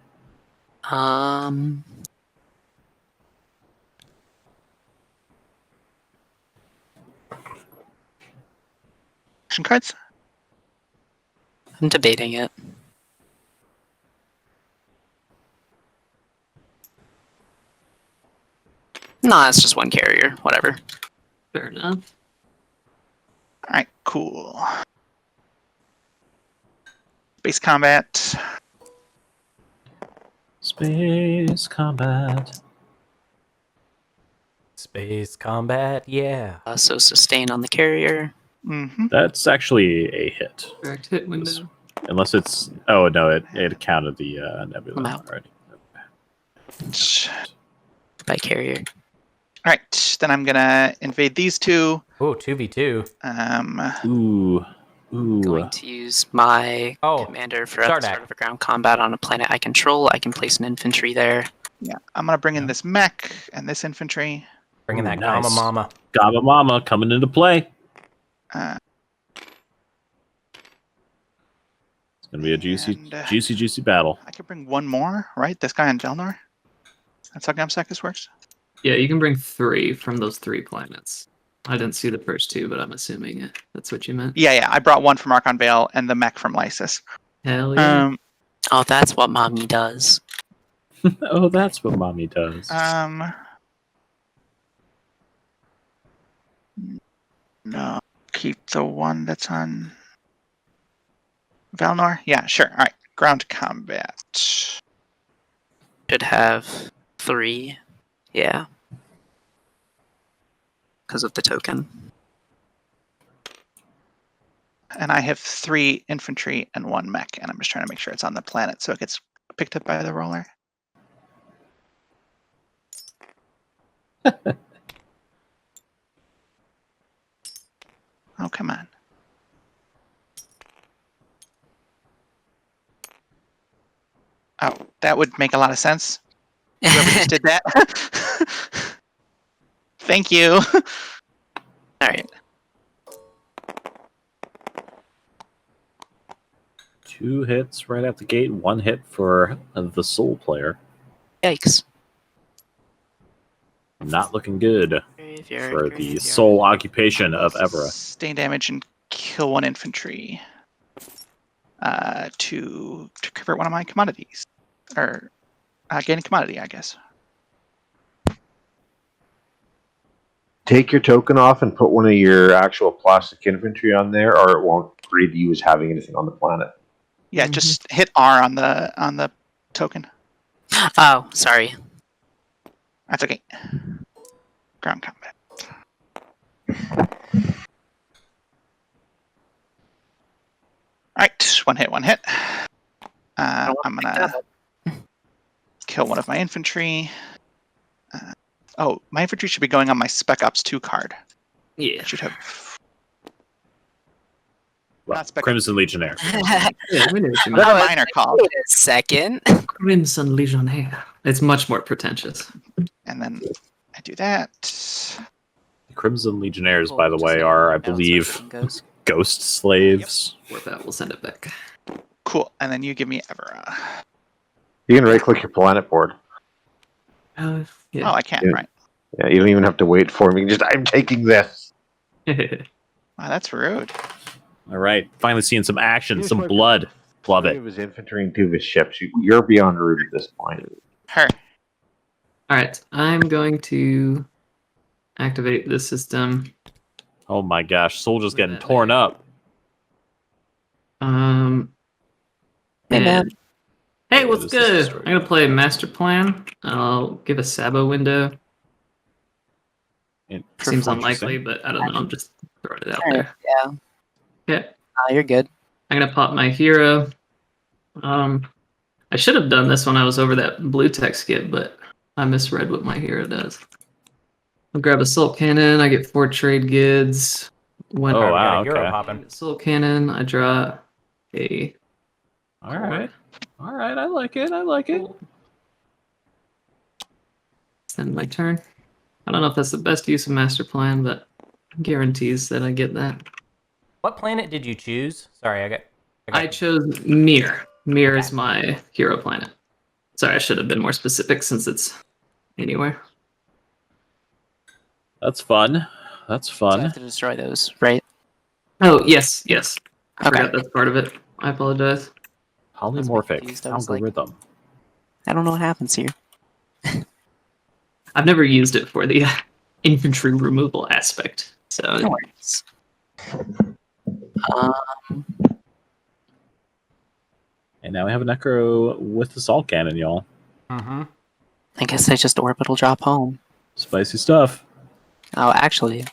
Action cards. I'm debating it. Nah, it's just one carrier. Whatever. Fair enough. All right, cool. Base combat. Space combat. Space combat, yeah. So sustain on the carrier. Mm-hmm. That's actually a hit. Direct hit window. Unless it's... Oh, no, it counted the nebula I'm out. already. By carrier. All right, then I'm gonna invade these two. Ooh, 2v2. Ooh. Ooh. Going to use my Oh, commander for at the Sardak. start of a ground combat on a planet I control. I can place an infantry there. Yeah, I'm gonna bring in this mech and this infantry. Bringing Ooh, that nice. Gamma Mama. Gaba Mama coming into play. Uh, It's going to be a juicy, And, juicy battle. I could bring one more, right? This guy on Velnor. That's how Gamsakis works. Yeah, you can bring 3 from those 3 planets. I didn't see the first 2, but I'm assuming that's what you meant. Yeah, I brought one from Archon Vale and the mech from Lysis. Hell yeah. Oh, that's what mommy does. Oh, that's what mommy does. No, keep the one that's on Velnor. Yeah, sure. All right, ground combat. Should have 3. Yeah. Because of the token. And I have 3 infantry and 1 mech, and I'm just trying to make sure it's on the planet so it gets picked up by the roller. Oh, come on. Oh, that would make a lot of sense. Whoever just did that. Thank you. All right. 2 hits right out the gate. 1 hit for the soul player. Yikes. Not looking good Graveyard, for the graveyard. soul occupation of Evera. Sustain damage and kill 1 infantry. To convert one of my commodities. Or gain a commodity, I guess. Take your token off and put one of your actual plastic infantry on there, or it won't read you as having anything on the planet. Yeah, just hit R on the token. Oh, sorry. That's okay. Ground combat. Alright, 1 hit. I'm gonna kill one of my infantry. Oh, my infantry should be going on my Spec Ops 2 card. Yeah. I should have. Not spec- Crimson Legionnaire. Yeah, we know what you That's mean. what mine are called. Wait a second. Crimson Legionnaire. It's much more pretentious. And then I do that. The Crimson Legionnaires, Cool, by the just way, so you are, know I that's where believe, everything goes. ghost slaves. Worth that. We'll send it back. Cool. And then you give me Evera. You can right click your planet board. Oh, Oh, yeah. I can't, Yeah. right. Yeah, you don't even have to wait for me. Just I'm taking this. Wow, that's rude. All right, finally seeing some action, Here's some my- blood. Love 3 it. of his infantry and 2 of his ships. You're beyond route at this point. Her. All right. I'm going to activate the system. Oh my gosh, soldiers Look at getting that torn there. up. Hey, And man. hey, What what's is this good? story? I'm gonna play Master Plan. I'll give a Sabo window. Seems unlikely, but I don't know. I'm just throwing it out Alright, there. yeah. Okay. You're good. I'm gonna pop my hero. I should have done this when I was over that blue tech skip, but I misread what my hero does. I'll grab Assault Cannon. I get 4 trade goods. When Oh, Alright, we wow, got a Euro okay. popping. Assault Cannon, I draw a. All right. All right, I like it. I like it. End my turn. I don't know if that's the best use of Master Plan, but guarantees that I get that. What planet did you choose? Sorry, I chose Mir. Mir Okay. is my hero planet. Sorry, I should have been more specific since it's anywhere. That's fun. That's So I fun. have to destroy those, right? Oh, yes, yes. I Okay. forgot that's part of it. I apologize. Polymorphic confused. I was like- algorithm. I don't know what happens here. I've never used it for the infantry removal aspect. So No worries. And now we have a Necro with assault cannon, y'all. Mm-hmm. I guess I just orbital drop home. Spicy stuff. Oh, actually,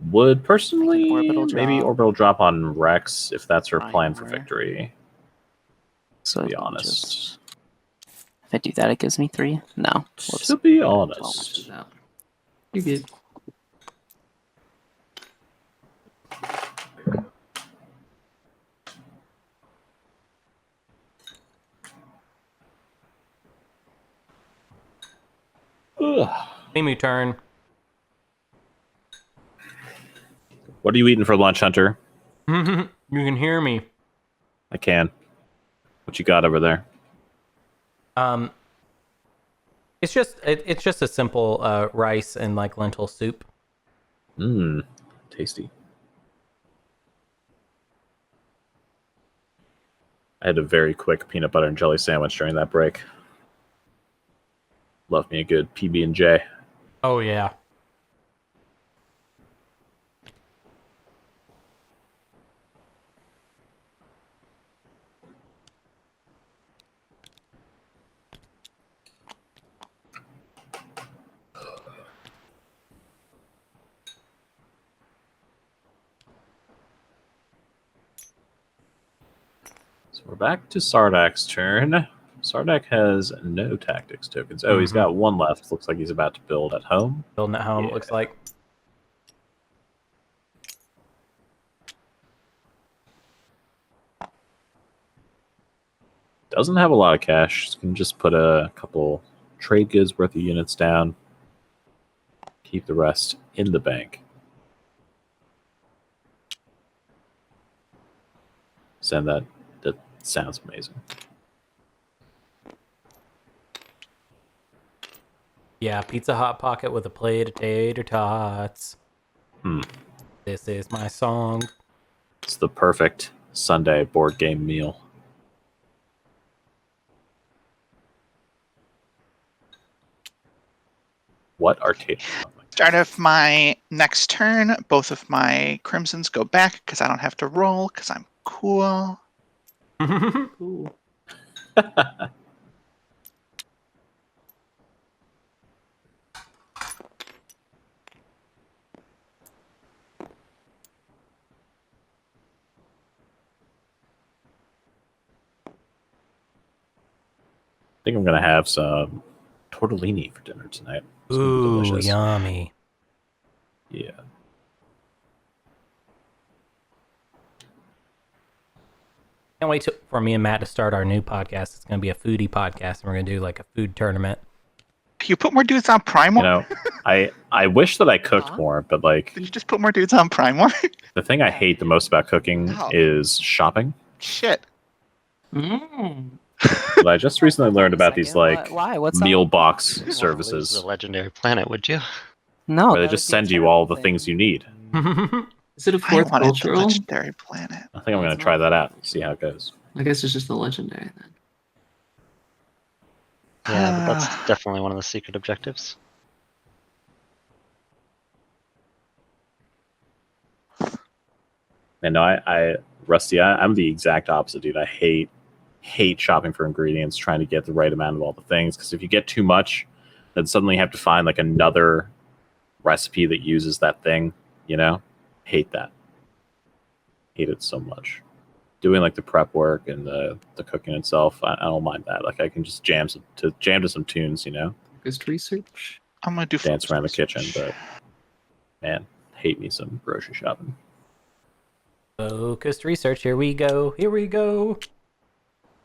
Would personally orbital maybe drop. orbital drop on Rex if that's her Fine, plan for where? victory. so To be I can honest. just- if I do that, it gives me 3. No. Whoops. To be honest. you good. Ugh. Limu turn. What are you eating for lunch, Hunter? You can hear me. I can. What you got over there? It's just a simple rice and like lentil soup. Mmm. Tasty. I had a very quick peanut butter and jelly sandwich during that break. Love me a good PB&J. Oh yeah. So we're back to Sardak's turn. Sardak has no tactics tokens. Oh, he's Mhm. got 1 left. Looks like he's about to build at home. Building at home, Yeah. it looks like. Doesn't have a lot of cash. Can just put a couple trade goods worth of units down. Keep the rest in the bank. Send that. That sounds amazing. Yeah, Pizza Hot Pocket with a plate of tater tots. Hmm. This is my song. It's the perfect Sunday board game meal. What are tater? Oh my Start of my next turn, both of my crimsons go back because I don't have to roll because I'm cool. Cool. I think I'm gonna have some tortellini for dinner tonight. It's gonna be Ooh, delicious. yummy. Yeah. Can't wait for me and Matt to start our new podcast. It's going to be a foodie podcast, and we're going to do like a food tournament. Can you put more dudes on Primor? You know, I wish that I cooked more, but like Did you just put more dudes on Primor? the thing I hate the most about cooking No. is shopping. Shit. But I just recently learned about these like Why? What's meal up? box Lose services the legendary planet, would you? No. where they that just would be a send you all the terrible things you need. Is it a I fourth wanted the cultural? legendary planet. I think I'm going to try that out and see how it goes. I guess it's just the legendary then. Yeah, but that's definitely one of the secret objectives. And no, Rusty, I'm the exact opposite, dude. I hate shopping for ingredients, trying to get the right amount of all the things. Because if you get too much, then suddenly you have to find like another recipe that uses that thing. You know, hate that. Hate it so much. Doing like the prep work and the cooking itself, I don't mind that. Like I can just jam to some tunes. You know, Focused research. I'm gonna do dance focused around the research. kitchen, but man, hate me some grocery shopping. Focused research. Here we go. Here we go.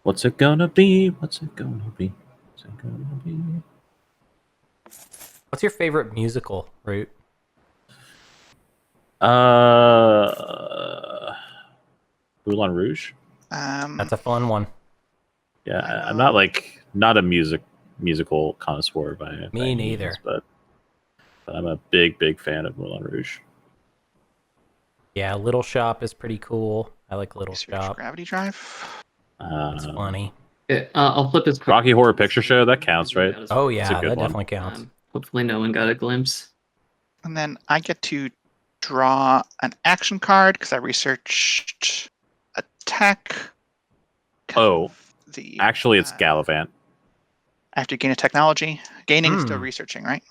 What's it gonna be? What's it gonna be? What's it gonna be? What's your favorite musical, Root? Moulin Rouge. That's a fun one. Yeah, I'm not a musical connoisseur by Me any neither. means, but I'm a big fan of Moulin Rouge. Yeah, Little Shop is pretty cool. I like Little Research Shop. Gravity Drive. It's funny. Okay, I'll flip his Rocky Horror Picture Show, that counts, right? Oh It's yeah, a that good one. definitely counts. Hopefully no one got a glimpse. And then I get to draw an action card because I researched attack. Oh, the Actually, it's uh, Gallivant. I have to gain a technology. Gaining is still Hmm. researching, right?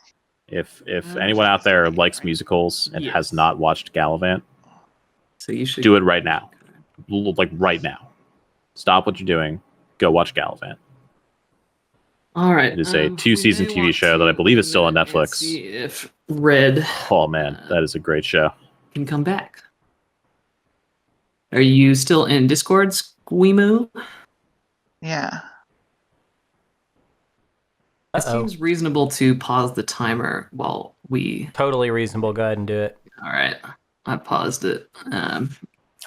If anyone out there likes Right. musicals and Yes. has not watched Gallivant, So you should do it right now. Like right now. Stop what you're doing. Go watch Gallivant. All right. It is a we two-season may TV want show that I to believe is still on wait a minute and Netflix. See if Red Oh man, that is a great show. can come back. Are you still in Discord, Squeemo? Yeah. It Uh-oh. seems reasonable to pause the timer while we. Totally reasonable. Go ahead and do it. All right, I paused it.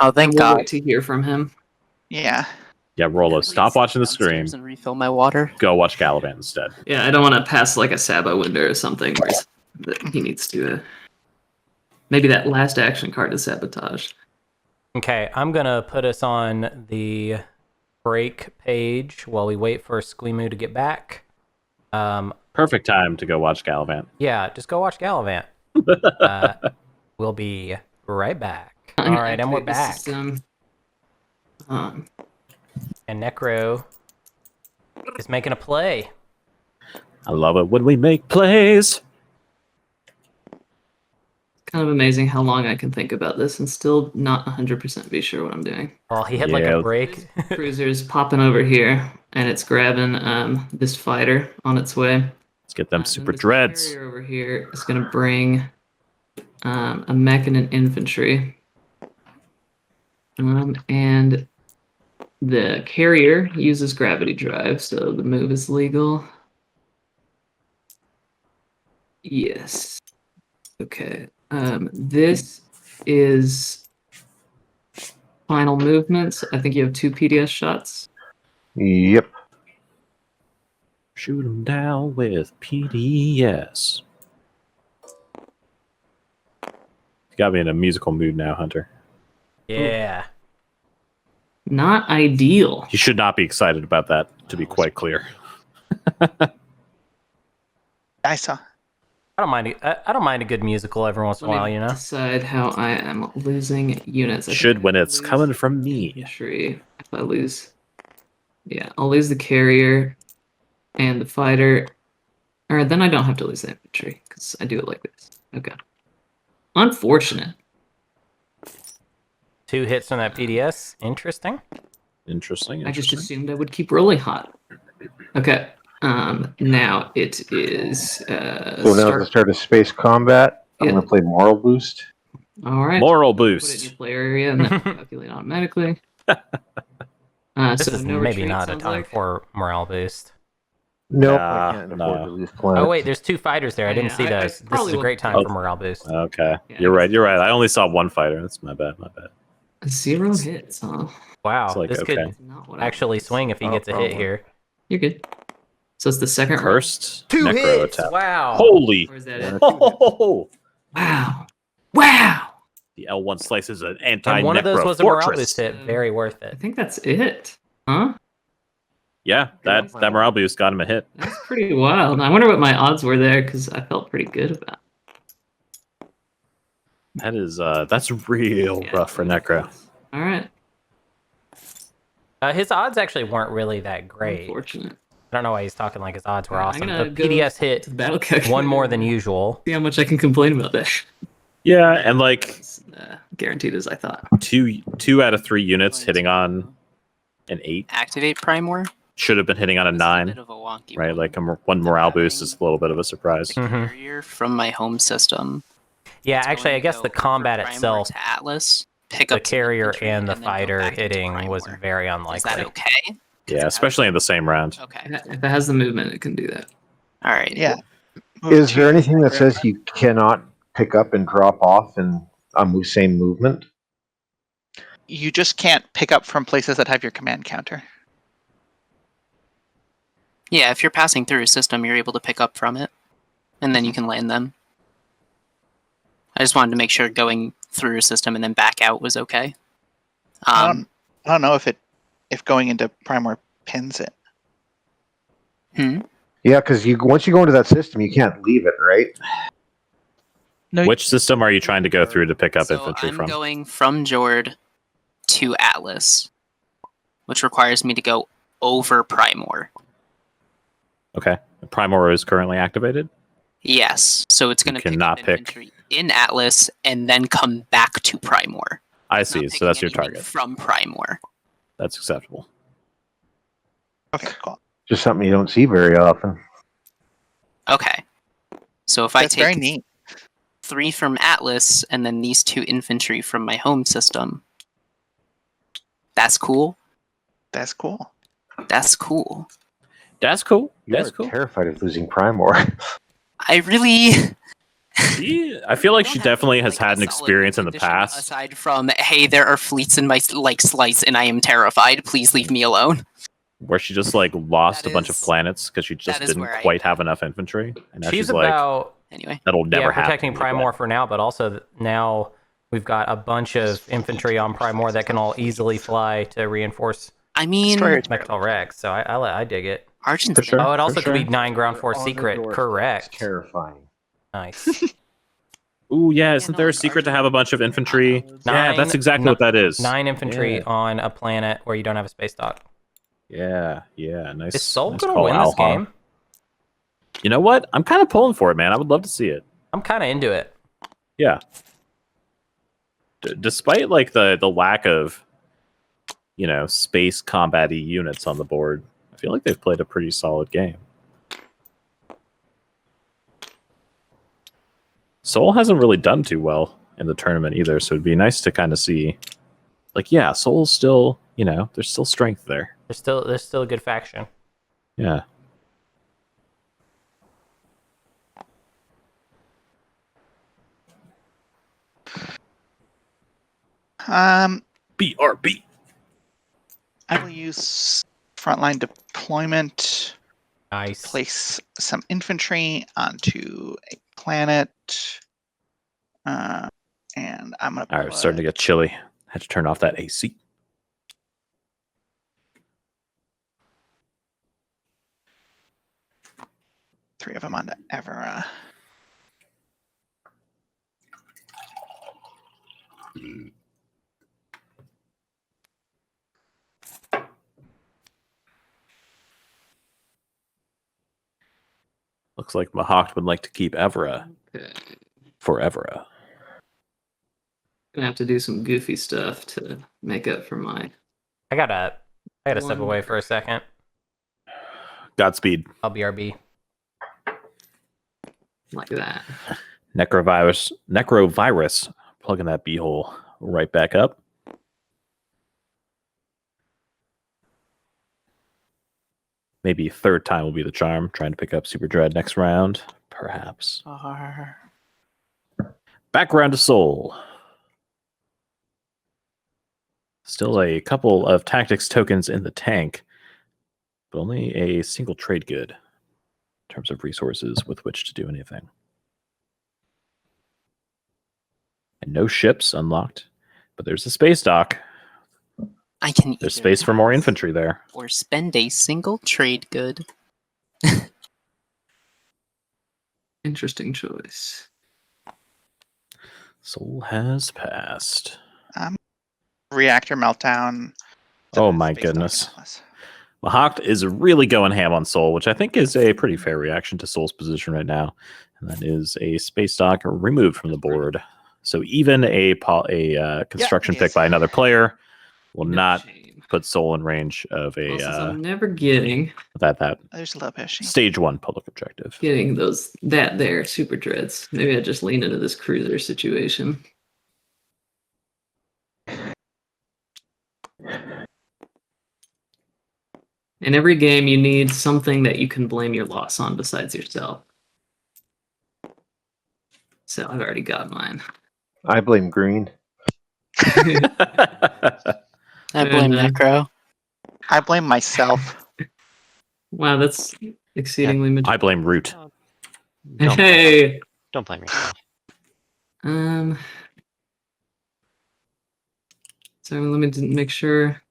Oh, thank we'll God. wait to hear from him. Yeah. Yeah, Rolo, stop watching the Downstairs stream. and refill my water. Go watch Gallivant instead. Yeah, I don't want to pass like a Sabo window or something where that he needs to. Maybe that last action card is sabotage. Okay, I'm gonna put us on the break page while we wait for Squeemu to get back. Perfect time to go watch Gallivant. Yeah, just go watch Gallivant. We'll be right back. All I'm gonna right, and we're activate the back. system. And Necro is making a play. I love it when we make plays. Kind of amazing how long I can think about this and still not 100% be sure what I'm doing. Oh, he had like Yeah. a break. Cruiser's popping over here, and it's grabbing this fighter on its way. Let's get them And super this dreads. carrier over here is going to bring a mech and an infantry. And the carrier uses gravity drive, so the move is legal. Yes. Okay. This is final movements. I think you have 2 PDS shots. Yep. Shoot them down with PDS. You got me in a musical mood now, Hunter. Yeah. Not ideal. You should not be excited about that, to be quite clear. I saw. I don't mind a good musical every once in a Let while, me you know. decide how I am losing units. I think Should when I it's lose coming from me. infantry. If I lose, yeah, I'll lose the carrier and the fighter, or then I don't have to lose the infantry because I do it like this. Okay. Unfortunate. 2 hits on that PDS. Interesting. Interesting. I just interesting. assumed I would keep rolling hot. Okay. Now it is. So now start- to start a space combat, I'm Yeah. going to play Moral Boost. All right. Moral Put it in boost. your player area and then calculate automatically. This So is no maybe retreat, not a sounds time like? for morale boost. Nope, Nah, I can't no. afford to lose planets. Oh wait, there's 2 fighters there. I Oh, didn't yeah, see I those. This is probably a will great time take for morale boost. Okay, Yeah, I you're right. guess You're that's- right. I only saw one fighter. That's my bad. My bad. 0 hits, huh? Wow, It's like, this okay. could That's not what I actually wanted. swing if he Oh, gets a hit probably. here. You're good. So it's the second round? Cursed 2 necro hits. attack. Wow. Holy! Or is that Yeah, it? Oh, Wow. Wow. the L1 slices an And one of those anti-necro was a morale fortress. boost hit. Very worth I it. think that's it. Huh? Yeah, that morale boost got him a hit. That's pretty wild. I wonder what my odds were there because I felt pretty good about it. That is that's real Yeah, rough for necro. All right. His odds actually weren't really that great. Unfortunate. I don't know why he's talking like his odds were I'm awesome. gonna The go PDS hit to the battle calculator. one more than usual. See how much I can complain about that. Yeah, and like It's, guaranteed as I thought. two out of 3 units hitting on an 8 Activate Primor. should have been hitting on a This is 9, bit of a wonky right? one. Like one morale boost is a little bit of a surprise. The Mhm. carrier from my home system. Yeah, It's actually, I going to guess go the over combat Primor itself, to Atlas, pick the up some carrier infantry, and the then go fighter back into hitting was Primor. very Is unlikely. that okay? Yeah, especially in the same round. Okay. If it has the movement, it can do that. All right. Yeah. Move Is there to anything that necro. says you cannot pick up and drop off in on the same movement? You just can't pick up from places that have your command counter. Yeah, if you're passing through a system, you're able to pick up from it, and then you can land them. I just wanted to make sure going through a system and then back out was okay. I don't know if going into Primor pins it. Yeah, because once you go into that system, you can't leave it, right? No, Which system are you trying to go through to pick up So infantry I'm from? going from Jord to Atlas, which requires me to go over Primor. Okay. Primor is currently activated. Yes, so it's You going to pick cannot up pick- infantry in Atlas and then come back to Primor. I It's not see. So that's your picking anything target. from Primor. That's acceptable. Okay, cool. Just something you don't see very often. Okay. So if That's I very take neat. 3 from Atlas and then these 2 infantry from my home system, that's cool. That's cool. That's cool. That's cool. You That's are cool. terrified of losing Primor. I really I feel like don't she have, definitely has like, had a an solid experience in the condition past. Aside from, hey, there are fleets in my slice, and I am terrified. Please leave me alone. Where she just like lost That a bunch of is- planets because she just that is didn't where I quite am. have enough infantry, and now She's she's like, about Anyway, that'll never happen. protecting to me again. Primor for now, but also now we've got a bunch of infantry on Primor that can all easily fly to reinforce I mean, Destroyer Mectal Rex. So I dig it. Argent's For sure. Oh, it also sure. could be 9 ground force On the secret. doorstep. Correct. It's terrifying. Nice. Ooh, yeah, isn't no, there a it's secret to have a bunch of infantry? Yeah, Nine- that's exactly what that is. 9 infantry Yeah. on a planet where you don't have a space dock. Yeah, nice. Is Soul nice gonna call, win this Alha. game? You know what? I'm kind of pulling for it, man. I would love to see it. I'm kind of into it. Yeah. Despite like the lack of, space combat-y units on the board, I feel like they've played a pretty solid game. Soul hasn't really done too well in the tournament either, so it'd be nice to kind of see, like, yeah, Soul's still, there's still strength there. There's still a good faction. Yeah. BRB. I will use frontline deployment. Nice. Place some infantry onto a planet. And I'm gonna. All right, it's starting to get chilly. Had to turn off that AC. Three of them onto Adira. Looks like Mahawk would like to keep Evra Okay. forever. Gonna have to do some goofy stuff to make up for my. I gotta step away for a second. Godspeed. I'll BRB. Like that. Necrovirus. Plugging that beehole right back up. Maybe third time will be the charm. Trying to pick up Super Dread next round, perhaps. Back round to Soul. Still a couple of tactics tokens in the tank, but only a single trade good in terms of resources with which to do anything. And no ships unlocked, but there's a space dock. I can There's either space for more have infantry there. or spend a single trade good. Interesting choice. Soul has passed. Reactor meltdown. Oh my Space Dock and goodness. Atlas. Mahakt is really going ham on Soul, which I think is a pretty fair reaction to Soul's position right now. And that is a space dock removed from the board. So even a construction it pick is. by another player will No not shame. put Soul in range of Well, since a I'm never getting that There's a little pushy. stage 1 public objective. those there super dreads. Maybe I just lean into this cruiser situation. In every game, you need something that you can blame your loss on besides yourself. So I've already got mine. I blame green. I blame enough. Necro. I blame myself. Wow, that's exceedingly I blame Root. Hey. Don't blame yourself. So let me make sure.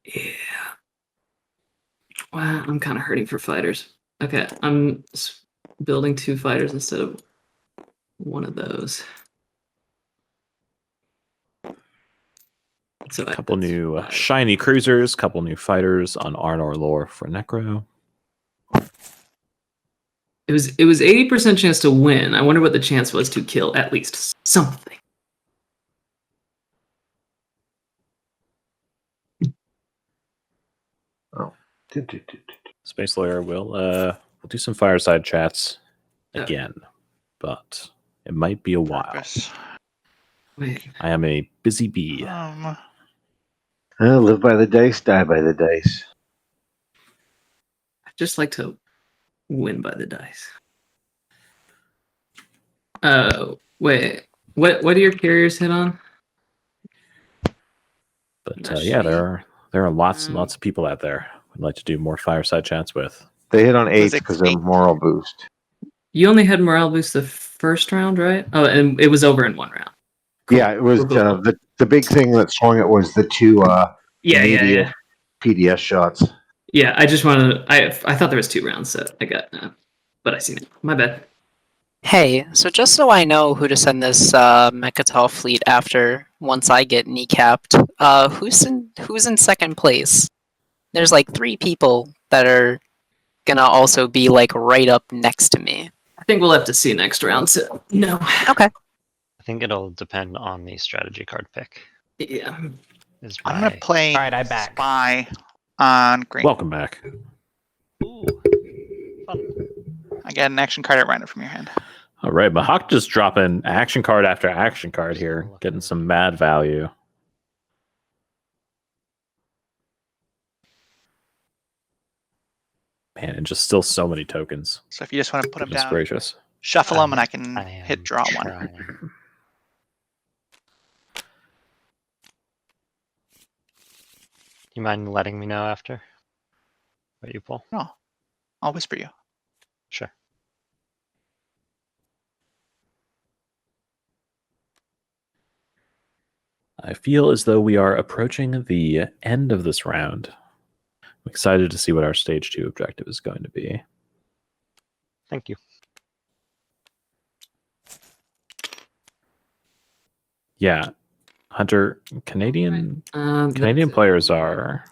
Yeah. Wow, I'm kind of hurting for fighters. Okay, I'm building 2 fighters instead of one of those. So A couple that's new 5. shiny cruisers, couple new fighters on Arnor lore for Necro. It was 80% chance to win. I wonder what the chance was to kill at least something. Oh. Space Lawyer will do some fireside chats Okay. again, but it might be a while. Purpose. Wait. I am a busy bee. Live by the dice, die by the dice. I just like to win by the dice. Oh, wait. What do your carriers hit on? But yeah, there are lots and lots of people out there I'd like to do more fireside chats with. They hit on 8 it because of 8? moral boost. You only had morale boost the first round, right? Oh, and it was over in 1 round. Cool. Yeah, it was Cool. the big thing that swung it was the 2 immediate PDS shots. Yeah, I just wanted. I thought there was 2 rounds, so I got. But I seen it. My bad. Hey, so just so I know who to send this Mechatol fleet after once I get kneecapped, who's in second place? There's like 3 people that are gonna also be like right up next to me. I think we'll have to see next round. So no. Okay. I think it'll depend on the strategy card pick. Yeah. I'm gonna play All right, I'm back. Spy on green. Welcome back. Ooh, fun. I get an action card at random from your hand. All right, Mahak just dropping action card after action card here, getting some mad value. Man, and just still so many tokens. So if you just want to put them Goodness down, gracious. shuffle them, and I can I am hit draw 1. trying. You mind letting me know after what you pull? No, I'll whisper you. Sure. I feel as though we are approaching the end of this round. I'm excited to see what our stage 2 objective is going to be. Thank you. Yeah, Hunter, Canadian That's players are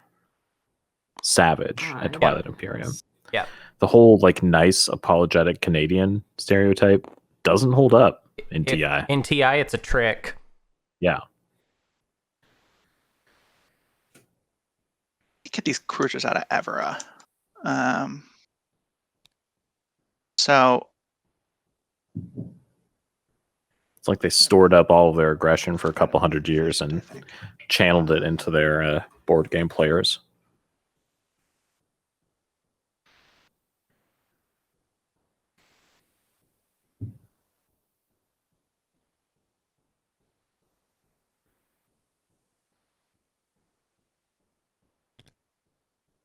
savage Alright. at Twilight Imperium. Yeah. The whole like nice apologetic Canadian stereotype doesn't hold up in TI. In TI, it's a trick. Yeah. Get these cruisers out of Adira. So It's It's like they stored up all of their aggression for a couple hundred years and I think. channeled it into their board game players.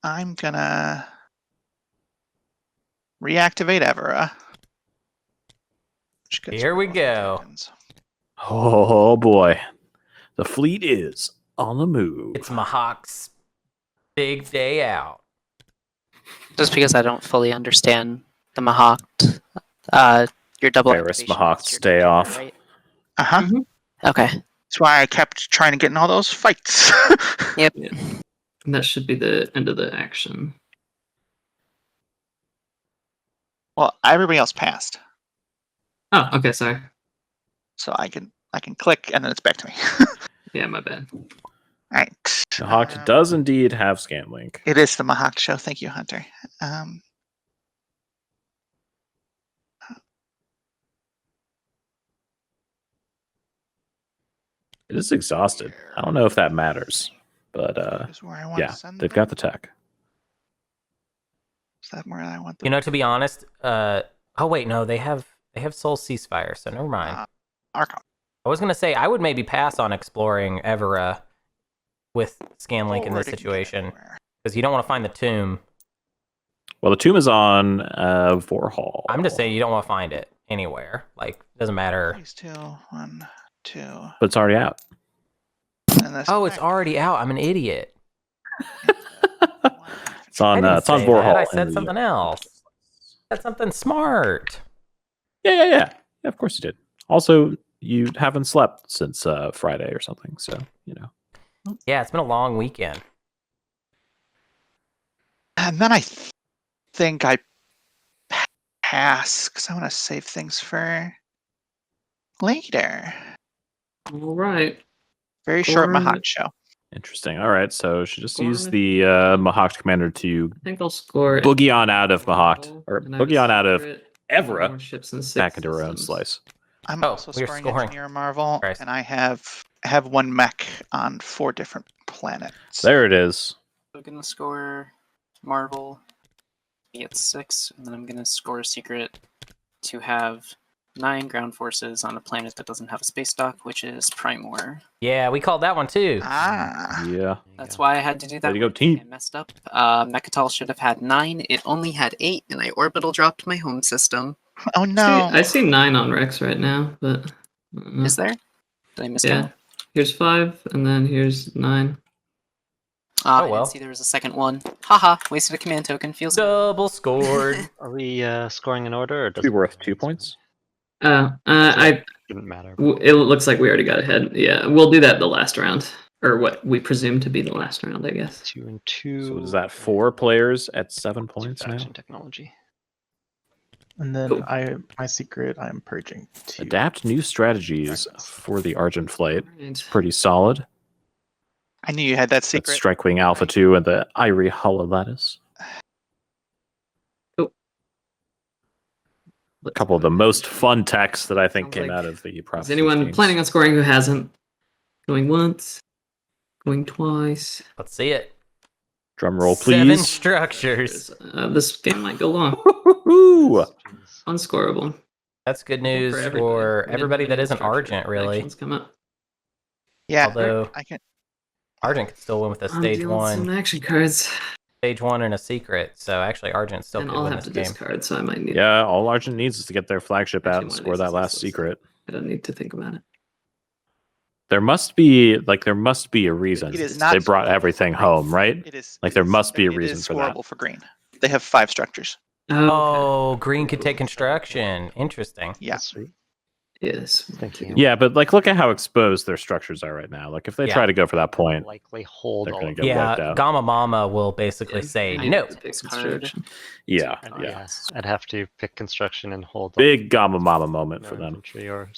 I'm gonna reactivate Adira. Which gets Here we rid of all go. the tokens. Oh boy. The fleet is on the move. It's Mahawk's big day out. Just because I don't fully understand the Mahawk, your double Ferris activation Mahawk is your stay turn, off. right? Uh-huh. Okay. That's why I kept trying to get in all those fights. Yep. Yeah. And that should be the end of the action. Well, everybody else passed. Oh, okay, sorry. So I can click and then it's back to me. Yeah, my bad. Alright. Mahawk does indeed have Scanlink. It is the Mahawk show. Thank you, Hunter. It is exhausted. I don't know if that matters, but Is where I want yeah, to send they've them. got the tech. Is that where I want them? You know, to be honest, oh wait, no, they have Soul Ceasefire, so never mind. Arkham. I was gonna say I would maybe pass on exploring Evera with Scanlink in Forward this and get situation everywhere. because you don't want to find the tomb. Well, the tomb is on Vorhall. I'm just saying you don't want to find it anywhere. Like, doesn't matter. These two. 1, 2. But it's already out. And that's Oh, it's back. already out. I'm an idiot. It's on. I It's on didn't say that. Vorhall. I in said the- something else. I said something smart. Yeah. Of course you did. Also, you haven't slept since Friday or something, so you know. Yeah, it's been a long weekend. And then I think I pass because I want to save things for later. All right. Very short Scoring. Mahawk show. Interesting. All right, so she just Scoring. used the Mahawk commander to I think I'll score it. boogie on out of Mahawk, And or I have boogie on out of secret, Evera more ships and back six into her own systems. slice. I'm Oh, also we're scoring scoring. Engineer Marvel, Christ. and I have one mech on 4 different planets. There it is. So I'm gonna score Marvel, be at 6, and then I'm gonna score a secret to have 9 ground forces on a planet that doesn't have a space dock, which is Primor. Yeah, we called that one too. Ah, Yeah. That's why I had to do that. Way to go, one. team. I messed up. Mechatol should have had 9. It only had 8, and I orbital dropped my home system. oh no! I see 9 on Rex right now, but I don't know. Is there? Did I miss Yeah. one? Here's 5, and then here's 9. I well. didn't see there was a second one. Haha, wasted a command token. Feels good. Double scored. Are we scoring in order, or does Be it worth matter? 2 points. I Didn't matter. it looks like we already got ahead. Yeah, we'll do that the last round, or what we presume to be the last round, I guess. 2 and 2. So what is that? 4 players at 7 Two points now. faction technology. And then Cool. my secret, I'm purging 2. Adapt new strategies for the Argent Flight. Right. Pretty solid. I knew you had that That's secret. Strikewing Alpha 2 and the Irie Hololattice. A couple of the most fun texts that I think Sounds came like- out of the process. Is anyone planning on scoring who hasn't? Going once, going twice. Let's see it. Drum roll, 7 please. structures. This game might go long. Woo-hoo-hoo. Unscorable. That's good news For for everybody. everybody that Mid-range isn't structure Argent, really. actions come up. Yeah, Although I can. Argent could still win with a I'm stage dealing some 1, action cards, stage 1 and a secret. So actually, Argent still and could I'll win have this to game. discard, so I might need. Yeah, all Argent needs is to get their flagship out Actually, and one of score these that is last listed. secret. I don't need to think about it. There must be a reason It is they not brought scoreable everything for home, green. right? It is. Like, it there is- must be a it reason is for that. scoreable for green. They have 5 structures. Oh, green could take construction. Interesting. Yeah. That's sweet. Yes. Thank you. Yeah, but like, look at how exposed their structures are right now. Like, if they Yeah. try to go for that point, Likely hold they're all gonna of get them. wiped Yeah, out. Gamma Mama will basically say I no. need to pick Discard. construction. yeah, And, yeah. yeah, I'd have to pick construction and hold. all Big Gamma Mama moment no for them. infantry or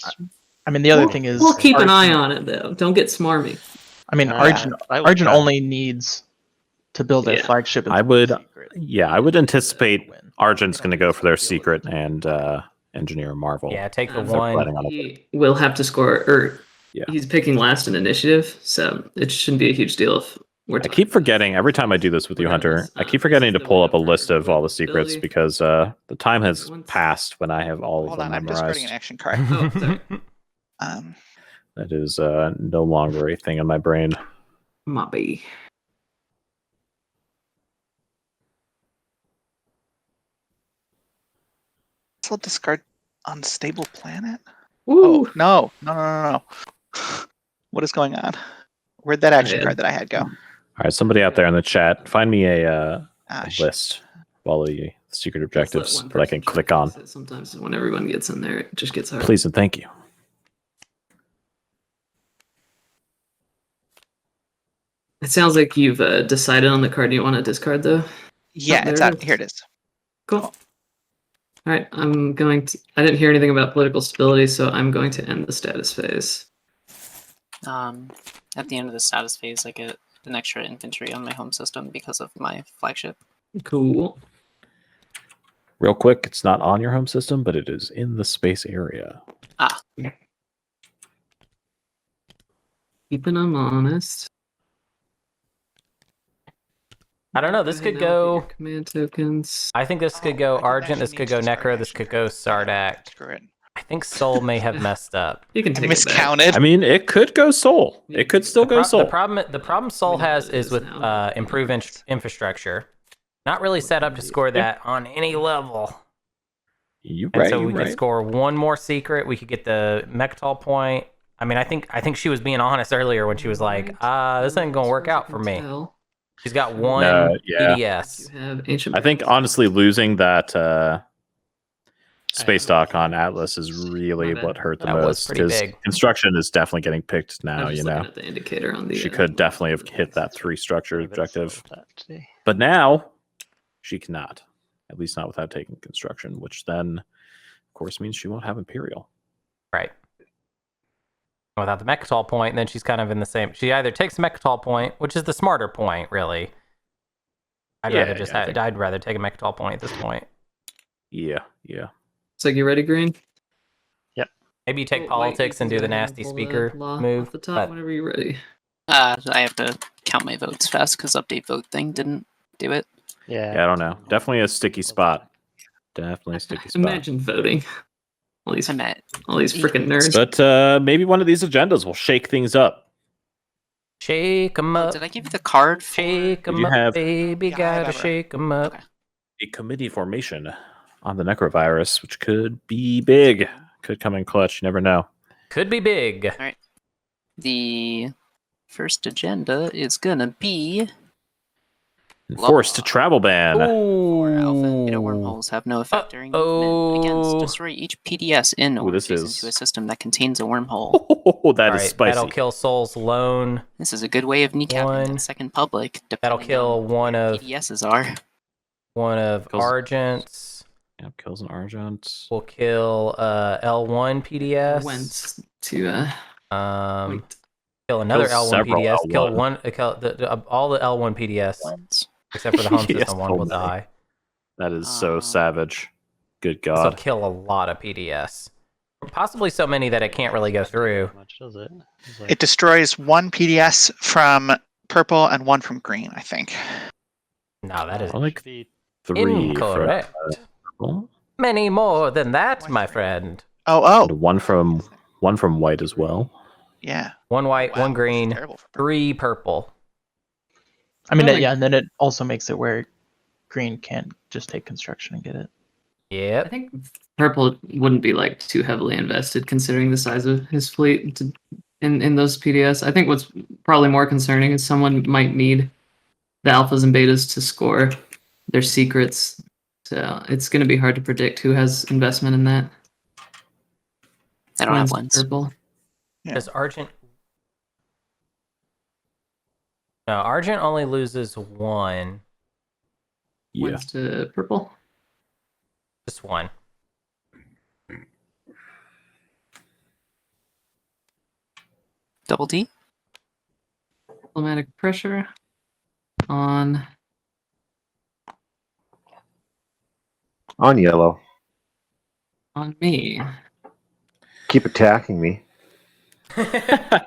I mean, the other thing is We'll keep an eye Argent- on it though. Don't get smarmy. I mean, Yeah, Argent I would Argent try. only needs to build their Yeah. flagship. I into would- a secret Yeah, I would anticipate win. Argent's going to go for their secret and engineer a marvel. Yeah, take the So one. planning on it. He will have to score, or Yeah. he's picking last in initiative, so it shouldn't be a huge deal if we're. I keep forgetting every time I do this with you, Hunter. I keep forgetting to pull up a list of all the secrets because the time has passed when I have all Hold of on, them I'm discarding memorized. an action card. Oh, sorry. That is no longer a thing in my brain. Mobby. Still discard Unstable Planet? Woo! Oh, no. What is going on? Where'd that action card that I had go? All right, somebody out there in the chat, find me a Shit. list of all the secret Let's let objectives one that I can person click try to on. fix it. Sometimes when everyone gets in there, it just gets hard. Please and thank you. It sounds like you've decided on the card you want to discard, though. Yeah, there it's it out. is. Here it is. Cool. All right, I'm going to. I didn't hear anything about political stability, so I'm going to end the status phase. At the end of the status phase, I get an extra infantry on my home system because of my flagship. Cool. Real quick, it's not on your home system, but it is in the space area. Ah. Keeping them honest. I don't know. This could Now go. your command tokens. I think this could go I didn't Argent. actually This need could to go discard Necro. an This action could go card. Sardak. Screw it. I think Soul may have messed up. You can I take miscounted. I mean, it could go Soul. It could still go Soul. The problem Soul has is with improve infrastructure. Not really set up to score that on any level. You And right. so you we right. could score one more secret. We could get the Mechatol point. I mean, I think she was being honest earlier when she was like, this ain't gonna work out for me. She's got one yeah. EDS. You have ancient. I think honestly losing that space dock on Atlas is really My bad. what hurt the That was most pretty because big. construction is definitely getting picked I now. was You just looking know, at the indicator on the. she could definitely have hit that 3 structure Quite a bit of objective, slow with that today. but now she cannot. At least not without taking construction, which then, of course, means she won't have Imperial. Right. Without the Mechatol point, then she's kind of in the same. She either takes the Mechatol point, which is the smarter point, really. I'd Yeah, rather just. yeah, I think- I'd rather take a Mechatol point at this point. Yeah. It's like you ready, Green? Maybe you take Cool. White, politics you and can do the go ahead and nasty pull speaker law move. off the top But whenever you're ready. I have to count my votes fast because update vote thing didn't do it. Yeah, I don't know. Definitely a sticky spot. Definitely a sticky spot. Imagine voting. All these I'm at freaking nerds. But maybe one of these agendas will shake things up. shake 'em Oh, up. did I give you the card? Shake 'em you up, have- baby. Yeah, I have Gotta Adira. shake 'em up. Okay. A committee formation on the necrovirus, which could be big. Could come in clutch. You never know. Could be big. The first agenda is gonna be Enforced travel ban. for alpha and beta Ooh. wormholes have no effect during movement. Against destroy each PDS in or this adjacent is- to a system that contains a wormhole. Oh, that is Alright, spicy. that'll kill Soul's Lone. This is a good way of kneecapping One. that second public. That'll depending kill on one where of PDSs are. Kills- Argent's. Yep, kills an Argent. We'll kill L1 PDS. Went to wait. Kill another Kills L1 several PDS. Kill L1. one. All the L1 PDS except for the home Yes, system one oh will my. die. That is so Um, savage. Good This will God. kill a lot of PDS. Possibly so many that it can't really go through. How much does it? It's like- It destroys 1 PDS from purple and 1 from green, I think. No, that is I like should be 3 incorrect. for purple, Many more than that, my friend. Oh. and one from white as well. Yeah. One white, Wow, one this is green, terrible for purple. 3 purple. I mean, Oh my- yeah, and then it also makes it where green can't just take construction and get it. I Yep. think purple wouldn't be like too heavily invested considering the size of his fleet in those PDS. I think what's probably more concerning is someone might need the alphas and betas to score their secrets. So it's going to be hard to predict who has investment in that. I don't have Mine's ones. Purple. Yeah. Does Argent... No, Argent only loses 1. Yeah. One's to purple. Just 1. Double D? Diplomatic pressure on On yellow. on me. Keep attacking me. Yeah,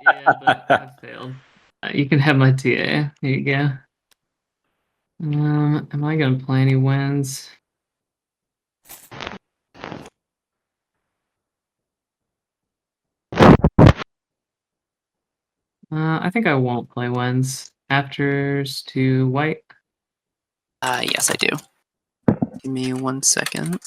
but I failed. You can have my TA. Here you go. Am I gonna play any wins? I think I won't play wins. Afters to white. Yes, I do. Give me 1 second.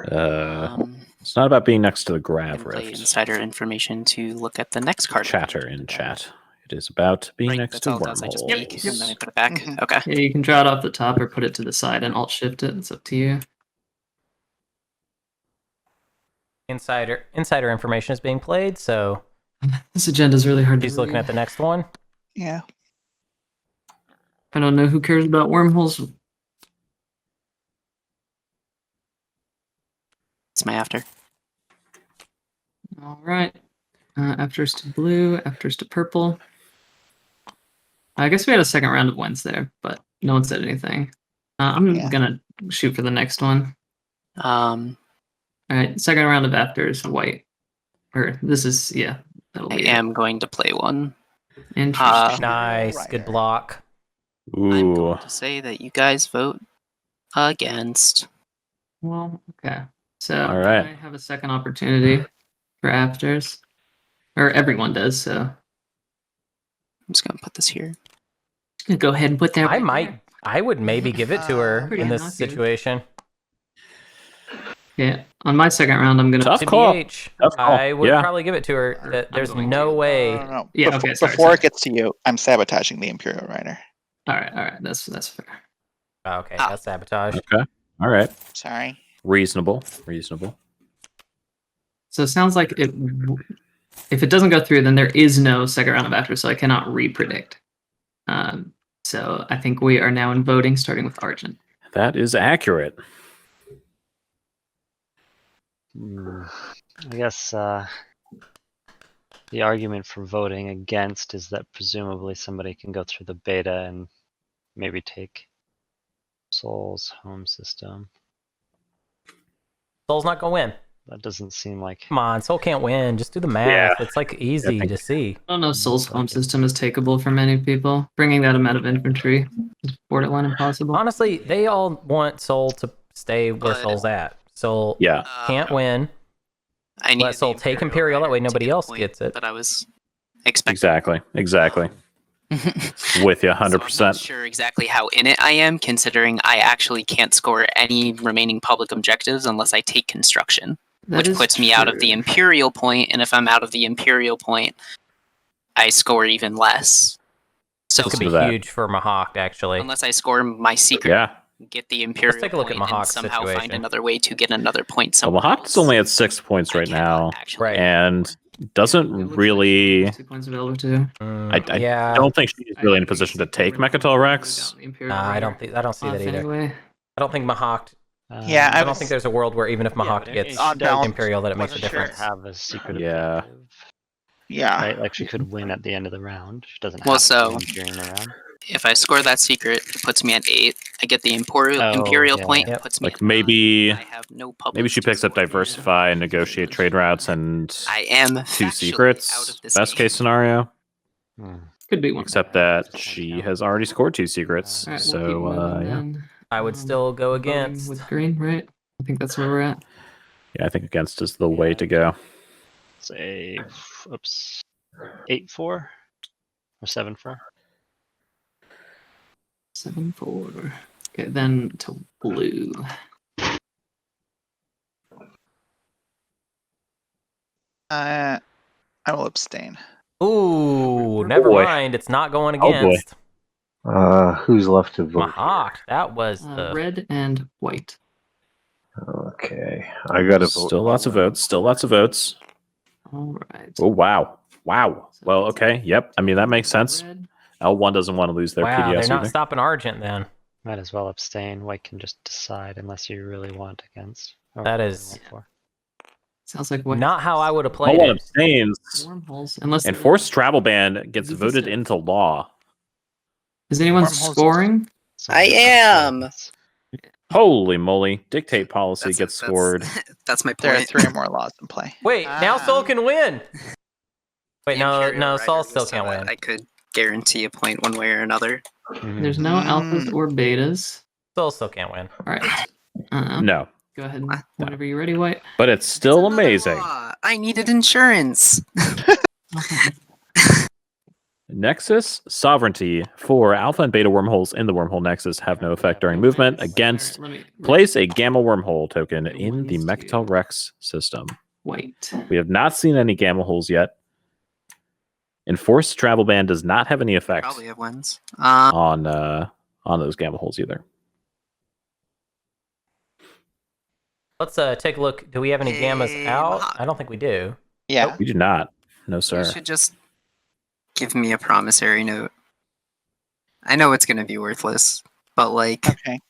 It's not about being next to the I grav can play rift. insider information to look at the next card. Chatter in chat. It is about being Right, next that's to all it does. I just wormholes. peek and then I put it back. Mhm. Okay. Yeah, you can draw it off the top or put it to the side and alt shift it. It's up to you. Insider information is being played, so This agenda is really hard to she's looking read. at the next one. Yeah. I don't know who cares about wormholes. It's my after. All right. Afters to blue, afters to purple. I guess we had a second round of wins there, but no one said anything. I'm Yeah. gonna shoot for the next one. Um, All right, second round of afters, white. Or this is that'll I be am going to play one. interesting. Nice, Rider. good block. I'm Ooh. going to say that you guys vote against. Well, okay. So All right. I have a second opportunity for afters, or everyone does. So I'm I'm just gonna put this here. just gonna go ahead and put that. I would maybe give it to her Pretty in this innocuous. situation. Yeah, on my second round, I'm gonna. Tough call. TBH, Tough call. I would Yeah. probably give it to her. I'm That there's going no to. way. No. Yeah, Before, okay, sorry, before sorry. it gets to you, I'm sabotaging the Imperial Rider. All right, that's fair. Okay, Ah. that's sabotage. Okay. All right. Sorry. Reasonable. So it sounds like if it doesn't go through, then there is no second round of afters, so I cannot re-predict. So I think we are now in voting, starting with Argent. That is accurate. I guess the argument for voting against is that presumably somebody can go through the beta and maybe take Soul's home system. Soul's not gonna win. That doesn't seem like. Come on, Soul can't win. Just do the math. Yeah. It's like easy think- to see. I don't know if Soul's home system is takeable for many people. Bringing that amount of infantry is borderline impossible. Honestly, they all want Soul to stay where But- Soul's at. Soul Yeah. can't win. I need Let Soul take Imperial. That way nobody else gets it. But I was expecting. Exactly. With you 100%. So I'm not sure exactly how in it I am, considering I actually can't score any remaining public objectives unless I take construction, That which is puts me out of true. the Imperial point. And if I'm out of the Imperial point, I score even less. So This could be Listen to that. huge for Mahawk, actually. unless I score my secret, Yeah. get the Imperial take a look at point, and Mahawk's somehow situation. find another way to get another point Well, somewhere Mahawk's else, only at 6 points I right cannot now, actually Right. and It doesn't looks like really. 2 points available too. I Yeah, don't think she's really in a position to take Mechatol Rex. I don't see that either. Anyway. I don't think Mahawk. Yeah, I I don't was- think there's a world where even if Mahawk but gets on balance, Imperial, that it makes a wasn't sure. difference. Have a secret Yeah. objective, Yeah. right? Like she could win at the end of the round. She doesn't Well, have so- to win during the round. if I score that secret, it puts me at 8. I get the Imperial yeah. point, Yep. puts me Like at 9. maybe, I have no public maybe she picks up score. diversify and negotiate trade routes and I am 2 factually out secrets. of this Best game. case scenario. Could be one. Except that she has already scored 2 secrets. All right, we'll So keep moving yeah. then. I would still go Voting against. with green, right? I think that's where we're at. Yeah, I think against is the way to go. Say, 8-4 or 7-4. 7-4. Okay, then to blue. I will abstain. Ooh, never boy. mind. It's not going Oh, boy. against. Who's left to vote? Mahawk. That was the. Red and white. Okay, I gotta vote. Still lots of votes. Still lots of votes. All right. Oh wow. Wow. Well, okay. Yep. I mean that makes sense. Red. L1 doesn't want to lose their Wow, PDS they're not either. stopping Argent then. Might as well abstain. White can just decide unless you really want against. or That really is- want for. Sounds like white. Not how I would have played No one it. abstains. Wormholes. Unless Enforced travel ban gets This is voted it. into law. Is anyone Wormholes. scoring? So I it's up to am. us. Holy moly! Dictate policy gets That's- scored. That's my There are point. 3 more laws in play. Wait, now Soul can win. Wait, The no, Imperial no, Rider Saul was still so can't that win. I could guarantee a point one way or another. There's no alphas or betas. Soul still can't win. All right. No, Go ahead. Whenever you're ready, White. but it's still It's another amazing. law. I needed insurance. Nexus sovereignty for alpha and beta wormholes in the wormhole nexus have no effect during movement. Against, place a gamma wormhole token in the Mechtel Rex system. White. We have not seen any gamma holes yet. Enforced travel ban does not have any effect Probably have wins. on those gamma holes either. Let's take a look. Do we have any gammas Hey, out? Mahak. I don't think we do. Yeah. We do not. No, You sir. should just give me a promissory note. I know it's gonna be worthless, but like, Okay.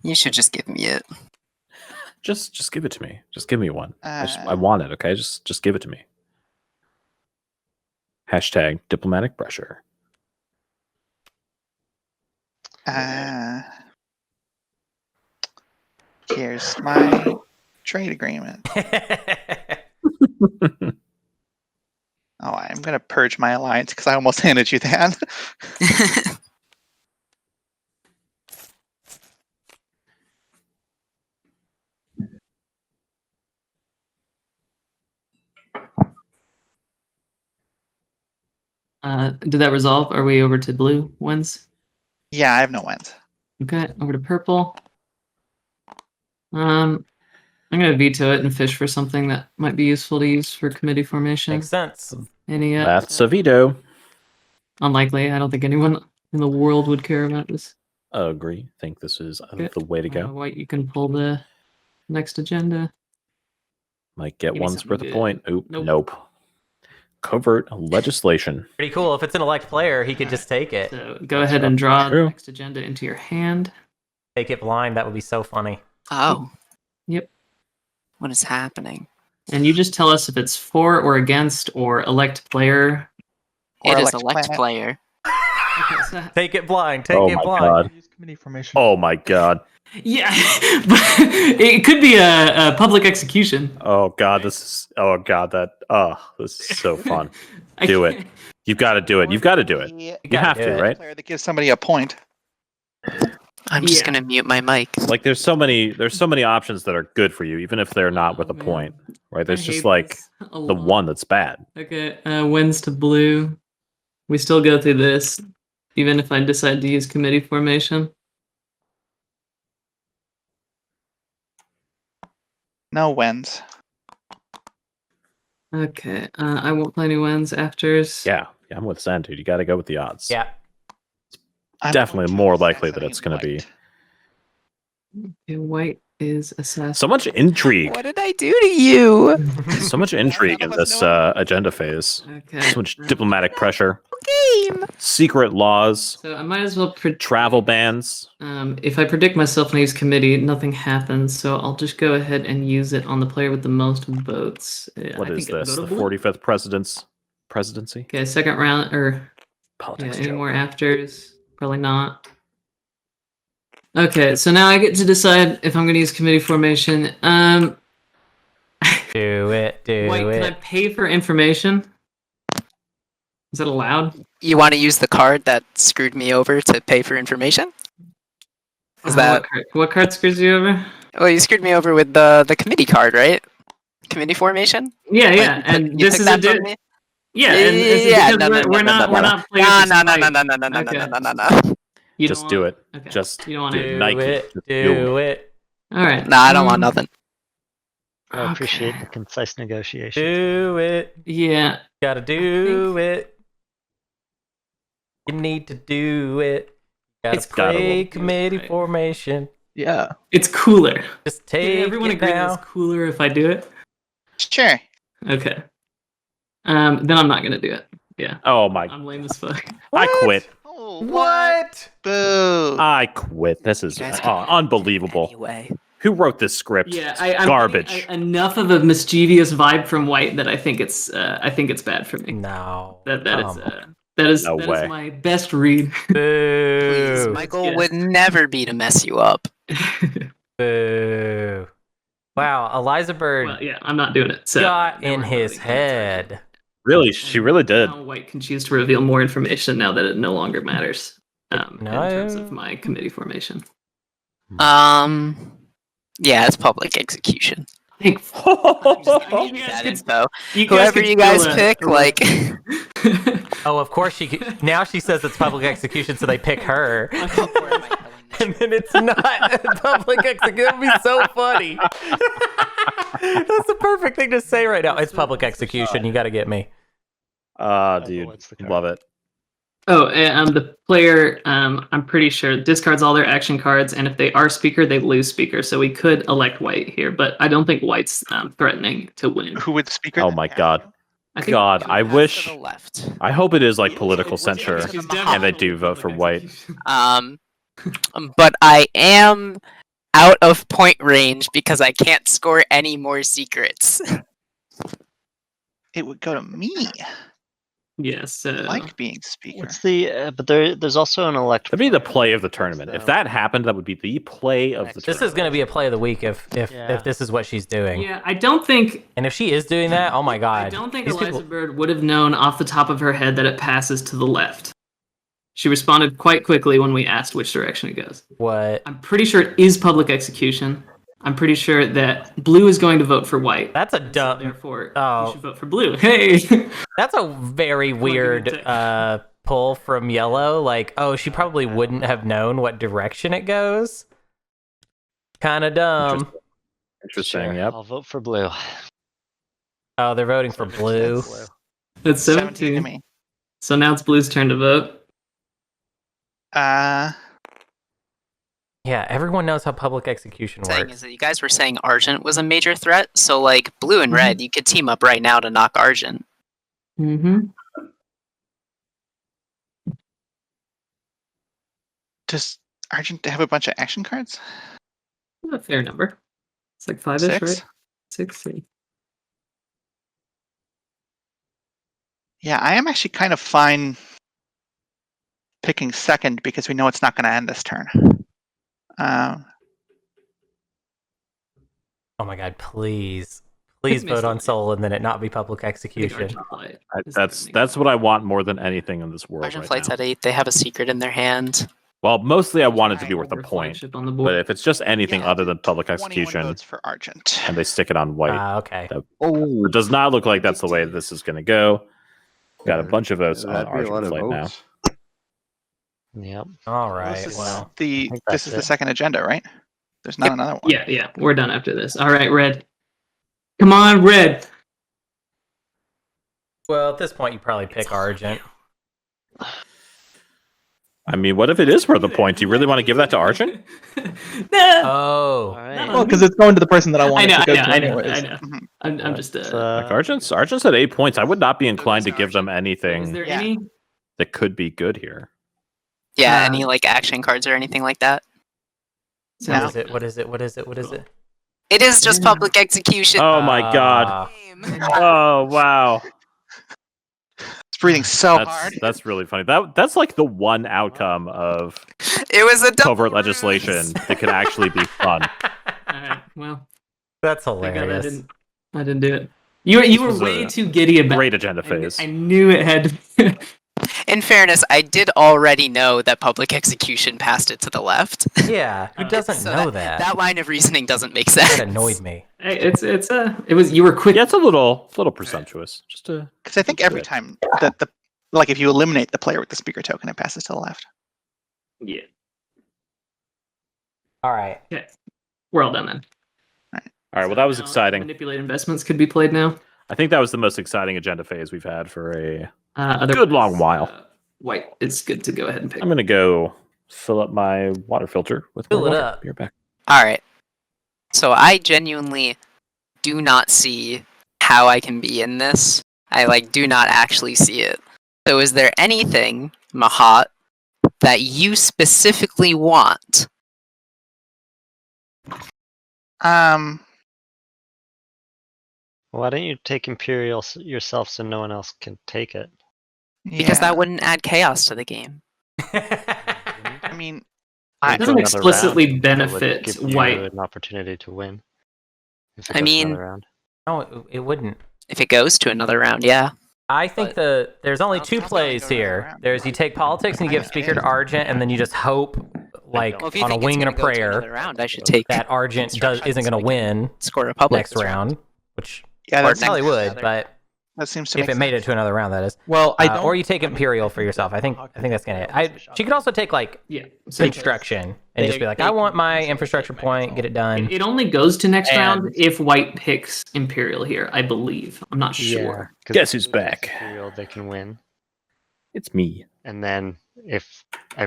you should just give me it. Just give it to me. Just give me one. I Uh, want it. Okay, just give it to me. Hashtag diplomatic pressure. Here's my trade agreement. Oh, I'm gonna purge my alliance because I almost handed you that. Did that resolve? Are we over to blue wins? Yeah, I have no wins. Okay, over to purple. I'm gonna veto it and fish for something that might be useful to use for committee formation. Makes sense. Any That's a veto. unlikely. I don't think anyone in the world would care about this. Agree. Think this is Okay. the way to go. White, you can pull the next agenda. Might get Give me one's something worth of good. point. Oop. Nope. Nope. Covert legislation. Pretty cool. If it's an elect player, he could just take it. So go ahead and draw True. the next agenda into your hand. Take it blind. That would be so funny. Oh. Yep. What is happening? And you just tell us if it's for or against or elect player. Or It is elect elect planet. player. Okay, so, Take it blind. Take Oh it my blind. God. Use committee formation. Oh my god. yeah, but it could be a public execution. Oh god. This is. Oh god. This is so fun. I Do it. can't- You've got to do it. You've got to do it. The You gotta have do to, it. right? player that gives somebody a point. I'm just Yeah. gonna mute my mic. Like there's so many options that are good for you, even if they're not with a man. point, right? There's I just hate like this a the lot. one that's bad. Okay, wins to blue. We still go through this, even if I decide to use committee formation. No wins. Okay, I won't play any wins afters. Yeah, I'm with Zen, dude. You got to go with the odds. Yeah. I'm Definitely going to more likely that assassinate it's going to be. White. Okay, white is assassin. So much intrigue. What did I do to you? So much intrigue in none of us this know. agenda phase. Okay. So much diplomatic pressure, Game. secret laws, So I might as well travel bans. if I predict myself and I use committee, nothing happens. So I'll just go ahead and use it on the player with the most votes. What I is think this? The votable. 45th presidency? Okay, second round or Politics any joke. more afters? Probably not. Okay, so now I get to decide if I'm going to use committee formation. Do it. Do Wait, can I it. pay for information? Is that allowed? You want to use the card that screwed me over to pay for information? Is that what card screws you over? well? You screwed me over with the committee card, right? Committee formation. Yeah, Like, yeah, you and took- you this took is that a from me? yeah, and it's Yeah, because we're not playing. No, this no, no, right. no, no, no, no, no, Okay. no, no, no. You Just don't do want- it. Okay. Just You don't want do to. Do Nike. it. Just Do it. All right. No, I don't want nothing. I appreciate Okay. the concise negotiation. Do it. Yeah. Gotta do it. You need to do it. Gotta It's gotta play roll. committee Right. formation. Yeah. It's cooler. Just Can take everyone it agree that now. it's cooler if I do it? Sure. Okay. Then I'm not gonna do it. Yeah. Oh my! I'm lame as fuck. I What? quit. Oh, What? Boo. I quit. This is You guys can- unbelievable. Anyway, Who wrote this script? Yeah, It's I'm garbage. getting enough of a mischievous vibe from White that I think it's bad for me. No. That is Come that is No that way. is my best read. please, Boo. my goal Yeah. would never be to mess you up. Boo. Wow, Elizabird Well, yeah, I'm not doing it. So got they in weren't his voting. That's Argent. head. Really, she really did. Now White can choose to reveal more information now that it no longer matters in terms of my committee formation. Yeah, it's public execution. Thanks. That info. Whoever you guys pick, like. Oh, of course now she says it's public execution, so they pick her. And then it's not public execution. It would be so funny. That's the perfect thing to say right now. It's public execution. You got to get me. Dude, love it. Oh, the player, I'm pretty sure, discards all their action cards, and if they are speaker, they lose speaker. So we could elect White here, but I don't think White's threatening to win. Who would the speaker? Oh then my cast God. you? I think God, I wish. To the left. I hope it is like political censure, She's and they do vote for White. But I am out of point range because I can't score any more secrets. It would go to me. Yes. I like being speaker. What's the? But there's also an elect. That'd be the play of the tournament. If that happened, that would be the play of the This tournament. is going to be a play of the week if this is what she's doing. Yeah, I don't think. And if she is doing that, oh my God. I don't think These Eliza people- Bird would have known off the top of her head that it passes to the left. She responded quite quickly when we asked which direction it goes. What? I'm pretty sure it is public execution. I'm pretty sure that blue is going to vote for White. That's a So dumb. therefore, Oh. you should vote for blue. Hey! That's a very weird pull from yellow. Like, oh, she probably wouldn't have known what direction it goes. Kind of dumb. Interesting. Sure, Yep. I'll vote for blue. Oh, they're voting for blue. That's 17 to 17. me. So now it's blue's turn to vote. Yeah, everyone knows how public execution Saying works. is that you guys were saying Argent was a major threat, so like blue and red, you could team up right now to knock Argent. Mm-hmm. Does Argent have a bunch of action cards? A fair number. It's like 5-ish, 6? right? 6. Yeah, I am actually kind of fine picking second because we know it's not going to end this turn. Oh my God, please vote on Soul and then it not be public execution. That's what I want more than anything in this world Argent right flights now. at 8, they have a secret in their hand. Well, mostly I want it to be worth a point. Flagship on the board. But if it's just anything Yeah, other than public 21 execution votes for Argent. and they stick it on White, Okay. it does not look like that's the way this is going to go. Got a bunch of votes on That'd be a lot Argent of flight now. votes. Yep. All right. This is Well, this that's is the it. second agenda, right? There's not another one. Yeah, we're done after this. All right, Red. Come on, Red. at this point, you probably pick Argent. I mean, what if it is worth a point? Do you really want to give that to Argent? No. Oh. All right. Well, because it's going to the person that I want I it know, to go to I know. anyways. Mhm. I'm just. Like Argent's at 8 points. I would not be inclined to give them Is anything there Yeah. any? that could be good here. Yeah, any like action cards or anything like that? What No. is it? What is it? What is it? What is it? It is just public execution. Oh my God. Ah. Oh wow. It's breathing so hard. That's really funny. That's like the one outcome of It was a double covert ruse. legislation that can actually be fun. All right. Well, That's thank God hilarious. I didn't do it. You were was way a too giddy about. Great agenda phase. I knew it had. In fairness, I did already know that public execution passed it to the left. Yeah, who doesn't So know that? That line of reasoning doesn't make sense. That annoyed me. Hey, it was you were quick. Yeah, it's a little presumptuous. Just to Because I think every time that like if you eliminate the player with the speaker token, it passes to the left. Yeah. All right. Okay. We're all done then. all right. Well, that was Now, exciting. Manipulate investments could be played now. I think that was the most exciting agenda phase we've had for a. Otherwise, Good long while. White, it's good to go ahead and pick. I'm gonna go fill up my water filter with Fill more it water. up. You're back. All right. So I genuinely do not see how I can be in this. I do not actually see it. So is there anything, Mahat, that you specifically want? Why don't you take Imperial yourself so no one else can take it? Because Yeah. that wouldn't add chaos to the game. I mean, I- It doesn't Another explicitly round, it would benefit give you white. an opportunity to win. If it I goes mean- another round. No, it wouldn't. If it goes to another round, yeah. I think there's only two plays here. There's you take politics and you give speaker to Argent, and then you just hope, like Well, if you on a think it's wing and a gonna go to another prayer, round, I should take that Argent isn't going to so we can win score Republic next this round, which Yeah, Or that next- probably would, another- but that seems to if make it made it sense. to another round, that is. Well, I don't. Or you take Imperial for yourself. I think that's gonna hit. She could also take like Yeah. So construction and just be like, I want my infrastructure point, get it done. it only goes to next round And- if white picks Imperial here, I believe. I'm not sure. 'cause Guess if who's they lose back? Imperial, they can win. It's me. And then if I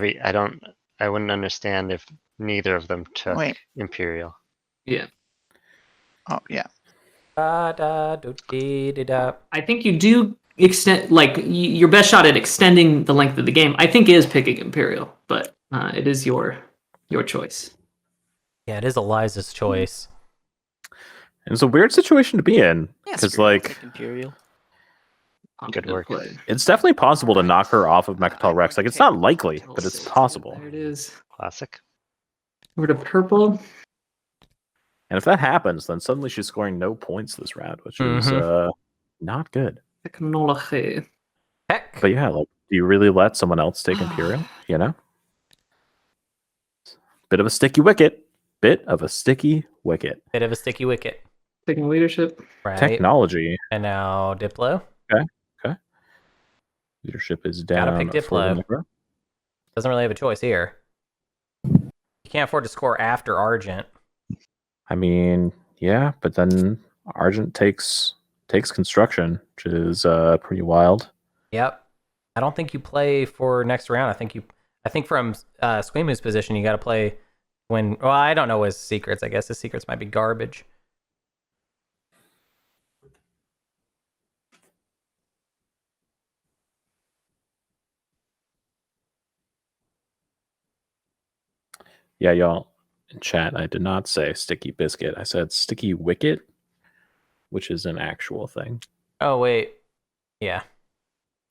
wouldn't understand if neither of them took Wait. Imperial. Yeah. Oh yeah. Da, da, do, dee, dee, da. I think you do extend, like, your best shot at extending the length of the game, I think, is picking Imperial, but it is your choice. Yeah, it is Eliza's choice. And it's a weird situation to be in Yeah, because, screw it, I'll like, take Imperial. Good work. Play. it's definitely possible to knock her off of Mechatol Rex. Like, it's not likely, but it's possible. There it is. Classic. Over to purple. And if that happens, then suddenly she's scoring no points this round, which is not good. Technology. Heck. But yeah, like, do you really let someone else take Imperial? You know? Bit of a sticky wicket. Bit of a sticky wicket. Taking leadership. Right. Technology. And now Diplo. Leadership is down. Gotta pick for Diplo. Negro. Doesn't really have a choice here. You can't afford to score after Argent. I mean, yeah, but then Argent takes construction, which is pretty wild. Yep. I don't think you play for next round. I think from Squeamu's position, you got to play when. Well, I don't know his secrets. I guess his secrets might be garbage. Yeah, y'all in chat, I did not say sticky biscuit. I said sticky wicket, which is an actual thing. Oh wait. Yeah.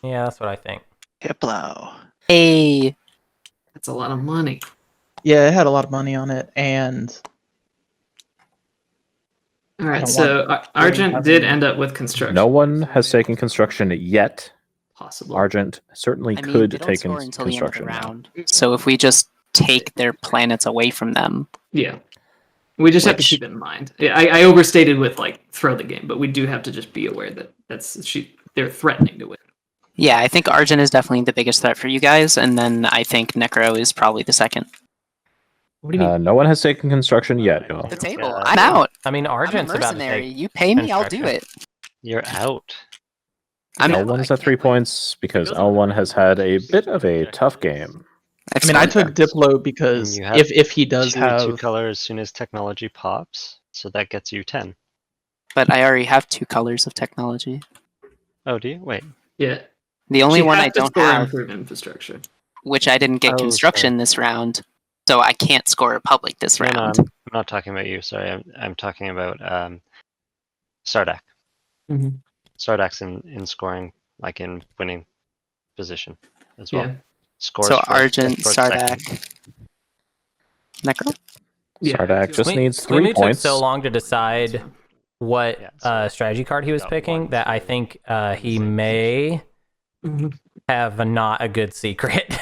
Yeah, that's what I think. Diplo. Hey, That's a lot of money. Yeah, it had a lot of money on it, and All right, don't so Argent want- did end up with construction. No one has taken construction yet. Possible. Argent certainly I mean, could they don't take score until the end of the construction. now. round. So if we just take their planets away from them, Yeah. We just have to Which- keep it in mind. Yeah, I overstated with like throw the game, but we do have to just be aware that they're threatening to win. yeah, I think Argent is definitely the biggest threat for you guys, and then I think Necro is probably the second. What do you mean? No one has taken construction yet, y'all. The table. Yeah. I'm out. I mean, I'm a Argent's about to mercenary. take. You pay me, I'll do construction. it. You're out. I'm L1's at 3 points because L1 has had a bit of a tough game. I mean, I took Diplo because And you have if he does two have, color as soon as technology pops, so that gets you 10. But I already have 2 colors of technology. Oh, do you? Wait. Yeah. The only She one has I to don't score have, improved infrastructure. which I didn't get Oh, construction this round, so I can't score Republic this No, no, round. I'm not talking about you. Sorry, I'm talking about Sardak. Mhm. Sardak's in scoring, like in winning position as well. Yeah. Scores So first, Argent, scores Sardak, second. Necro? Yeah. Sardak just Squeamu- needs Squeamu 3 took points. so long to decide what Yeah, so strategy card he was got picking one, that I two, think he six. may Mhm. have not a good secret.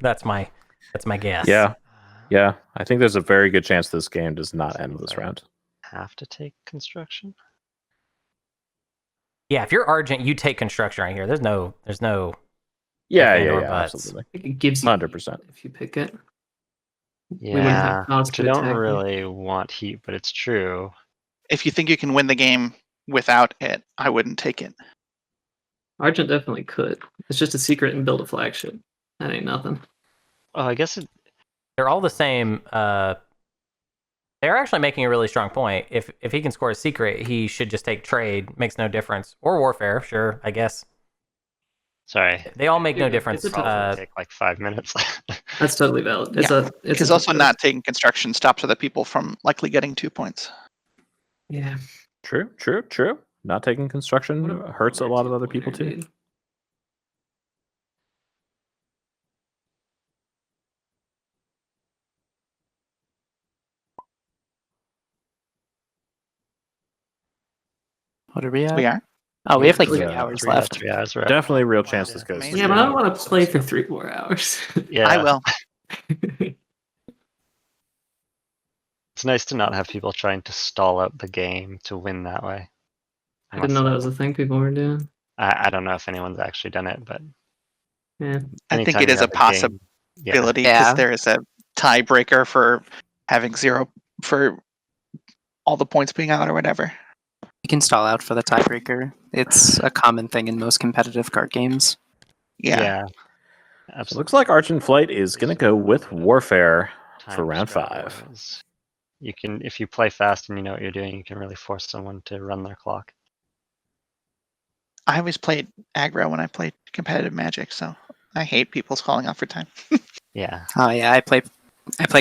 that's my guess. Yeah, yeah. I think there's a very good chance this game does not end this round. Have to take construction. Yeah, if you're Argent, you take construction right here. There's no Yeah, If and yeah, or yeah, buts. absolutely. I think it gives you 100%. if you pick it. Yeah, wouldn't have cause which I to don't attack you. really want heat, but it's true. If you think you can win the game without it, I wouldn't take it. Argent definitely could. It's just a secret and build a flagship. That ain't nothing. Oh, I guess it. they're all the same. They're actually making a really strong point. If he can score a secret, he should just take trade. Makes no difference. Or warfare, sure, I guess. Sorry. They all make no Yeah, difference. it's a tough Take like 5 minutes. That's totally valid. It's Because a also tough not taking construction stops other people from likely getting 2 points. choice. Yeah. True. Not taking construction What hurts a lot of other people too. dude. What are we at? We are. Oh, we have like Yeah, 3 hours 3 left. 3 hours. We're at Definitely real Wow. chance this goes. Amazing. Yeah, but I don't want to play for 3 more hours. Yeah, I will. It's nice to not have people trying to stall out the game to win that way. I didn't know that was a thing people were doing. I don't know if anyone's actually done it, but Yeah. I think anytime it you is a have game- possibility Yeah. because there is a tiebreaker for having 0 for all the points being out or whatever. You can stall out for the tiebreaker. It's a common thing in most competitive card games. Yeah. So it absolutely. looks like Arch in Flight is going to go with Warfare for Time round strategy 5. is- You can, if you play fast and you know what you're doing, you can really force someone to run their clock. I always played aggro when I played competitive Magic, so I hate people calling off for time. Yeah, Oh yeah, I play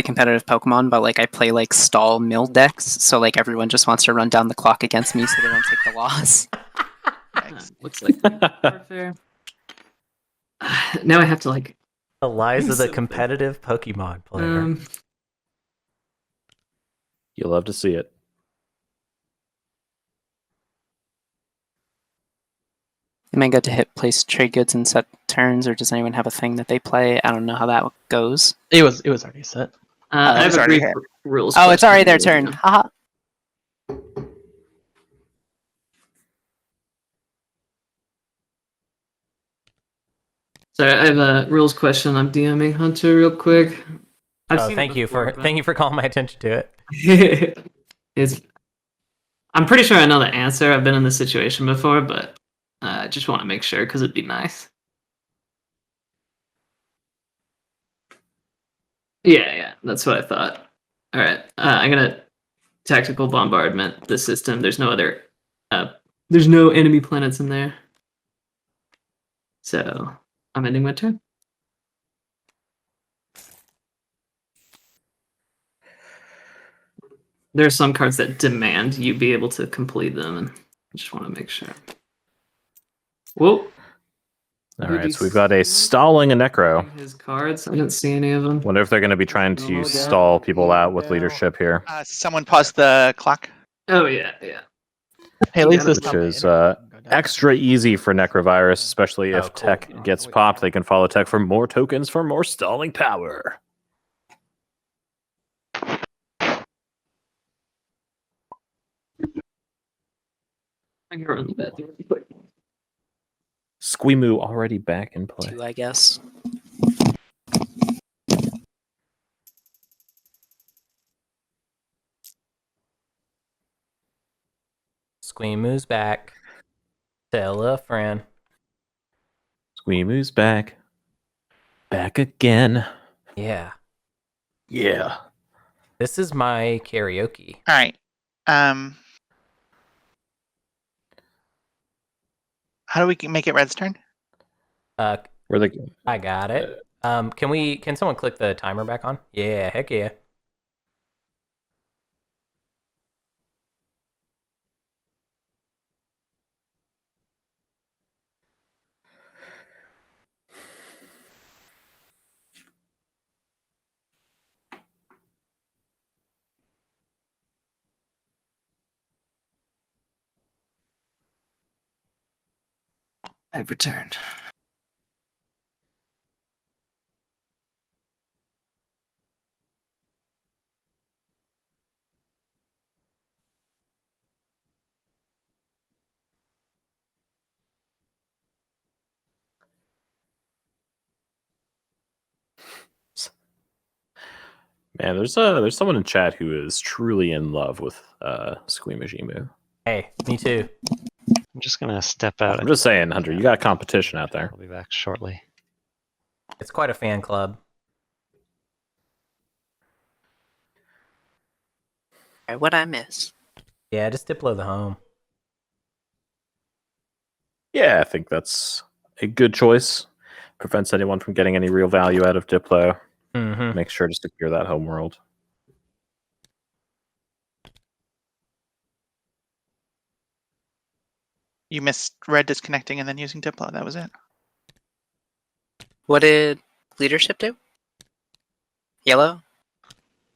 competitive Pokemon, but like I play like stall mill decks, so like everyone just wants to run down the clock against me so they don't take the loss. Looks like warfare. Now I have to like. Eliza, the Something. competitive Pokemon player. You'll love to see it. Am I good to hit place trade goods and set turns, or does anyone have a thing that they play? I don't know how that goes. It was already set. I have it's a already brief hit. rules. Oh, it's question already their for you. turn. Haha. So I have a rules question. I'm DMing Hunter real quick. I've Oh, seen it thank you before, for calling my attention to it. but- It's. I'm pretty sure I know the answer. I've been in this situation before, but I just want to make sure because it'd be nice. Yeah, that's what I thought. All right, I'm gonna tactical bombardment the system. There's no other. There's no enemy planets in there. So I'm ending my turn. There are some cards that demand you be able to complete them, and I just want to make sure. Whoa. All right, so we've got a Stalling a Necro. His cards. I didn't see any of them. Wonder if they're going to be trying to stall people out with leadership here. Someone pause the clock. Oh yeah. Hey, at least this Which time is the internet can go down. extra easy for Necrovirus, especially if Oh, cool. tech gets popped. They can follow tech for more tokens for more stalling power. I can run the bathroom really quick. Squeemu already back in play. 2, I guess. Squeemu's back. Tell a friend. Squeemu's back. Back again. Yeah. Yeah. This is my karaoke. All right. How do we make it Red's turn? Where the I got it. Can someone click the timer back on? Yeah, heck yeah. I've returned. man, there's someone in chat who is truly in love with Squeemajimu. Hey, me too. I'm just gonna step out. I'm just saying, Hunter, you got competition out there. I'll be back shortly. It's quite a fan club. Alright, what'd I miss? Yeah, just Diplo the home. Yeah, I think that's a good choice. Prevents anyone from getting any real value out of Diplo. Mm-hmm. Make sure to secure that home world. You missed Red disconnecting and then using Diplo. That was it. What did leadership do? Yellow?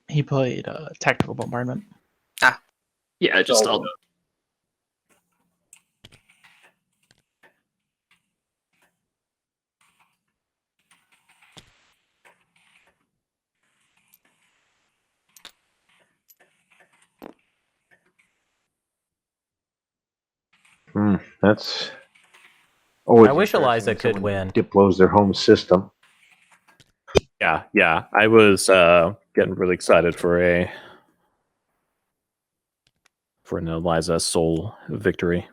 He played tactical bombardment. Yeah, I just stalled. That's always. I wish interesting Eliza when could someone win. Diplos their home system. Yeah. I was getting really excited for an Eliza Soul victory.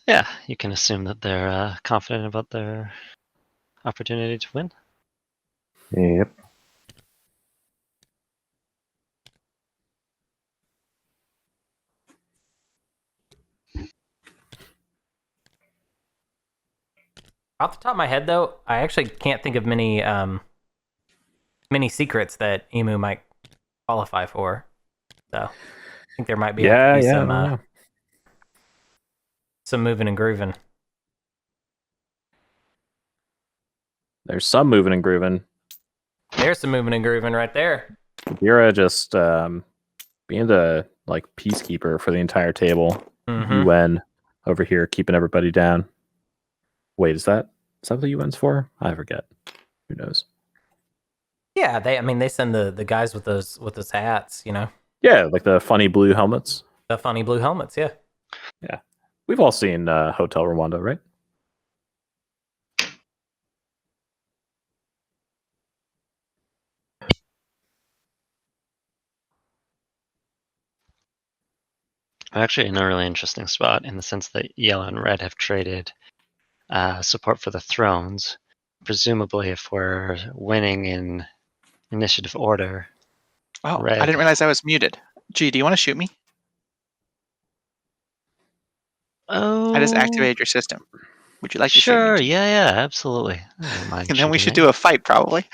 Yeah, you can assume that they're confident about their opportunity to win. Yep. Off the top of my head, though, I actually can't think of many secrets that Emu might qualify for. So I think there might be have to be I don't know. some moving and grooving. There's some moving and grooving. There's some moving and grooving right there. Adira just being the like peacekeeper for the entire table. Mhm. UN over here keeping everybody down. Wait, is that what the UN's for? I forget. Who knows? Yeah, they send the guys with those hats, you know, Yeah, like the funny blue helmets. the funny blue helmets. Yeah. Yeah, we've all seen Hotel Rwanda, right? I'm actually in a really interesting spot in the sense that yellow and red have traded support for the thrones. Presumably, if we're winning in initiative order, Oh, red. I didn't realize I was muted. Gee, do you want to shoot me? Oh, I just activated your system. Would you like to sure, shoot me? yeah, absolutely. I don't mind And then we shooting should at do you. a fight, probably.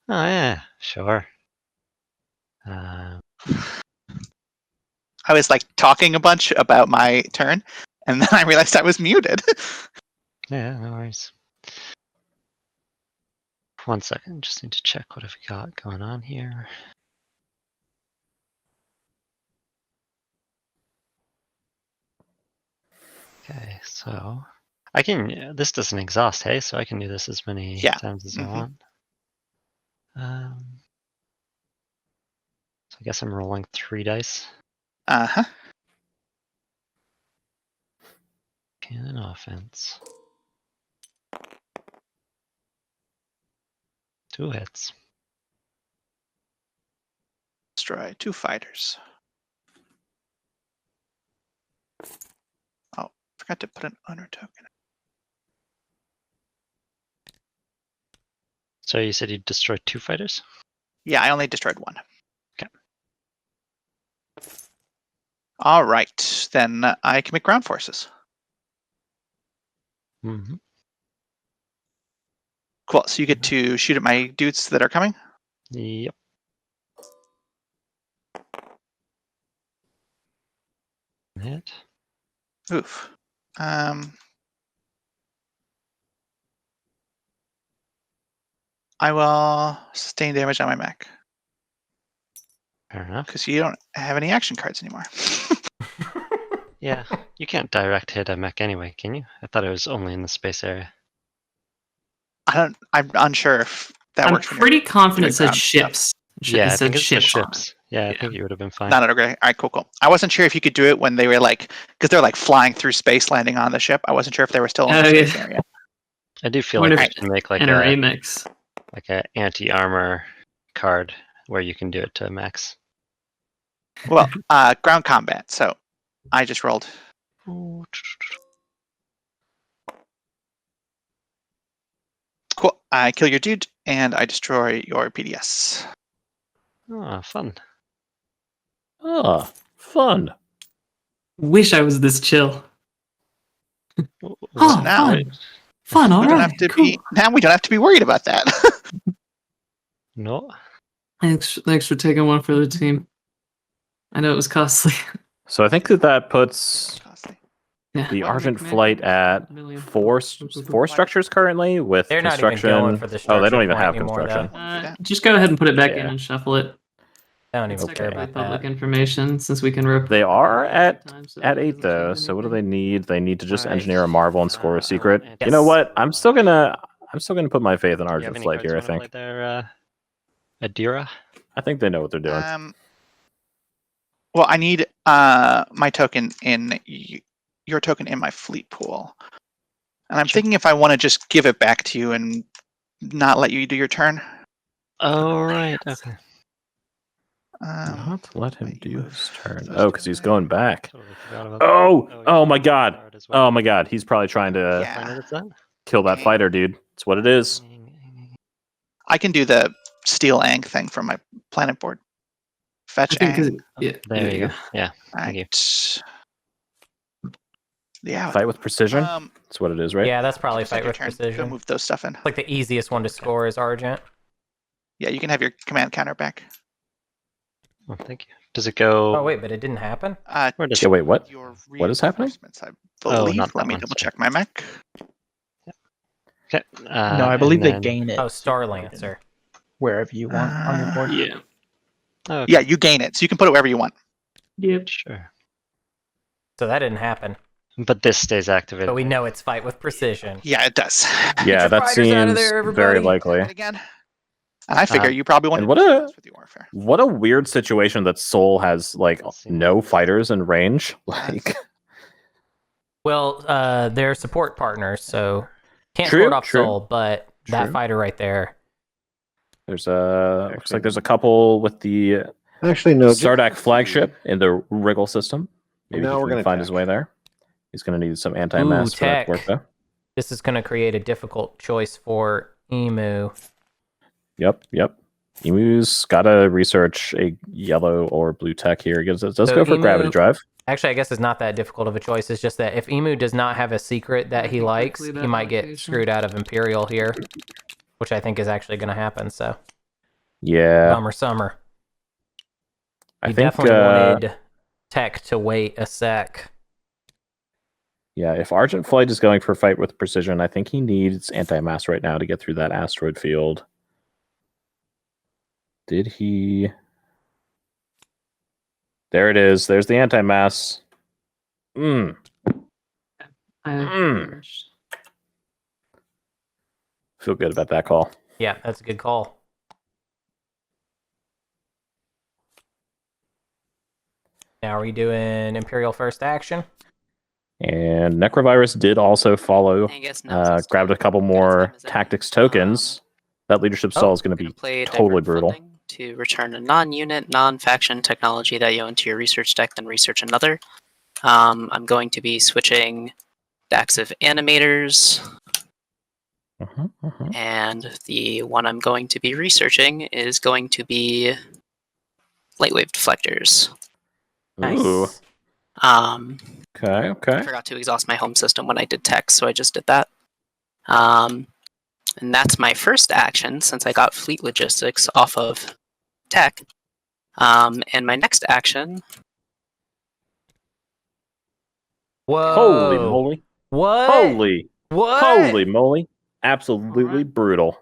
Oh yeah, sure. I was like talking a bunch about my turn, and then I realized I was muted. Yeah, no worries. 1 second, just need to check what have we got going on here. Okay, so I can. This doesn't exhaust, hey, so I can do this as many Yeah. times as I want. So I guess I'm rolling 3 dice. Uh-huh. Cannon offense. 2 hits. Destroy 2 fighters. Oh, forgot to put an honor token. So you said you destroyed 2 fighters? Yeah, I only destroyed 1. Okay. All right, then I commit ground forces. Mm-hmm. Cool. So you get to shoot at my dudes that are coming. Yep. Hit. Oof. I will sustain damage on my mech Fair enough. because you don't have any action cards anymore. Yeah, you can't direct hit a mech anyway, can you? I thought it was only in the space area. I'm unsure if that I'm works. when you're pretty confident doing it said ground stuff. ships. Yeah, It I said think it's the ships on it. ships. Yeah, I Yeah. think you would have been fine. Not okay. All right, cool. I wasn't sure if you could do it when they were like, because they're like flying through space, landing on the ship. I wasn't sure if they were still in the Oh, space yeah. area. I do feel What like if- we should make like NRA mix. a anti-armor card where you can do it to max. Well, ground combat. So I just rolled. Cool. I kill your dude and I destroy your PDS. Oh, fun. Ah, fun. Wish I was this chill. Oh, now- fun. Fun, all We don't right. have to Cool. be now. We don't have to be worried about that. No. Thanks for taking one for the team. I know it was costly. So I think that puts Costly. Yeah. the Well, Argent man, Flight at million. four structures currently with They're not even construction. going for the Oh, they structure don't even point have anymore, construction. though. Just go ahead and put it back in Yeah. and shuffle it. I don't It's even care technically about public that. information since we can rip. They are at time, so at it 8 doesn't though. change So what do they anything. need? They need to just Alright. engineer a marvel and score a secret. Yes. You know what? I'm still gonna put my faith in Do you have Argent any Flight cards here. you I wanna think. play there, Adira? I think they know what they're doing. Well, I need my token in your token in my fleet pool. And I'm thinking if I want to just give it back to you and not let you do your turn. Oh, right. Okay. Not let him wait, you do move his turn. those Oh, two because he's away. going back. Totally forgot about Oh, that. oh you my can god. card as well. Oh my god. He's probably trying to Yeah. Final that's that? kill that Okay. fighter, dude. It's what it is. I can do the Steel Ang thing from my planet board. Fetch I think 'cause- Ang. yeah, There you go. Yeah. Thank you. Right. Yeah. Fight with precision. Um, That's what it is, right? Yeah, that's probably just end fight your with turn. Go precision. move those stuff in. Like the easiest one to score is Argent. Yeah, you can have your command counter back. Oh, thank you. Does it go? Oh wait, but it didn't happen. Where does Yeah, wait, what? Your What is happening? reinforcements, I Oh, believe. not Let that me one, double sorry. check my mech. Okay. No, I believe and they then- gain it Oh, Star Lancer. wherever you want on your board. yeah. Oh, okay. Yeah, you gain it, so you can put it wherever you want. Yep. Sure. So that didn't happen. But this stays activated. But we know it's fight with precision. Yeah, it does. Yeah, your that fighters out of seems there, very everybody. likely. It again. And I figure you probably want and to what do a- this with the warfare. What a weird situation that Soul has like Let's see. no fighters in range. Like Well, they're support partners, so can't True, score it off true. Soul, but that True. fighter right there. there's looks like there's a couple with the Actually, no. just Sardak to see. flagship in the Wriggle system. Maybe Now he we're can gonna find his tech. way there. He's going to need some anti-mass Ooh, for that to work tech. though. This is going to create a difficult choice for Emu. Yep. Emu's got to research a yellow or blue tech here. It does So go for Emu- gravity drive. Actually, I guess it's not that difficult of a choice. It's just that if Emu does not have a secret that he Working likes, quickly, he that might get location. screwed out of Imperial here, which I think is actually going to happen. So, Yeah, bummer summer. I You think. definitely wanted tech to wait a sec. Yeah, if Argent Flight is going for fight with precision, I think he needs anti-mass right now to get through that asteroid field. Did he? There it is. There's the anti-mass. I Mm. Feel good about that call. Yeah, that's a good call. Now, are we doing Imperial first action? And Necrovirus did also follow. I guess now is Grabbed a couple as more time as any. tactics tokens. That leadership stall is going to Gonna be play totally divert brutal. funding to return a non-unit, non-faction technology that you own to your research deck, then research another. I'm going to be switching decks of animators, and the one I'm going to be researching is going to be lightwave deflectors. Nice. Ooh. I Okay. forgot to exhaust my home system when I did tech, so I just did that. And that's my first action since I got fleet logistics off of tech. And my next action. Whoa. Holy moly. What? What? Holy moly. Absolutely Alright. brutal.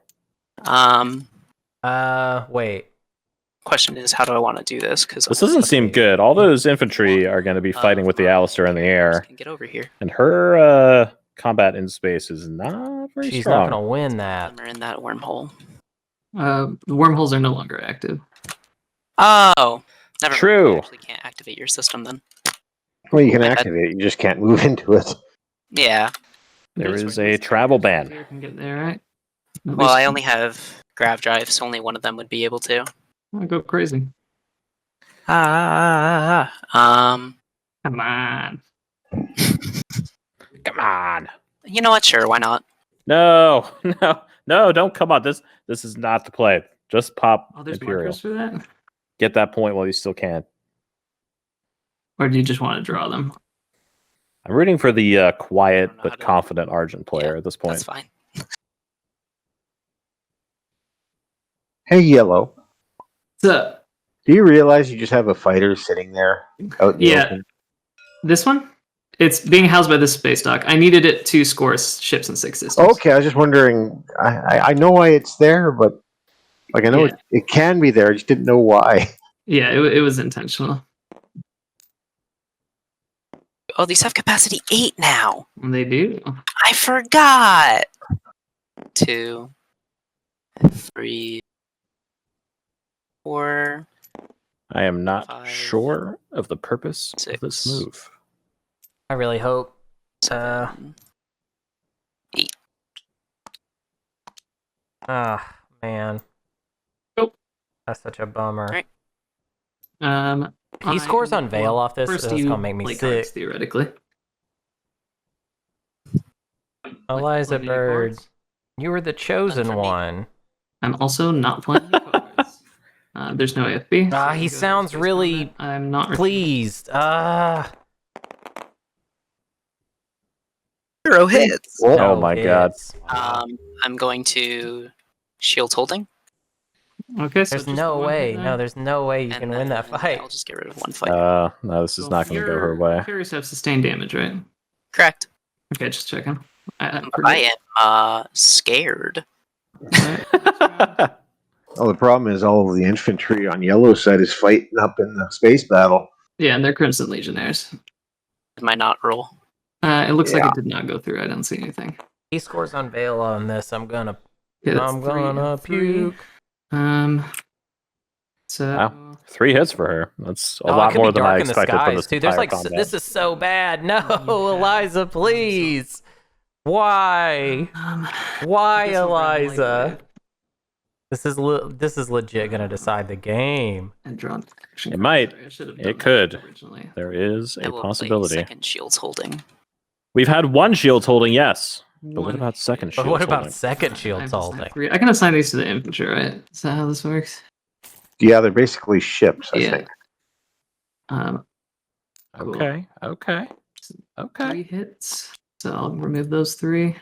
Wait. Question is, how do I want to do this? Because This doesn't seem good. All those infantry are going to be fighting with the Alistair in the air. Can get over here. And her combat in space is not very She's strong. not going to win that. We're in that wormhole. The wormholes are no longer active. Oh, never mind. True. You actually can't activate your system then. Well, you can My bad. activate it. You just can't move into it. Yeah. There is a travel ban. You can get there, right? At Well, I least- only have grav drive, so only one of them would be able to. I'll go crazy. Um. Come on. Come on. You know what? Sure, why not? No, don't come on. This is not the play. Just pop Oh, there's Imperial. markers for that? Get that point while you still can. Or do you just want to draw them? I'm rooting for the quiet know how but to- confident Argent player Yeah, at this point. That's fine. Hey, Yellow. So, Do you realize you just have a fighter sitting there out in the yeah. open? This one? It's being housed by this space dock. I needed it to score ships and 6 systems. Okay, I was just wondering. I know why it's there, but like I know Yeah. it can be there. I just didn't know why. Yeah, it was intentional. Oh, these have capacity 8 now. And they do. I forgot. 2, 3, 4. I am not 5, sure of the purpose of this 6. move. I really hope 7, 8. Ah, man. Nope. That's such a bummer. Right. He scores on Veil off this. First, That's you gonna make me play sick. cards, theoretically. Elizabird, you were the chosen for me. one. I'm also not playing any cards. There's no AFB. so I He can go sounds space really combat. I'm not pleased. 0 hits. Oh No my god. hits. I'm going to shield holding. Okay, so There's just no the one way. hit No, there. there's no way you And can win that then fight. I'll just get rid of 1 fight. No, this is Cool. not going to go her Your way. Carriers have sustained damage, right? Correct. Okay, just checking. But I am scared. Oh, the problem is all of the infantry on yellow side is fighting up in the space battle. Yeah, and they're Crimson Legionnaires. Did my not roll? It looks like Yeah. it did not go through. I don't see anything. He scores on Veil on this. I'm gonna Okay, that's I'm 3 gonna and 3. puke. So Wow. 3 hits for her. That's a Oh, it lot could more be than dark I in the expected from skies this too. There's entire like combat. this is so bad. No, have Eliza, so- please. Why? Why, I guess I'll grab Light Eliza? Wave This is legit gonna decide the game. and draw an action It card. might. Sorry, I should have It done could. that originally. There is I a will play possibility. second shields holding. We've had 1 shield holding, yes. But what One about second hit. But shield what about holding? second I shield just have holding? 3. I can assign these to the infantry, right? Is that how this works? Yeah, they're basically ships, I Yeah. think. Cool. Okay. 3 hits. So I'll remove those 3.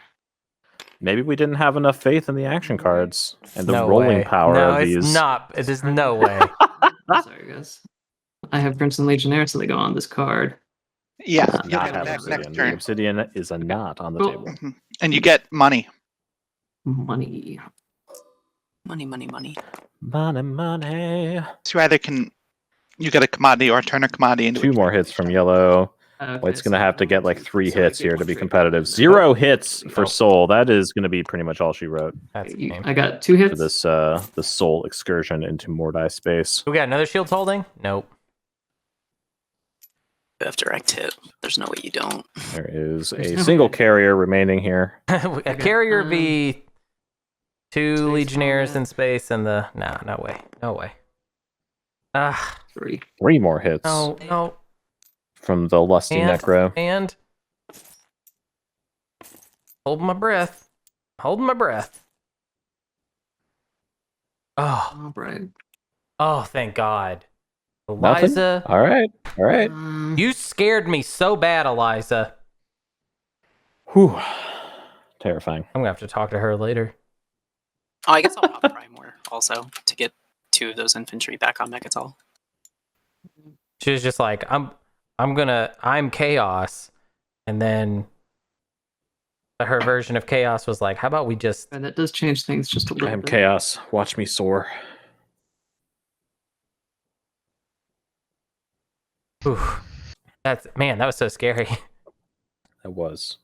Maybe we didn't have enough faith in the action cards and the No rolling way. power No, of it's these. not. There's no way. Sorry, guys. I have Crimson Legionnaire, so they go on this card. Yeah, Does you Not get have it next obsidian. The turn. obsidian is a knot on the Cool. table. Mhm. And you get money. Money. Money. Money. So you either can you get a commodity or turn a commodity into 2 more hits from yellow. Okay, White's going to so have to get 1, like 2, 3 so I hits get here to 1 be trade competitive. card. 0 hits for Oh. soul. That is going to be pretty much all she wrote That's the game. I got 2 hits. for this the soul excursion into Mordai space. We got another shield holding? Nope. You have direct hit. There's no way you don't. There is There's a no single way. carrier remaining here. A carrier v 2 Space legionnaires combat. in space and the no way. No way. 3. 3 more hits No. from the lusty necro. And hold my breath. Holding my breath. Oh, Oh, right. oh, thank God. Nothing? Eliza, All right. you scared me so bad, Eliza. Whew. Terrifying. I'm gonna have to talk to her later. Oh, I guess I'll pop Primor also to get 2 of those infantry back on Mechatol. She was just like, I'm chaos, and then her version of chaos was like, how about we just And that does change things just a little I am bit. chaos. Watch me soar. Whew. That was so scary. That was.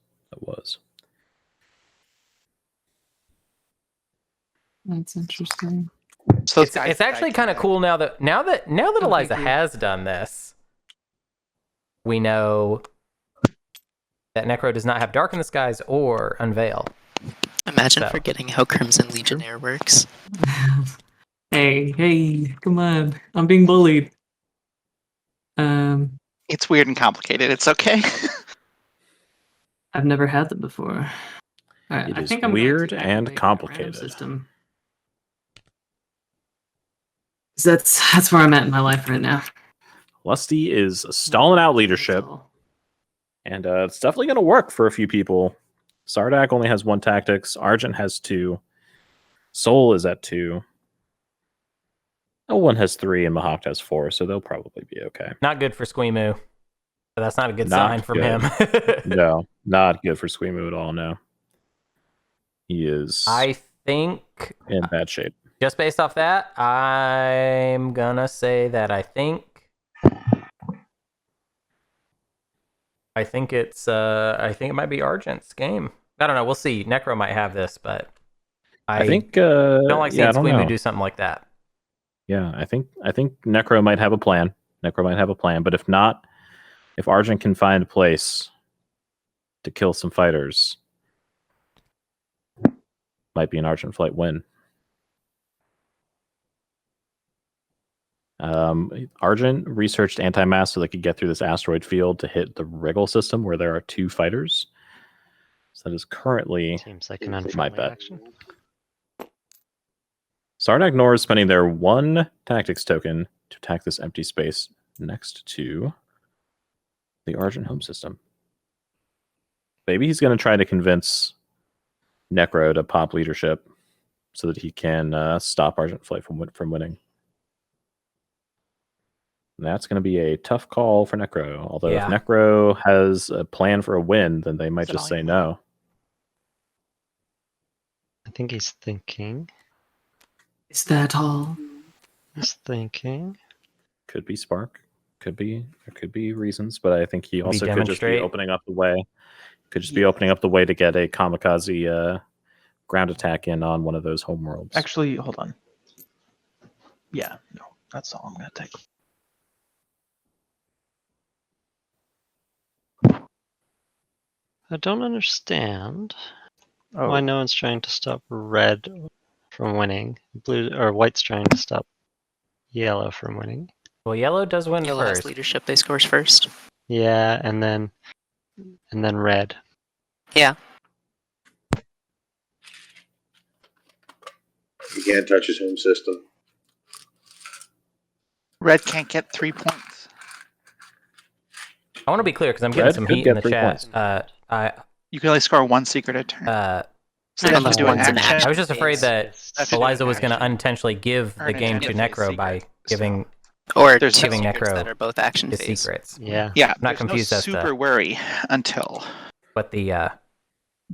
That's interesting. So those guys It's actually died kind of today. cool now that Eliza thank you. has done this. We know that Necro does not have Dark in the Skies or Unveil. Imagine So. forgetting how Crimson Legionnaire works. Hey, come on. I'm being bullied. It's weird and complicated. It's okay. I've never had them before. Alright, It I is think I'm weird going to and activate my complicated. random system. 'Cause that's where I'm at in my life right now. Lusty is stalling out leadership, That's all. and it's definitely going to work for a few people. Sardak only has 1 tactics. Argent has 2. Soul is at 2. No one has 3, and Mahawk has 4, so they'll probably be okay. Not good for Squeemu. But that's not a good Not sign from good. him. No, not good for Squeemu at all, no. He is I think, in bad shape. just based off that, I'm gonna say that I think it might be Argent's game. I don't know. We'll see. Necro might have this, but I think don't like seeing I don't Squeemu know. do something like that. Yeah, I think Necro might have a plan. But if not, if Argent can find a place to kill some fighters. Might be an Argent flight win. Argent researched anti-mass so they could get through this asteroid field to hit the Wriggle system where there are 2 fighters. So that is currently Seems like an my unfriendly bet. action. Sardak Nor is spending their 1 tactics token to attack this empty space next to the Argent home system. Maybe he's going to try to convince Necro to pop leadership so that he can stop Argent Flight from winning. And that's going to be a tough call for Necro. Although Yeah. if Necro has a plan for a win, then they might Is it just all say you no. I think he's thinking. Is that all? He's thinking. Could be Spark. There could be reasons, but I think he Could be also could just be demonstrate. opening up the way. Could just be opening up the way to get a kamikaze ground attack in on one of those homeworlds. Actually, hold on. Yeah, no, that's all I'm gonna take. I don't understand Oh, why no one's trying to stop red from winning. Blue or white's trying to stop yellow from winning. Well, yellow does win Yellow has first. leadership. They scores first. Yeah, and then red. Yeah. You can't touch his home system. Red can't get 3 points. I want to be clear because I'm getting Red some could heat in get the 3 chat. You can only score 1 secret a turn. Some So they have of to those do an ones in action. action I was just afraid phase. that That's a Eliza good was going to action. unintentionally give the Earn game an to action Necro secret, by so- giving Or There's two giving secrets Necro that are both action his phase. secrets. Yeah. Yeah, Not there's confused no as to- super worry until what the that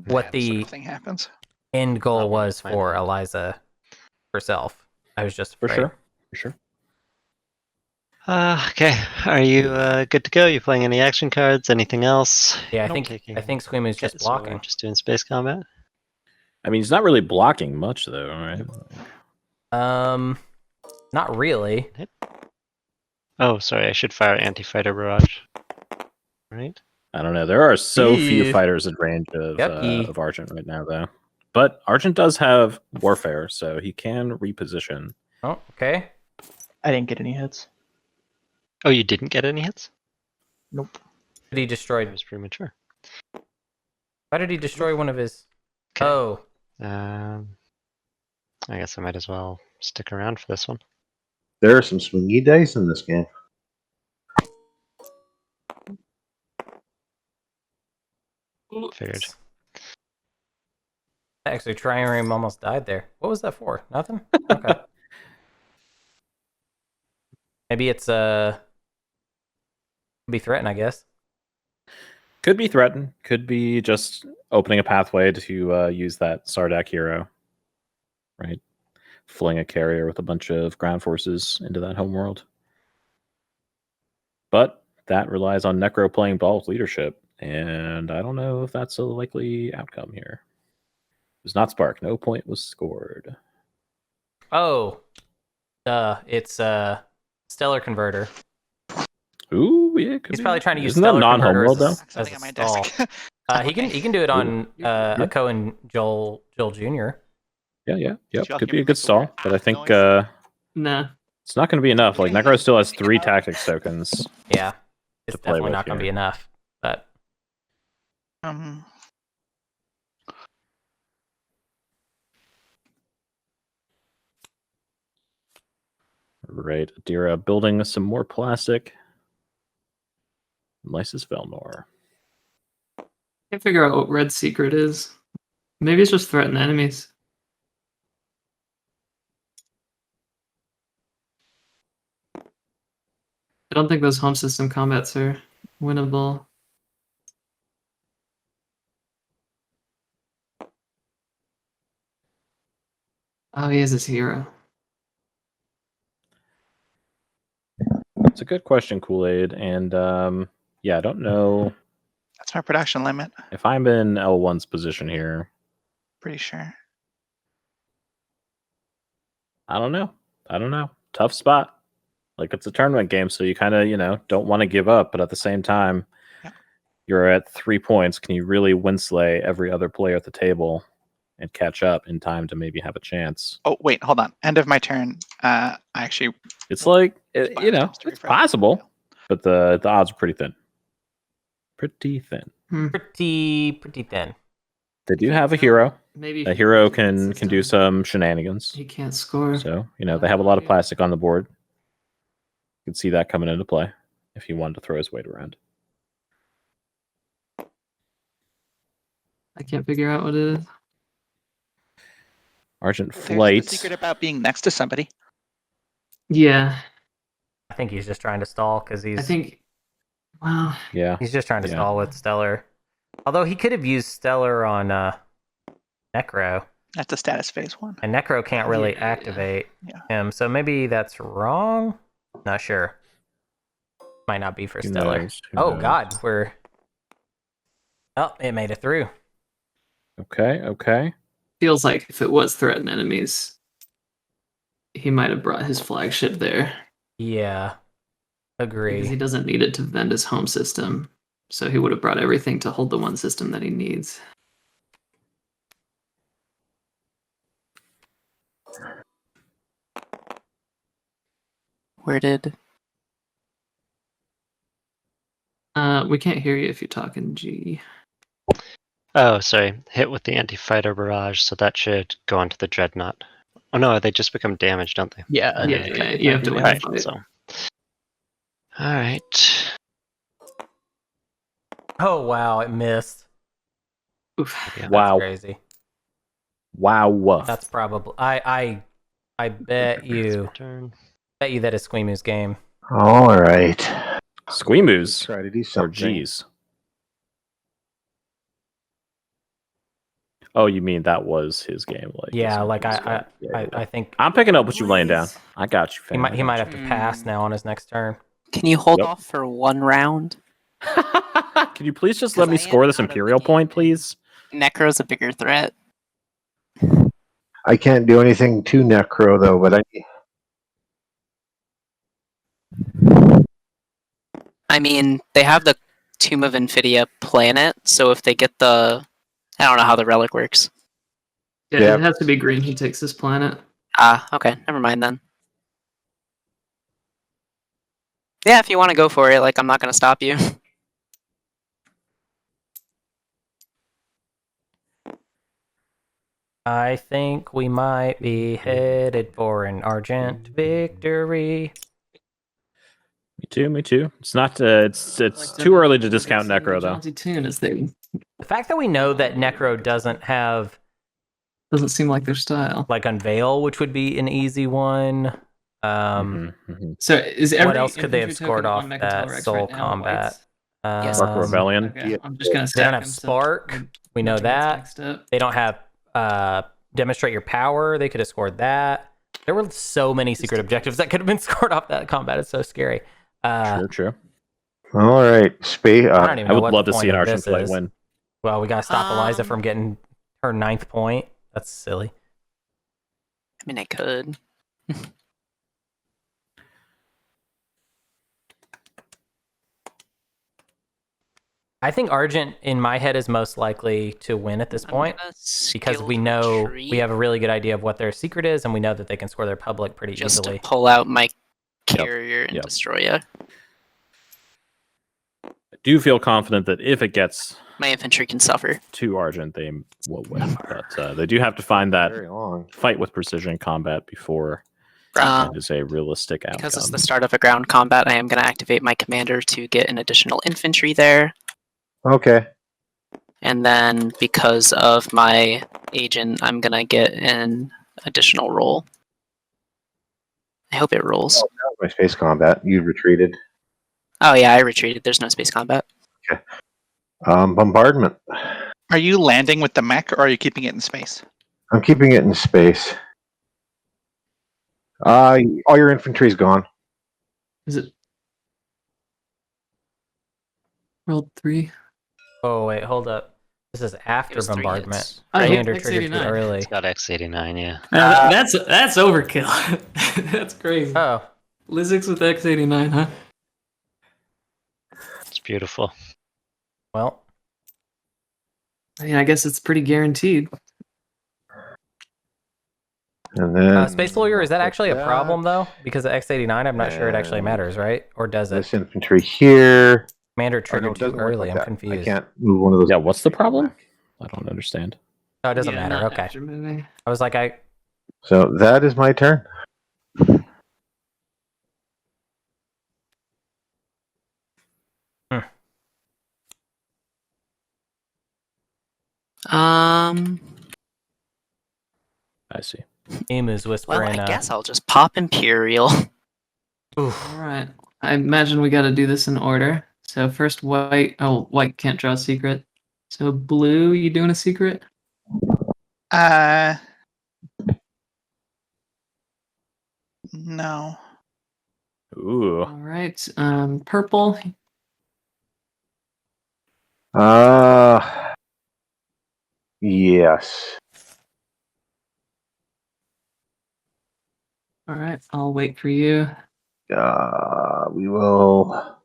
sort the of thing happens. end goal Not when was it's my for turn. Eliza herself. I was just For afraid. sure. Okay. Are you good to go? You playing any action cards? Anything else? Yeah, I Nope. think Squimu's just Okay, so we're blocking. just doing space combat. I mean, he's not really blocking much though, right? Not really. Oh, sorry. I should fire anti-fighter barrage. Right. I don't know. There are so few Ew. fighters in range of Yucky. Argent right now, though. But Argent does have Warfare, so he can reposition. Oh, okay. I didn't get any hits. Oh, you didn't get any hits? Nope. Did he I destroy? was premature. Why did he destroy one of his? Okay. Oh, I guess I might as well stick around for this one. There are some swingy dice in this game. Figured. actually, Triareme almost died there. What was that for? Nothing. Okay. Maybe it's be threatened, I guess. Could be threatened. Could be just opening a pathway to use that Sardak hero. Right? Fling a carrier with a bunch of ground forces into that homeworld. But that relies on Necro playing ball with leadership, and I don't know if that's a likely outcome here. It was not Spark. No point was scored. Oh, it's Stellar Converter. Ooh, yeah, could He's be. probably trying to use Isn't that Stellar Converter non-homeworld, though? as Something a on my stall. desk. He can do it on Yeah. Akko and Joel Jr. Yeah, Did yep. y'all Could hear be me a good make a stall, weird but I think noise? Nah. it's not going to be enough. Like, Necro still has 3 tactics tokens. Yeah, it's To play definitely with not going to be here. enough. But Right, Adira building some more plastic. Lysis Velnor. Can't figure out what Red's secret is. Maybe it's just threaten enemies. I don't think those home system combats are winnable. Oh, he is his hero. It's a good question, Kool-Aid. And yeah, I don't know That's my production limit. if I'm in L1's position here. Pretty sure. I don't know. Tough spot. Like, it's a tournament game, so you kind of, don't want to give up, but at the same time, Yeah. You're at 3 points. Can you really winslay every other player at the table and catch up in time to maybe have a chance? Oh, wait, hold on. End of my turn. I actually It's like, It's you know, times three it's for possible, everyone. but the odds are pretty thin. Pretty thin. Pretty thin. They do have a hero. Maybe A hero can do some shenanigans. He can't score. So, you know, they have a lot of plastic on the board. You can see that coming into play if he wanted to throw his weight around. I can't figure out what it is. Argent There's Flight. the secret about being next to somebody. Yeah, I think he's just trying to stall because I think. Well, Yeah. he's just trying to Yeah. stall with Stellar. Although he could have used Stellar on Necro, That's a status phase 1. and Necro can't really Yeah. activate Yeah. him, so maybe that's wrong. Not sure. Might not be for Who Stellar. knows? Who Oh knows? God, Oh, it made it through. Okay. feels like if it was threatened enemies, he might have brought his flagship there Yeah, because agree. he doesn't need it to vend his home system. So he would have brought everything to hold the one system that he needs. Where did? We can't hear you if you're talking G. Oh, sorry. Hit with the anti-fighter barrage, so that should go onto the dreadnought. Oh no, they just become damaged, don't they? Yeah. You have to win Right, the fight. so. Alright. Oh wow, it missed. Oof. Yeah. Wow. That's crazy. Wow. That's probably I bet you Turn. that is Squeamu's game. All right. Squeamoos. Try to do Or something. G's. Oh, you mean that was his game? Like Yeah, his like G's I game. Yeah. I think I'm picking up what you laying down. I got you, he fam. might have to pass now on his next turn. Can you hold Yep. off for 1 round? Can you please just 'Cause let me I am score this out of the Imperial game, point, and- please? Necro's a bigger threat. I can't do anything to Necro though, but I mean, they have the Tomb of Infidia planet, so if they get the... I don't know how the relic works. Yeah, Yeah. it has to be green. He takes this planet. Ah, okay, never mind then. Yeah, if you want to go for it, like, I'm not going to stop you. I think we might be headed for an Argent victory. Me too. It's not. It's too early to discount Necro though. Jaunty tune as they The fact that we know that Necro doesn't have doesn't seem like their style. like Unveil, which would be an easy one. So is What every else could they have infantry scored token off on Mechantol that Rex Soul right now Combat? white? Yes. Spark Rebellion. Okay, I'm just gonna They stack don't have them, so Spark. when We know Metro gets that. mixed up. They don't have Demonstrate Your Power. They could have scored that. There were so many secret objectives that could have been scored off that combat. It's so scary. True. all right. Space. I don't even I know would what love the to point see an of Argent this Flight is. win. Well, we gotta stop Eliza Um, from getting her 9th point. That's silly. I mean, I could. I think Argent, in my head, is most likely to win at this I'm point gonna because we skilled know retreat we have a really good idea of what their secret is, and we know that they can score their public pretty just easily. to pull out my carrier and Yep. destroy you. I do feel confident that if it gets My infantry can suffer. to Argent, they will win. But they do have to find that Very long. fight with precision combat before Um, that is a realistic outcome. because it's the start of a ground combat, I am going to activate my commander to get an additional infantry there. Okay. And then because of my agent, I'm going to get an additional roll. I hope it rolls. That was my space combat. You retreated. Oh yeah, I retreated. There's no space combat. Bombardment. Are you landing with the mech or are you keeping it in space? I'm keeping it in space. All your infantry's gone. Is it rolled 3? Oh wait, hold up. This is after It was 3 bombardment. hits. Oh, yeah, Commander triggered too X89. early. It's got X89, yeah. That's overkill. That's crazy. Oh, Lizix with X89, huh? It's beautiful. Well, I mean, I guess it's pretty guaranteed. And then Space Lawyer, is that like actually a that. problem, though? Because of X89, I'm not sure it actually And matters, right? Or does it? This infantry here. Commander Oh, no, triggered it too doesn't work early. like I'm that. confused. I can't move one of those. Yeah, what's the infantry problem? back. I don't understand. Oh, it doesn't Yeah, matter. not Okay. after moving. I was like, So that is my turn. Um. I see. Emu's Well, whispering. I guess I'll just pop Imperial. Oof. All right. I imagine we got to do this in order. So first white. Oh, white can't draw a secret. So blue, you doing a secret? No. Ooh. All right. Purple. Yes. All right. I'll wait for you. We will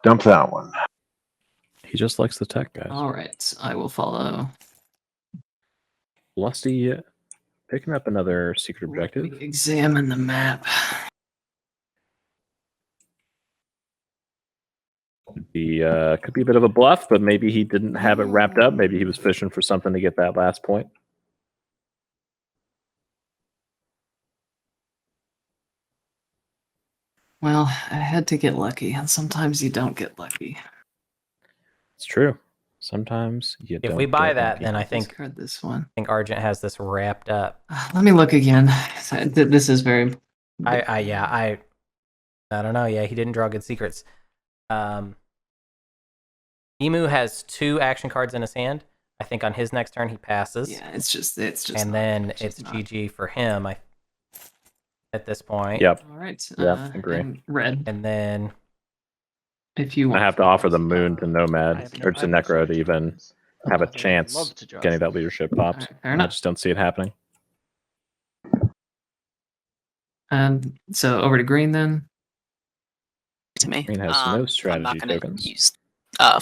dump that one. He just likes the tech, guys. All right. I will follow. Lusty picking up another secret Let objective. me examine the map. Could be a bit of a bluff, but maybe he didn't have it wrapped up. Maybe he was fishing for something to get that last point. Well, I had to get lucky, and sometimes you don't get lucky. It's true. Sometimes you If don't we buy get that, lucky. then I I'll think discard this one. Argent has this wrapped up. Let me look again. This is very. I don't know. Yeah, he didn't draw good secrets. Emu has 2 action cards in his hand. I think on his next turn he passes. Yeah, it's just. And then it's GG for him. At this point. Yep. All right. Yeah, agree. And red. And then If you I want. have to offer the moon to I Nomad have or no- to I have no Necro to even strategies. have a Although I'd chance love to draw getting that something. leadership popped. Alright, fair I enough. just don't see it happening. And so over to green then. To me. Green has no I'm strategy not gonna tokens. use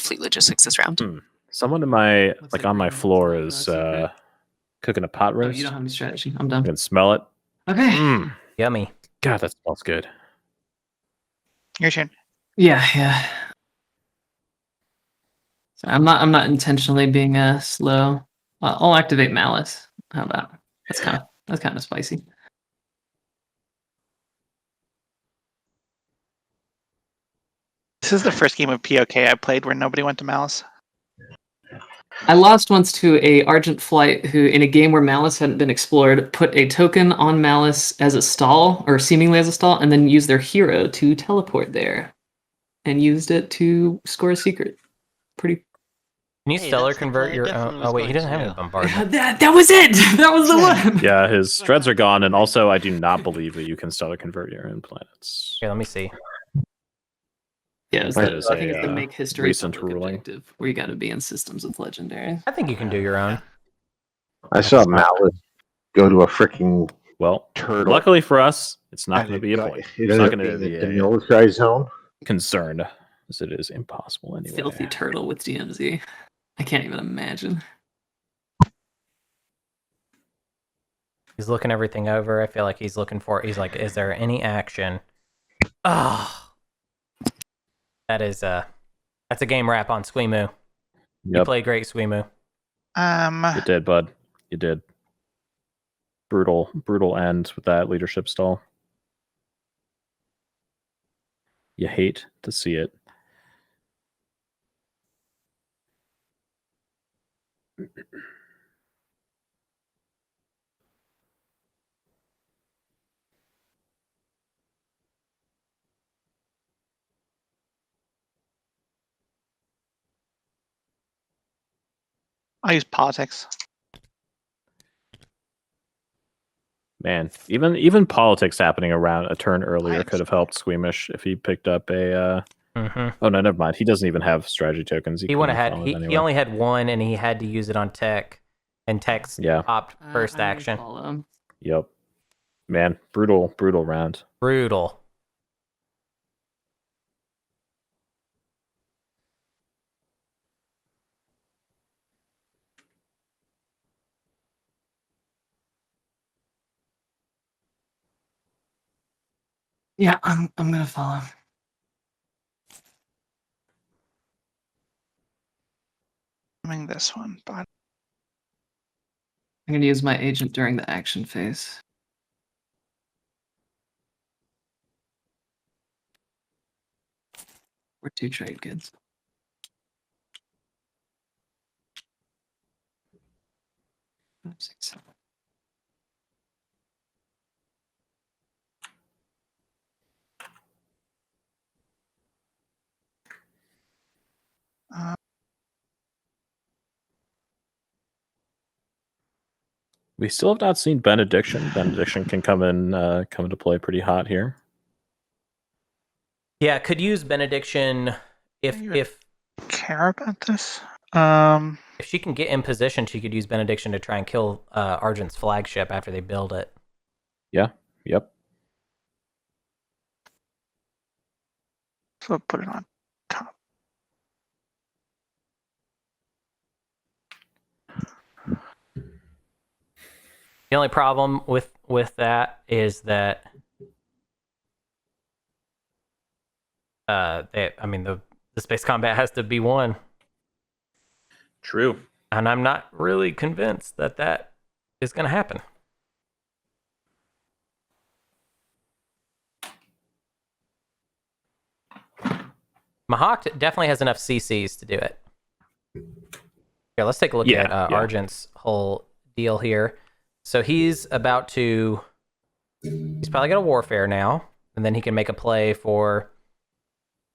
fleet logistics this round. Someone in my Looks like on my green floor has is secret. cooking a pot Oh, roast. you don't have any strategy. I'm I done. can smell it. Okay. Mm. yummy. God, that smells good. Your turn. Yeah. So I'm not intentionally being slow. I'll activate Malice. How about that's kind of spicy. This is the first game of POK I played where nobody went to Malice. I lost once to a Argent Flight who, in a game where Malice hadn't been explored, put a token on Malice as a stall, or seemingly as a stall, and then used their hero to teleport there, and used it to score a secret. Pretty. Can you Hey, stellar that's the convert play I your definitely was oh wait, going he doesn't to have any do. bombardment. That was it. That was the one. Yeah, his dreads are gone, and also I do not believe that you can stellar convert your own planets. Here, let me see. Yeah, That is I think it's the a, make history recent public ruling. objective where you got to be in systems with legendary. I think you can do your own. I saw Malice go to a freaking Well, turtle. luckily for us, it's not and going to it be a got- point. It It's not ended going up to being be a a demilitarized zone. concern, as it is impossible anyway. Filthy turtle with DMZ. I can't even imagine. He's looking everything over. I feel like he's like, is there any action? Oh, that's a game wrap on Squeemu. You Yep, play great, Squeemu. you did, bud. You did. Brutal end with that leadership stall. You hate to see it. I'll use politics. Man, even politics happening around a turn earlier Right. could have helped Squeamish if he picked up a. Mm-hmm. Oh no, never mind. He doesn't even have strategy tokens. He would have couldn't had. follow it He anyway. only had one, and he had to use it on tech, and tech's Yeah. popped first I action. follow. Yep. Man, brutal round. Brutal. Yeah, I'm gonna follow. Doing this one, but I'm gonna use my agent during the action phase. We're 2 trade goods. Five, six, seven. We still have not seen Benediction. Benediction can come into play pretty hot here. Yeah, could use Benediction if care about this. if she can get in position, she could use Benediction to try and kill Argent's flagship after they build it. Yeah. Yep. So put it on top. The only problem with that is that the space combat has to be won, True. and I'm not really convinced that that is going to happen. Mahawk definitely has enough CCs to do it. Here, let's take a look at Argent's whole deal here. So he's about to... He's probably got a Warfare now, and then he can make a play for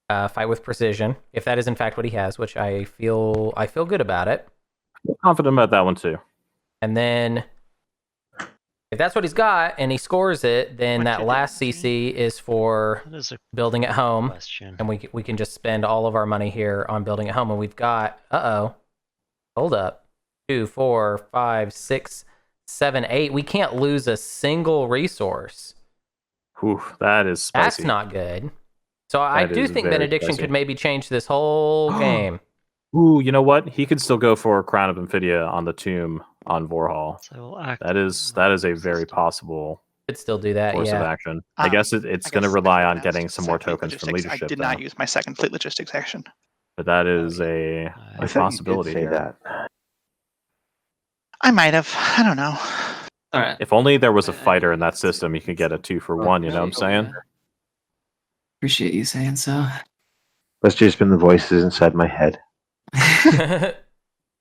Fight with Precision, if that is in fact what he has, which I feel good about it. I'm confident about that one too. And then, if that's what he's got, and he scores it, then that last CC is for That is a building at home. question. And we can just spend all of our money here on building at home. And we've got, hold up, 2, 4, 5, 6, 7, 8. We can't lose a single resource. Whew, that is spicy. That's not good. So I That do is think very Benediction spicy. could maybe change this whole game. Ooh, you know what? He could still go for Crown of Amphidia on the tomb on Vorhal. So we'll act That is a very possible Could still do that, course of yeah. action. I guess it's going to rely on getting some more tokens from leadership. I did not use my second fleet logistics action. But that is a I thought you did possibility say here. that. I might have. I don't know. All right. If only there was a fighter in that system, you could get a 2-for-1. You know what I'm saying? Appreciate you saying so. That's just been the voices inside my head.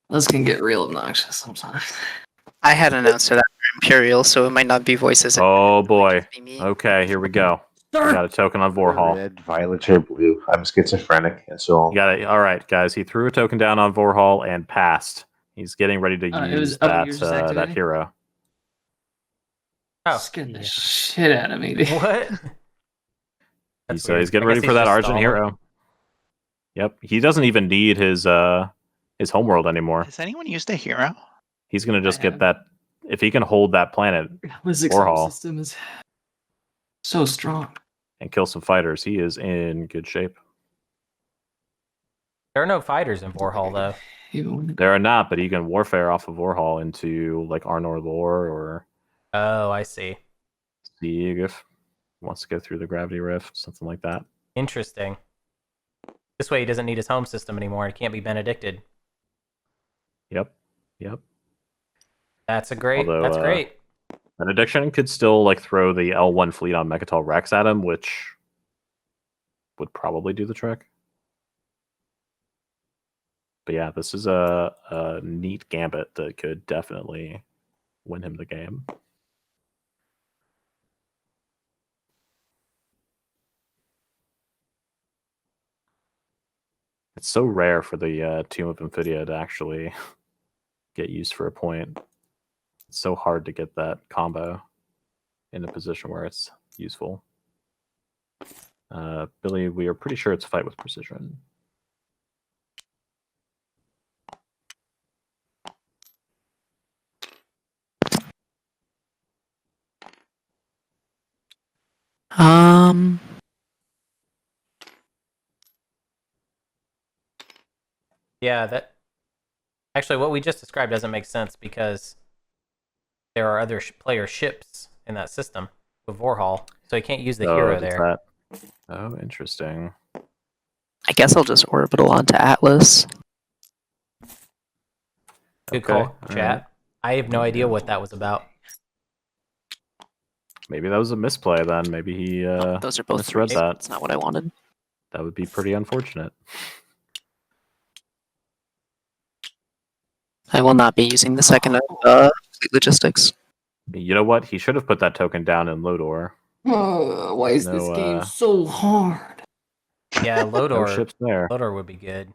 Those can get real obnoxious sometimes. I had an answer that for Imperial, so it might not be voices. Oh boy. It might just be me. Okay, here we go. We got a token on Vorhal. Red, violet, or blue. I'm schizophrenic, and so You got it. All right, guys. He threw a token down on Vorhal and passed. He's getting ready to use you were just activating? that hero. Oh, Scared the shit out of me. Dude. what? He's weird. getting I ready guess for he's that just Argent stalling. hero. Yep. He doesn't even need his homeworld anymore. Has anyone used a hero? He's gonna just I get have. that. If he can hold that planet Blizzard's Vorhal system is so strong. and kill some fighters, he is in good shape. There are no fighters in Vorhal, though. Even when There are not, but he can warfare off of Vorhal into like Arnor Lore or Oh, I see. Sieg if he wants to go through the Gravity Rift, something like that. Interesting. This way he doesn't need his home system anymore. He can't be benedicted. Yep. That's great. Although, That's great. Benediction could still like throw the L1 fleet on Mechatol Rex at him, which would probably do the trick. But yeah, this is a neat gambit that could definitely win him the game. It's so rare for the Tomb of Amphidia to actually get used for a point. It's so hard to get that combo in a position where it's useful. Billy, we are pretty sure it's Fight with Precision. Yeah, that... Actually, what we just described doesn't make sense because there are other player ships in that system, with Vorhal, so he can't use the Oh, hero does there. that- Oh, interesting. I guess I'll just orbital onto Atlas. Good Okay, call, all chat. right. I have no idea what that was about. Maybe that was a misplay then. Maybe he Those are both misread threes. that. That's not what I wanted. That would be pretty unfortunate. I will not be using the second fleet logistics. You know what? He should have put that token down in Lodor. Why is this No, game so hard? Yeah, No Lodor. ships there. Lodor would be good.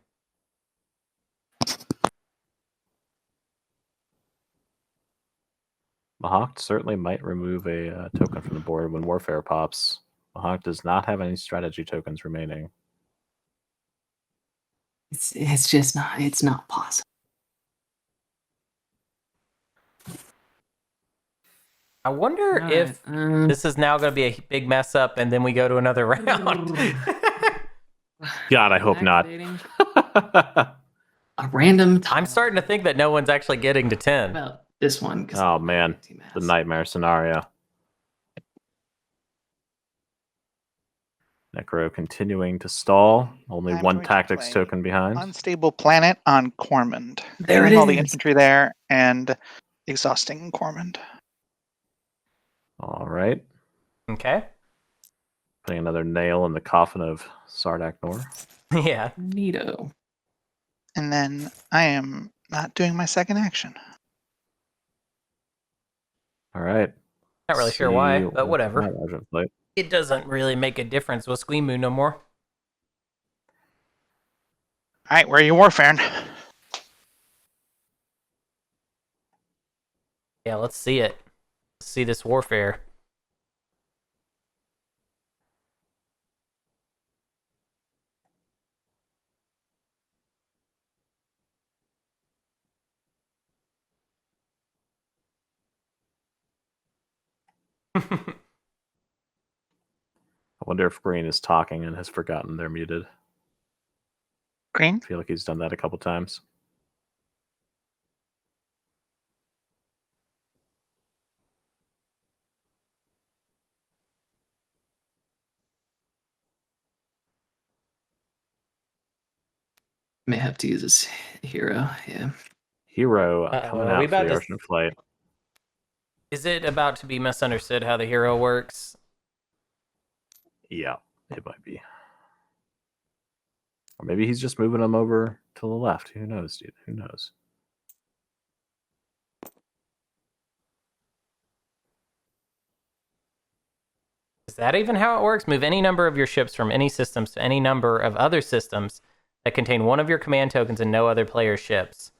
Mahawk certainly might remove a token from the board when Warfare pops. Mahawk does not have any strategy tokens remaining. It's just not. It's not possible. I wonder Alright, if this is now going to be a big mess up, and then we go to another round. God, I hope not. activating a random. I'm starting to think that no one's actually getting to 10. about this one. 'cause Oh I'm man, anti-mass. the nightmare scenario. Necro continuing to stall. Only I'm one going to tactics play token behind. Unstable planet on Cormond. There Killing it all the is. infantry there and exhausting Cormond. All right. Okay. Putting another nail in the coffin of Sardak Nor. Yeah. Neato. And then I am not doing my second action. All right. Not really sure why, but whatever. Play. It doesn't really make a difference with Squee Moon no more. All right, where are you warfaring? Yeah, let's see it. Let's see this warfare. I wonder if Green is talking and has forgotten they're muted. Green? I feel like he's done that a couple times. May have to use this hero. Yeah. Hero Uh-oh, coming are we out for about the to- Ocean Flight. Is it about to be misunderstood how the hero works? Yeah, it might be. Or maybe he's just moving them over to the left. Who knows, dude? Who knows? Is that even how it works? Move any number of your ships from any systems to any number of other systems that contain one of your command tokens and no other player's ships.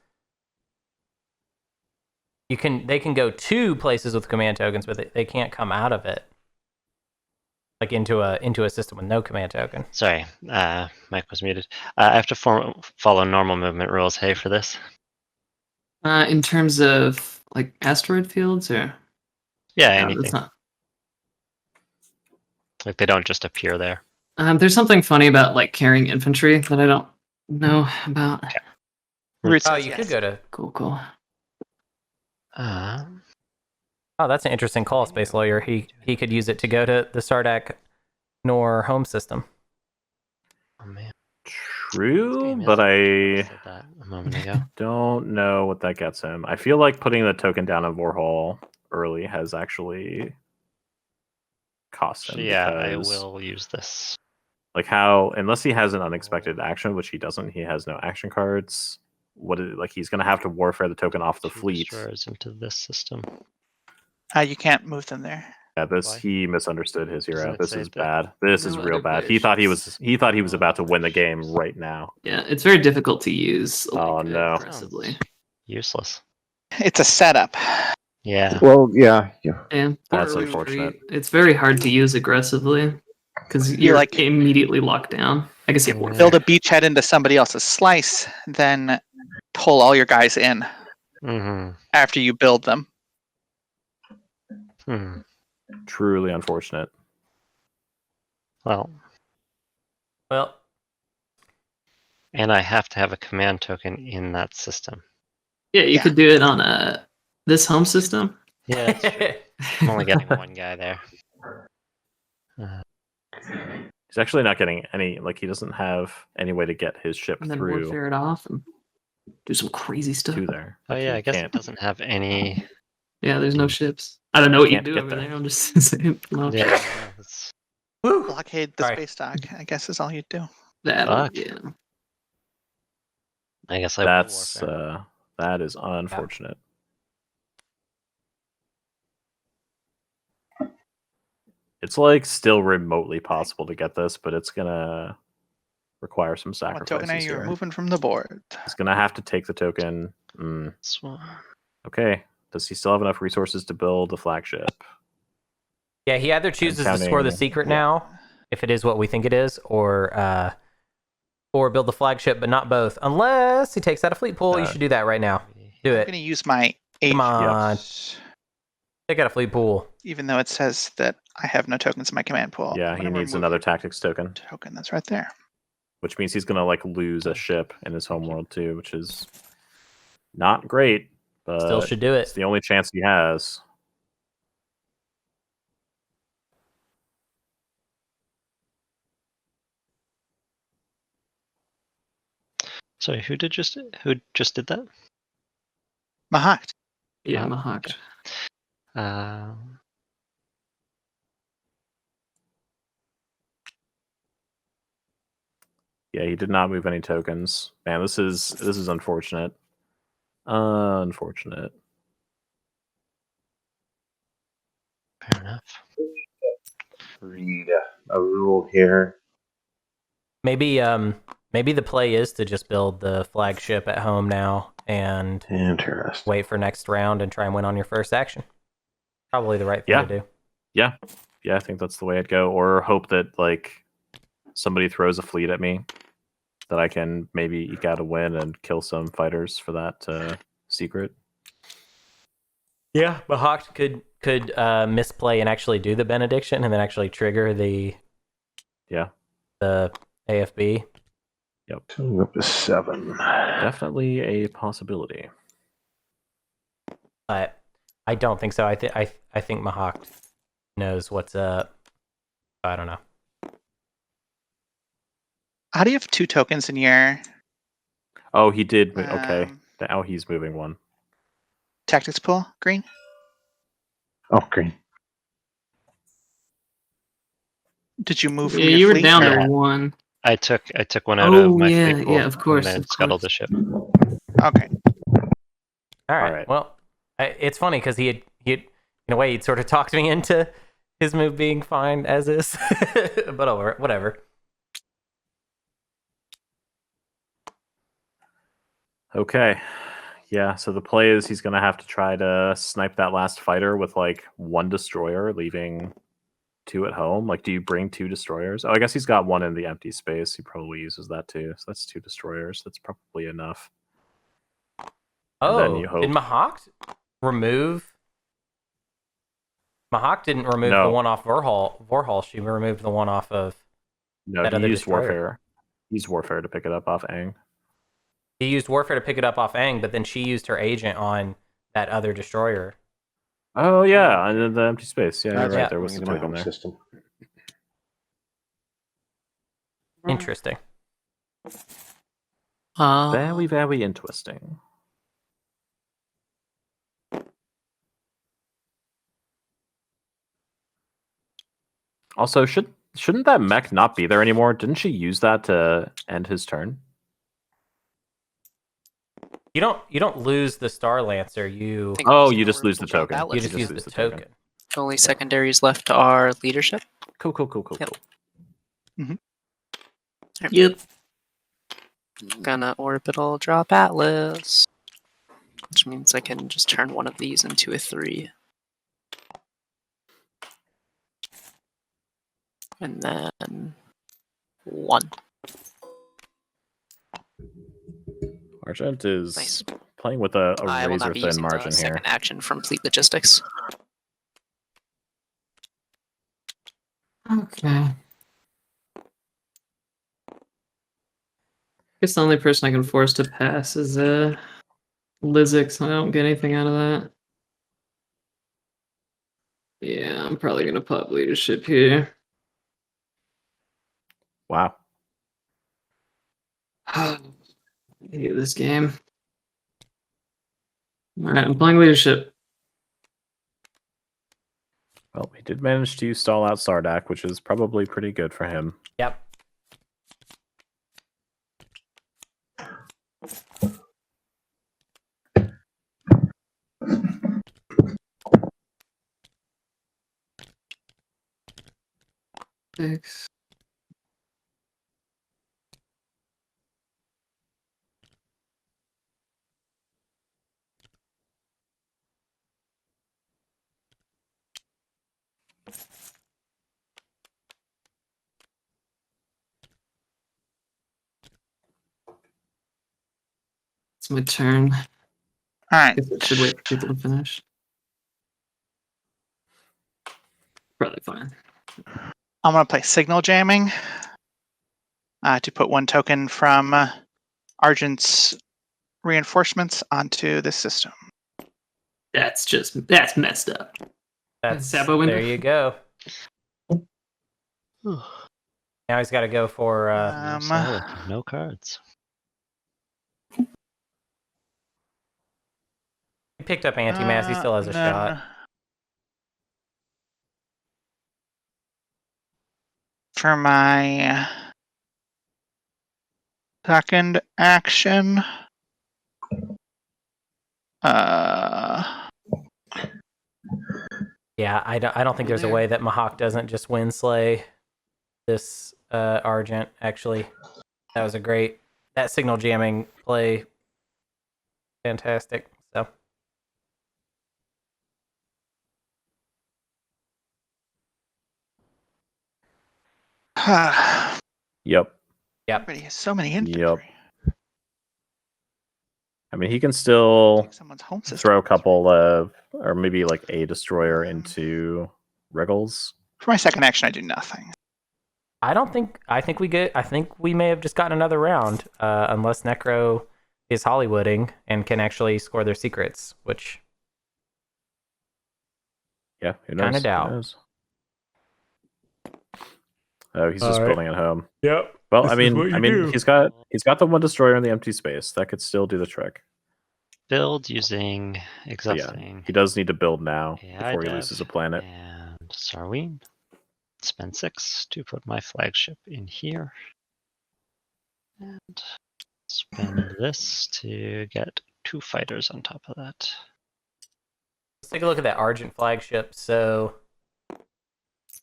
They can go to places with command tokens, but they can't come out of it. Like into a system with no command token. Sorry, Mike was muted. I have to follow normal movement rules. Hey, for this. In terms of like asteroid fields, or Yeah, no, anything. that's not. Like they don't just appear there. There's something funny about like carrying infantry that I don't know about. Okay. Root Oh, says you yes. could go to. Cool. Oh, that's an interesting call, Space Lawyer. He could use it to go to the Sardak Nor home system. Oh man. True, Game but is- I said that a moment ago. don't know what that gets him. I feel like putting the token down in Vorhal early has actually cost him. Yeah, I because, will use this. Like how, unless he has an unexpected action, which he doesn't, he has no action cards. Like he's going to have to warfare the token off the Two fleet. destroyers into this system. You can't move them there. Yeah, Why? he misunderstood his Doesn't hero. it This say is that bad. This is no real other bad. player He thought ships? he thought he was about to win the game right now. Yeah, it's very difficult to use. Oh, no. Aggressively. Useless. It's a setup. Yeah. Well, yeah. And That's border unfortunate. retreat, it's very hard to use aggressively because You, you're like- immediately locked down. I guess you have warfare. Build a beachhead into somebody else's slice, then pull all your guys in Mm-hmm. after you build them. Hmm. Truly unfortunate. Well, Well, and I have to have a command token in that system. Yeah, you Yeah. could do it on this home system. Yeah, that's true. I'm only getting one guy there. He's actually not getting any. Like he doesn't have any way to get his ship And then through warfare it off and do some crazy stuff. to there. Oh Like, yeah, he I guess can't- it doesn't have any. Yeah, there's no ships. I don't know what you Can't do get over there. there. I'm just saying. No. Yeah, no, that's Woo! Blockade the Sorry. space dock, I guess is all you'd do. That, Fuck. yeah. I guess I will That's warfare. that is unfortunate. It's like still remotely possible to get this, but it's gonna require some What sacrifices token are you here. removing from the board? He's gonna have to take the token. This one. Okay. Does he still have enough resources to build a flagship? Yeah, he either chooses to score the counting- secret now, if it is what we think it is, or build the flagship, but not both. Unless he takes out a fleet pool, you should do that right now. Do I'm it. going to use my Come H, on. Take out a fleet pool. even though it says that I have no tokens in my command pool. Yeah, I'm he gonna needs remove another tactics token, token that's right there. which means he's gonna like lose a ship in his homeworld too, which is not great. But Still should do it's it. the only chance he has. Sorry, who just did that? Mahakt. Yeah, Ah, Mahak. okay. Um, Yeah, he did not move any tokens. Man, this is unfortunate. Unfortunate. fair enough. Read a rule here. Maybe the play is to just build the flagship at home now and Interesting. wait for next round and try and win on your first action. Probably the right thing Yeah. to do. Yeah, I think that's the way I'd go. Or hope that like somebody throws a fleet at me that I can maybe eke out a win and kill some fighters for that secret. Yeah, but Hawk could misplay and actually do the benediction and then actually trigger the AFB. Going up to 7. Definitely a possibility. But I don't think so. I think Mahawk knows what's up. I don't know. How do you have 2 tokens in your Oh, he did. Okay, um, now he's moving one. tactics pool, Green? Oh, green. Did you move from Yeah, your you were fleet? down or- to 1. I took one out Oh, of my yeah, fleet pool yeah, of course, and then of scuttled course. the ship. Okay. All right. right. Well, it's funny because he in a way he'd sort of talked me into his move being fine as is, but whatever. Okay. Yeah, so the play is he's going to have to try to snipe that last fighter with like 1 destroyer, leaving 2 at home. Like, do you bring 2 destroyers? Oh, I guess he's got 1 in the empty space. He probably uses that too. So that's 2 destroyers. That's probably enough. And then Oh, you hope- did Mahawk remove? Mahawk didn't remove No. the one off Vorhal. She removed the one off of. No, that he other used destroyer. Warfare. He used Warfare to pick it up off Aang. He used Warfare to pick it up off Aang, but then she used her agent on that other destroyer. Oh, yeah, and then the empty space. Yeah, you're That's right. Yeah. There was going the into my token home there. system. Interesting. Very, very interesting. Also, shouldn't that mech not be there anymore? Didn't she use that to end his turn? You don't lose the Star Lancer. You think Oh, there's you no just lose the orbital drop token. outlet. you just use the lose token. The only secondaries left are leadership. Cool. Yep. Yep. Gonna orbital drop Atlas, which means I can just turn one of these into a 3. And then 1. Argent is Nice. playing with a I will not razor be thin using margin the here. second action from fleet logistics. Okay. I guess the only person I can force to pass is Lizik, so I don't get anything out of that. Yeah, I'm probably gonna pop leadership here. Wow. I hate this game. All right, I'm playing leadership. Well, he did manage to stall out Sardak, which is probably pretty good for him. Yep. Six. It's my turn. All right. Guess I should wait for people to finish. Probably fine. I'm gonna play signal jamming to put 1 token from Argent's reinforcements onto this system. That's messed up. That's Sabo window. there you go. Now he's got to go for. No cards. He picked up anti-mass. He still has a and then shot. For my second action, Yeah, I don't think there's a way that Mahawk doesn't just win slay this Argent. Actually, that was a great that signal jamming play. Fantastic. So. Yep. Everybody has so many infantry. I mean, he can still Someone's home system. throw a couple of, or maybe like a destroyer into Wriggles. For my second action, I do nothing. I think we may have just gotten another round, unless Necro is Hollywooding and can actually score their secrets, which Yeah, who knows? Kinda doubt. Who knows? Oh, he's just Alright. building at home. Yep. Well, This I is mean, what you do. he's got the 1 destroyer in the empty space. That could still do the trick. Build using But yeah, exhausting. he does need to build now AI before he dev loses a planet. And Sarween. Spend 6 to put my flagship in here. And spend this to get 2 fighters on top of that. Let's take a look at that Argent flagship. So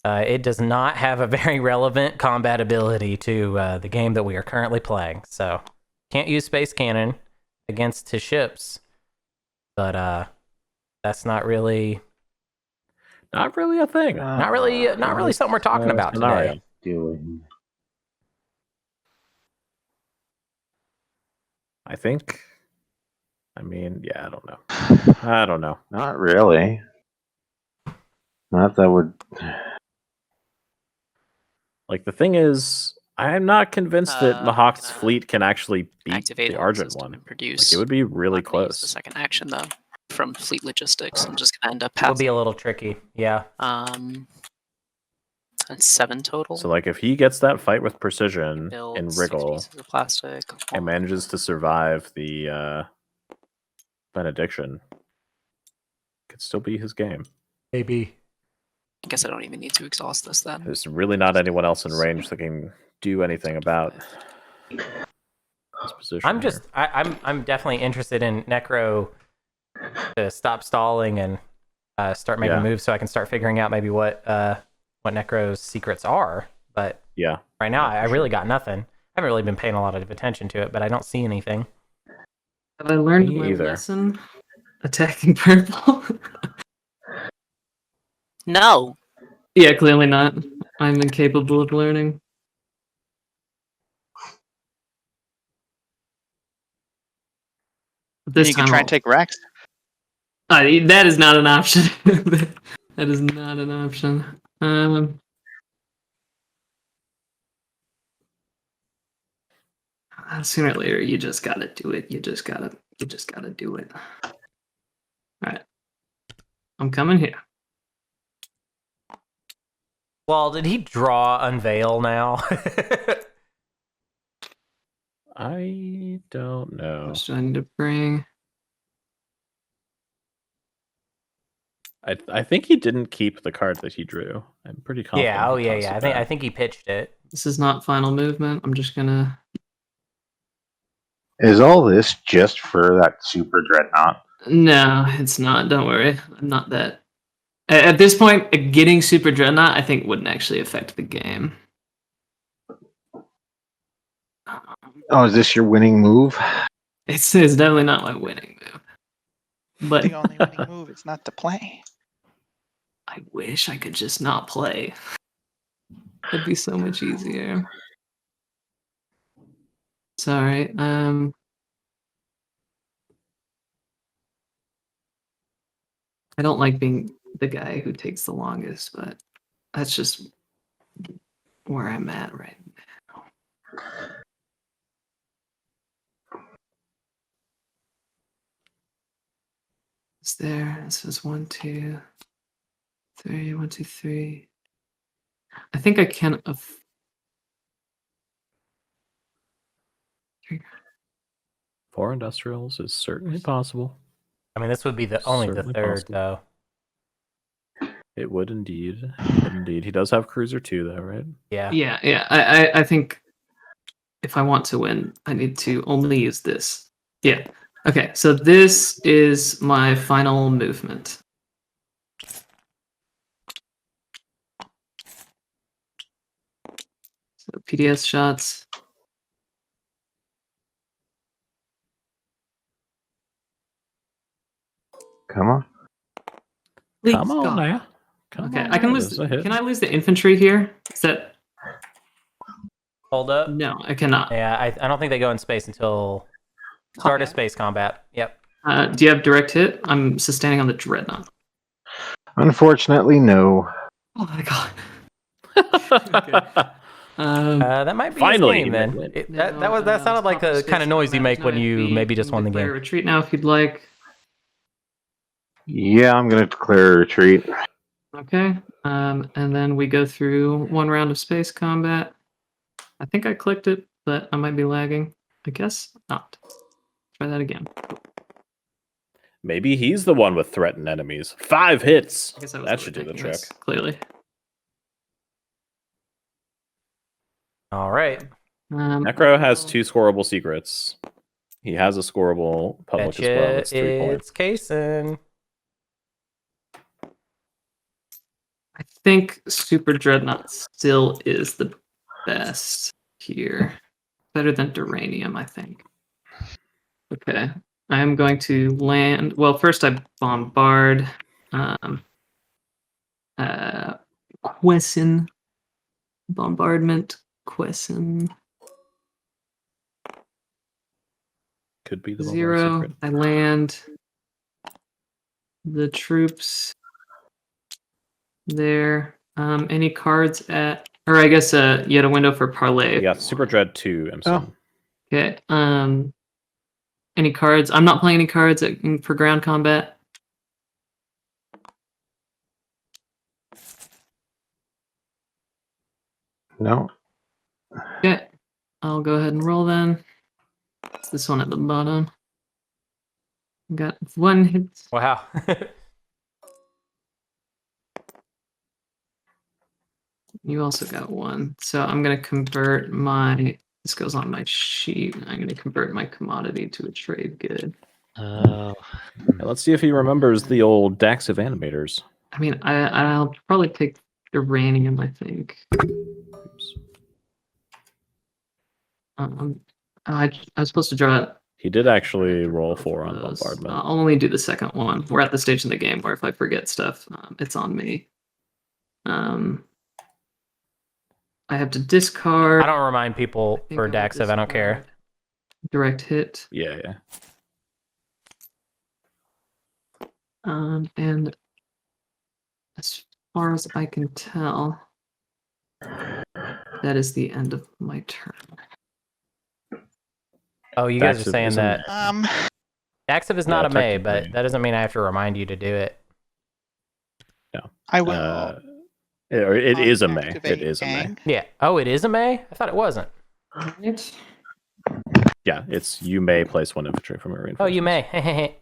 it does not have a very relevant combat ability to the game that we are currently playing. So can't use space cannon against his ships, but that's not really a thing. not really something we're talking about scenario. today. Doing. I think. I mean, yeah, I don't know. Not really. Not that would. Like, the thing is, I'm not convinced that Mahawk's gonna fleet can actually beat Activate the home Argent system one. and Like, produce. it would be really I'm not gonna use the close. second action though from fleet logistics. I'm just gonna end up It will be passing. a little tricky. Yeah. That's 7 total. So, like, if he gets that fight with precision Build in 6 Wriggle pieces of plastic. and manages to survive the benediction, could still be his game. Maybe. I guess I don't even need to exhaust this then. There's really not anyone else in range that can do anything about his position. I'm just I'm definitely interested in Necro to stop stalling and start making Yeah. moves so I can start figuring out maybe what Necro's secrets are. But Yeah. right now Yeah, I for really sure. got nothing. I haven't really been paying a lot of attention to it, but I don't see anything. Have I learned Me my either. lesson? Attacking purple? No. Yeah, clearly not. I'm incapable of learning. This You can time try I'll- and take Rex. that is not an option. That is not an option. Sooner or later, you just gotta do it. You just gotta do it. All right, I'm coming here. Well, did he draw Unveil now? I don't know. What do I need to bring? I think he didn't keep the card that he drew. I'm pretty confident. Yeah. Oh, he yeah, tossed yeah. it I back. think he pitched it. This is not final movement. I'm just gonna. Is all this just for that super dreadnought? No, it's not. Don't worry. I'm not that. At this point, getting Super Dreadnought, I think, wouldn't actually affect the game. Oh, is this your winning move? It's definitely not my winning move. But The only winning move is not to play. I wish I could just not play. That'd be so much easier. Sorry. I don't like being the guy who takes the longest, but that's just where I'm at right now. It's there. This is 1, 2, 3. 1, 2, 3. I think I can. Four industrials is certainly possible. I mean, this would be only the Certainly third, possible. though. It would indeed. It would indeed. He does have Cruiser 2, though, right? Yeah. Yeah. I think if I want to win, I need to only use this. Yeah. Okay. So this is my final movement. So PDS shots. Come on. Please, Come on God. now. Come Okay, on I can now. lose. There's a hit. Can I lose the infantry here? Is that Hold up. no? I cannot. Yeah, I don't think they go in space until start of space combat. Yep. Do you have direct hit? I'm sustaining on the dreadnought. Unfortunately, no. Oh my God. That might be Finally, his game he then. went. That sounded like the kind of noise you make when you maybe just won the Declare game. retreat now if you'd like. Yeah, I'm going to declare a retreat. Okay. And then we go through one round of space combat. I think I clicked it, but I might be lagging. I guess not. Try that again. Maybe he's the one with threatened enemies. 5 hits. I guess I was That should do the overthinking trick. this, clearly. All right. Necro has 2 scoreable secrets. He has a scoreable public Betcha as well. It's 3 points. it's Kaysen. I think Super Dreadnought still is the best here. Better than Duranium, I think. Okay. I am going to land. Well, first I bombard Quessen. Bombardment Quessen. Could be the 0. secret. I land the troops there. Any cards at, or I guess you had a window for parlay. Yeah, Super Dread 2, Emerson. Okay. Any cards? I'm not playing any cards for ground combat. No. Okay. I'll go ahead and roll then. It's this one at the bottom. Got 1 hit. Wow. You also got 1. So I'm going to convert my, this goes on my sheet. I'm going to convert my commodity to a trade good. Yeah, let's see if he remembers the old Dax of animators. I mean, I'll probably take uranium, I think. Oops. I was supposed to draw it. He did actually roll 4 on Those. bombardment. I'll only do the second one. We're at the stage in the game where if I forget stuff, it's on me. I have to discard. I don't remind people think for I'll Daxiv. I don't care. discard Direct hit. Yeah. And as far as I can tell, that is the end of my turn. Oh, you guys Daxiv are saying isn't- that Daxiv is not a May, but that doesn't mean I have to remind you to do it. I will. It is a May. It Activate is a May. gang. Yeah. Oh, it is a May? I thought it wasn't. Right. Yeah, it's you may place 1 infantry from a Oh, reinforcement. you may.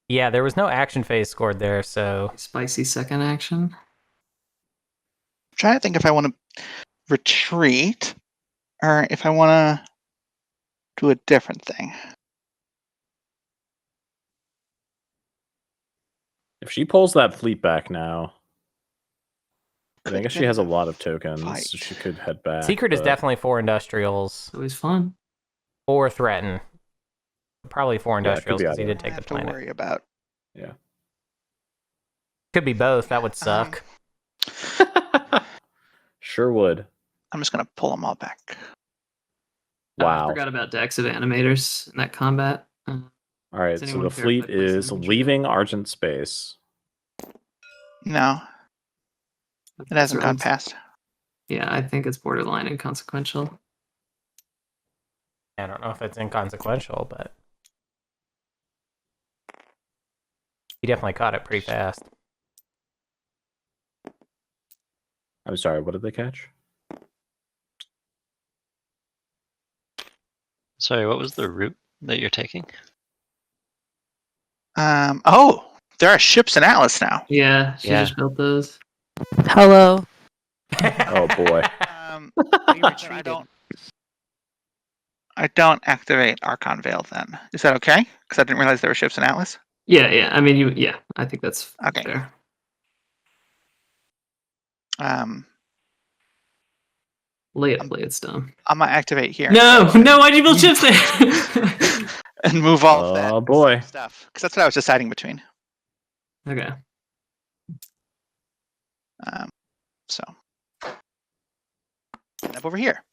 Yeah, there was no action phase scored there, so Spicy second action. I'm trying to think if I want to retreat or if I want to do a different thing. If she pulls that fleet back now, I Could guess she get has a in lot of tokens, fight. so she could head back. Secret is but- definitely 4 industrials Always fun. or threaten. Probably 4 Yeah, it could industrials be because he either. did take I the have to planet. worry about. Yeah. Could be both. That would suck. Sure would. I'm just gonna pull them all back. I Wow. forgot about decks of animators in that combat. All right, Does so anyone the care if fleet I place an is infantry leaving Argent space. No, it hasn't gone Roads. past. Yeah, I think it's borderline inconsequential. I don't know if it's inconsequential, but he definitely caught it pretty fast. I'm sorry, what did they catch? Sorry, what was the route that you're taking? Oh, there are ships in Atlas now. Yeah, she Yeah. just built those. Hello. Oh boy. We I retreated. don't activate Archon Veil then. Is that okay? Because I didn't realize there were ships in Atlas. Yeah. I mean, I think that's Okay. fair. Lay it stone. I'm gonna activate here. No, why'd you build ships there? And move all of that Oh boy. stuff because that's what I was deciding between. Okay. So end up over here.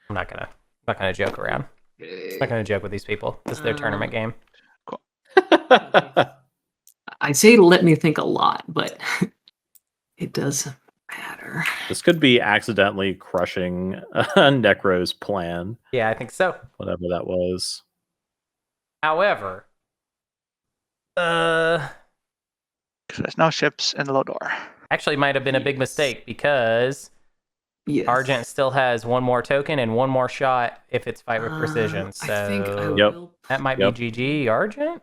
I'm not gonna joke around. I'm not gonna joke with these people. This is their tournament game. I say let me think a lot, but it does matter. This could be accidentally crushing Necro's plan, Yeah, I think so. whatever that was. However, 'Cause there's no ships in the Lodor. actually might have been a big mistake because Yes. Argent still has 1 more token and 1 more shot if it's fight with precision. So I think I Yep. will. that might Yep. be GG Argent.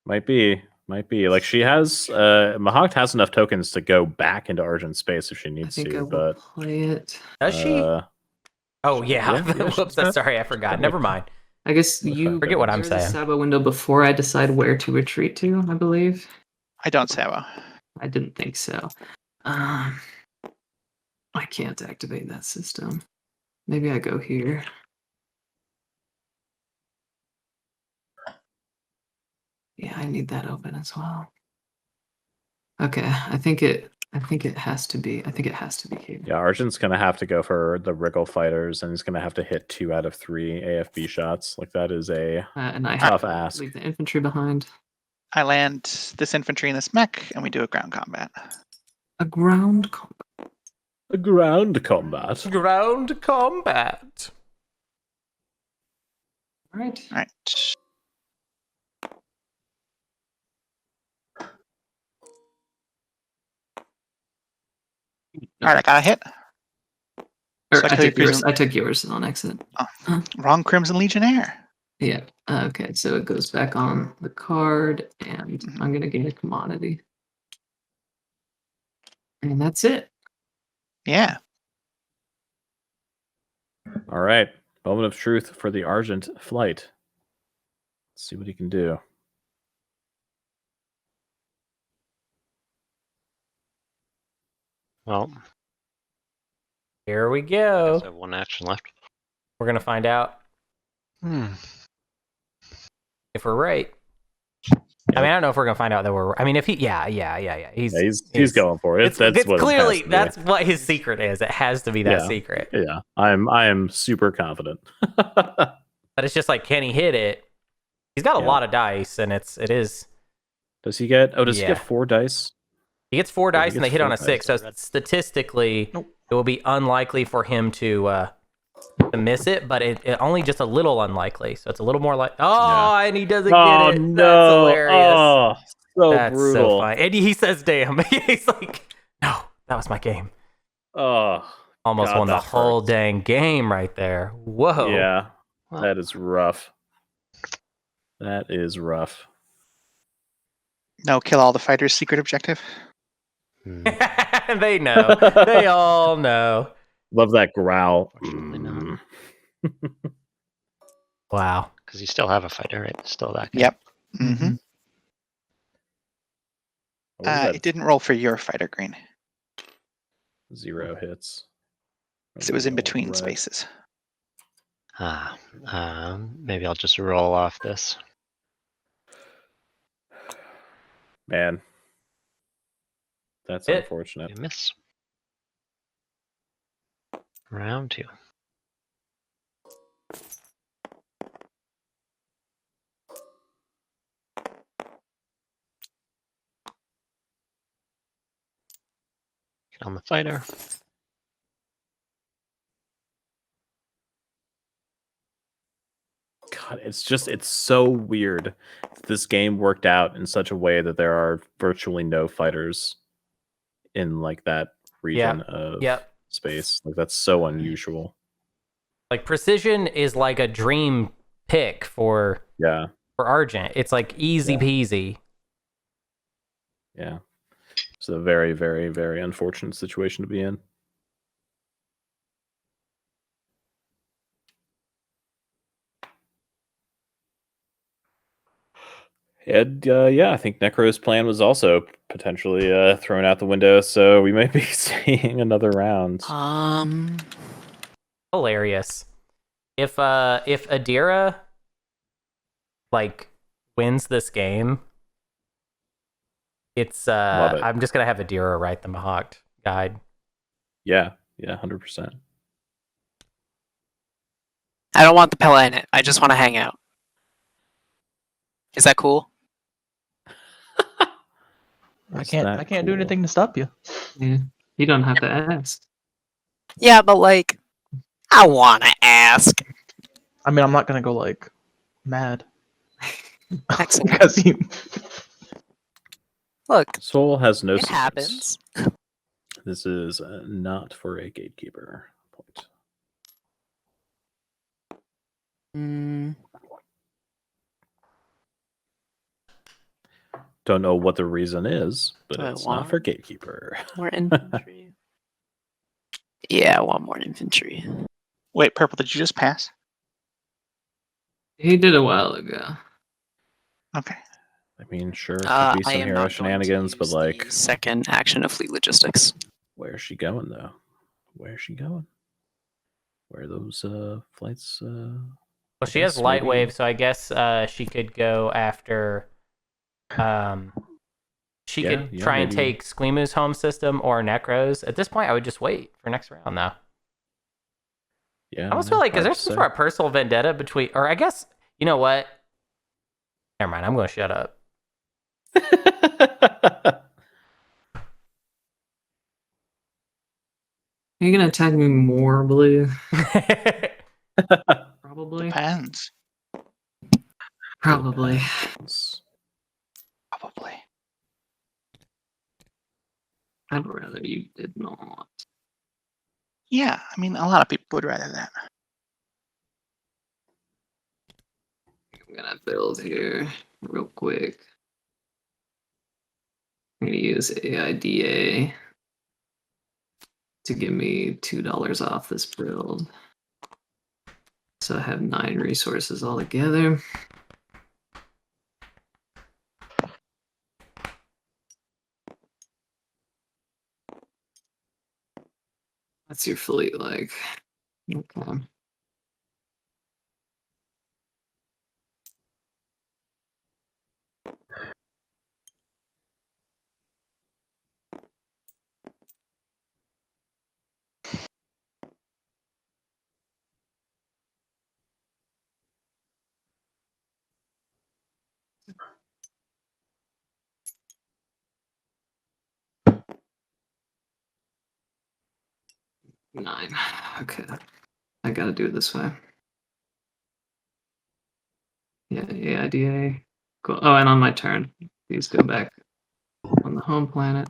Might be. Like she has Mahawk has enough tokens to go back into Argent space if she I needs think I to, will but play it. Does she? Oh yeah. yeah, Whoops. she's Sorry, I forgot. Never mind. I guess you Forget what I'm enter the saying. Sabo window before I decide where to retreat to, I believe. I don't, Sabo. I didn't think so. I can't activate that system. Maybe I go here. Yeah, I need that open as well. Okay, I think it has to be. I think it has to be here. yeah, Argent's gonna have to go for the Wriggle fighters, and he's gonna have to hit 2 out of 3 AFB shots. Like that is a And I have tough to ask. leave the infantry behind. I land this infantry in this mech, and we do a ground combat. A ground combat. A ground combat. Ground combat. All right. All right. All right, I got a hit. Or So I I could took yours. presum- I took yours on exit. Wrong Crimson Legionnaire. Yeah. Okay. So it goes back on the card, and Mhm. I'm gonna gain a commodity, and that's it. Yeah. All right. Moment of truth for the Argent flight. Let's see what he can do. Well, Here we I go. have 1 action left. We're gonna find out if we're right. I mean, I don't know if we're gonna find out that we're. I mean, if he, yeah. He's Yeah, he's going for it. It's That's what it has clearly to be. that's what his secret is. It has to be that Yeah. secret. Yeah, I am super confident. But it's just like, can he hit it? He's got a Yeah. lot of dice, and it is. Does he get? Oh, does he Yeah. get 4 dice? He gets 4 Yeah, he dice, and they gets hit on 4 a 6. So dice. statistically, Nope. it will be unlikely for him to miss it, but it only just a little unlikely. So it's a little more like, and he doesn't Oh get it. no! That's hilarious. Oh, so That's brutal. so fine. And he says, "Damn!" He's like, "No, that was my game." Oh, Almost God, won the that whole hurts. dang game right there. Whoa. Yeah, Well, that is rough. That is rough. No, kill all the fighters. Secret objective. hmm, They know. They all know. Love that growl. Fortunately not. Wow. Because you still have a fighter, right? Still that guy. Yep. Mm-hmm. What was that? It didn't roll for your fighter, Green. 0 hits. 'Cause it was in All between red. spaces. Maybe I'll just roll off this. Man, that's It- unfortunate. You miss. Round 2. Get on the fighter. God, it's so weird. This game worked out in such a way that there are virtually no fighters in like that region of space. Like that's so unusual. Like precision is like a dream pick for Argent. It's like easy peasy. Yeah. It's a very, very, very unfortunate situation to be in. And I think Necro's plan was also potentially thrown out the window, so we might be seeing another round. Hilarious. If Adira like wins this game, it's Love it. I'm just gonna have Adira write the Mahawked guide. Yeah, 100%. I don't want the Pella in it. I just want to hang out. Is that cool? I can't do anything to stop you. Yeah, you don't have to ask. Yeah, but like, I want to ask. I mean, I'm not gonna go like mad Excellent. because you. Look, Soul has no it secrets. happens. This is not for a gatekeeper. Point. Don't know what the reason is, but Do I it's not want for gatekeeper. More infantry. Yeah, I want more infantry. Wait, Purple, did you just pass? He did a while ago. Okay. I mean, sure, could be I some am hero not going to shenanigans, but use like, the second action of fleet logistics. where's she going though? Where's she going? Where are those flights? Well, she has guess light maybe- wave, so I guess she could go after. She Yeah, could try and maybe. take Squimu's home system or Necros. At this point, I would just wait for next round, though. Yeah, I almost feel like, is there some sort of personal vendetta between, or I guess, you know what? Never mind, I'm going to shut up. Are you gonna attack me more, Blue? Probably. Depends. Probably. Probably. I'd rather you did not. Yeah, I mean, a lot of people would rather that. I'm gonna build here real quick. I'm gonna use AIDA to give me $2 off this build. So I have 9 resources altogether. What's your fleet like? Okay. 9. Okay. I gotta do it this way. Yeah, AIDA. Cool. Oh, and on my turn, these go back on the home planet.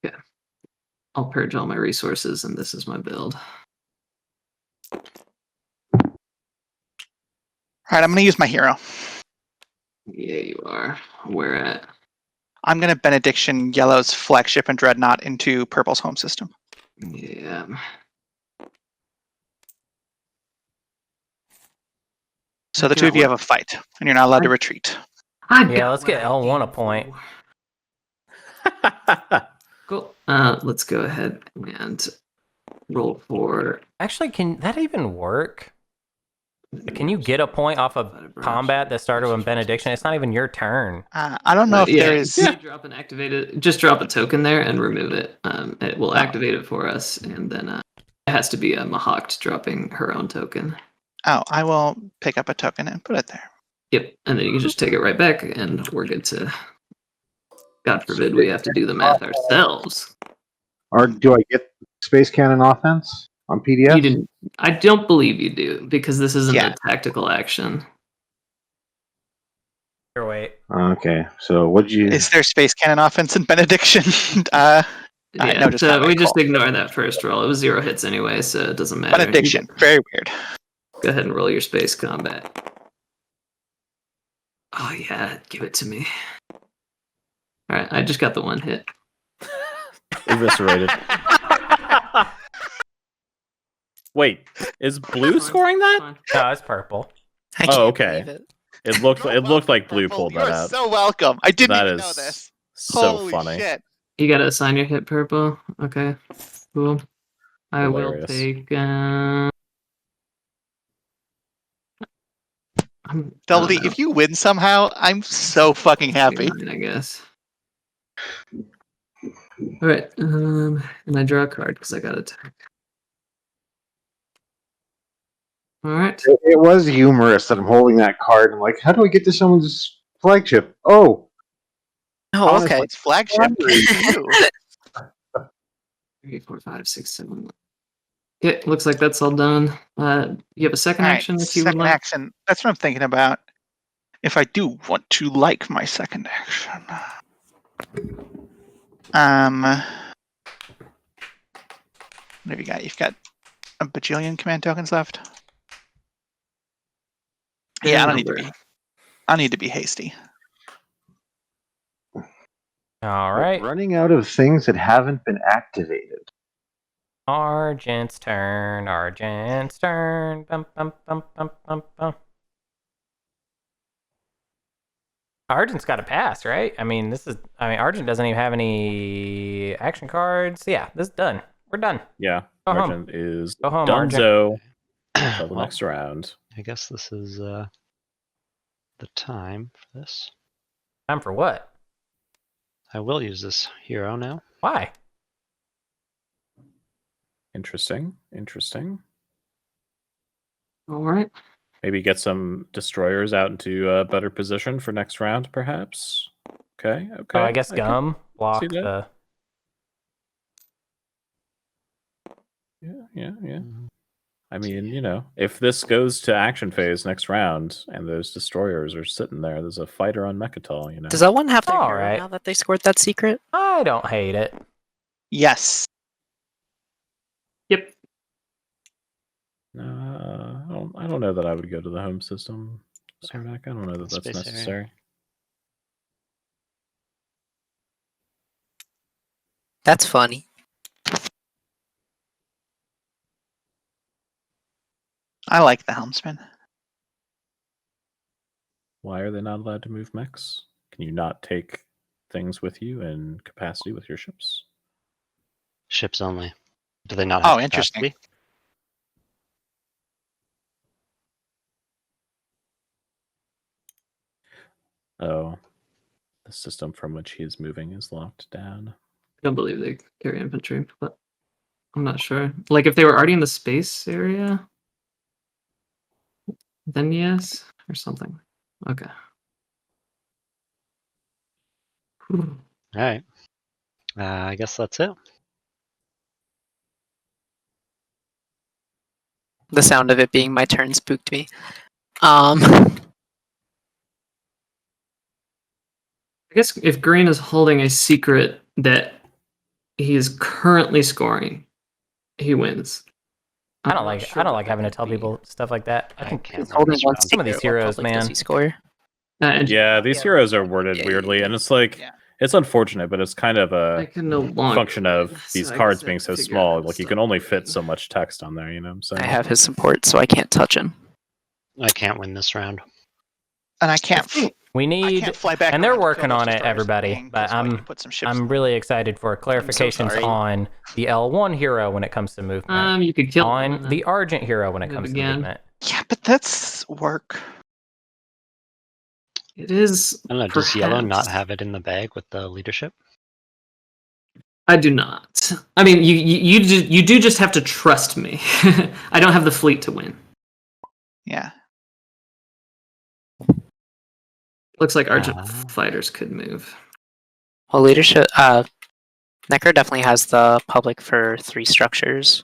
Yeah. I'll purge all my resources, and this is my build. All right, I'm going to use my hero. Yeah, you are. Where at? I'm going to Benediction Yellow's flagship and Dreadnought into Purple's home system. Yeah. So the two of you have a fight, and you're not allowed to retreat. Yeah, let's get L1 a point. Cool. Let's go ahead and roll for. Actually, can that even work? Can you get a point off of combat that started with Benediction? It's not even your turn. I don't know if there is. You drop an activated. Just drop a token there and remove it. It will activate it for us, and then it has to be a Mahawked dropping her own token. Oh, I will pick up a token and put it there. Yep, and then you can just take it right back, and we're good to. God forbid we have to do the math ourselves. Or do I get Space Cannon offense on PDF? You didn't. I don't believe you do because this isn't Yeah. a tactical action. Here, wait. Okay, so what'd you? Is there Space Cannon offense in Benediction? Yeah, no, just so combat we just call. ignore that first roll. It was 0 hits anyway, so it doesn't matter. Benediction. Very weird. Go ahead and roll your space combat. Oh yeah, give it to me. All right, I just got the 1 hit. Eviscerated. Wait, is blue scoring that? Fine. No, it's purple. I Oh, can't okay. believe it. It looked like blue pulled You're that out. so welcome. I didn't That even is know this. so Holy funny. shit. You gotta assign your hit purple. Okay, cool. I Hilarious. will take. Double D, if you win somehow, I'm so fucking happy. 9, I guess. All right, and I draw a card because I got attack. All right. It was humorous that I'm holding that card. I'm like, how do I get to someone's flagship? Oh, Oh, honestly, okay. It's flagship. You. 3, 4, 5, 6, 7. Yeah, looks like that's all done. You have a second All right, action if you would second like. action. That's what I'm thinking about. If I do want to like my second action. What have you got? You've got a bajillion command tokens left. Yeah, I don't need to be. I need to be hasty. All right. running out of things that haven't been activated. Argent's turn. Argent's turn. Bum, bum, bum, bum, bum, bum. Argent's got to pass, right? I mean, Argent doesn't even have any action cards. Yeah, this is done. We're done. Yeah, Go home. Argent is Go home, Argent. donezo until the Well, next round. I guess this is the time for this. Time for what? I will use this hero now. Why? Interesting. All right. Maybe get some destroyers out into a better position for next round, perhaps. Okay. Oh, I guess can Gum block see that. the. Yeah. Mhm. I mean, if this goes to action phase next round and those destroyers are sitting there's a fighter on Mechatol, Does that one have their All hero right. now that they scored that secret? I don't hate it. Yes. Yep. I don't know that I would go to the home system, Sardak. I don't know that that's Space area. necessary. That's funny. I like the helmsman. Why are they not allowed to move mechs? Can you not take things with you in capacity with your ships? Ships only. Do they not have Interesting. capacity? Oh, the system from which he is moving is locked down. I don't believe they carry infantry, but I'm not sure. Like if they were already in the space area, then yes, or something. Okay. All right. I guess that's it. The sound of it being my turn spooked me. I guess if green is holding a secret that he is currently scoring, he wins. I I'm don't not like. sure I don't what like that having to could tell be. people stuff like that. I I think can't He's win holding this one round. some of these secret. What heroes, public does man. he score? And Yeah, these Yeah. heroes are worded Yeah, weirdly, yeah, and it's like Yeah. it's unfortunate, but it's kind of I a can no longer function of win, these so I cards guess I being have to so figure out how small. to Like you stop can only fit winning. so much text on there. You know what I'm saying? I have his support, so I can't touch him. I can't win this round. And I can't. we I need, can't fly back. and they're around to kill working those on it, destroyers everybody. hanging, But 'cause, like, you put some ships I'm in really excited for clarifications sorry. on the L1 hero when it comes to movement, You could kill him on and the then Argent hero when it move comes to again. movement. Yeah, but that's work. It is. I don't know. Does yellow not perhaps. have it in the bag with the leadership? I do not. I mean, you do just have to trust me. I don't have the fleet to win. Yeah. Looks like Argent Ah. fighters could move. Well, leadership. Necker definitely has the public for 3 structures,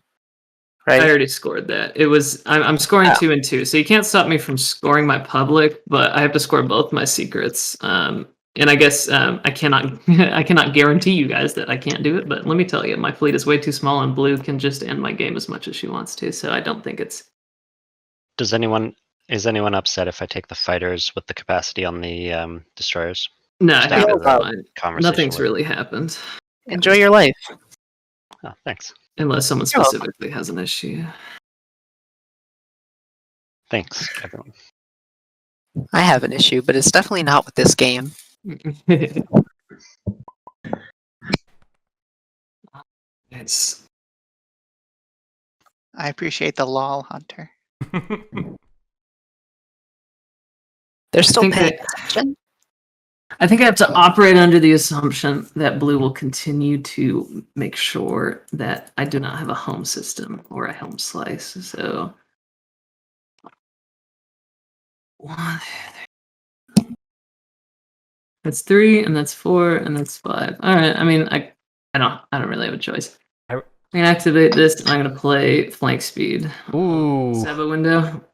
right? I already scored that. It was I'm scoring Oh. 2 and 2, so you can't stop me from scoring my public, but I have to score both my secrets. And I guess I cannot I cannot guarantee you guys that I can't do it, but let me tell you, my fleet is way too small, and blue can just end my game as much as she wants to. So I don't think it's. Is anyone upset if I take the fighters with the capacity on the destroyers? No, I Just think after it's the fine. conversation Nothing's with- really happened, Enjoy your life. Oh, thanks. unless someone You're welcome. specifically has an issue. Thanks, everyone. I have an issue, but it's definitely not with this game. It's I appreciate the lol, Hunter. They're still think paying that- attention. I think I have to operate under the assumption that blue will continue to make sure that I do not have a home system or a home slice. So one, that's 3, and that's 4, and that's 5. All right. I mean, I don't really have a choice. I'm gonna activate this, and I'm gonna play flank speed. Ooh. Saba window.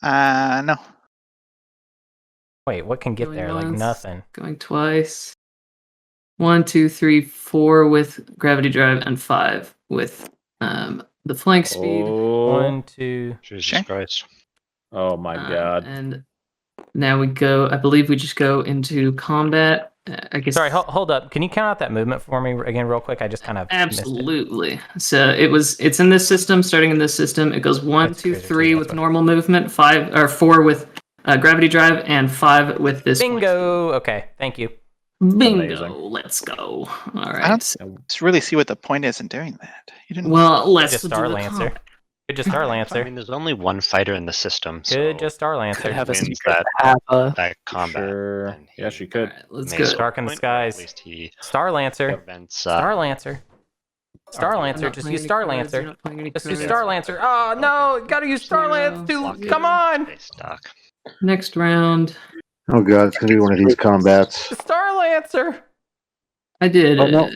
No. Wait, what can get Going there? Like once, nothing. Going twice. 1, 2, 3, 4 with gravity drive, and 5 with the flank speed. Oh, 1, 2. Jesus Sure. Christ. oh my god. And now we go. I believe we just go into combat. I guess. Sorry, hold up. Can you count out that movement for me again, real quick? I just kind of missed it. Absolutely. So it's in this system. Starting in this system, it goes 1, That's 2, crazy, 3 that's with what- normal movement, 5 or 4 with gravity drive, and 5 with this. flank Bingo. Okay, thank you. speed. Bingo! Amazing. Let's go. All I right. don't just really see what the point is in doing that. You didn't. Well, let's Just do Star the Lancer. combat. Good, just Star I Lancer. mean, there's only one fighter in the system, so Good, just Star Could Lancer. have a wins secret that- have a that combat. Sure. then Yeah, he she All could. right, let's may go. score a Dark in the point, or at skies. least he Star Lancer. prevents, Star Lancer. Star I'm Lancer. not Just playing use any Star cards, Lancer. you're not playing any Just use cards. Star Lancer. Oh no, gotta use Star Lance too. Block it. Come on. Face stock. Next round. Oh god, it's gonna be one of these combats. Star Lancer. I did. Oh, no. All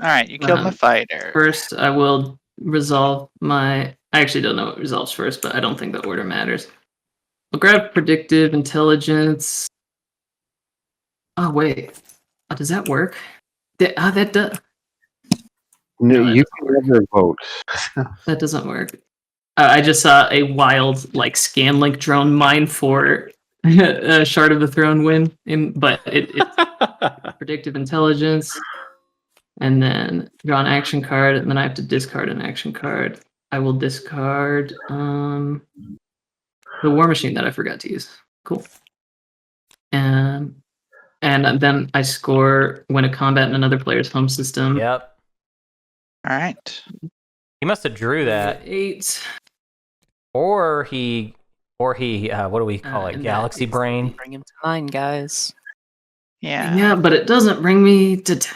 right, you killed my fighter. First, I will resolve my. I actually don't know what resolves first, but I don't think the order matters. I'll grab predictive intelligence. Oh wait, does that work? That does. No, No, you can never vote. That doesn't work. I just saw a wild like scanlink drone mine for Shard of the Throne win, but it's predictive intelligence, and then draw an action card, and then I have to discard an action card. I will discard the War Machine that I forgot to use. Cool. And then I score when a combat in another player's home system. Yep. All right. He must have drew that, 8. or he, what do we call it? and Galaxy that is Brain. bring him to 9, guys. Yeah. Yeah, but it doesn't bring me to 10.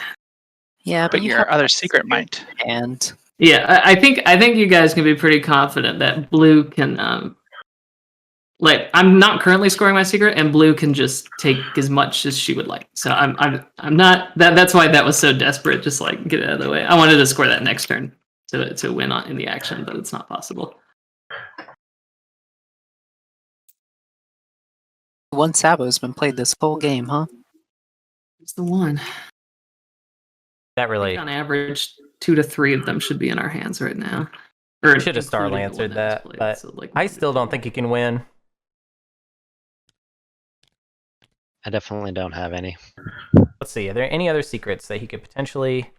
Yeah, But you your have other secret might. and Yeah, I think you guys can be pretty confident that blue can like I'm not currently scoring my secret, and blue can just take as much as she would like. So I'm not that's why that was so desperate. Just like get it out of the way. I wanted to score that next turn to win in the action, but it's not possible. One Sabo's been played this whole game, huh? It's the one. That I really think on average, 2 to 3 of them should be in our hands right now. Or should have Star including the one answered was that, played, but so, like, I still don't think he can win. I definitely don't have any. Let's see. Are there any other secrets that he could potentially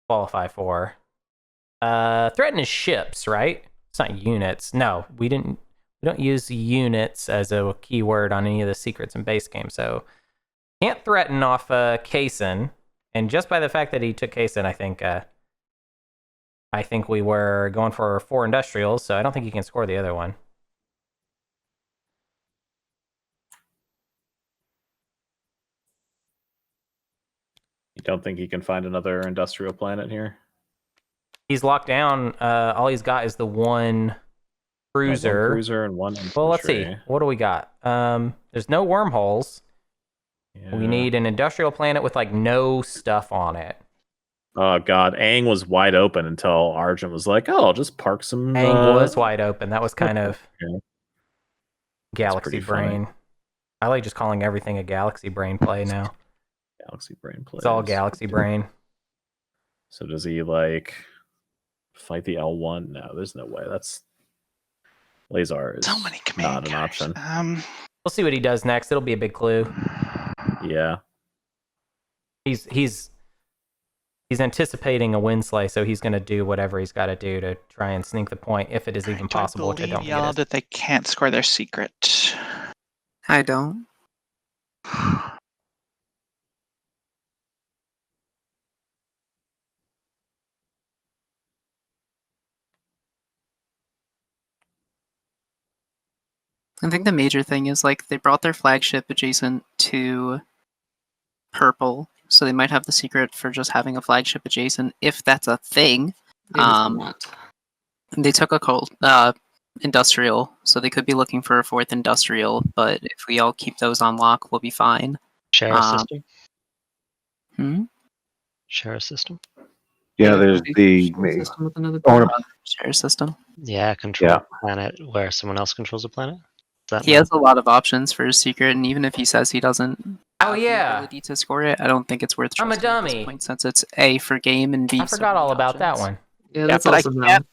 qualify for? Threaten his ships, right? It's not units. No, we don't use units as a keyword on any of the secrets in base game, so can't threaten off Kaysen. And just by the fact that he took Kaysen, I think we were going for 4 industrials, so I don't think he can score the other one. You don't think he can find another industrial planet here? He's locked down. All he's got is the one cruiser. Yeah, one cruiser and one infantry. Well, let's see. What do we got? There's no wormholes. Yeah. We need an industrial planet with like no stuff on it. Oh god, Aang was wide open until Arjun was like, "Oh, I'll just park some." Aang was wide open. That was kind of Yeah. galaxy pretty funny. brain. I like just calling everything a galaxy brain play now. Galaxy brain plays. It's all galaxy brain. So does he like fight the L1? No, there's no way. That's Lazar is So many command not an option. We'll see what he does next. It'll be a big clue. Yeah. He's anticipating a Winsley, so he's going to do whatever he's got to do to try and sneak the point, if it is even possible, which I don't think Yellow it is. that they can't score their secret. I don't. I think the major thing is like they brought their flagship adjacent to purple, so they might have the secret for just having a flagship adjacent, if that's a thing. It is not. They took a cold industrial, so they could be looking for a 4th industrial, but if we all keep those on lock, we'll be fine. Share a system? Share a system? Yeah, there's the System with another owner. Share system. Yeah, control a planet where someone else controls a planet? He has a lot of options for his secret, and even if he says he doesn't have the yeah. ability to score it, I don't think it's worth I'm a trusting at this dummy. point, since it's A, for game, and B, I forgot all about that one. Yeah, that's but also I valid.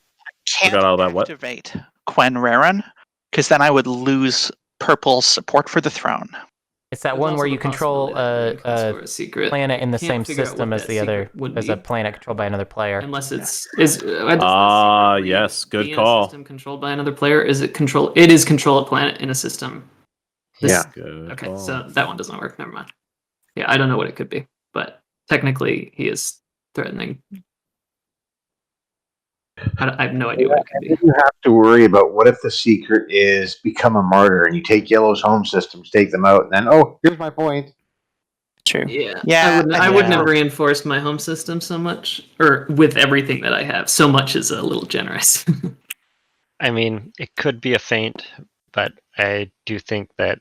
can't Forgot all about what? activate Quen Raren, because then I would lose purple's support for the throne. It's that There's one where also you the control possibility that you can a score a secret. planet in the Can't same figure out system what as that the other, secret would as a be. planet controlled by another player. Unless it's Yes, good be in call. A system controlled by another player. Is it control? It is control a planet in a system. Yeah. Good Okay, call. so that one doesn't work. Never mind. Yeah, I don't know what it could be, but technically he is threatening. I have no idea what it could be. You have to worry about what if the secret is become a martyr and you take Yellow's home systems, take them out, and then, oh, here's my point. True. Yeah, Yeah, I wouldn't yeah. have reinforced my home system so much, or with everything that I have. So much is a little generous. I mean, it could be a feint, but I do think that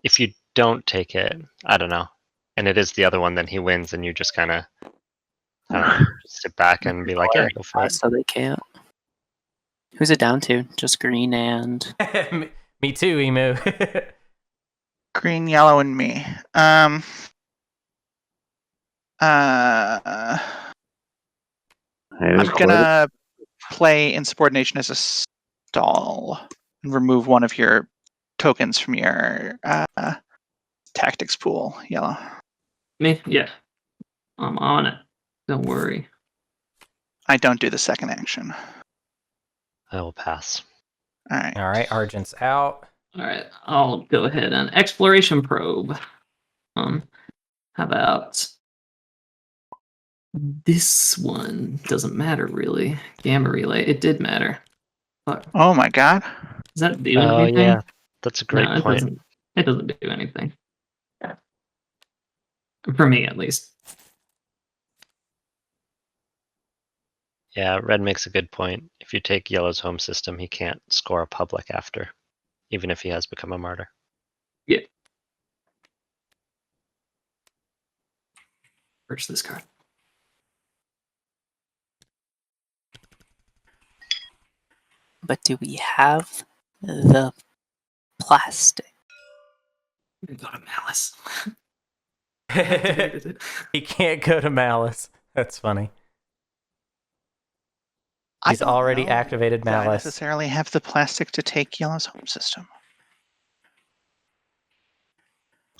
if you don't take it, I don't know, and it is the other one, then he wins, and you just kind of, I don't know, just sit back and be like, yeah, go for it. So they can't. Who's it down to? Just green and... Me too, Emu. Green, yellow, and me. I'm gonna play insubordination as a stall and remove one of your tokens from your tactics pool. Yellow. Me? Yeah. I'm on it. Don't worry. I don't do the second action. I will pass. All right. All right, Argent's out. All right, I'll go ahead and exploration probe. How about this one? Doesn't matter really. Gamma relay. It did matter. Fuck. Oh my god. Does that do Oh anything? yeah, that's a great No, point. it doesn't do anything. For me, at least. Yeah, red makes a good point. If you take yellow's home system, he can't score a public after. even if he has become a martyr. Search this card. But do we have the plastic? Go to Malice. He can't go to Malice. That's funny. I He's don't already know activated that I Malice. necessarily have the plastic to take Yellow's home system.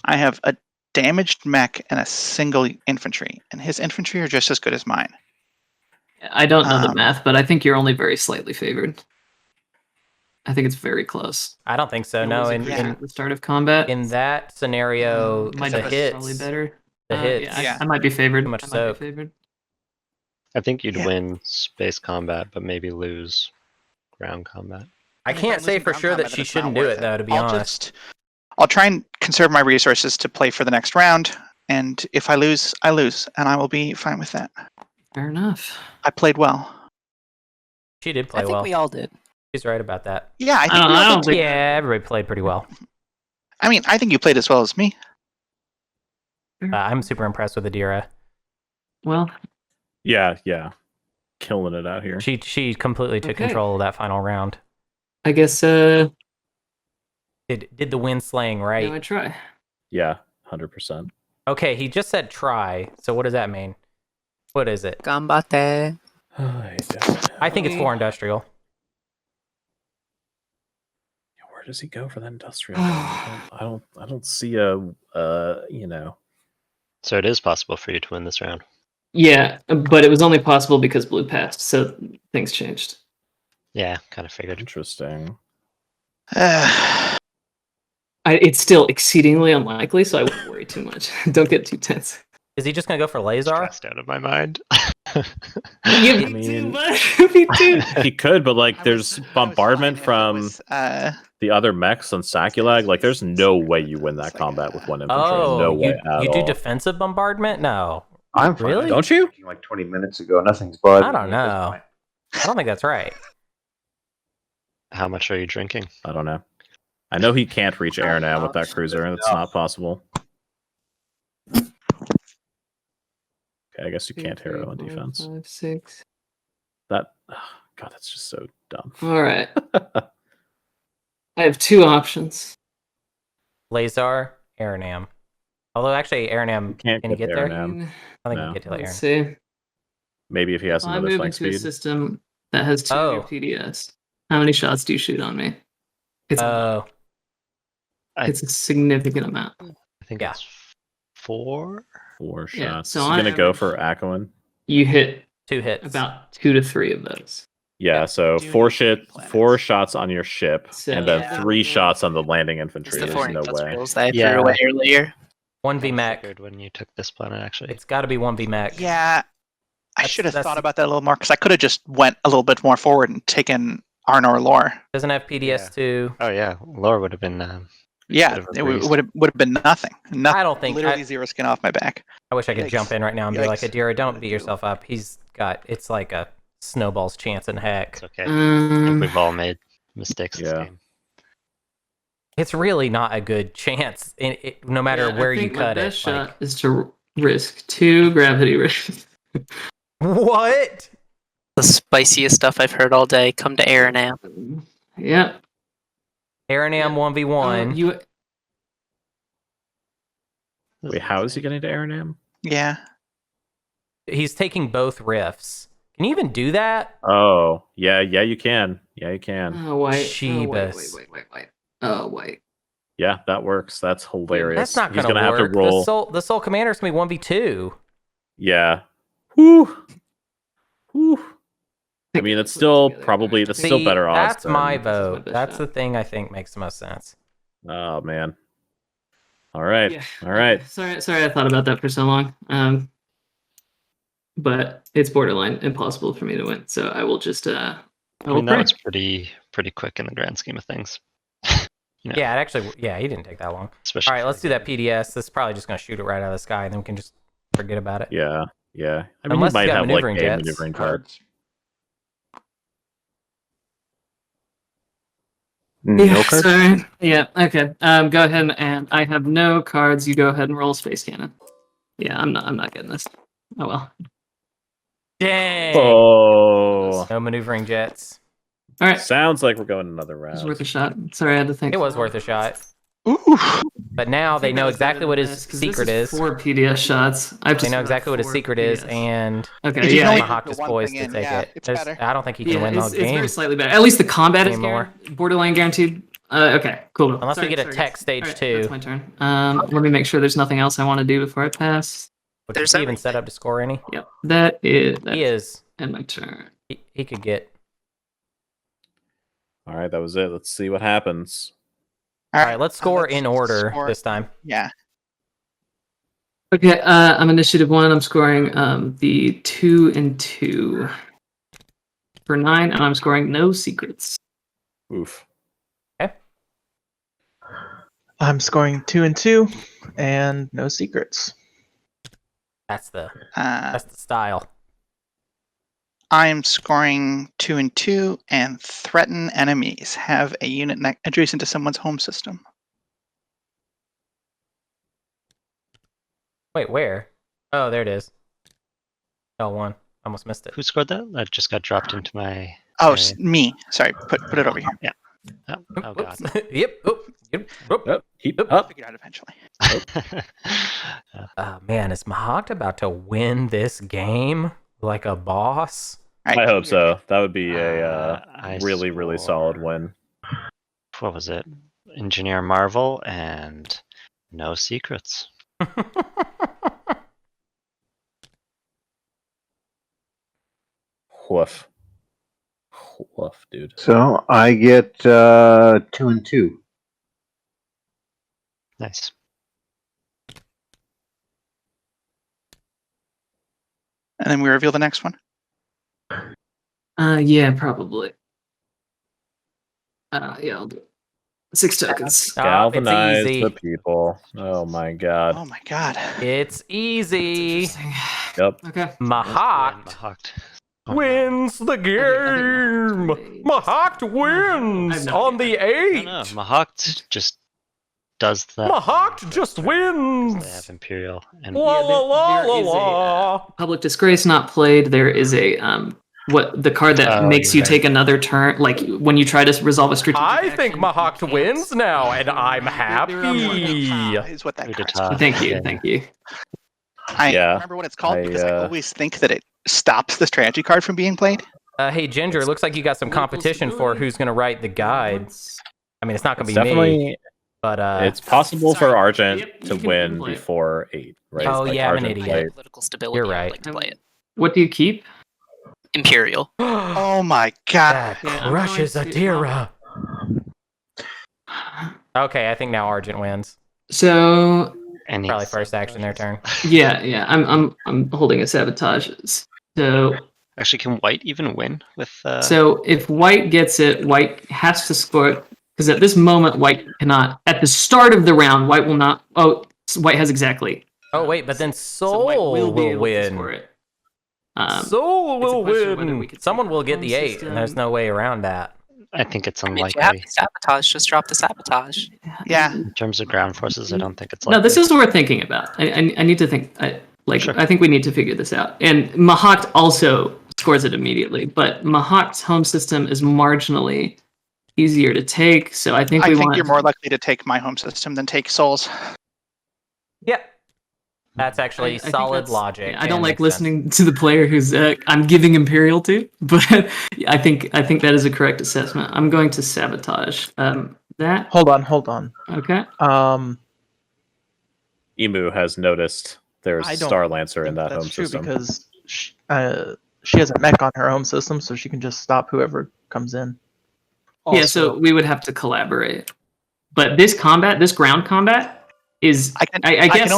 I have a damaged mech and a single infantry, and his infantry are just as good as mine. I don't know the Um, math, but I think you're only very slightly favored. I think it's very close. I don't think so. You No, always in, agree in at the start of combat. in that scenario, my the dice is probably hits, better. the hits. Yeah, Yeah. I might be favored. Too much I might soak. be favored. I think you'd Yeah. win space combat, but maybe lose ground combat. I And if can't I'm say losing for ground sure that combat, then she it's not shouldn't do worth it, though, to be honest. I'll try and conserve my resources to play for the next round, and if I lose, I lose, and I will be fine with that. Fair enough. I played well. She did I play think well. we all did. She's right about that. Yeah, I think don't- we all I did don't too. think- Yeah, everybody played pretty well. I mean, I think you played as well as me. I'm super impressed with Adira. Well, Yeah, yeah. Killing it out here. She completely took Okay. control of that final round. I guess Did the wind slaying right? I try. Yeah, 100%. Okay, he just said try. So what does that mean? What is it? Gambate. I think it's 4 industrial. Where does he go for that industrial? I don't see a you know. So it is possible for you to win this round. Yeah, but it was only possible because blue passed, so things changed. Yeah, kind of figured. Interesting. It's still exceedingly unlikely, so I wouldn't worry too much. Don't get too tense. Is he just gonna go for Lazar? Stressed out of my mind. Yeah, I me mean- too, bud. Me too. He could, but like I there's was bombardment fine if it from was, the other mechs on Sakulag. Like there's no way you win that It's like combat a- with one infantry. Oh, no way at you do all. defensive bombardment? No, I'm fine. Really? Don't you? Like 20 minutes ago, nothing's bothering I don't me at this know. point. I don't think that's right. How much are you drinking? I don't know. I know he can't reach Aranam with that cruiser, and it's not possible. Okay, I guess you can't hero in defense. 5, 6. That God, that's just so dumb. All right. I have two options. Lazar, Aranam. Although actually, Aranam, Can't can you get get there? Aranam. I think No. you can get to Let's Aranam. see. Maybe if he has If I another move flank into a speed. system that has 2 Oh. PDS, how many shots do you shoot on me? It's a lot. It's a significant amount. I think Yeah. it's 4. 4 Yeah, shots. so He's on gonna go average- for Akuan. You hit 2 hits. about 2 to 3 of those. Yeah, so Do four need shit, planets. 4 shots on your ship, So- and then Yeah. 3 shots on the landing It's infantry. the There's 4 no way. industrials that I Yeah. threw away earlier. 1v I mech. figured when you took this planet, actually. It's got to be 1v mech. Yeah, I That's- should have that's- thought about that a little more because I could have just went a little bit more forward and taken Arnor Lore. Doesn't have PDS 2. Oh yeah, Laura would have been. Yeah, Bit of a it breeze. would have been nothing. I don't think. Literally 0 skin off my back. I wish I could Yikes. jump in right now and be like, Yikes. Adira, don't What beat a yourself up. He's got, it's like a snowball's chance in heck. It's okay. I think Um, we've all made mistakes this Yeah. game. It's really not a good chance, no matter yeah, where I you think my cut it. best Like, shot is to risk 2 gravity risks. what? The spiciest stuff I've heard all day. Come to Aranam. Yeah. Aranam 1v1. You Wait, how is he getting to Aranam? Yeah. He's taking both rifts. Can you even do that? Oh, yeah, you can. Yeah, you can. Oh, wait. Sheebus. Wait. Oh, wait. Yeah, that works. That's hilarious. That's not He's gonna gonna work. have to roll. The soul commander's gonna be 1v2. Yeah. Whew. Whew. I mean, it's Put it still together. probably Alright. that's still See, better odds. That's my than- vote. best That's shot. the thing I think makes the most sense. Oh man. All right. Yeah. All right. Sorry, I thought about that for so long. But it's borderline impossible for me to win. So I will just I will mean, that pray. was pretty quick in the grand scheme of things. You know, Yeah, it actually, he didn't take that long. especially. All right, for let's a do that game. PDS. This is probably just gonna shoot it right out of the sky, and then we can just forget about it. Yeah. Yeah. I mean, Unless you he's might got have like maneuvering a jets. maneuvering card. No cards? Sorry. Yeah, okay. Go ahead and I have no cards. You go ahead and roll Space Cannon. Yeah, I'm not getting this. Oh well. Dang. Oh, No maneuvering jets. All right. sounds like we're going another It was round. worth a shot. Sorry, I had to think. It was worth a shot. Ooh. But now I they think know that was better exactly what than his this, 'cause secret this is. 4 PDS shots. I have to They know spend exactly what his 4 secret is, PDS. and Okay, If you can yeah, only Mahawk put is one poised thing to in, take yeah, it. it's better. I don't think he can yeah, win the it's whole game. very slightly better. At least the combat is Anymore. borderline guaranteed. Okay, cool. Unless we get a tech stage Alright, 2. That's my turn. Let me make sure there's nothing else I want to do before I pass. Which There's is he even set everything. up to score any? Yep, that is. He is. And my turn. He could get. All right, that was it. Let's see what happens. All right, let's score in order score. this time. Yeah. Okay, I'm initiative 1. I'm scoring the 2 and 2 for 9, and I'm scoring no secrets. Oof. I'm scoring 2 and 2, and no secrets. That's the Uh, style. I'm scoring 2 and 2, and threaten enemies. Have a unit adjacent to someone's home system. Wait, where? Oh, there it is. L1. Almost missed it. Who scored that? That just got dropped into my. Oh, area. me. Sorry. Put it over here. Oh, oh god. Whoops. Yep. Oop. Yep. Oop. Oh, keep Oop. I'll up. figure it out eventually. Oh man, is Mahawk about to win this game like a boss? All right, I hope here. so. That would be a I really solid score- win. What was it? Engineer Marvel and no secrets. Woof. Woof, dude. So I get 2 and 2. Nice. And then we reveal the next one. Yeah, probably. Yeah, I'll do it. 6 tokens. Galvanize it's easy. the people. Oh my god. Oh my god. It's easy. Interesting. Yep. Okay. Mahawk Mahawked. wins the game. Mahawk wins on the 8. No, Mahawked just does that. Mahawk just They wins. have Imperial and La la la there la is a, la. Public disgrace not played. There is a what the card that Oh, makes you're you right. take another turn, like when you try to resolve a strategic. I action, think you Mahawk can't. wins now, and I'm happy. Is what that card's Udata. called. Thank you, Yeah. thank you. I Yeah, remember what it's called I, because I always think that it stops the strategy card from being played. Hey, Ginger, it looks like you got some competition for who's going to write the guide. I mean, it's not going It's to be me, definitely. but It's possible Sorry. for Argent Yep, to you can win play it. before 8, right? Oh, yeah, I'm an Argent idiot. played- Political stability. You're I'd right. like to play it. What do you keep? Imperial. Oh my god. That Yeah, I'm crushes going to- Adira. Okay, I think now Argent wins. So any Probably first action their turn. yeah, I'm holding a sabotage. So Actually, can White even win with? so if White gets it, White has to score it because at this moment White cannot. At the start of the round, White will not. Oh, White has exactly. Oh, wait, but then So White Soul will be able to win. score it. Soul it's a will question of whether we win. could Someone take will the get home the 8, and there's system. no way around that. I think it's I mean, if you have unlikely. the sabotage, just drop the sabotage. Yeah. In terms of ground forces, I don't think it's No, likely. this is worth thinking about. I need to think. Sure. I think we need to figure this out. And Mahawk also scores it immediately, but Mahawk's home system is marginally easier to take. So I think I we think want. you're more likely to take my home system than take Souls. Yep. That's actually I think solid that's- logic. yeah, I don't and like makes sense. listening to the player who's I'm giving Imperial to, but I think that is a correct assessment. I'm going to sabotage that. Hold on. Okay. Emu has noticed there's I a don't Star Lancer in think that that's home true system. because she has a mech on her home system, so she can just stop whoever comes in. Yeah, so Also- we would have to collaborate. But this ground combat is I can I guess I can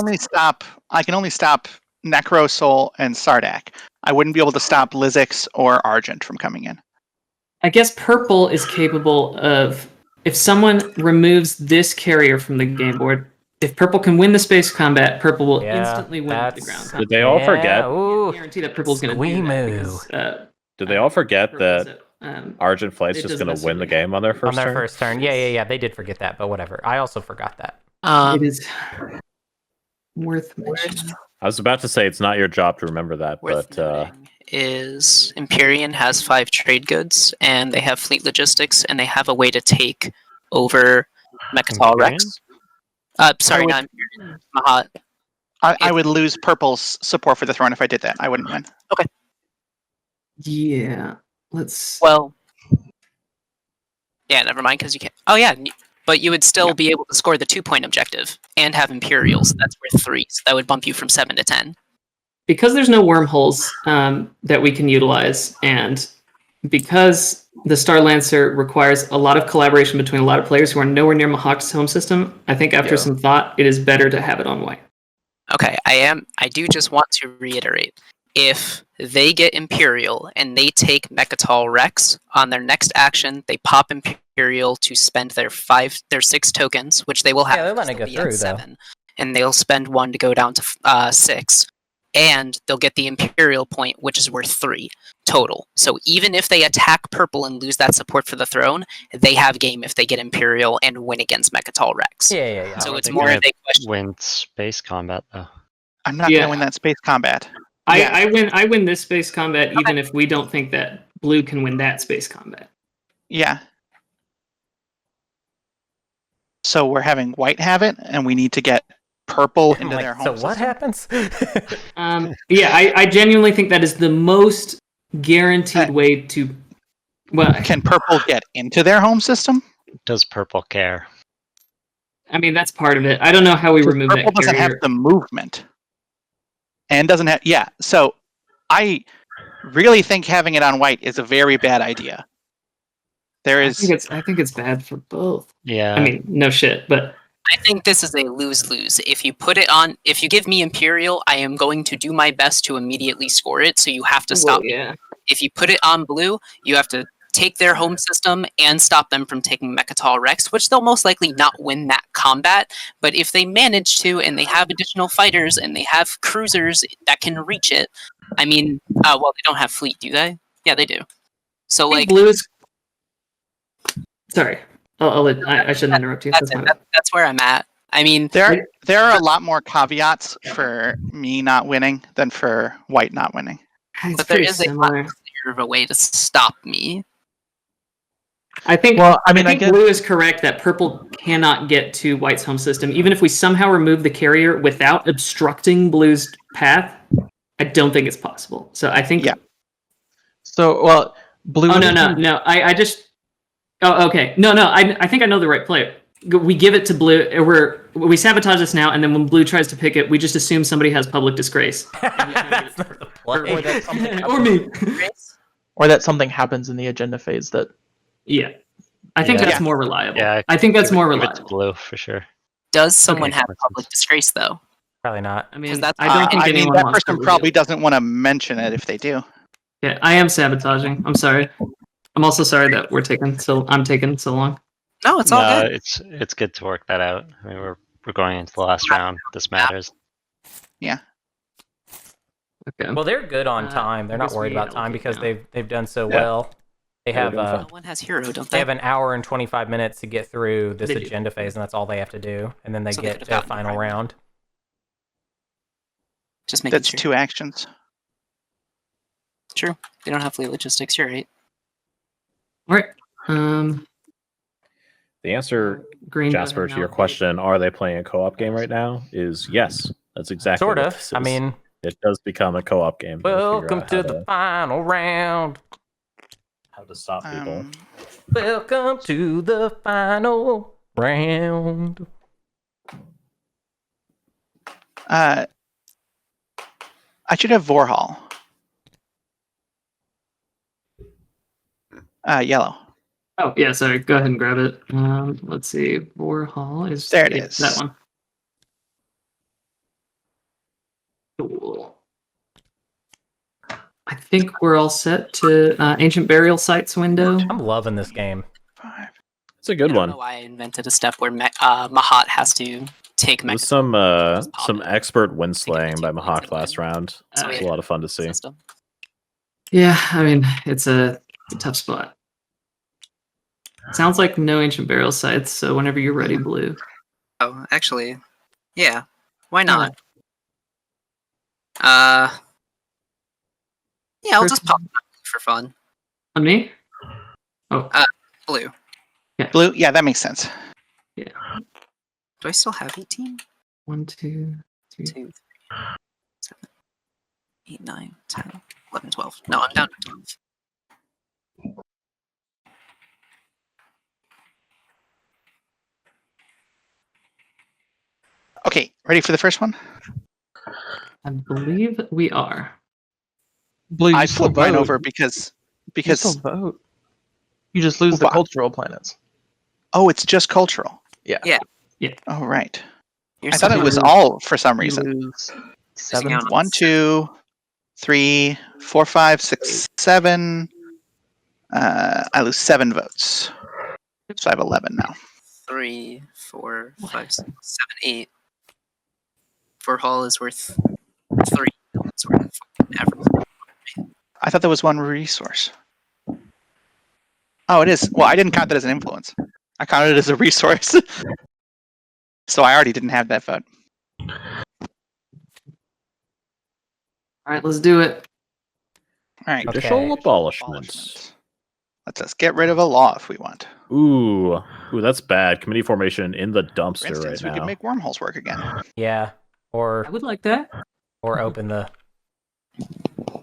only stop Necro, Soul, and Sardak. I wouldn't be able to stop Lizix or Argent from coming in. I guess purple is capable of if someone removes this carrier from the game board. If purple can win the space combat, purple will Yeah, instantly win the that's- ground Did combat. they all Yeah, forget? ooh. I guarantee that purple's going to do that Squeemoo. because, Did they all forget purple's that it. Argent Flight's It just doesn't going to win the necessarily game on their first turn. first turn. Yeah. They did forget that, but whatever. I also forgot that. It is worth mentioning. I was about to say it's not your job to remember that, Worth but noting is Empyrean has 5 trade goods, and they have fleet logistics, and they have a way to take over Mechatol Rex. Sorry, would- not Empyrean. Mahat. I would lose purple's support for the throne if I did that. I wouldn't win. Yeah. Let's. Well, yeah, never mind, because you can't. Oh, yeah, but you would still Yeah. be able to score the 2-point objective and have Imperials. That's worth 3, so that would bump you from 7 to 10. Because there's no wormholes that we can utilize, and because the Star Lancer requires a lot of collaboration between a lot of players who are nowhere near Mahawk's home system, I think after some thought, it is better to have it on white. Okay, I do just want to reiterate. If they get Imperial and they take Mechatol Rex, on their next action, they pop Imperial to spend their 6 tokens, which they will have. Yeah, they're letting it they'll go be at through, though. 7, and they'll spend 1 to go down to 6. And they'll get the Imperial point, which is worth 3 total. So even if they attack purple and lose that support for the throne, they have game if they get Imperial and win against Mechatol Rex. Yeah. So I it's think more I of a question. Win space combat though. I'm not Yeah. gonna win that space combat. I win this space combat even if we don't think that blue can win that space combat. Yeah. So we're having white have it, and we need to get purple I'm into like, their home so what system. happens? Yeah, I genuinely think that is the most guaranteed way to. Well, Can purple get into their home system? Does purple care? I mean that's part of it. I don't know how we remove Purple that doesn't have carrier. the movement, and doesn't have. Yeah. So I really think having it on white is a very bad idea. There I is. think it's bad for both. Yeah. I mean, no shit, but I think this is a lose-lose. If you put it on, if you give me Imperial, I am going to do my best to immediately score it, so you have to stop me. yeah. If you put it on blue, you have to take their home system and stop them from taking Mechatol Rex, which they'll most likely not win that combat. But if they manage to, and they have additional fighters, and they have cruisers that can reach it, I mean, well, they don't have fleet, do they? Yeah, they do. So, I think like, blue is. Sorry, I shouldn't interrupt you. that's That's it. my bad. That's where I'm at. I mean, There are a lot more caveats for me not winning than for white not winning. It's but there pretty is a similar. lot clearer of a way to stop me. I think. Well, I mean, I think get- blue is correct that purple cannot get to white's home system, even if we somehow remove the carrier without obstructing blue's path. I don't think it's possible. So I think. Yeah. So, well, blue. Oh no! I just. Oh, okay. No. I think I know the right play. We give it to blue. We sabotage this now, and then when blue tries to pick it, we just assume somebody has public disgrace. That's not the play. Or that something Or me. Or that something happens in the agenda phase that. Yeah. I think Yeah. that's more reliable. Yeah, I think that's more Give it to reliable. blue for sure. Does someone Okay. have public disgrace, though? Probably not. I mean, that's- I don't think I mean, anyone that wants to person reveal. probably doesn't want to mention it if they do. Yeah, I am sabotaging. I'm sorry. I'm also sorry that I'm taking so long. No, it's all No, good. it's good to work that out. I mean, we're going into the last round. This matters. Okay. Well, they're good on Uh, time. They're I not guess worried we about time allocate because now. they've done so Yeah. well. They Yeah, have they're doing No one has hero, don't they they? have an hour and 25 minutes to get through this They do. agenda phase, and that's all they have to do, and then they So they get could've to the gotten final primary. round. Just making That's sure. 2 actions. True. They don't have fleet logistics. You're right. All right. The answer, Green. go Jasper, ahead to and your allocate. question, are they playing a co-op game right now? Is yes. That's exactly Sort what of. this I is. mean, It does become a co-op game. They figure welcome out to the final round. how to stop people. Welcome to the final round. I should have Vorhal. Yellow. Oh yeah, sorry. Go ahead and grab it. Let's see. Warhol is There it yeah, is. That one. Cool. I think we're all set to ancient burial sites window. I'm loving this game. 5. It's a I good don't one. know why I invented a step where Mahat has to take It was Mechatol some expert wind To give it slaying to by points Mahawk and last win. round. So It was we a lot of fun to see. system. Yeah, I mean it's a It's a tough spot. Sounds like no ancient burial sites, so whenever you're ready, Blue. Oh, actually, yeah. Why Yeah. not? Yeah, I'll just pop for fun. On me? Oh, Blue. Blue. Yeah, that makes sense. Do I still have 18? 1, 2, 3. 2, 3, 7, 8, 9, 10, 11, 12. No, I'm down to 12. Okay, ready for the first one? I believe we are. Blue, you I still flipped mine vote. over because You still vote. You just lose the What? cultural planets. oh, it's just cultural. Yeah. Yeah. Oh, right. You're I thought it still was lose- all for some You reason. lose 7. out. 1, 2, 3, 4, 5, 6, 7. I lose 7 votes. So I have 11 now. 3, 4, 5, 6, 7, 8. For Hall is worth 3. It's worth average. I thought there was one resource. Oh, it is. Well, I didn't count that as an influence. I counted it as a resource. So I already didn't have that vote. All right, let's do it. All right. Judicial Okay. abolishments. Let's just get rid of a law if we want. Ooh, that's bad. Committee formation in the For dumpster instance, right we could now. make wormholes work again. Yeah. I would like that. Or open the.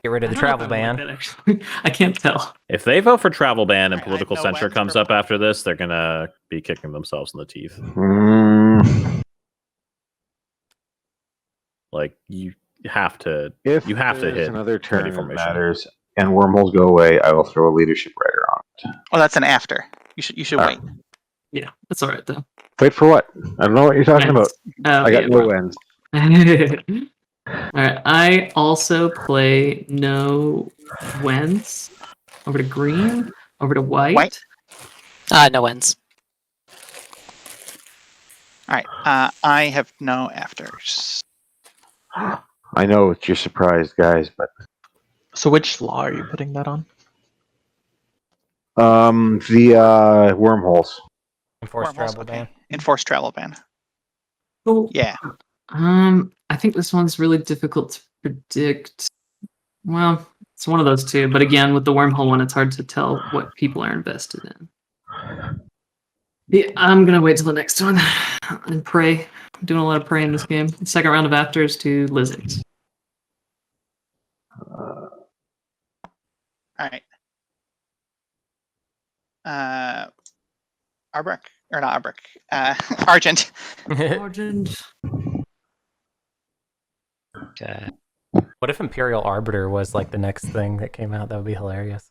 Get rid of the I don't know travel if I ban. would like that, actually. I can't tell. If they vote for travel ban and Alright, I political know censure when's comes for- up after this, they're gonna be kicking themselves in the teeth. Like you have to. If You have to there's hit another turn committee that formation. matters and wormholes go away, I will throw a leadership rider on it. Oh, that's an after. You should Ah. wait. Yeah, that's all right, though. Wait for what? I don't know what you're talking about. I got no ends. All right, I also play no wins. Over to green, over to white. White. No ends. All right. I have no afters. I know you're surprised, guys, but So which law are you putting that on? the wormholes. Enforced Wormholes, travel okay. ban. Enforced travel ban. Cool. Yeah. I think this one's really difficult to predict. Well, it's one of those two, but again, with the wormhole one, it's hard to tell what people are invested in. Yeah, I'm gonna wait till the next one and pray. I'm doing a lot of praying this game. Second round of afters to lizards. All right. Arbrick or not Arbrick? Argent. Argent. Okay. What if Imperial Arbiter was like the next thing that came out? That would be hilarious.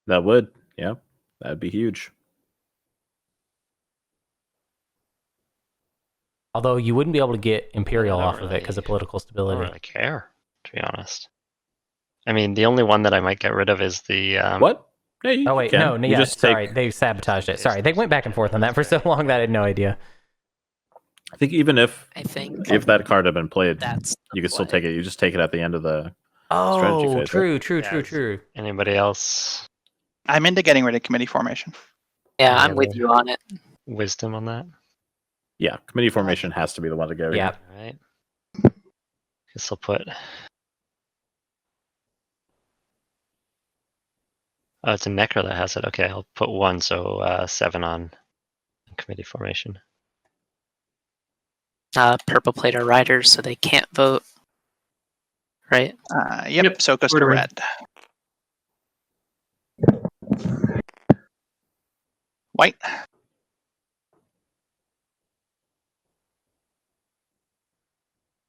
That would, yeah, that'd be huge. Although you wouldn't be able to get Imperial I don't off of it because of really- political I don't stability. really care, to be honest. I mean, the only one that I might get rid of is the What? Yeah, you, Oh you wait, can. no, You yeah, just sorry, take. they sabotaged it. Sorry, they went back and forth on that for so long that I had no idea. I think even if I think that card had been played, that's the you could still play. take it. You just take it at the end of the strategy Oh, phase. true, true, Yeah, true, it's- true. anybody else I'm into getting rid of committee formation. Yeah, Yeah, I'm with we're- you on it. wisdom on that? Yeah, committee formation has to be the one to go. Yeah. All right. Guess I'll put. Oh, it's a Necro that has it. Okay, I'll put 1, so 7 on committee formation. Purple plate are riders, so they can't vote. Right? Yep. Yep, So it goes we're to to red. White.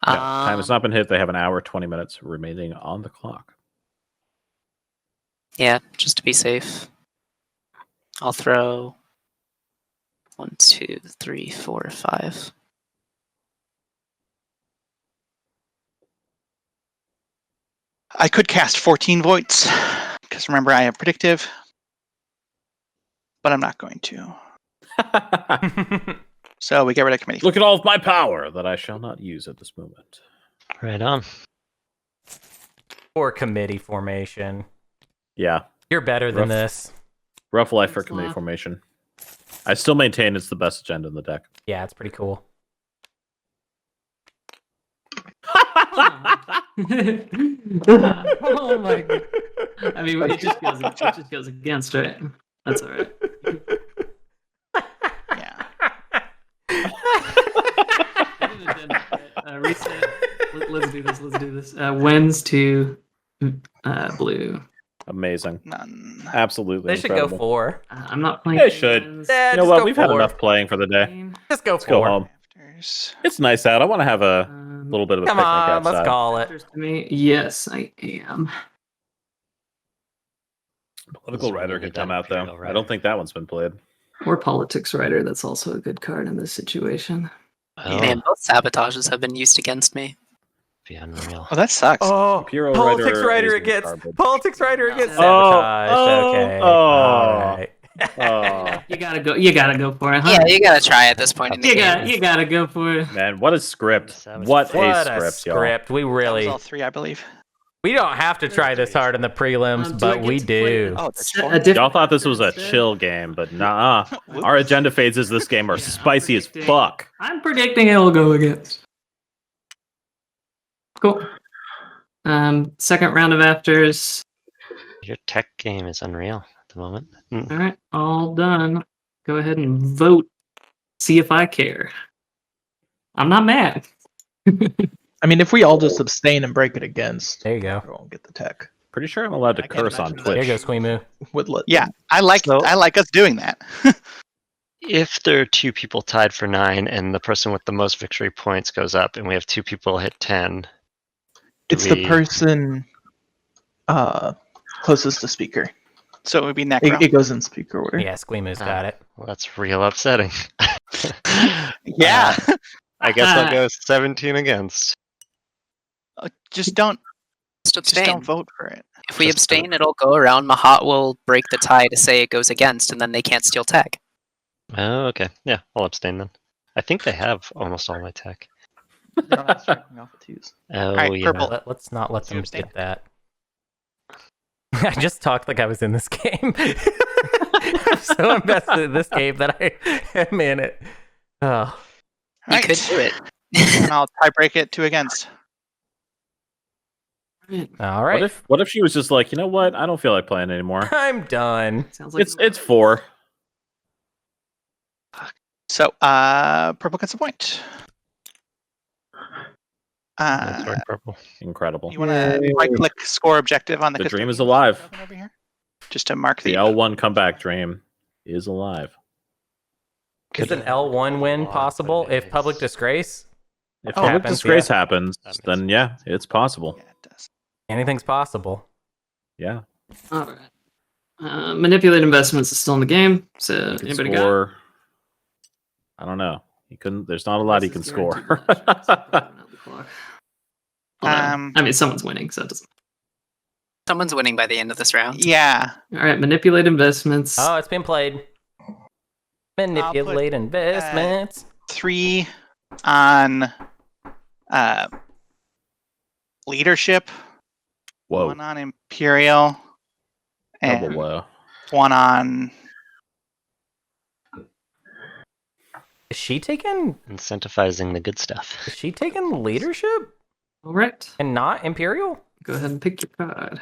Yeah, time has not been hit. They have an hour, 20 minutes remaining on the clock. Yeah, just to be safe. I'll throw 1, 2, 3, 4, 5. I could cast 14 voids because remember I have predictive, but I'm not going to. So we get rid of committee. Look at all of my power that I shall not use at this moment. Right on. Or committee formation. Yeah, You're better than this. Rough life for Thanks a committee lot. formation. I still maintain it's the best agenda in the deck. Yeah, it's pretty cool. Oh my god. I mean, it just goes against, right? That's all right. Yeah. Reset. Let's do this. Let's do this. Wins to blue. Amazing. None. Absolutely. They should go incredible. 4. I'm not playing. They should. wins. Yeah, You know just what? go We've had 4. enough playing for the day. Just go Let's go 4. home. Afters. It's nice out. I want to have a little bit of a Come picnic on, outside. let's call it. Matters to me. Yes, I am. Political This writer really could come out dumb though. Imperial I don't Writer. think that one's been played. Or politics writer. That's also a good card in this situation. Oh, Man, both sabotages have been used against me. be unreal. Oh, that sucks. Oh, Imperial politics writer writer is against garbage. politics writer against Oh, sabotage. Okay, all right. Oh, You gotta go. You gotta go for it, huh? Yeah, you gotta try at this point in the You game. gotta go for it. man, what a script! Savage. What What a a script, y'all. script. We That was really all 3, I believe. we don't have to try this hard in the prelims, Do I but get we to play do. Oh, that's a four. different Y'all thought this was a instead? chill game, but nah. Whoops. Our agenda phases this game are Yeah, I'm spicy as predicting- fuck. I'm predicting it'll go against. Cool. Second round of afters. Your tech game is unreal at the moment. Mm. All right, all done. Go ahead and vote. See if I care. I'm not mad. I mean, if we all just abstain and break it against, There you go. we won't get the tech. Pretty sure I'm allowed to I can't curse on imagine that. There you Twitch. go, Squeemu. Would let Yeah, I like So- us doing that. If there are 2 people tied for 9 and the person with the most victory points goes up and we have 2 people hit 10, do it's the we- person closest to speaker. So it would be Necro. It goes in speaker order. Yeah, Squeemu's got it. Well, that's real upsetting. Yeah. I guess I'll go 17 against. Just don't Abstain. vote for it. If we Just abstain, it'll go around. Mahat will break the tie to say it goes against, and then they can't steal tech. Oh, okay. Yeah, I'll abstain then. I think they have almost all my tech. They're not striking off the twos. Oh, right, yeah. purple. Let's not let You them abstain? get that. I just talked like I was in this game. I'm so invested in this game that I am in it. Oh, You Right. could do it. And I'll tie break it 2 against. all right. What if she was just like, you know what? I don't feel like playing anymore. I'm done. Sounds like It's 4. So, purple gets a point. That's right, purple. Incredible. You want to right-click score objective on the The dream is custodian alive. token over here? Just to mark The the L1 comeback dream is alive. Is an L1 win possible if public disgrace? If Oh, public happens, disgrace yeah. happens, That makes then yeah, it's possible. Yeah, it does. Anything's possible. Yeah. All right. Manipulate investments is still in the game. So He can anybody got? score. I don't know. He couldn't. There's not a lot he can This is score. guaranteed match, so probably not the clock. Um, I mean, someone's winning, so it doesn't. Someone's winning by the end of this round. Yeah. All right, manipulate investments. Oh, it's been played. Manipulate investments. 3 on leadership, Whoa. 1 on imperial, Double and low. 1 on. Is she taking? Incentivizing the good stuff. Is she taking leadership All right, and not imperial? go ahead and pick your card.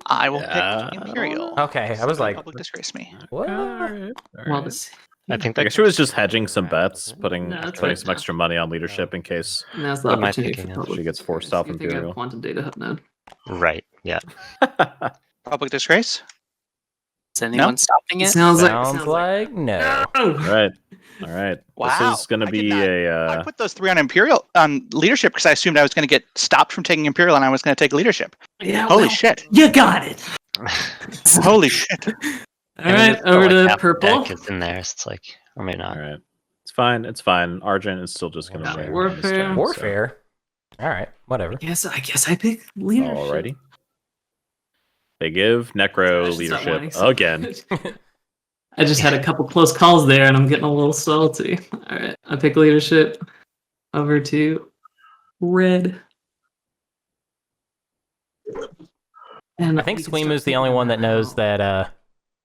I will Yeah. pick imperial. Okay, I was like, Public disgrace me. what? Well, this I think I that guess she was just hedging some bets, putting No, that's putting right. some extra money on leadership in case now's the What am I opportunity picking for up? public. She gets forced disgrace. off You think I have Imperial. Quantum data hub node. Right. Yeah. Public disgrace? Is anyone stopping it? Sounds Sounds like no. All right. All right. Wow. This is going to I did be not- a. I put those 3 on imperial on leadership because I assumed I was going to get stopped from taking imperial and I was going to take leadership. Yeah. Holy well, shit! You got it. Holy shit! All right, over to half the purple. deck is in there. So it's like, or maybe not. All right. It's fine. It's fine. Argent is still just going to Got win. warfare. this turn, so- Warfare. All right, whatever. I guess I pick leadership. Alrighty. They give Necro I should stop leadership whining so again. much. I just had a couple close calls there, and I'm getting a little salty. All right, I pick leadership. Over to red. And I think we can start Swimu's the only thinking one that knows about that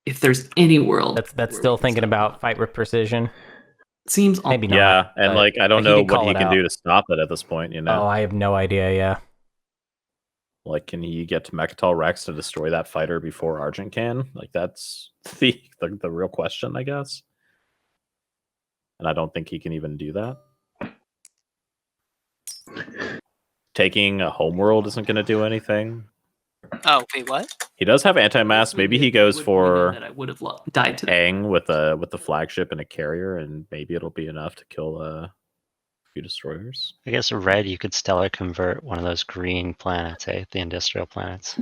if there's any world that's where still we can thinking start about with fight with precision. it. Seems Maybe awful. not. Yeah, and but- like I don't but he know did what call he it can do out. to stop it at this point. You know, Oh, I have no idea. Yeah. like can he get to Mechatol Rex to destroy that fighter before Argent can? Like that's the real question, I guess. And I don't think he can even do that. Taking a homeworld isn't going to do anything. Oh, wait, what? He does have anti-mass. Maybe he goes for that I would have died to. Aang with the flagship and a carrier, and maybe it'll be enough to kill a few destroyers. I guess red, you could stellar convert one of those green planets, the industrial planets.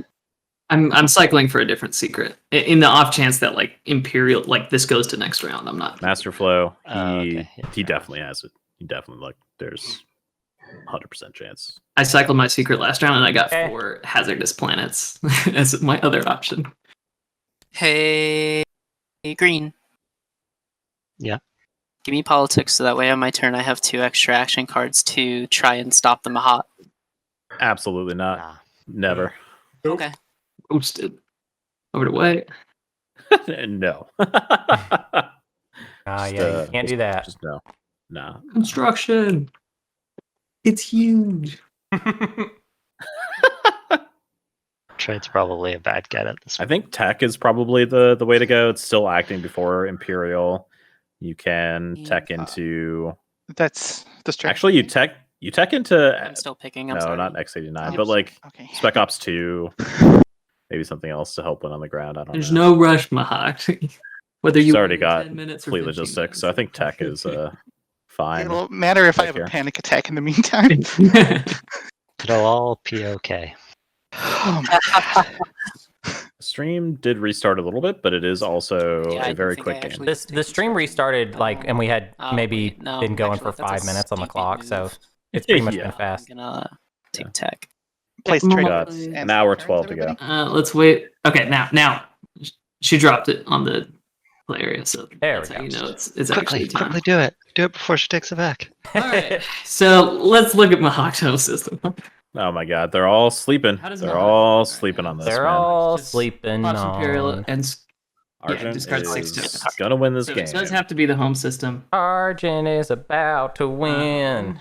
I'm cycling for a different secret in the off chance that like Imperial like this goes to next round. I'm not. Master Flow, Oh, okay. Yeah, he fair definitely has it. He definitely like there's 100% chance. I cycled my secret last round and I got Okay. 4 hazardous planets as my other option. Hey, Green. Yeah. Give me politics so that way on my turn I have 2 extra action cards to try and stop the Mahat. Absolutely not. Nah. Never. Okay. Roasted. Over to White. No. Yeah, you Just, can't do that. Just no. Nah. Construction. It's huge. Trade's probably a bad get at this I point. think tech is probably the way to go. It's still acting before Imperial. You can tech into That's distracting. actually you tech into I'm still picking. I'm no, sorry. not X89, Oops. but like Okay. Spec Ops 2, maybe something else to help win on the ground. I don't There's know. no rush, Mahak. Whether She's you already win in got 10 minutes or fleet 15 logistics, so I minutes. think tech is fine. It'll matter if I Right have here. a panic attack in the meantime. It'll all be okay. Oh my God. Stream did restart a little bit, but it is also Yeah, I a do very think quick I game. actually- The stream restarted like, and we had Oh, maybe wait, no, been going actually, for that's a 5 minutes on the stupid clock, so move. it's pretty much Yeah. been fast. I'm gonna take Yeah. tech. Place Yeah, trade got goods an and hour turns, 12 to go. everybody? Let's wait. Okay, now she dropped it on the play area, so There that's we how go. you know it's actually time. Quickly do it. Do it before she takes it back. All right, so let's look at Mahak's system. Oh my god, they're all sleeping. How does They're Mahak all look right sleeping now? on this, They're man. all Just sleeping Pops Imperial on. and Argent discard 6 is tokens. gonna win this So game. it does have to be the home system. Argent is about to win.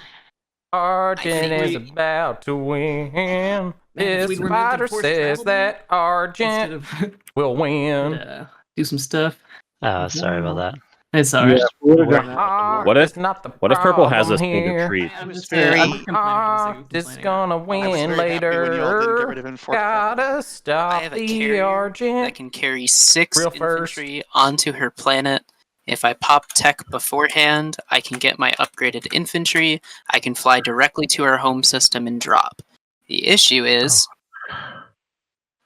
Argent think is we- about to win. Man, if This we'd removed spider enforced says travel that instead Argent of will win. do some stuff. Oh, sorry about that. It's alright. Yeah, we would've done The that. heart What if- is not the What if purple has problem this big here. retreat? I'm was just, very- I'm just complaining for the sake of Heart is complaining. gonna I was win very happy when you all didn't get rid later. of enforced travel. Gotta I stop have a the carrier that Argent. can carry 6 Real first. infantry onto her planet. If I pop tech beforehand, I can get my upgraded infantry. I can fly directly to her home system and drop. The issue is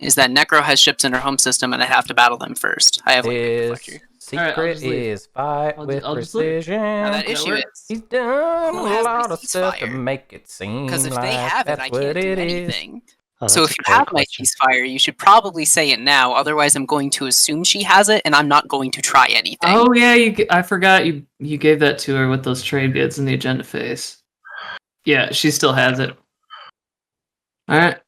that Necro has ships in her home system, and I have to battle them first. I have like a His deflector. Alright, I'll secret just leave. is fight I'll with just leave. precision. Now that that issue work? is He's done Who a has lot my of stuff to ceasefire? make it seem because if like they have it, that's I what can't do it is. anything. Oh, So that's if a you great have my question. ceasefire, you should probably say it now. Otherwise, I'm going to assume she has it, and I'm not going to try anything. Oh yeah, I forgot you gave that to her with those trade goods in the agenda phase. Yeah, she still has it. All right.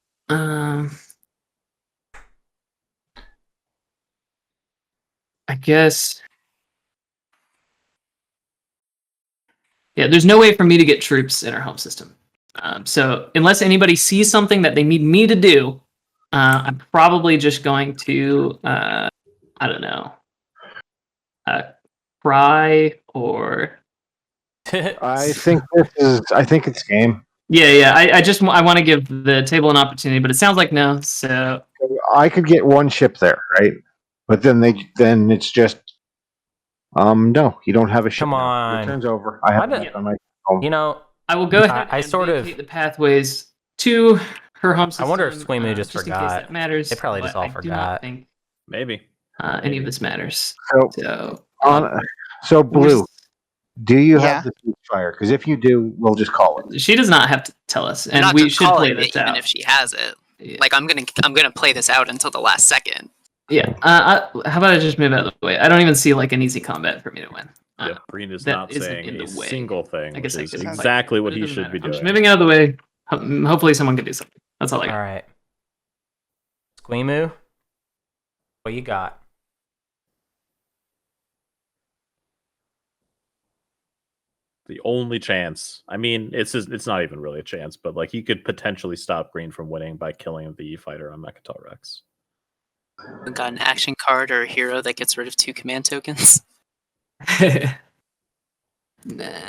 I guess. Yeah, there's no way for me to get troops in our home system. So unless anybody sees something that they need me to do, I'm probably just going to I don't know, cry or I think it's game. yeah. I want to give the table an opportunity, but it sounds like no. So I could get one ship there, right? But then it's just no, you don't have a ship. Come there. on. Your turn's over. I have Why it on my home. You know, I will go ahead I and sort of- vacate the pathways to her home system. I wonder if Swimu just in case forgot. that matters. They probably just but all I do forgot. not think Maybe. any of this matters. So, So so Blue, do you Yeah. have the ceasefire? Because if you do, we'll just call it. she does not have to tell us, I'm and not we just should calling play it, this even out. if she has it. Yeah. Like I'm gonna play this out until the last second. Yeah. How about I just move out of the way? I don't even see like an easy combat for me to win. Yep, Green is that not isn't saying in a the way. single thing, I guess which I is could- exactly what But it he doesn't should matter. be I'm doing. just moving out of the way. Hopefully, someone can do something. That's all I got. all right. Squeemu, what you got? The only chance. I mean, it's not even really a chance, but like he could potentially stop green from winning by killing the fighter on Mechatol Rex. Got an action card or a hero that gets rid of 2 command tokens. Nah.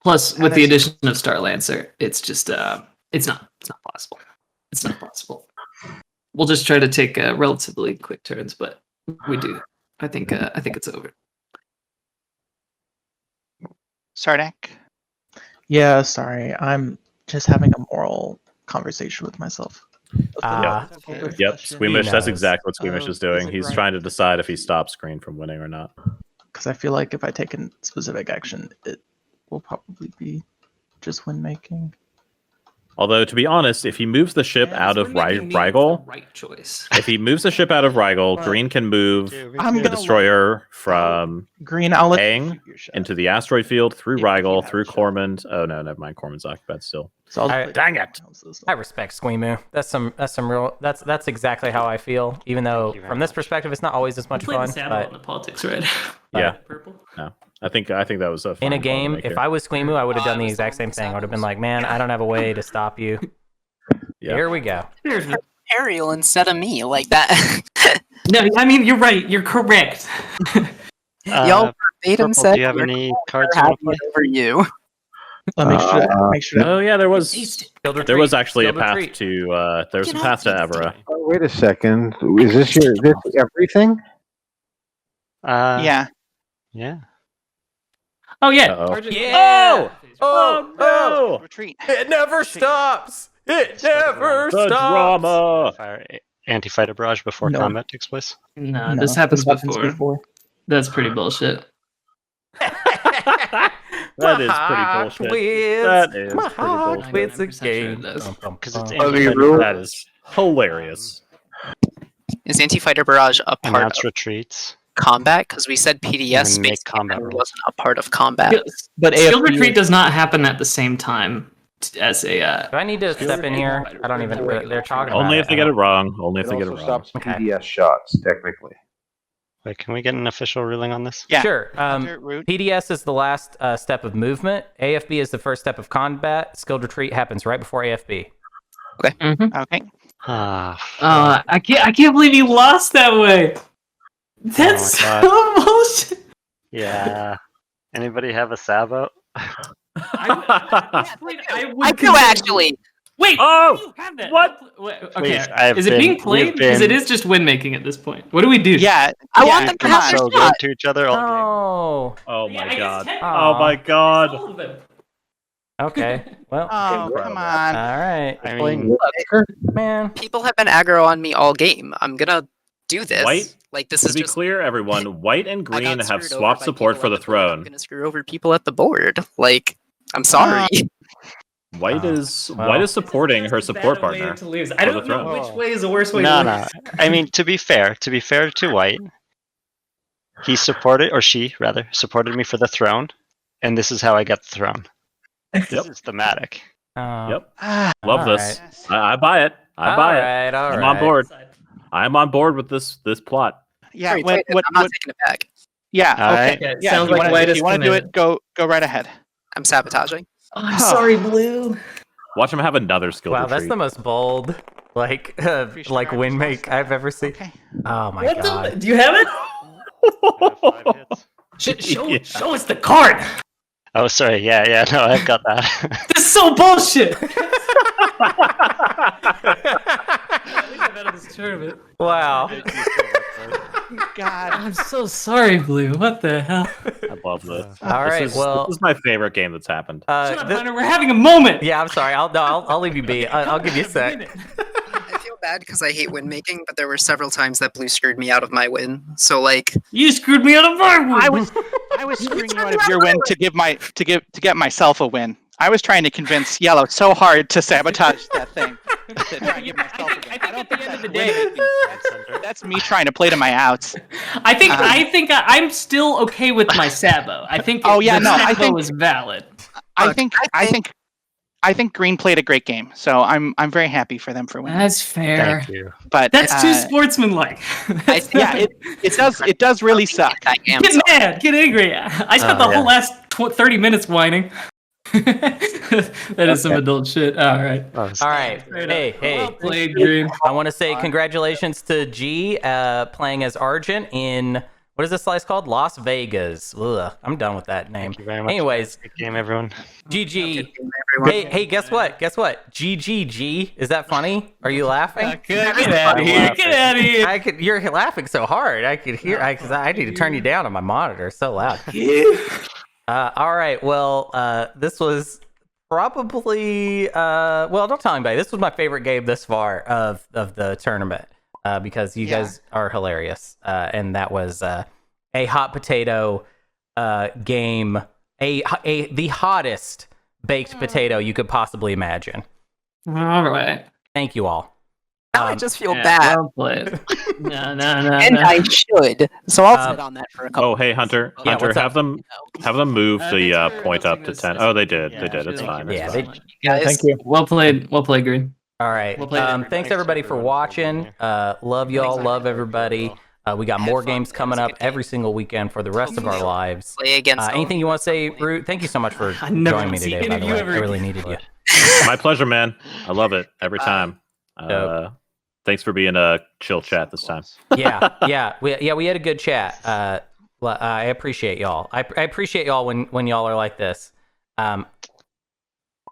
Plus, with the addition of Star Lancer, it's just it's not possible. It's not possible. We'll just try to take relatively quick turns, but we do. I think it's over. Sardak. Yeah, sorry. I'm just having a moral conversation with myself. Yep, Squeamish. That's exactly what Squeamish is doing. He's trying to decide if he stops green from winning or not. Because I feel like if I take a specific action, it will probably be just win making. Although, to be honest, if he moves the ship out of Rigel, right choice. if he moves the ship out of Rigel, green can move I'm the gonna destroyer from Green. I'll let you Aang shoot your shot. into the asteroid field through Yeah, Rigel, you have through a shot. Cormand. Oh no, never mind. Cormand's occupied still. So I'll I- play- Dang it! I respect Squeemu. That's some real. That's exactly how I feel. Even though you very from this much. perspective, it's not always as much fun. But the politics, right? Yeah. Purple. No, I think that was a in fine a call to game, make if here. I was Squeemu, I would have done the I was exact throwing same thing. I would have been saddles. like, man, I don't have a way to stop you. Yeah. Here we go. Ariel instead of me, like that. No, I mean you're right. You're correct. Y'all verbatim Purple, said do you have you're any cards you want to play? over you. make sure. Oh yeah, there was Skilled there was retreat, actually a skilled path retreat. to there was a Get path to out, Adira. Oh, wait a second. Is this everything? Yeah. Yeah. Oh yeah. Uh-oh. Yeah. Oh no! Retreat. It never stops. It never The stops. drama. Fire anti-fighter barrage before No. combat takes place. No, No, this happens happens before. That's pretty bullshit. That is pretty bullshit. That is My pretty heart bullshit. wins a 99% sure game. it does. Because it's That is hilarious. Is Anti-Fighter Barrage a part announce of retreats. combat? Because we said PDS And Space make combat Commander rules. wasn't a part of combat. But Skill AFB retreat does not happen at the same time as a. Do I need to step in here? I don't even. They're talking about Only it. if they get it wrong. Only if It they get it also wrong. stops Okay. PDS shots, technically. Wait, can we get an official ruling on this? Yeah. Sure. Root. PDS is the last step of movement. AFB is the first step of combat. Skilled retreat happens right before AFB. Okay. Ah. I can't believe you lost that way. That's Oh my so bullshit. Yeah. Anybody have a Sabo? I do actually. Wait. Oh, you have that. what? Okay. Please, I've is it being been- played? we've Because it been- is just win making at this point. What do we do? Yeah. I yeah, want them to come have on. their So good shot. to each other all game. Oh. Oh Yeah, I my guess god. technically- Oh my god. All of them. Okay. Well. Oh, come on. All right, I Playing mean, Windmaker? man. People have been aggro on me all game. I'm gonna do this. White? Like this To is be just. clear, everyone, white and I got green have screwed over swapped by support people for at the board. I'm throne. gonna screw over people at the board. Like, I'm sorry. White Oh, is well. white is supporting her That's a support bad way partner. to lose. I don't the know throne. which way is the worst way no, to no. lose. I mean, to be fair to White, he supported, or she rather, supported me for the throne, and this is how I got the throne. This Yep. is thematic. Yep. Ah, Love All this. yes. I buy it. I buy it. All I'm right. on board. I'm on board with this plot. Yeah. Sorry, What? take it. What? I'm not what taking it back. yeah. All Okay. right. Okay, Yeah. sounds if you like wanna- White if is you want to do committed. it, go right ahead. I'm sabotaging. Oh, I'm sorry, Blue. Watch him have another skill Wow, that's retreat. the most bold, like win make I've ever seen. Okay. Oh my What god. the? Do you have it? 5 hits. Show Yeah. show us the card. Oh, sorry. Yeah. No, I've got that. This is so bullshit. Wow. God. I'm so sorry, Blue. What the hell? I love this. All right, This well, is my favorite game that's happened. Shut up, Hunter. We're having a moment. yeah, I'm sorry. I'll leave you be. I'll give you a sec. I feel bad because I hate win making, but there were several times that Blue screwed me out of my win. So like, You screwed me out of our win. I was screwing you out of your win to get myself a win. I was trying to convince Yellow so hard to sabotage that thing. To try and give myself a win. I don't think at the that's end of the win making. That's me trying to play to my outs. I think I'm still okay with my Sabo. I think Oh, yeah, the no, I Sabo think- is valid. I Look, think I think Green played a great game, so I'm very happy for them for winning. That's fair. Thank you. But That's too sportsmanlike. yeah, it does really suck. Get mad, get angry. I spent the whole last 30 minutes whining. That is some adult shit. All right. All right. Hey. Well played, Green. I want to say congratulations to G playing as Argent in, what is this slice called? Las Vegas. Ugh, I'm done with that name. Thank you very much. Anyways, Good game, everyone. GG. Hey, guess what? GGG. Is that funny? Are you laughing? Get out of here. Get out of here. You're laughing so hard. I could hear, because I need to turn you down on my monitor. It's so loud. All right. Well, this was probably, well, don't tell anybody. This was my favorite game this far of the tournament. Because you guys are hilarious, and that was a hot potato game, the hottest baked potato you could possibly imagine. All right. Thank you all. Now I just feel bad. Well played. No. And I should. So I'll sit on that for a couple. Oh, hey, Hunter. Yeah, Hunter, what's up? have them move the point up to assist 10. Oh, they did. Yeah, They did. It's thank fine. you. Yeah, It's fine. Guys, Thank you. Well played, Green. All right. Well played. Thanks everybody for watching. Love y'all. Love everybody. We got more games coming up every single weekend for the rest of our lives. play against Anything you want to say, Root? Thank you so much for I never joining me see today, any by of the you way. ever I really needed you. My pleasure, man. I love it every time. Dope. Thanks for being a chill chat this time. Yeah. We had a good chat. I appreciate y'all. I appreciate y'all when y'all are like this.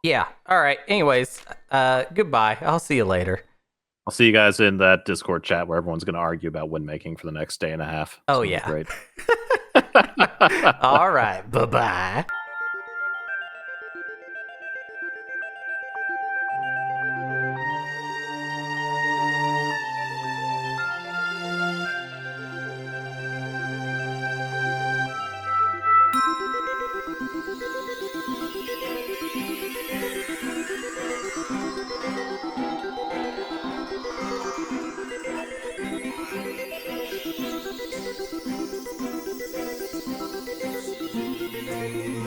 Yeah. All right. Anyways, goodbye. I'll see you later. I'll see you guys in that Discord chat where everyone's going to argue about win making for the next day and a half. Oh, It's gonna be yeah. great. All right. Bye-bye.